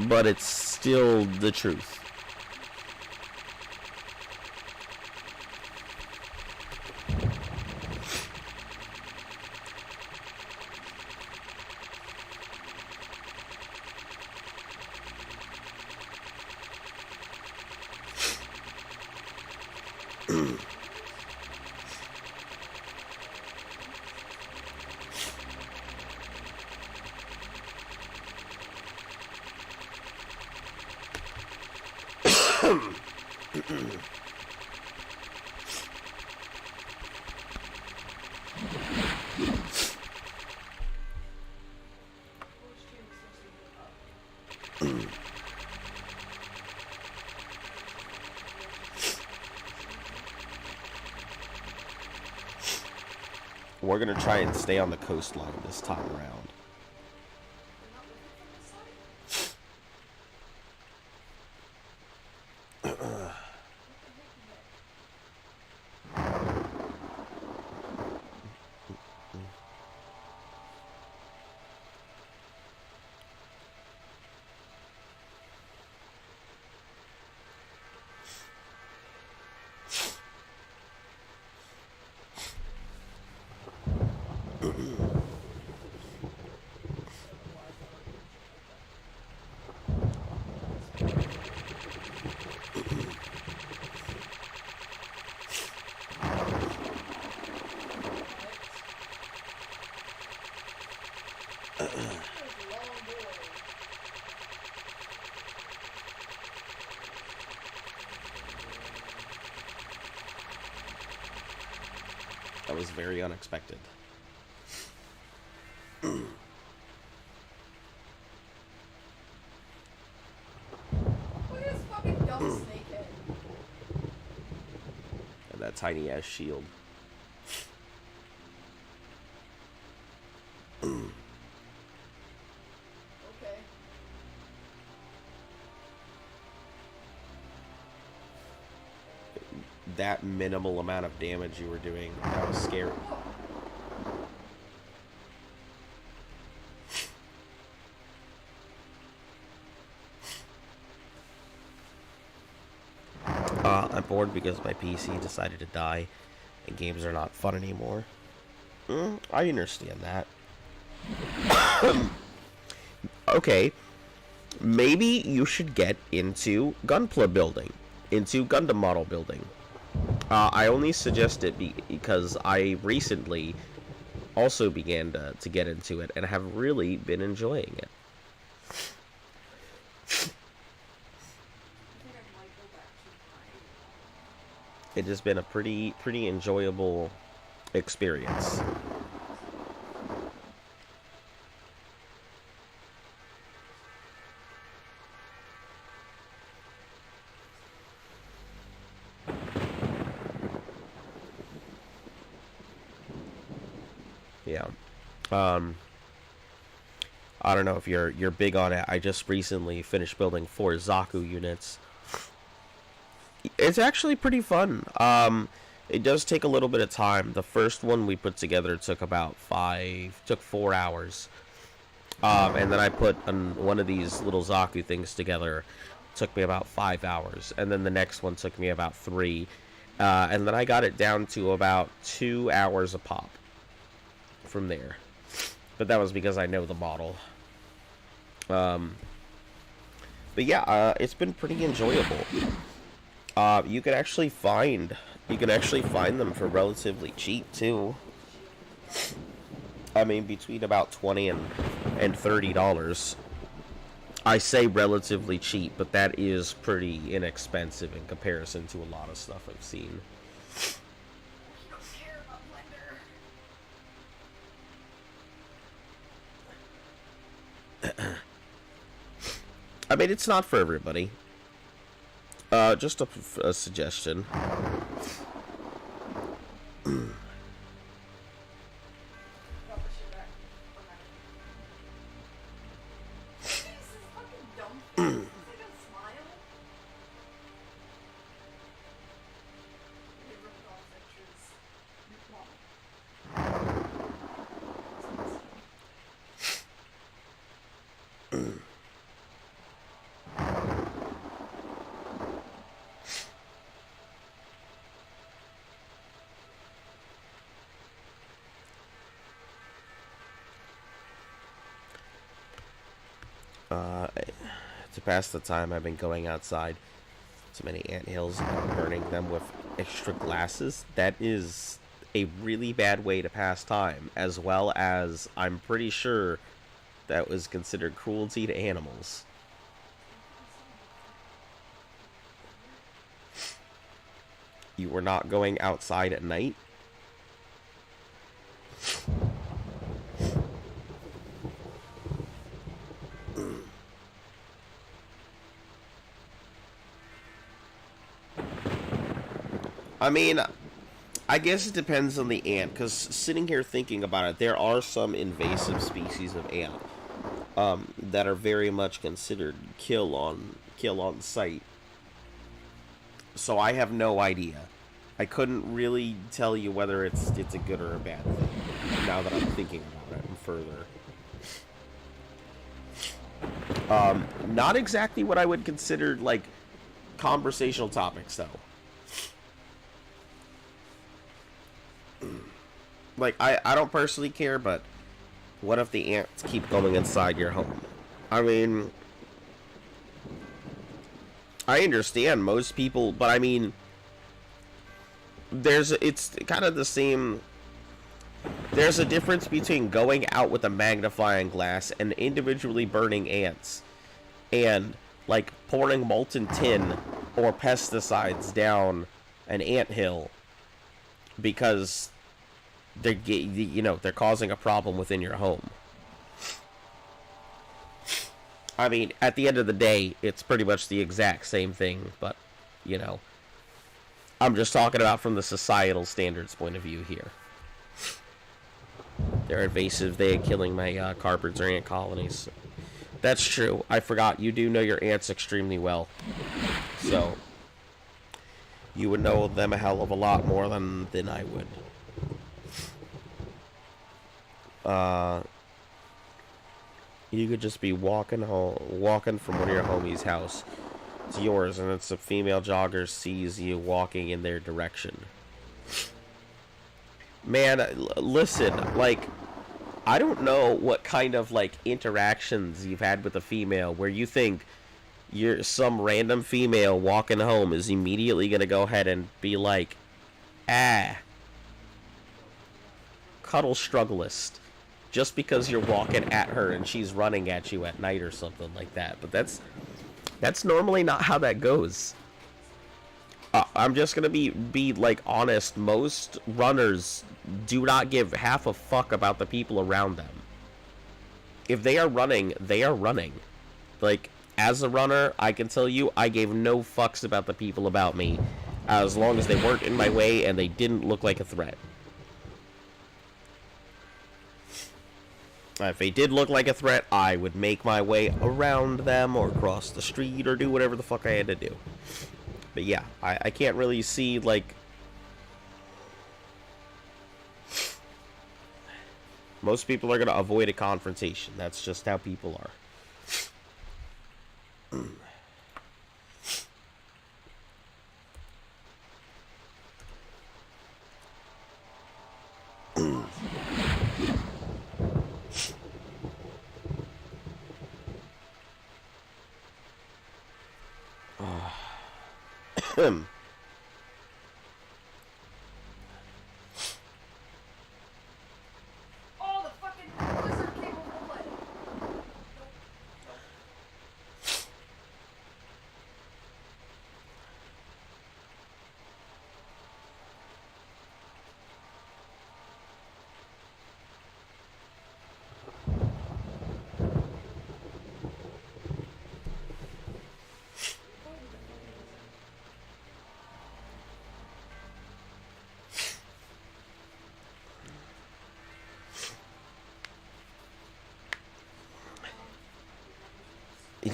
S1: but it's still the truth. We're gonna try and stay on the coastline this time around. That was very unexpected.
S2: Look at this fucking dumb snakehead.
S1: And that tiny ass shield.
S2: Okay.
S1: That minimal amount of damage you were doing, that was scary. I'm bored because my PC decided to die and games are not fun anymore. I understand that. Okay, maybe you should get into Gunpla building, into Gundam model building. I only suggest it because I recently also began to get into it and have really been enjoying it. It has been a pretty enjoyable experience. Yeah. I don't know if you're big on it. I just recently finished building 4 Zaku units. It's actually pretty fun. It does take a little bit of time. The first one we put together took about 4 hours. And then I put one of these little Zaku things together. Took me about 5 hours. And then the next one took me about 3. And then I got it down to about 2 hours a pop from there. But that was because I know the model. But yeah, it's been pretty enjoyable. You can actually find them for relatively cheap too. I mean, between about $20 and $30. I say relatively cheap, but that is pretty inexpensive in comparison to a lot of stuff I've seen.
S2: You don't care about Blender.
S1: I mean, it's not for everybody. Just a suggestion. To pass the time, I've been going outside to many anthills and burning them with extra glasses. That is a really bad way to pass time, as well as I'm pretty sure that was considered cruelty to animals. You were not going outside at night? I mean, I guess it depends on the ant, because sitting here thinking about it, there are some invasive species of ant that are very much considered kill on sight. So I have no idea. I couldn't really tell you whether it's a good or a bad thing, now that I'm thinking about it further. Not exactly what I would consider, like, conversational topics, though. Like, I don't personally care, but what if the ants keep going inside your home? I mean, I understand most people, but I mean, it's kind of the same. There's a difference between going out with a magnifying glass and individually burning ants and, like, pouring molten tin or pesticides down an anthill because they're causing a problem within your home. I mean, at the end of the day, it's pretty much the exact same thing, but, I'm just talking about from the societal standards point of view here. They're invasive. They're killing my carpets or ant colonies. That's true. I forgot. You do know your ants extremely well. So, you would know them a hell of a lot more than I would. You could just be walking from one of your homies' house to yours, and it's a female jogger sees you walking in their direction. Man, listen, like, I don't know what kind of, like, interactions you've had with a female where you think some random female walking home is immediately gonna go ahead and be like, cuddle strugglist, just because you're walking at her and she's running at you at night or something like that. But that's normally not how that goes. I'm just gonna be like honest. Most runners do not give half a fuck about the people around them. If they are running, they are running. Like, as a runner, I can tell you, I gave no fucks about the people about me, as long as they weren't in my way and they didn't look like a threat. If they did look like a threat, I would make my way around them or cross the street or do whatever the fuck I had to do. But yeah, I can't really see, like... Most people are going to avoid a confrontation. That's just how people are.
S2: Oh, the fucking wizard cable bullet.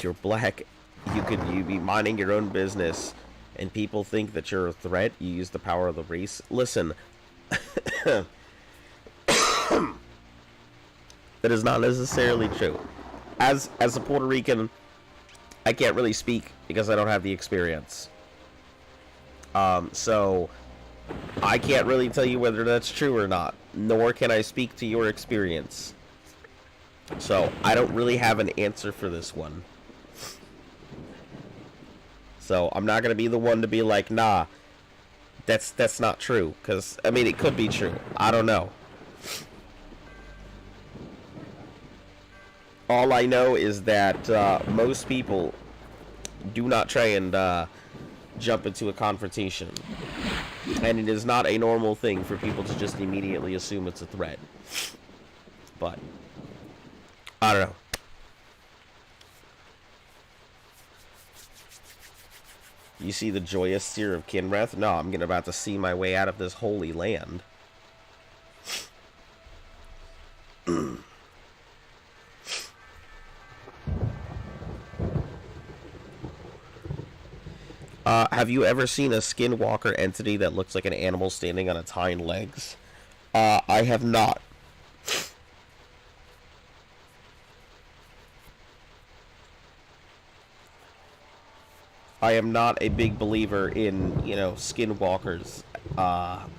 S1: You're black, you be minding your own business, and people think that you're a threat. You use the power of the race. Listen, that is not necessarily true. As a Puerto Rican, I can't really speak because I don't have the experience. So I can't really tell you whether that's true or not, nor can I speak to your experience. So I don't really have an answer for this one. So I'm not gonna be the one to be like, nah, that's not true. Because, I mean, it could be true. I don't know. All I know is that most people do not try and jump into a confrontation. And it is not a normal thing for people to just immediately assume it's a threat. But I don't know. You see the joyous seer of Kinreth? No, I'm about to see my way out of this holy land. Have you ever seen a skinwalker entity that looks like an animal standing on its hind legs? I have not. I am not a big believer in, you know, skinwalkers,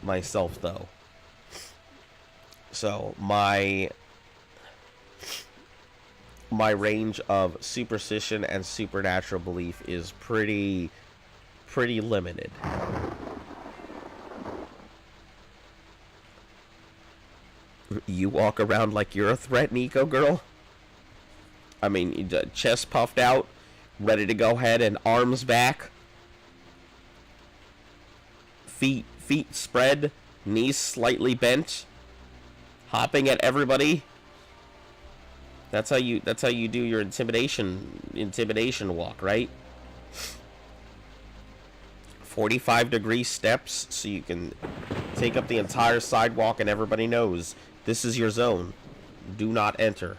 S1: myself, though. So, my range of superstition and supernatural belief is pretty limited. You walk around like you're a threat, Nico girl? I mean, chest puffed out, ready to go ahead and arms back. Feet spread, knees slightly bent, hopping at everybody. That's how you do your intimidation walk, right? 45-degree steps so you can take up the entire sidewalk and everybody knows this is your zone. Do not enter.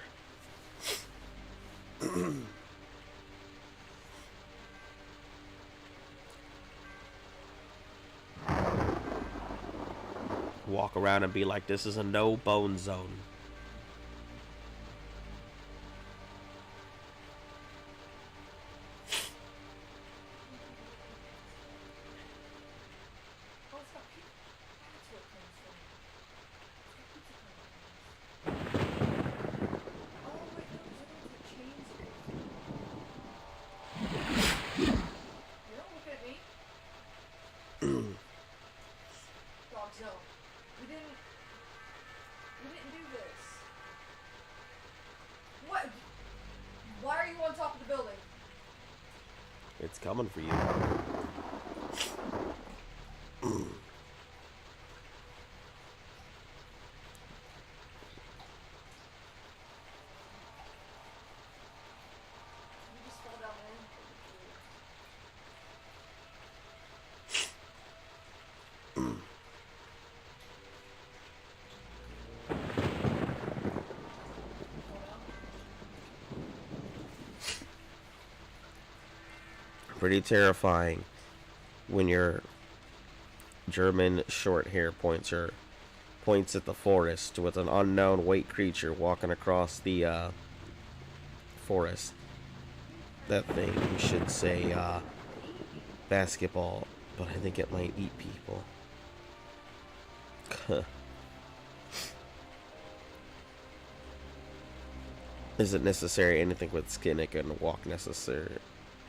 S1: Walk around and be like, this is a no-bone zone. It's coming for you. Pretty terrifying when your German short hair points at the forest with an unknown white creature walking across the forest. That thing should say basketball, but I think it might eat people. Isn't necessary anything with skin it can walk necessary.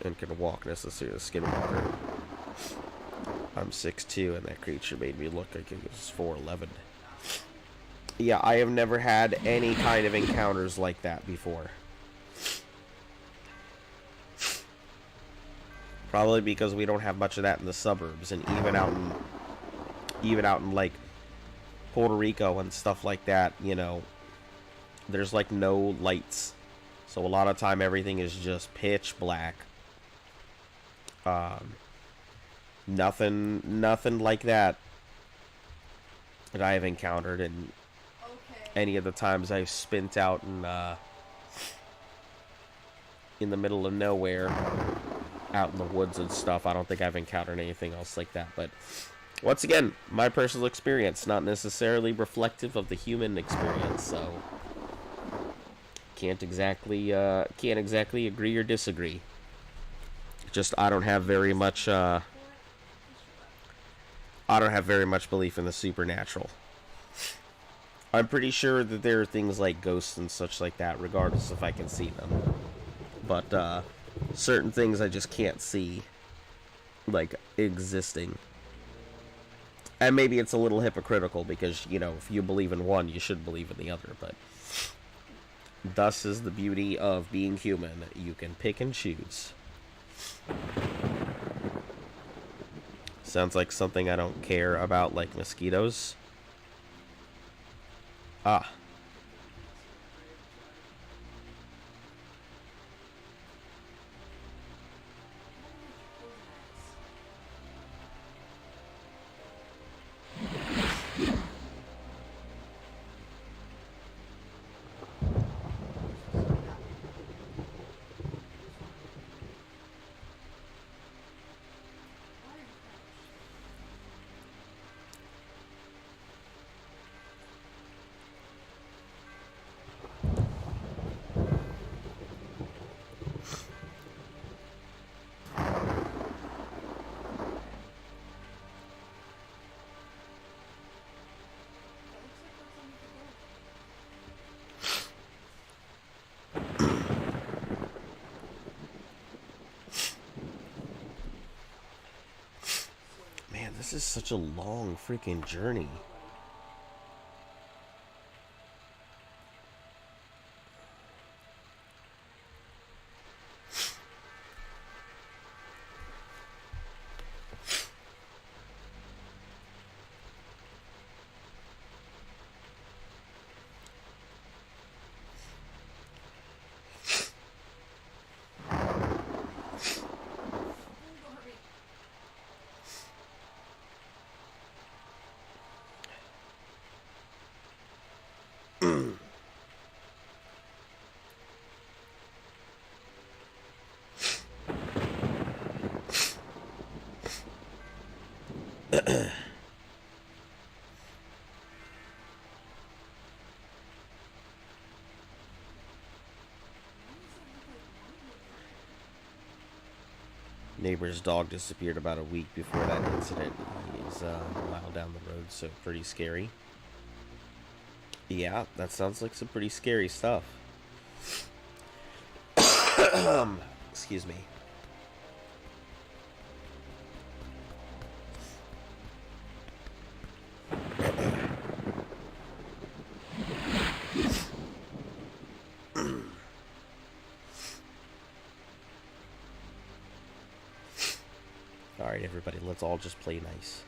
S1: And can walk necessarily a skinwalker. I'm 6'2", and that creature made me look like it was 4'11". Yeah, I have never had any kind of encounters like that before. Probably because we don't have much of that in the suburbs, and even out in like Puerto Rico and stuff like that, you know, there's like no lights, so a lot of time everything is just pitch black. Nothing like that I have encountered in any of the times I've spent out in the middle of nowhere, out in the woods and stuff. I don't think I've encountered anything else like that. But once again, my personal experience, not necessarily reflective of the human experience. So can't exactly agree or disagree. Just I don't have very much belief in the supernatural. I'm pretty sure that there are things like ghosts and such like that, regardless if I can see them. But certain things I just can't see, like, existing. And maybe it's a little hypocritical because, you know, if you believe in one, you should believe in the other. But thus is the beauty of being human. You can pick and choose. Sounds like something I don't care about, like mosquitoes. Ah. This is such a long freaking journey. Neighbor's dog disappeared about a week before that incident. He's a mile down the road, so pretty scary. Yeah, that sounds like some pretty scary stuff. Excuse me. Alright, everybody, let's all just play nice.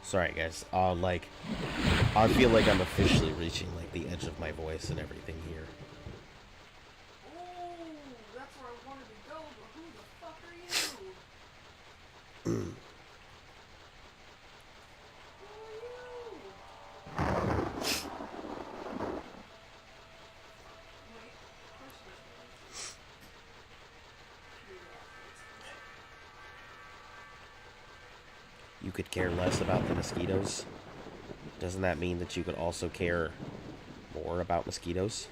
S1: Sorry, guys. I feel like I'm officially reaching like the edge of my voice and everything here.
S2: Oh, that's where I wanted to go, but who the fuck are you? Who are you? Wait, first
S1: You could care less about the mosquitoes? Doesn't that mean that you could also care more about mosquitoes?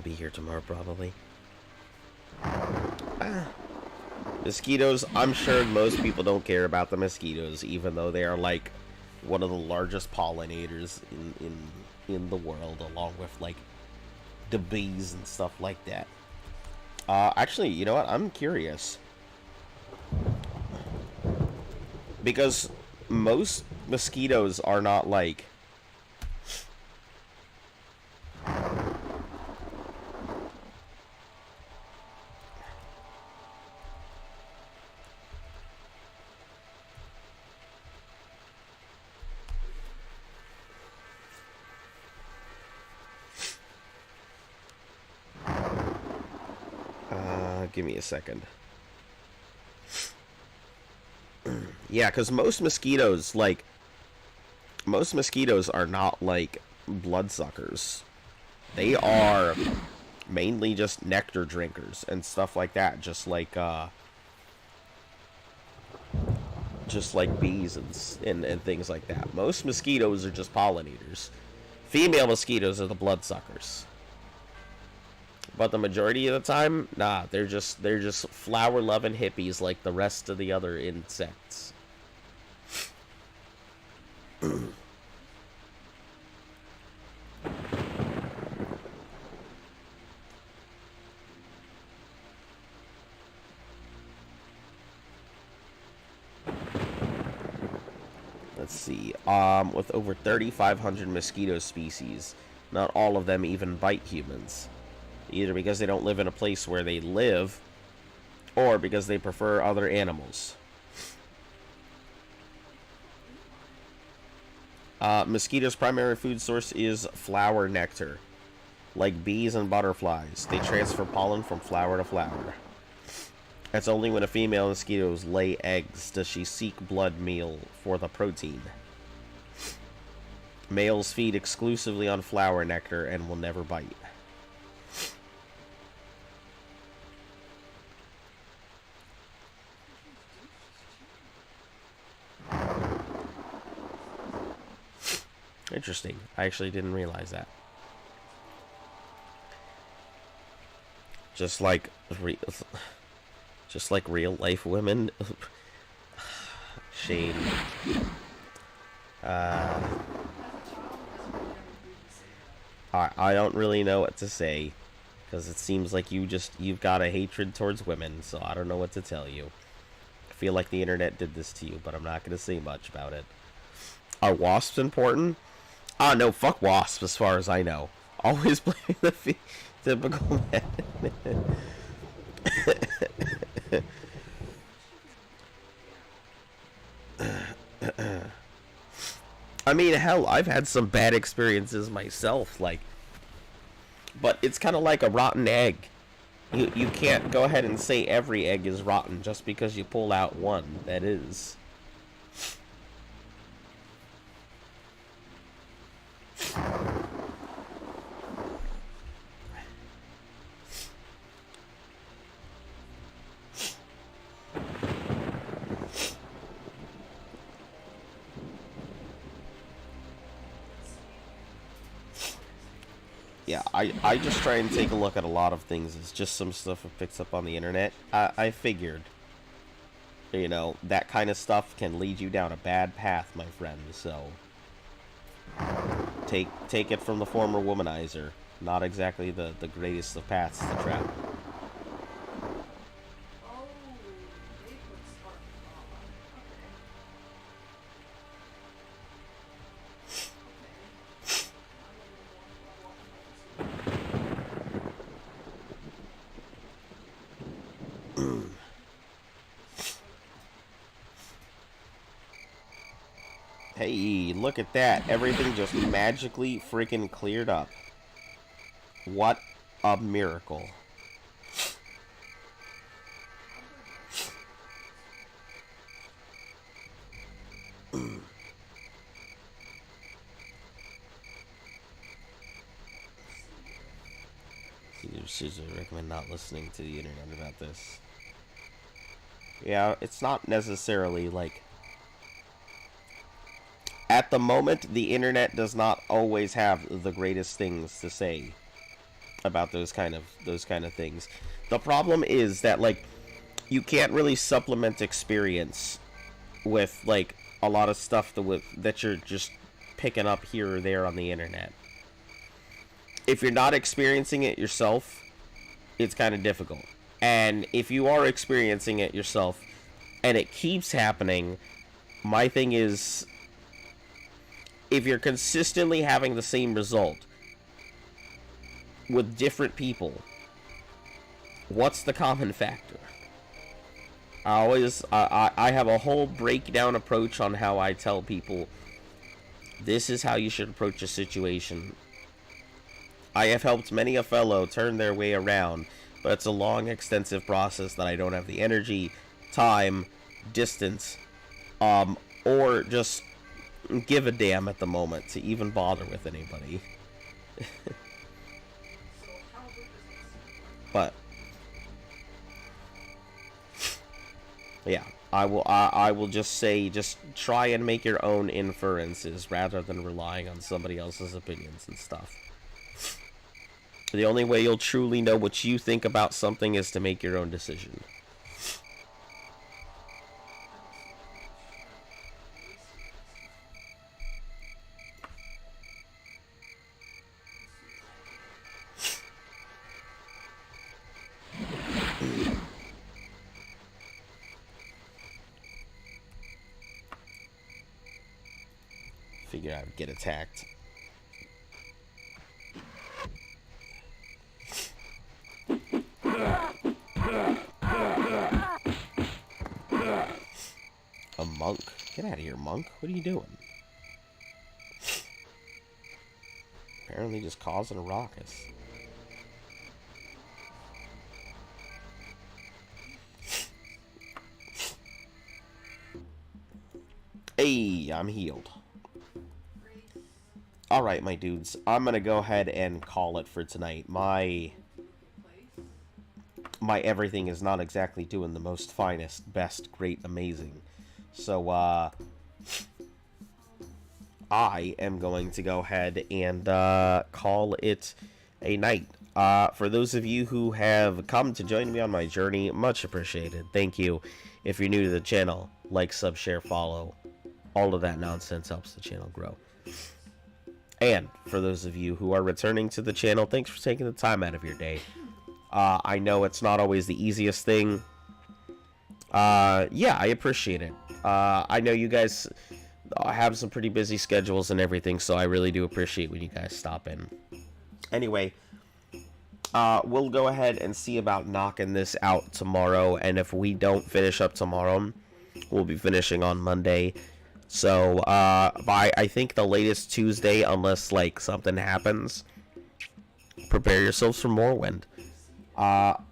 S1: be here tomorrow, probably. Mosquitoes, I'm sure most people don't care about the mosquitoes, even though they are like one of the largest pollinators in the world, along with like the bees and stuff like that. Actually, you know what? I'm curious. Because most mosquitoes are not like... Give me a second. Yeah, because most mosquitoes are not like bloodsuckers. They are mainly just nectar drinkers and stuff like that, just like bees and things like that. Most mosquitoes are just pollinators. Female mosquitoes are the bloodsuckers. But the majority of the time, nah, they're just flower-loving hippies like the rest of the other insects. Let's see. With over 3,500 mosquito species, not all of them even bite humans. Either because they don't live in a place where they live, or because they prefer other animals. Mosquitoes' primary food source is flower nectar. Like bees and butterflies, they transfer pollen from flower to flower. It's only when a female mosquito lays eggs does she seek blood meal for the protein. Males feed exclusively on flower nectar and will never bite. Interesting. I actually didn't realize that. Just like real life women. Shame. I don't really know what to say, because it seems like you've got a hatred towards women, so I don't know what to tell you. I feel like the internet did this to you, but I'm not going to say much about it. Are wasps important? No, fuck wasps as far as I know. Always blaming the typical man. I mean, hell, I've had some bad experiences myself, like, but it's kind of like a rotten egg. You can't go ahead and say every egg is rotten just because you pull out one that is. Yeah, I just try and take a look at a lot of things. It's just some stuff it picks up on the internet. I figured, you know, that kind of stuff can lead you down a bad path, my friend, so take it from the former womanizer. Not exactly the greatest of paths to travel. Hey, look at that. Everything just magically freaking cleared up. What a miracle. Seriously, recommend not listening to the internet about this. Yeah, it's not necessarily like... At the moment, the internet does not always have the greatest things to say. about those kind of things. The problem is that, like, you can't really supplement experience with, like, a lot of stuff that you're just picking up here or there on the internet. If you're not experiencing it yourself, it's kind of difficult. And if you are experiencing it yourself and it keeps happening, my thing is, if you're consistently having the same result with different people, what's the common factor? I have a whole breakdown approach on how I tell people this is how you should approach a situation. I have helped many a fellow turn their way around, but it's a long, extensive process that I don't have the energy, time, distance, or just give a damn at the moment to even bother with anybody. But yeah, I will just say, just try and make your own inferences rather than relying on somebody else's opinions and stuff. The only way you'll truly know what you think about something is to make your own decision. Figure I would get attacked. A monk? Get out of here, monk. What are you doing? Apparently just causing a ruckus. Hey, I'm healed. Alright, my dudes. I'm gonna go ahead and call it for tonight. My everything is not exactly doing the most finest, best, great, amazing. So, I am going to go ahead and call it a night. For those of you who have come to join me on my journey, much appreciated. Thank you. If you're new to the channel, like, sub, share, follow. All of that nonsense helps the channel grow. And for those of you who are returning to the channel, thanks for taking the time out of your day. I know it's not always the easiest thing. Yeah, I appreciate it. I know you guys have some pretty busy schedules and everything, so I really do appreciate when you guys stop in. Anyway, we'll go ahead and see about knocking this out tomorrow, and if we don't finish up tomorrow, we'll be finishing on Monday. So, by, I think, the latest Tuesday, unless, like, something happens, prepare yourselves for Morrowind.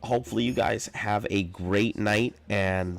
S1: Hopefully you guys have a great night, and,